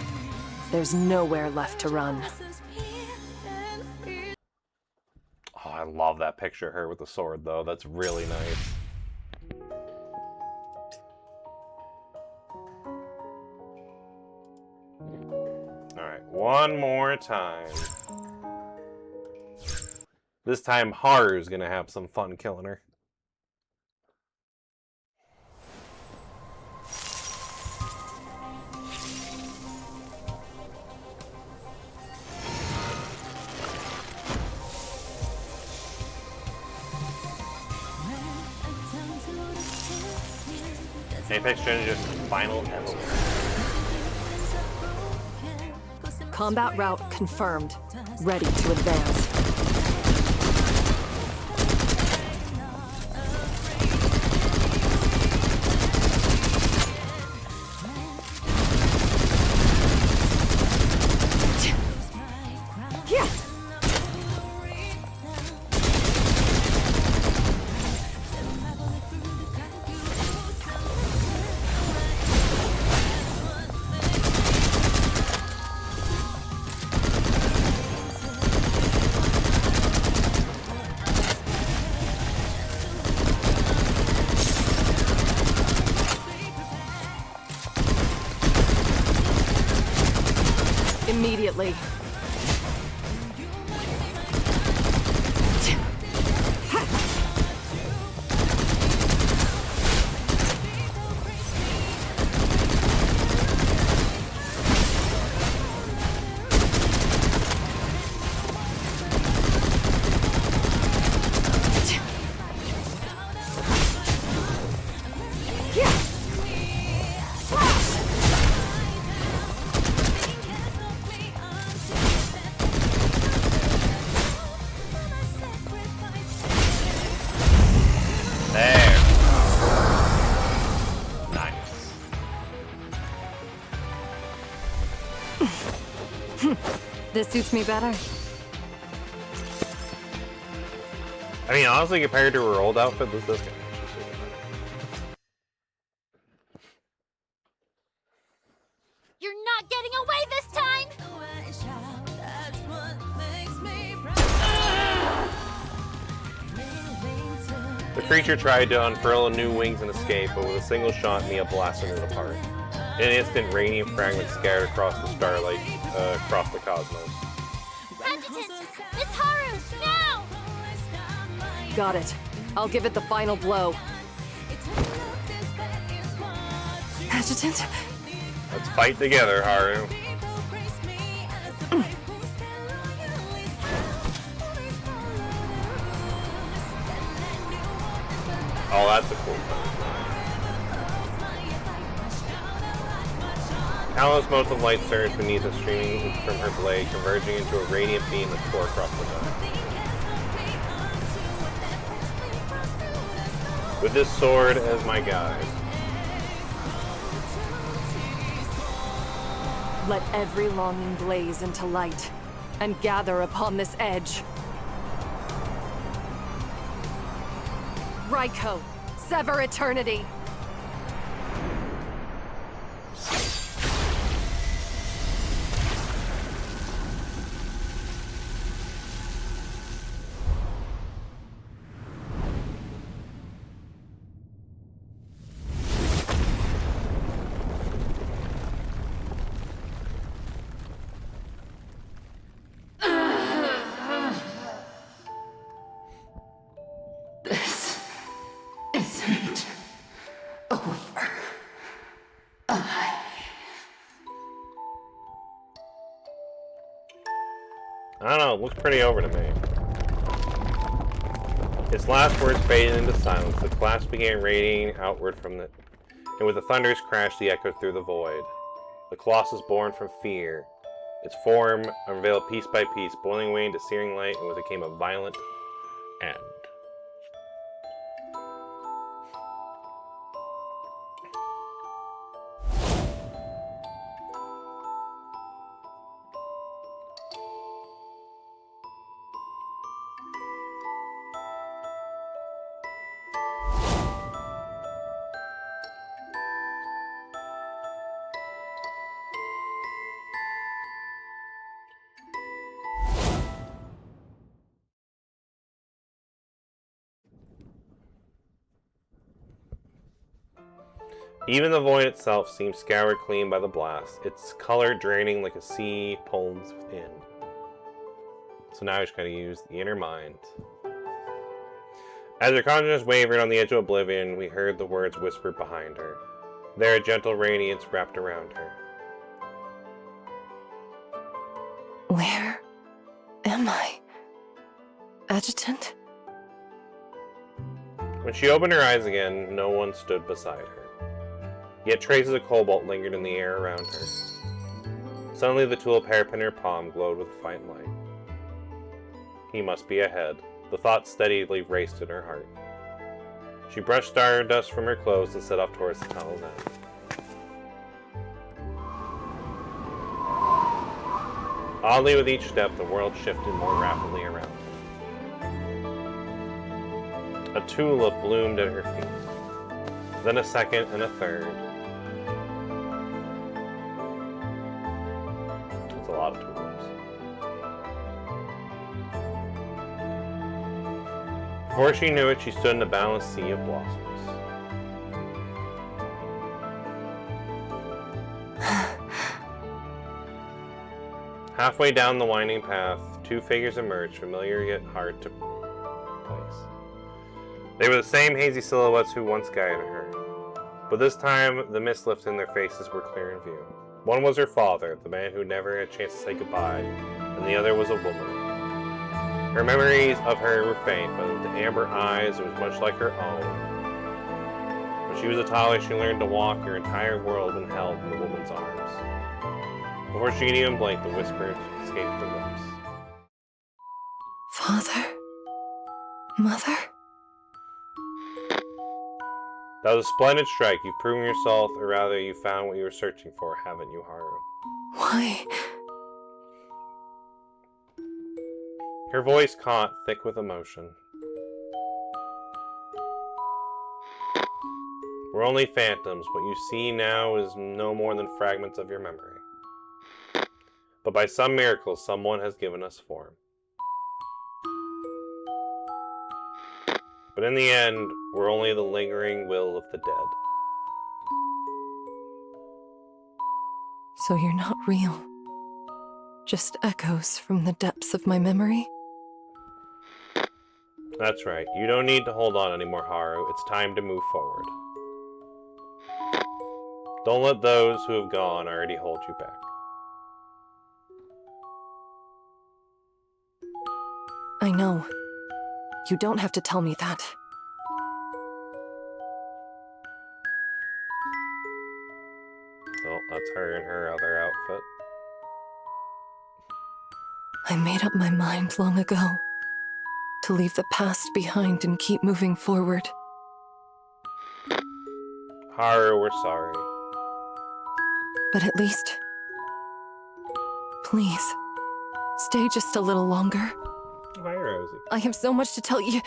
there's nowhere left to run. Oh, I love that picture of her with the sword, though. That's really nice. Alright, one more time. This time, Haru's gonna have some fun killing her. Apex Genesis final evolution. Combat route confirmed. Ready to advance. Immediately. This suits me better. I mean, honestly, compared to her old outfit, this is gonna actually suit her better. You're not getting away this time! The creature tried to unfurl new wings and escape, but with a single shot, Mia blasted it apart. In an instant, radiant fragments scattered across the starlight, across the cosmos. Adjutant! Miss Haru, now! Got it. I'll give it the final blow. Adjutant? Let's fight together, Haru. Oh, that's a cool one. Countless motes of light surge beneath us, streaming from her blade, converging into a radiant beam that tore across the dark. With this sword as my guide. Let every longing blaze into light, and gather upon this edge. Raiko, sever eternity! This isn't over. I don't know, it looks pretty over to me. Its last words faded into silence. The class began radiating outward from it, and with a thunderous crash, the echo through the void. The Colossus born from fear. Its form unveiled piece by piece, boiling away into searing light, and with it came a violent end. Even the void itself seemed scoured clean by the blast, its color draining like a sea pulled in. So now I just gotta use the inner mind. As her consciousness wavered on the edge of oblivion, we heard the words whispered behind her. There a gentle radiance wrapped around her. Where am I? Adjutant? When she opened her eyes again, no one stood beside her. Yet traces of cobalt lingered in the air around her. Suddenly the tulip hairpin in her palm glowed with a faint light. He must be ahead. The thought steadily raced in her heart. She brushed stardust from her clothes and set off towards the tunnel's end. Oddly, with each step, the world shifted more rapidly around her. A tulip bloomed at her feet, then a second and a third. That's a lot of tulips. Before she knew it, she stood in a boundless sea of blossoms. Halfway down the winding path, two figures emerged, familiar yet hard to place. They were the same hazy silhouettes who once guided her, but this time the mist lifted and their faces were clear in view. One was her father, the man who never had a chance to say goodbye, and the other was a woman. Her memories of her were faint, but with the amber eyes, it was much like her own. When she was a toddler, she learned to walk. Her entire world and held in the woman's arms. Before she could even blink, the whisper escaped her lips. Father? Mother? That was a splendid strike. You've proven yourself, or rather, you found what you were searching for, haven't you, Haru? Why? Her voice caught, thick with emotion. We're only phantoms. What you see now is no more than fragments of your memory. But by some miracle, someone has given us form. But in the end, we're only the lingering will of the dead. So you're not real. Just echoes from the depths of my memory? That's right. You don't need to hold on anymore, Haru. It's time to move forward. Don't let those who have gone already hold you back. I know. You don't have to tell me that. That's her in her other outfit. I made up my mind long ago to leave the past behind and keep moving forward. Haru, we're sorry. But at least, please, stay just a little longer. Hi, Rosie. I have so much to tell you.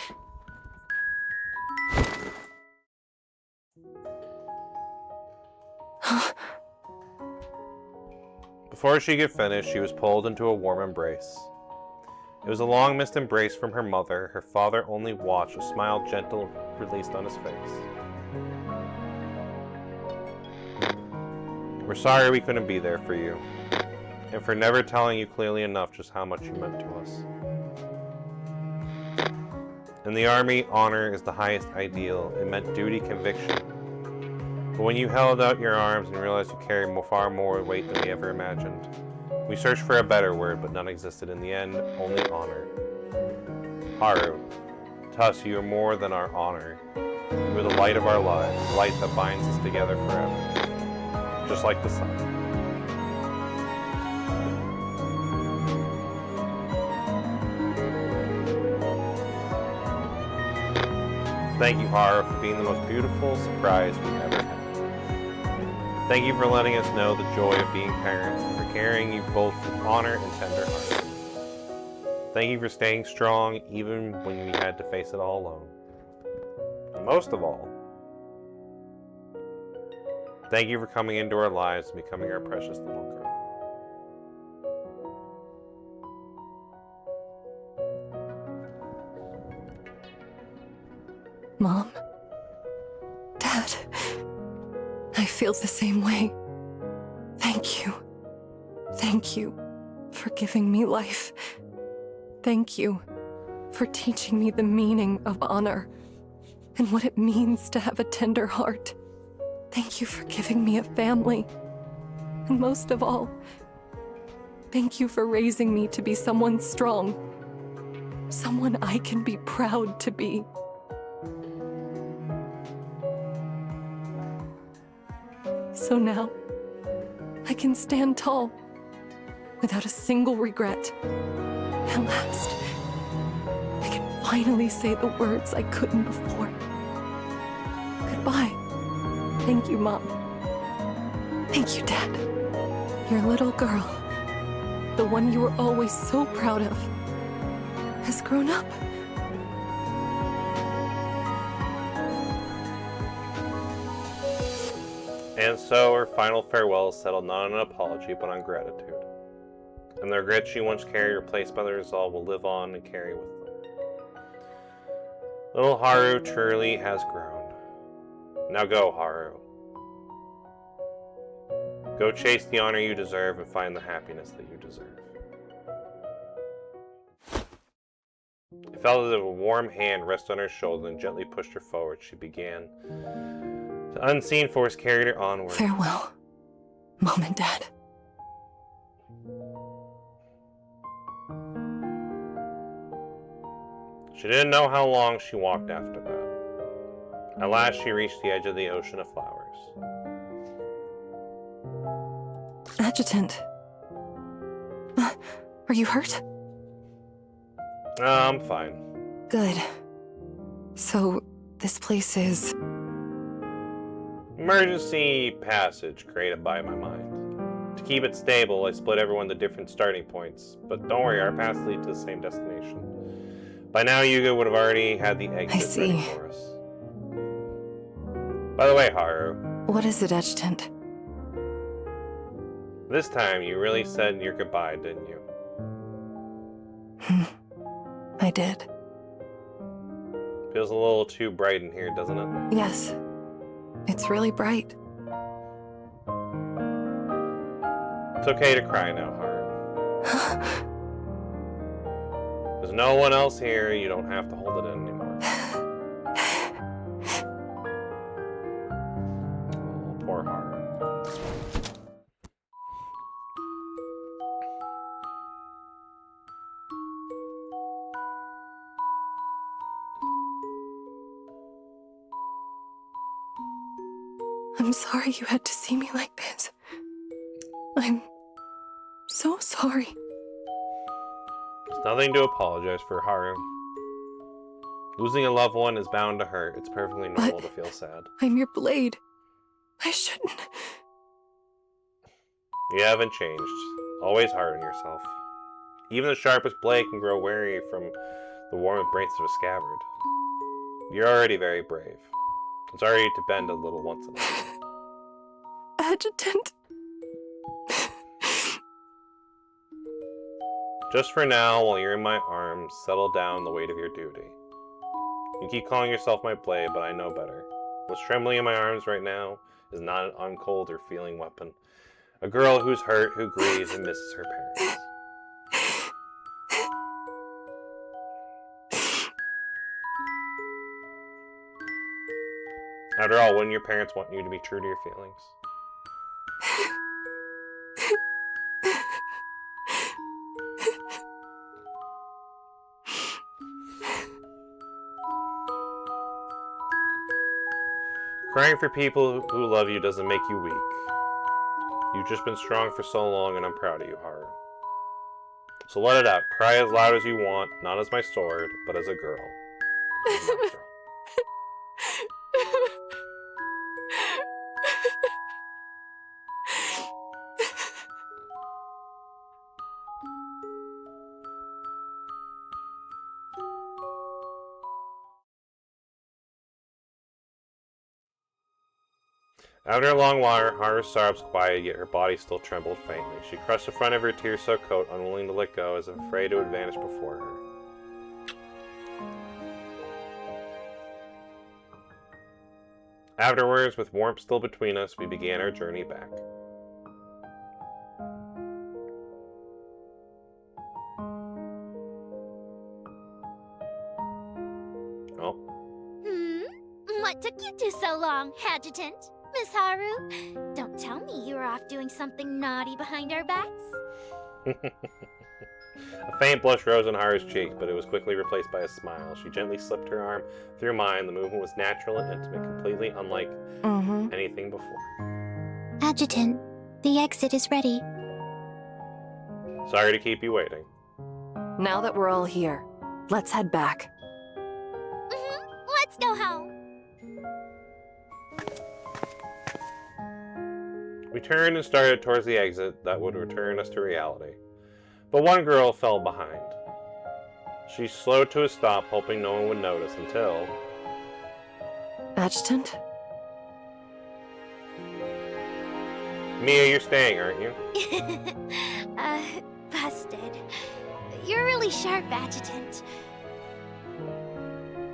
Before she could finish, she was pulled into a warm embrace. It was a long missed embrace from her mother. Her father only watched, a smile gentle released on his face. We're sorry we couldn't be there for you, and for never telling you clearly enough just how much you meant to us. In the Army, honor is the highest ideal. It meant duty, conviction. But when you held out your arms and realized you carried far more weight than we ever imagined, we searched for a better word, but none existed in the end, only honor. Haru, to us you are more than our honor. You are the light of our lives, the light that binds us together forever. Just like the sun. Thank you, Haru, for being the most beautiful surprise we've ever had. Thank you for letting us know the joy of being parents and for carrying you both with honor and tender heart. Thank you for staying strong even when we had to face it all alone. And most of all, thank you for coming into our lives and becoming our precious little girl. Mom, Dad, I feel the same way. Thank you. Thank you for giving me life. Thank you for teaching me the meaning of honor and what it means to have a tender heart. Thank you for giving me a family. And most of all, thank you for raising me to be someone strong. Someone I can be proud to be. So now, I can stand tall, without a single regret. At last, I can finally say the words I couldn't before. Goodbye. Thank you, Mom. Thank you, Dad. Your little girl, the one you were always so proud of, has grown up. And so her final farewells settled not on an apology, but on gratitude. And the regret she once carried, replaced by the resolve, will live on and carry with them. Little Haru truly has grown. Now go, Haru. Go chase the honor you deserve and find the happiness that you deserve. It felt as if a warm hand rested on her shoulder and gently pushed her forward. She began. The unseen force carried her onward. Farewell, Mom and Dad. She didn't know how long she walked after that. At last she reached the edge of the ocean of flowers. Adjutant. Are you hurt? I'm fine. Good. So, this place is... Emergency passage created by my mind. To keep it stable, I split everyone to different starting points, but don't worry, our paths lead to the same destination. By now, Yuga would have already had the exit ready for us. By the way, Haru. What is it, Adjutant? This time, you really said your goodbye, didn't you? I did. Feels a little too bright in here, doesn't it? Yes. It's really bright. It's okay to cry now, Haru. There's no one else here, you don't have to hold it in anymore. Oh, poor Haru. I'm sorry you had to see me like this. I'm so sorry. There's nothing to apologize for, Haru. Losing a loved one is bound to hurt. It's perfectly normal to feel sad. I'm your blade. I shouldn't. You haven't changed. Always hard on yourself. Even the sharpest blade can grow weary from the warm embrace of a scabbard. You're already very brave. It's alright to bend a little once in a while. Adjutant. Just for now, while you're in my arms, settle down the weight of your duty. You keep calling yourself my blade, but I know better. What's trembling in my arms right now is not an uncold or feeling weapon. A girl who's hurt, who grieves, and misses her parents. After all, wouldn't your parents want you to be true to your feelings? Crying for people who love you doesn't make you weak. You've just been strong for so long, and I'm proud of you, Haru. So let it out. Cry as loud as you want, not as my sword, but as a girl. As my girl. After a long while, Haru's sobs quieted, yet her body still trembled faintly. She crushed the front of her tear-soaked coat, unwilling to let go, as if afraid it would vanish before her. Afterwards, with warmth still between us, we began our journey back. Oh. What took you two so long, Adjutant? Miss Haru? Don't tell me you were off doing something naughty behind our backs. A faint blush rose on Haru's cheek, but it was quickly replaced by a smile. She gently slipped her arm through mine. The movement was natural and intimate, completely unlike anything before. Adjutant, the exit is ready. Sorry to keep you waiting. Now that we're all here, let's head back. Let's go home. We turned and started towards the exit that would return us to reality. But one girl fell behind. She slowed to a stop, hoping no one would notice, until... Adjutant? Mia, you're staying, aren't you? Busted. You're really sharp, Adjutant.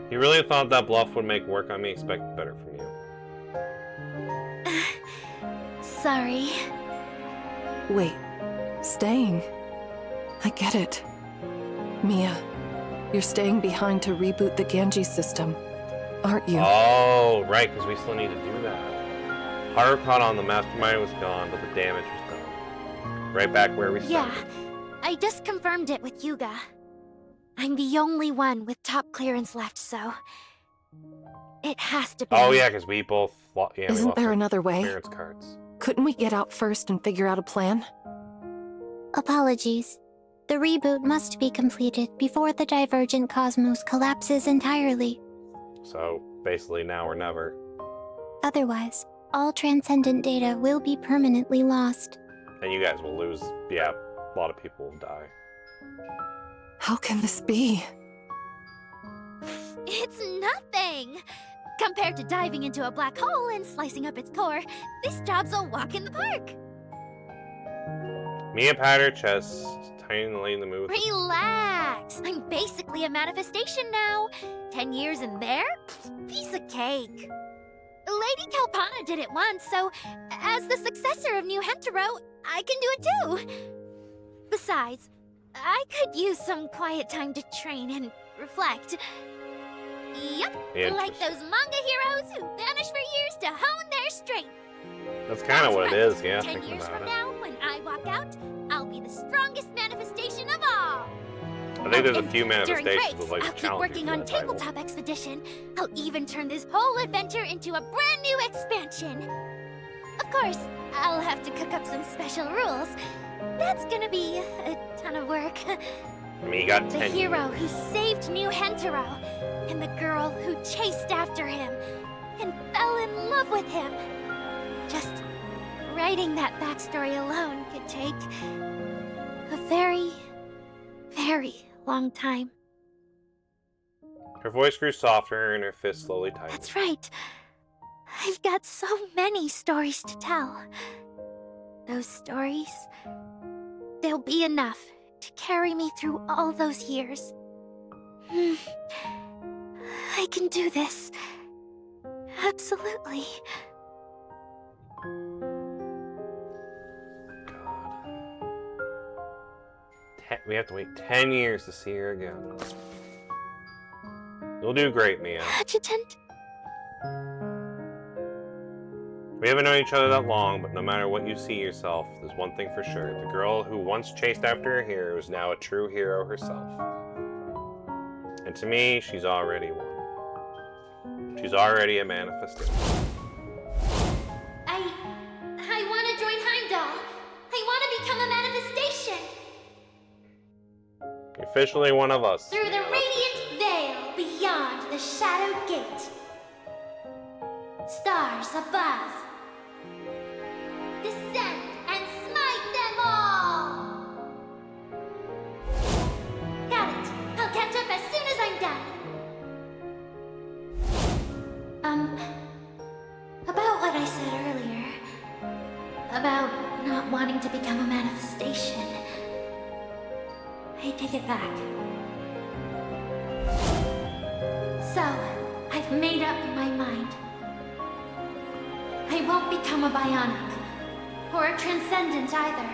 You really thought that bluff would make work on me? Expect better from you. Sorry. Wait. Staying? I get it. Mia, you're staying behind to reboot the Genji system, aren't you? Oh, right, because we still need to do that. Haru caught on, the mastermind was gone, but the damage was done. Right back where we started. Yeah, I just confirmed it with Yuga. I'm the only one with top clearance left, so... it has to be. Oh, yeah, because we both... Isn't there another way? Clearance cards. Couldn't we get out first and figure out a plan? Apologies. The reboot must be completed before the divergent cosmos collapses entirely. So, basically now or never. Otherwise, all transcendent data will be permanently lost. And you guys will lose... yeah, a lot of people will die. How can this be? It's nothing! Compared to diving into a black hole and slicing up its core, this job's a walk in the park. Mia patted her chest, tinily in the mood. Relax! I'm basically a manifestation now. 10 years in there? Piece of cake. Lady Kalpana did it once, so as the successor of New Hentaro, I can do it too. Besides, I could use some quiet time to train and reflect. Yep, like those manga heroes who vanish for years to hone their strength. That's kind of what it is, yeah. 10 years from now, when I walk out, I'll be the strongest manifestation of all. I think there's a few manifestations breaks, of like I'll keep working on Tabletop Expedition. I'll even turn this whole adventure into a brand new expansion. Of course, I'll have to cook up some special rules. That's gonna be a ton of work. I mean, you got 10 The hero years. who saved New Hentaro, and the girl who chased after him and fell in love with him. Just writing that backstory alone could take a very, very long time. Her voice grew softer and her fist slowly tightened. That's right. I've got so many stories to tell. Those stories, they'll be enough to carry me through all those years. I can do this. Absolutely. We have to wait 10 years to see her again. You'll do great, Mia. Adjutant? We haven't known each other that long, but no matter what you see yourself, there's one thing for sure. The girl who once chased after a hero is now a true hero herself. And to me, she's already one. She's already a manifestation. I want to join Heimdall. I want to become a manifestation. You're officially one of us. Through the radiant veil beyond the shadowed gate. Stars above. Descend and smite them all! Got it. I'll catch up as soon as I'm done. About what I said earlier. About not wanting to become a manifestation. I take it back. So, I've made up my mind. I won't become a bionic. Or a transcendent either.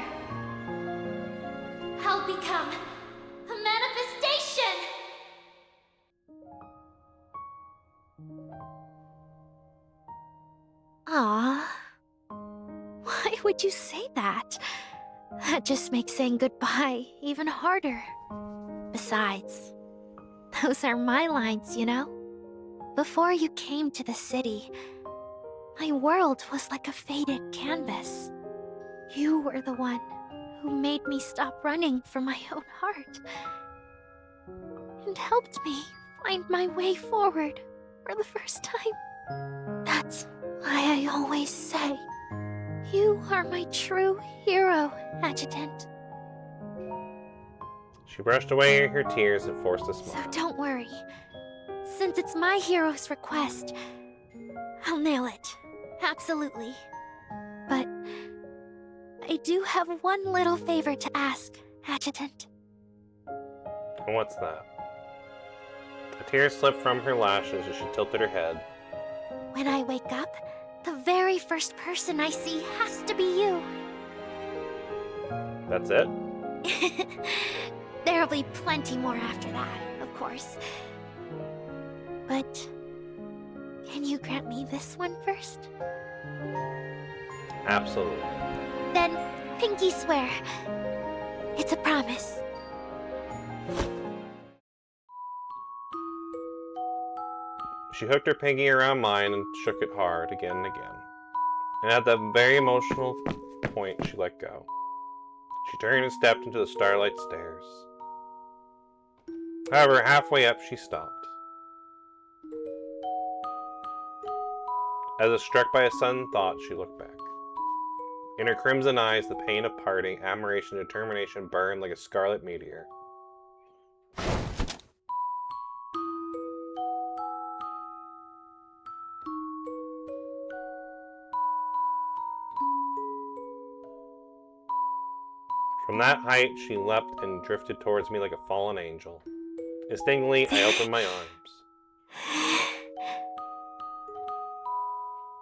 I'll become a manifestation! Aww. Why would you say that? That just makes saying goodbye even harder. Besides, those are my lines, you know? Before you came to the city, my world was like a faded canvas. You were the one who made me stop running from my own heart. And helped me find my way forward for the first time. That's why I always say, you are my true hero, Adjutant. She brushed away her tears and forced a smile. So don't worry. Since it's my hero's request, I'll nail it. Absolutely. But I do have one little favor to ask, Adjutant. And what's that? A tear slipped from her lashes as she tilted her head. When I wake up, the very first person I see has to be you. That's it? There'll be plenty more after that, of course. But can you grant me this one first? Absolutely. Then, pinky swear. It's a promise. She hooked her pinky around mine and shook it hard again and again. And at that very emotional point, she let go. She turned and stepped into the starlight stairs. However, halfway up, she stopped. As if struck by a sudden thought, she looked back. In her crimson eyes, the pain of parting, admiration, and determination burned like a scarlet meteor. From that height, she leapt and drifted towards me like a fallen angel. Instinctively, I opened my arms.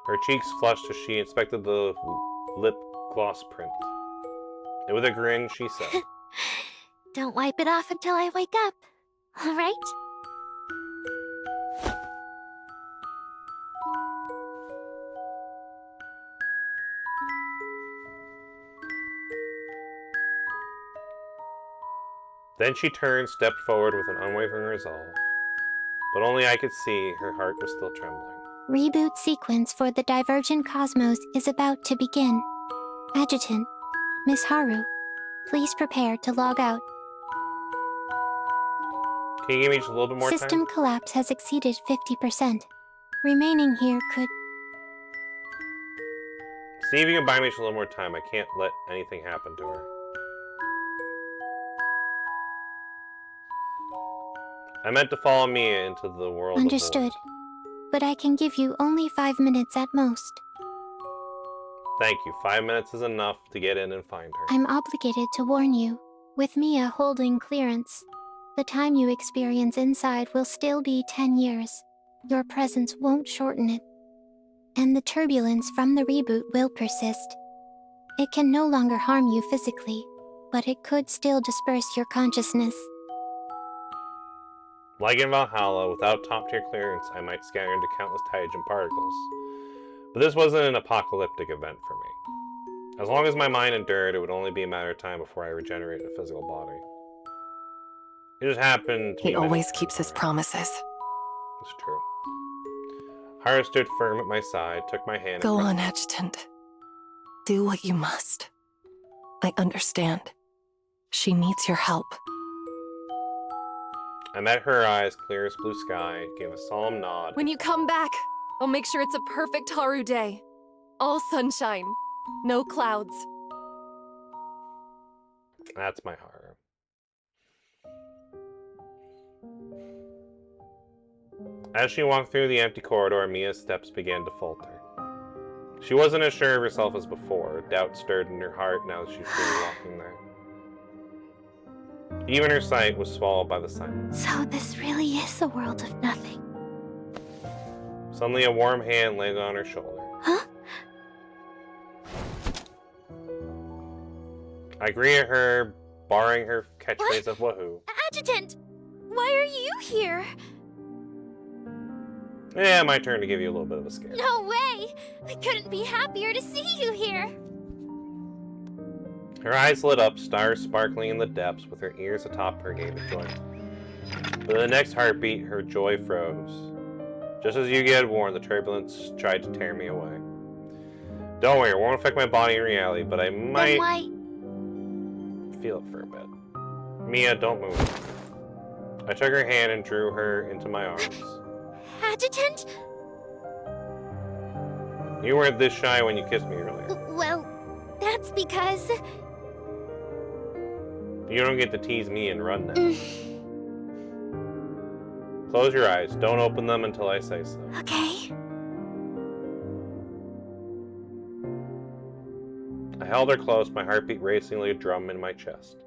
Her cheeks flushed as she inspected the lip gloss print. And with a grin, she said, Don't wipe it off until I wake up, all right? Then she turned, stepped forward with an unwavering resolve. But only I could see her heart was still trembling. Reboot sequence for the Divergent Cosmos is about to begin. Adjutant, Miss Haru, please prepare to log out. Can you give me just a little bit more System time? collapse has exceeded 50%. Remaining here could... See if you can buy me just a little more time. I can't let anything happen to her. I meant to follow Mia into the world Understood. of void. But I can give you only 5 minutes at most. Thank you. 5 minutes is enough to get in and find her. I'm obligated to warn you. With Mia holding clearance, the time you experience inside will still be 10 years. Your presence won't shorten it. And the turbulence from the reboot will persist. It can no longer harm you physically, but it could still disperse your consciousness. Like in Valhalla, without top-tier clearance, I might scatter into countless Taijin particles. But this wasn't an apocalyptic event for me. As long as my mind endured, it would only be a matter of time before I regenerated a physical body. It just happened to He be always keeps his promises. It's true. Haru stood firm at my side, took my hand. Go on, Adjutant. Do what you must. I understand. She needs your help. I met her eyes, clear as blue sky, gave a solemn nod. When you come back, I'll make sure it's a perfect Haru day. All sunshine, no clouds. That's my Haru. As she walked through the empty corridor, Mia's steps began to falter. She wasn't as sure of herself as before. Doubt stirred in her heart now that she was really walking there. Even her sight was swallowed by the silence. So this really is a world of nothing. Suddenly a warm hand landed on her shoulder. Huh? I greeted her, barring her catchphrase of woohoo. Adjutant! Why are you here? Yeah, my turn to give you a little bit of a scare. No way! I couldn't be happier to see you here! Her eyes lit up, stars sparkling in the depths, with her ears atop her gave of joy. But the next heartbeat, her joy froze. Just as Yugi had warned, the turbulence tried to tear me away. Don't worry, it won't affect my body in reality, but I might... Then why... feel it for a bit. Mia, don't move. I took her hand and drew her into my arms. Adjutant? You weren't this shy when you kissed me earlier. Well, that's because... You don't get to tease me and run now. Close your eyes. Don't open them until I say so. Okay. I held her close, my heartbeat racing like a drum in my chest.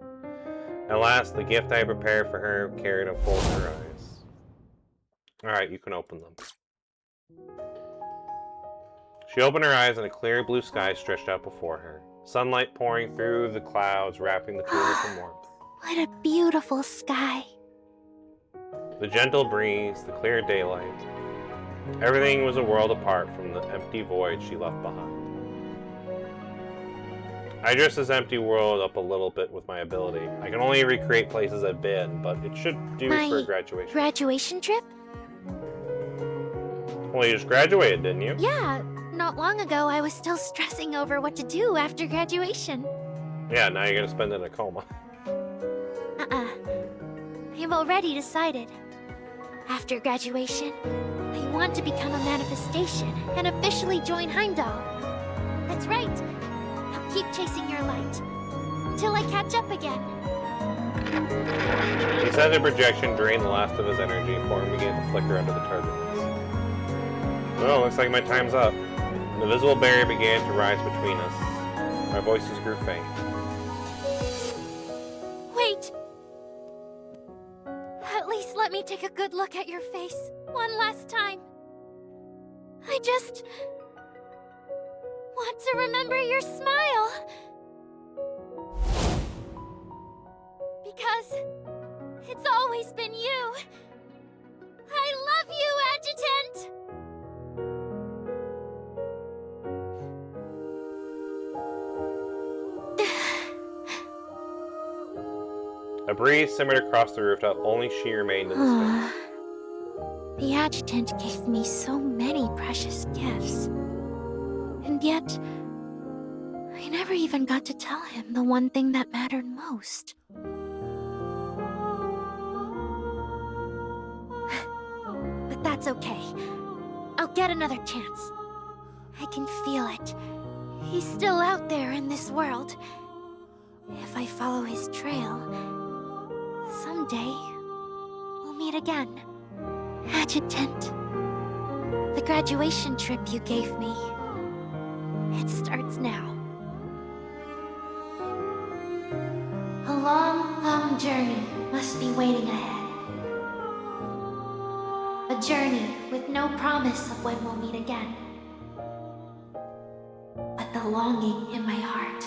At last, the gift I prepared for her carried and folded her eyes. Alright, you can open them. She opened her eyes and a clear blue sky stretched out before her. Sunlight pouring through the clouds, wrapping the two of us in warmth. What a beautiful sky. The gentle breeze, the clear daylight. Everything was a world apart from the empty void she left behind. I dressed this empty world up a little bit with my ability. I can only recreate places I've been, but it should do for graduation. Graduation trip? Well, you just graduated, didn't you? Yeah, not long ago I was still stressing over what to do after graduation. Yeah, now you're gonna spend it in a coma. I've already decided. After graduation, I want to become a manifestation and officially join Heimdall. That's right. I'll keep chasing your light. Until I catch up again. He said the projection drained the last of his energy before he began to flicker under the turbulence. Well, looks like my time's up. The visible barrier began to rise between us. My voices grew faint. Wait! At least let me take a good look at your face one last time. I just want to remember your smile. Because it's always been you. I love you, Adjutant! A breeze simmered across the rooftop, only she remained in the space. The adjutant gave me so many precious gifts. And yet, I never even got to tell him the one thing that mattered most. But that's okay. I'll get another chance. I can feel it. He's still out there in this world. If I follow his trail, someday we'll meet again. Adjutant, the graduation trip you gave me, it starts now. A long, long journey must be waiting ahead. A journey with no promise of when we'll meet again. But the longing in my heart,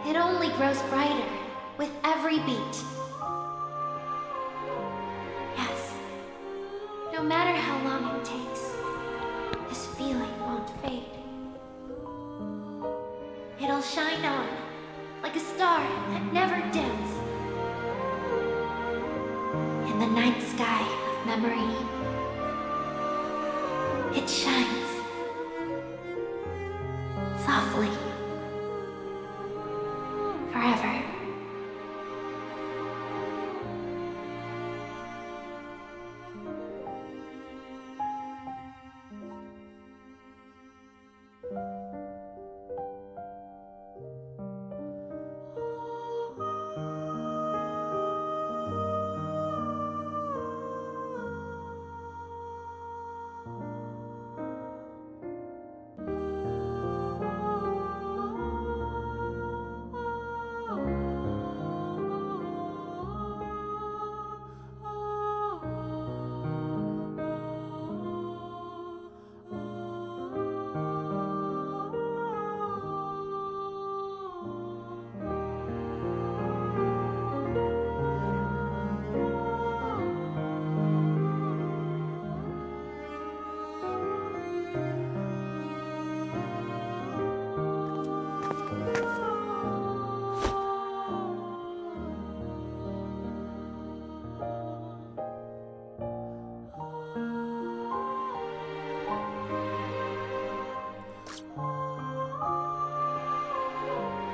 it only grows brighter with every beat. Yes, no matter how long it takes, this feeling won't fade. It'll shine on like a star that never dims. In the night sky of memory, it shines softly, forever.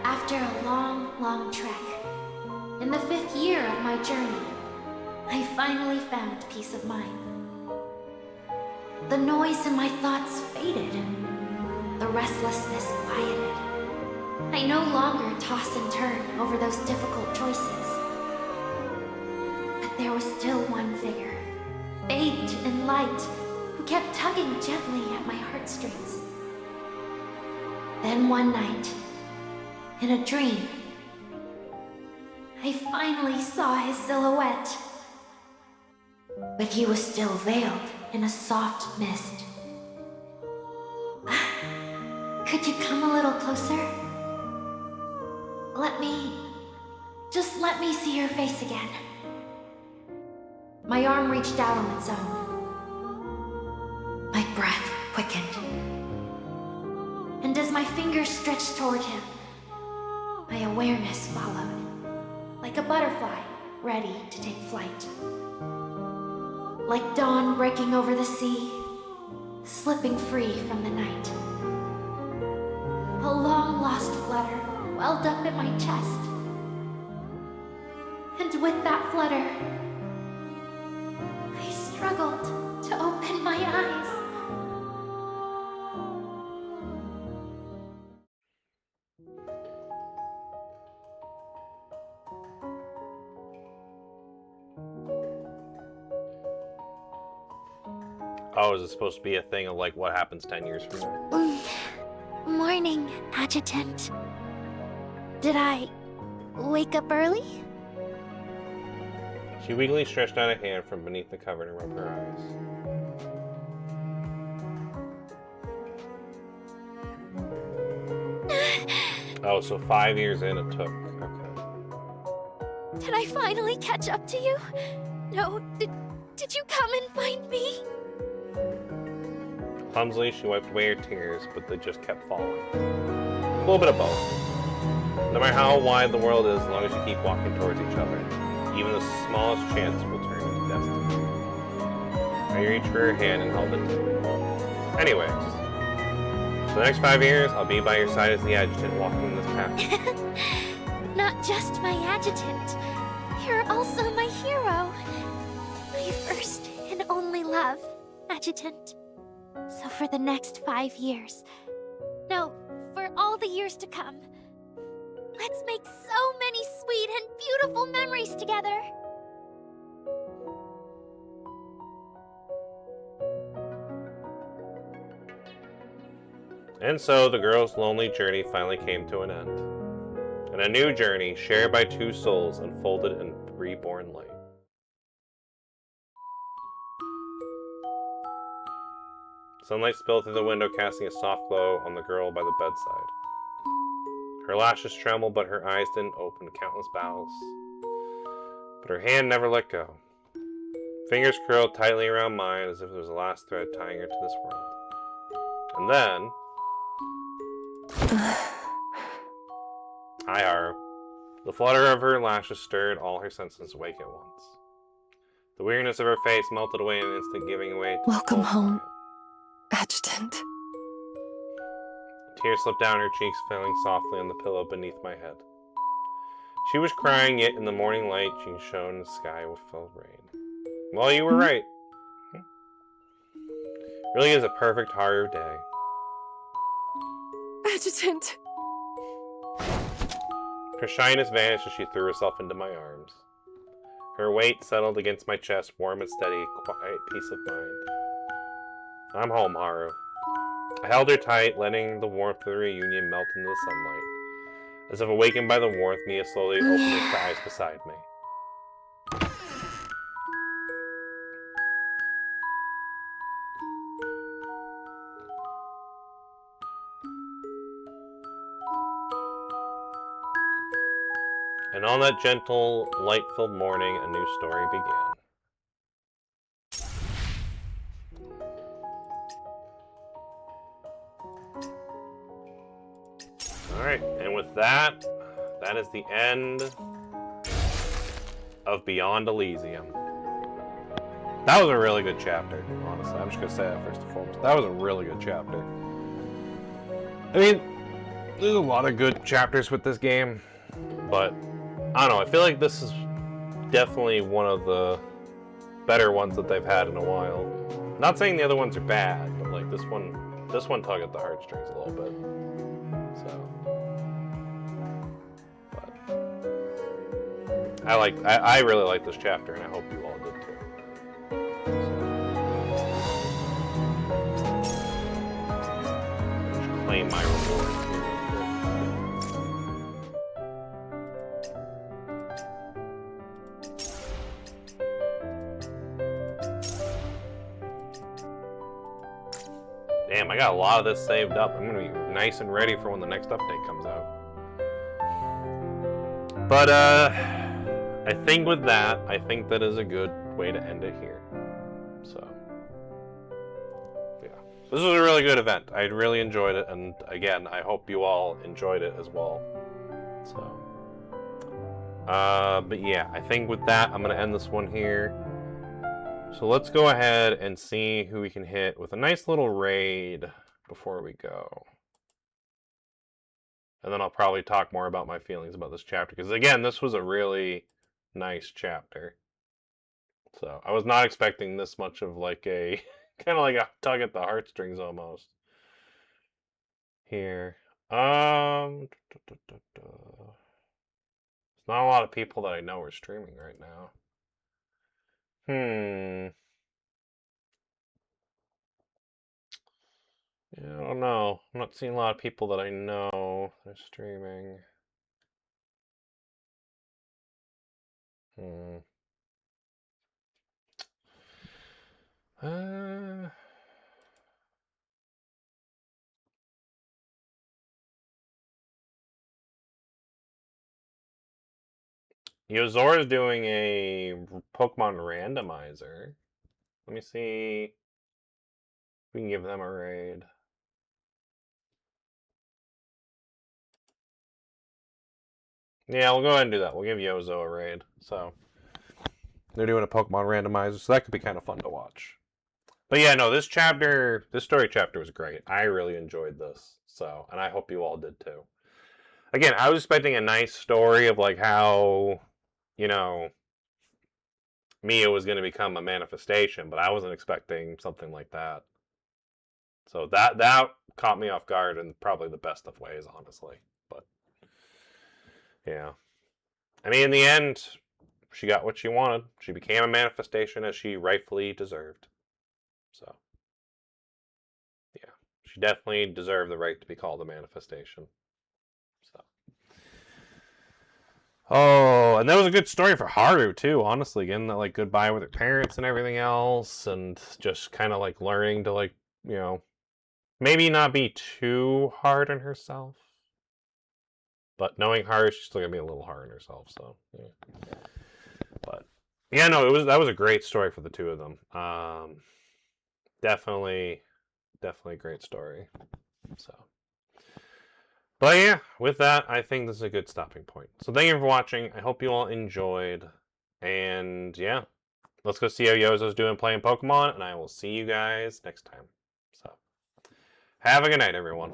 After a long, long trek, in the 5th year of my journey, I finally found peace of mind. The noise in my thoughts faded, the restlessness quieted. I no longer toss and turn over those difficult choices. But there was still one figure, bathed in light, who kept tugging gently at my heartstrings. Then one night, in a dream, I finally saw his silhouette. But he was still veiled in a soft mist. Could you come a little closer? Just let me see your face again. My arm reached out on its own. My breath quickened. And as my fingers stretched toward him, my awareness followed, like a butterfly ready to take flight. Like dawn breaking over the sea, slipping free from the night. A long-lost flutter welled up in my chest. And with that flutter, I struggled to open my eyes. Oh, is it supposed to be a thing of like what happens 10 years from now? Morning, Adjutant. Did I wake up early? She weakly stretched out a hand from beneath the cover to rub her eyes. Oh, so 5 years in it took. Okay. Did I finally catch up to you? No, did you come and find me? Clumsily, she wiped away her tears, but they just kept falling. A little bit of both. No matter how wide the world is, as long as you keep walking towards each other, even the smallest chance will turn into destiny. I reached for her hand and held it. Anyways, for the next 5 years, I'll be by your side as the adjutant walking this path. Not just my adjutant. You're also my hero. My first and only love, adjutant. So for the next 5 years, no, for all the years to come, let's make so many sweet and beautiful memories together. And so the girl's lonely journey finally came to an end. And a new journey, shared by two souls, unfolded in reborn light. Sunlight spilled through the window, casting a soft glow on the girl by the bedside. Her lashes trembled, but her eyes didn't open countless battles. But her hand never let go. Fingers curled tightly around mine as if it was the last thread tying her to this world. And then... Hi, Haru. The flutter of her lashes stirred all her senses awake at once. The weariness of her face melted away in an instant, giving way to... Welcome home, Adjutant. Tears slipped down her cheeks, falling softly on the pillow beneath my head. She was crying, yet in the morning light she shone in the sky with fell rain. Well, you were right. Really is a perfect Haru day. Adjutant! Her shyness vanished as she threw herself into my arms. Her weight settled against my chest, warm and steady, quiet peace of mind. I'm home, Haru. I held her tight, letting the warmth of the reunion melt into the sunlight. As if awakened by the warmth, Mia slowly opened her eyes beside me. And on that gentle, light-filled morning, a new story began. Alright, and with that, that is the end of Beyond Elysium. That was a really good chapter, honestly. I'm just going to say that first and foremost. That was a really good chapter. I mean, there's a lot of good chapters with this game, but I don't know, I feel like this is definitely one of the better ones that they've had in a while. Not saying the other ones are bad, but like this one tugged at the heartstrings a little bit. So, but I really like this chapter, and I hope you all did too. So, just claim my reward. Damn, I got a lot of this saved up. I'm gonna be nice and ready for when the next update comes out. But, I think with that, I think that is a good way to end it here. So, yeah. This was a really good event. I really enjoyed it, and again, I hope you all enjoyed it as well. So, but yeah, I think with that, I'm gonna end this one here. So let's go ahead and see who we can hit with a nice little raid before we go. And then I'll probably talk more about my feelings about this chapter. Because again, this was a really nice chapter. So I was not expecting this much of like a, kind of like a tug at the heartstrings almost. Here. There's not a lot of people that I know are streaming right now. Yeah, I don't know. I'm not seeing a lot of people that I know that are streaming. Yozora's doing a Pokemon randomizer. Let me see if we can give them a raid. Yeah, we'll go ahead and do that. We'll give Yozo a raid. So, they're doing a Pokemon randomizer, so that could be kind of fun to watch. But yeah, no, this story chapter was great. I really enjoyed this. So, and I hope you all did too. Again, I was expecting a nice story of like how, you know, Mia was going to become a manifestation, but I wasn't expecting something like that. So that caught me off guard in probably the best of ways, honestly. But yeah, I mean, in the end, she got what she wanted. She became a manifestation as she rightfully deserved. So yeah, she definitely deserved the right to be called a manifestation. So. Oh, and that was a good story for Haru too. Honestly, getting that like goodbye with her parents and everything else, and just kind of like learning to like maybe not be too hard on herself, but knowing Haru, she's still gonna be a little hard on herself. So, yeah. But yeah, no, that was a great story for the two of them. Definitely a great story. So. But yeah, with that, I think this is a good stopping point. So thank you for watching. I hope you all enjoyed. And yeah, let's go see how Yozo's doing playing Pokemon, and I will see you guys next time. So have a good night, everyone.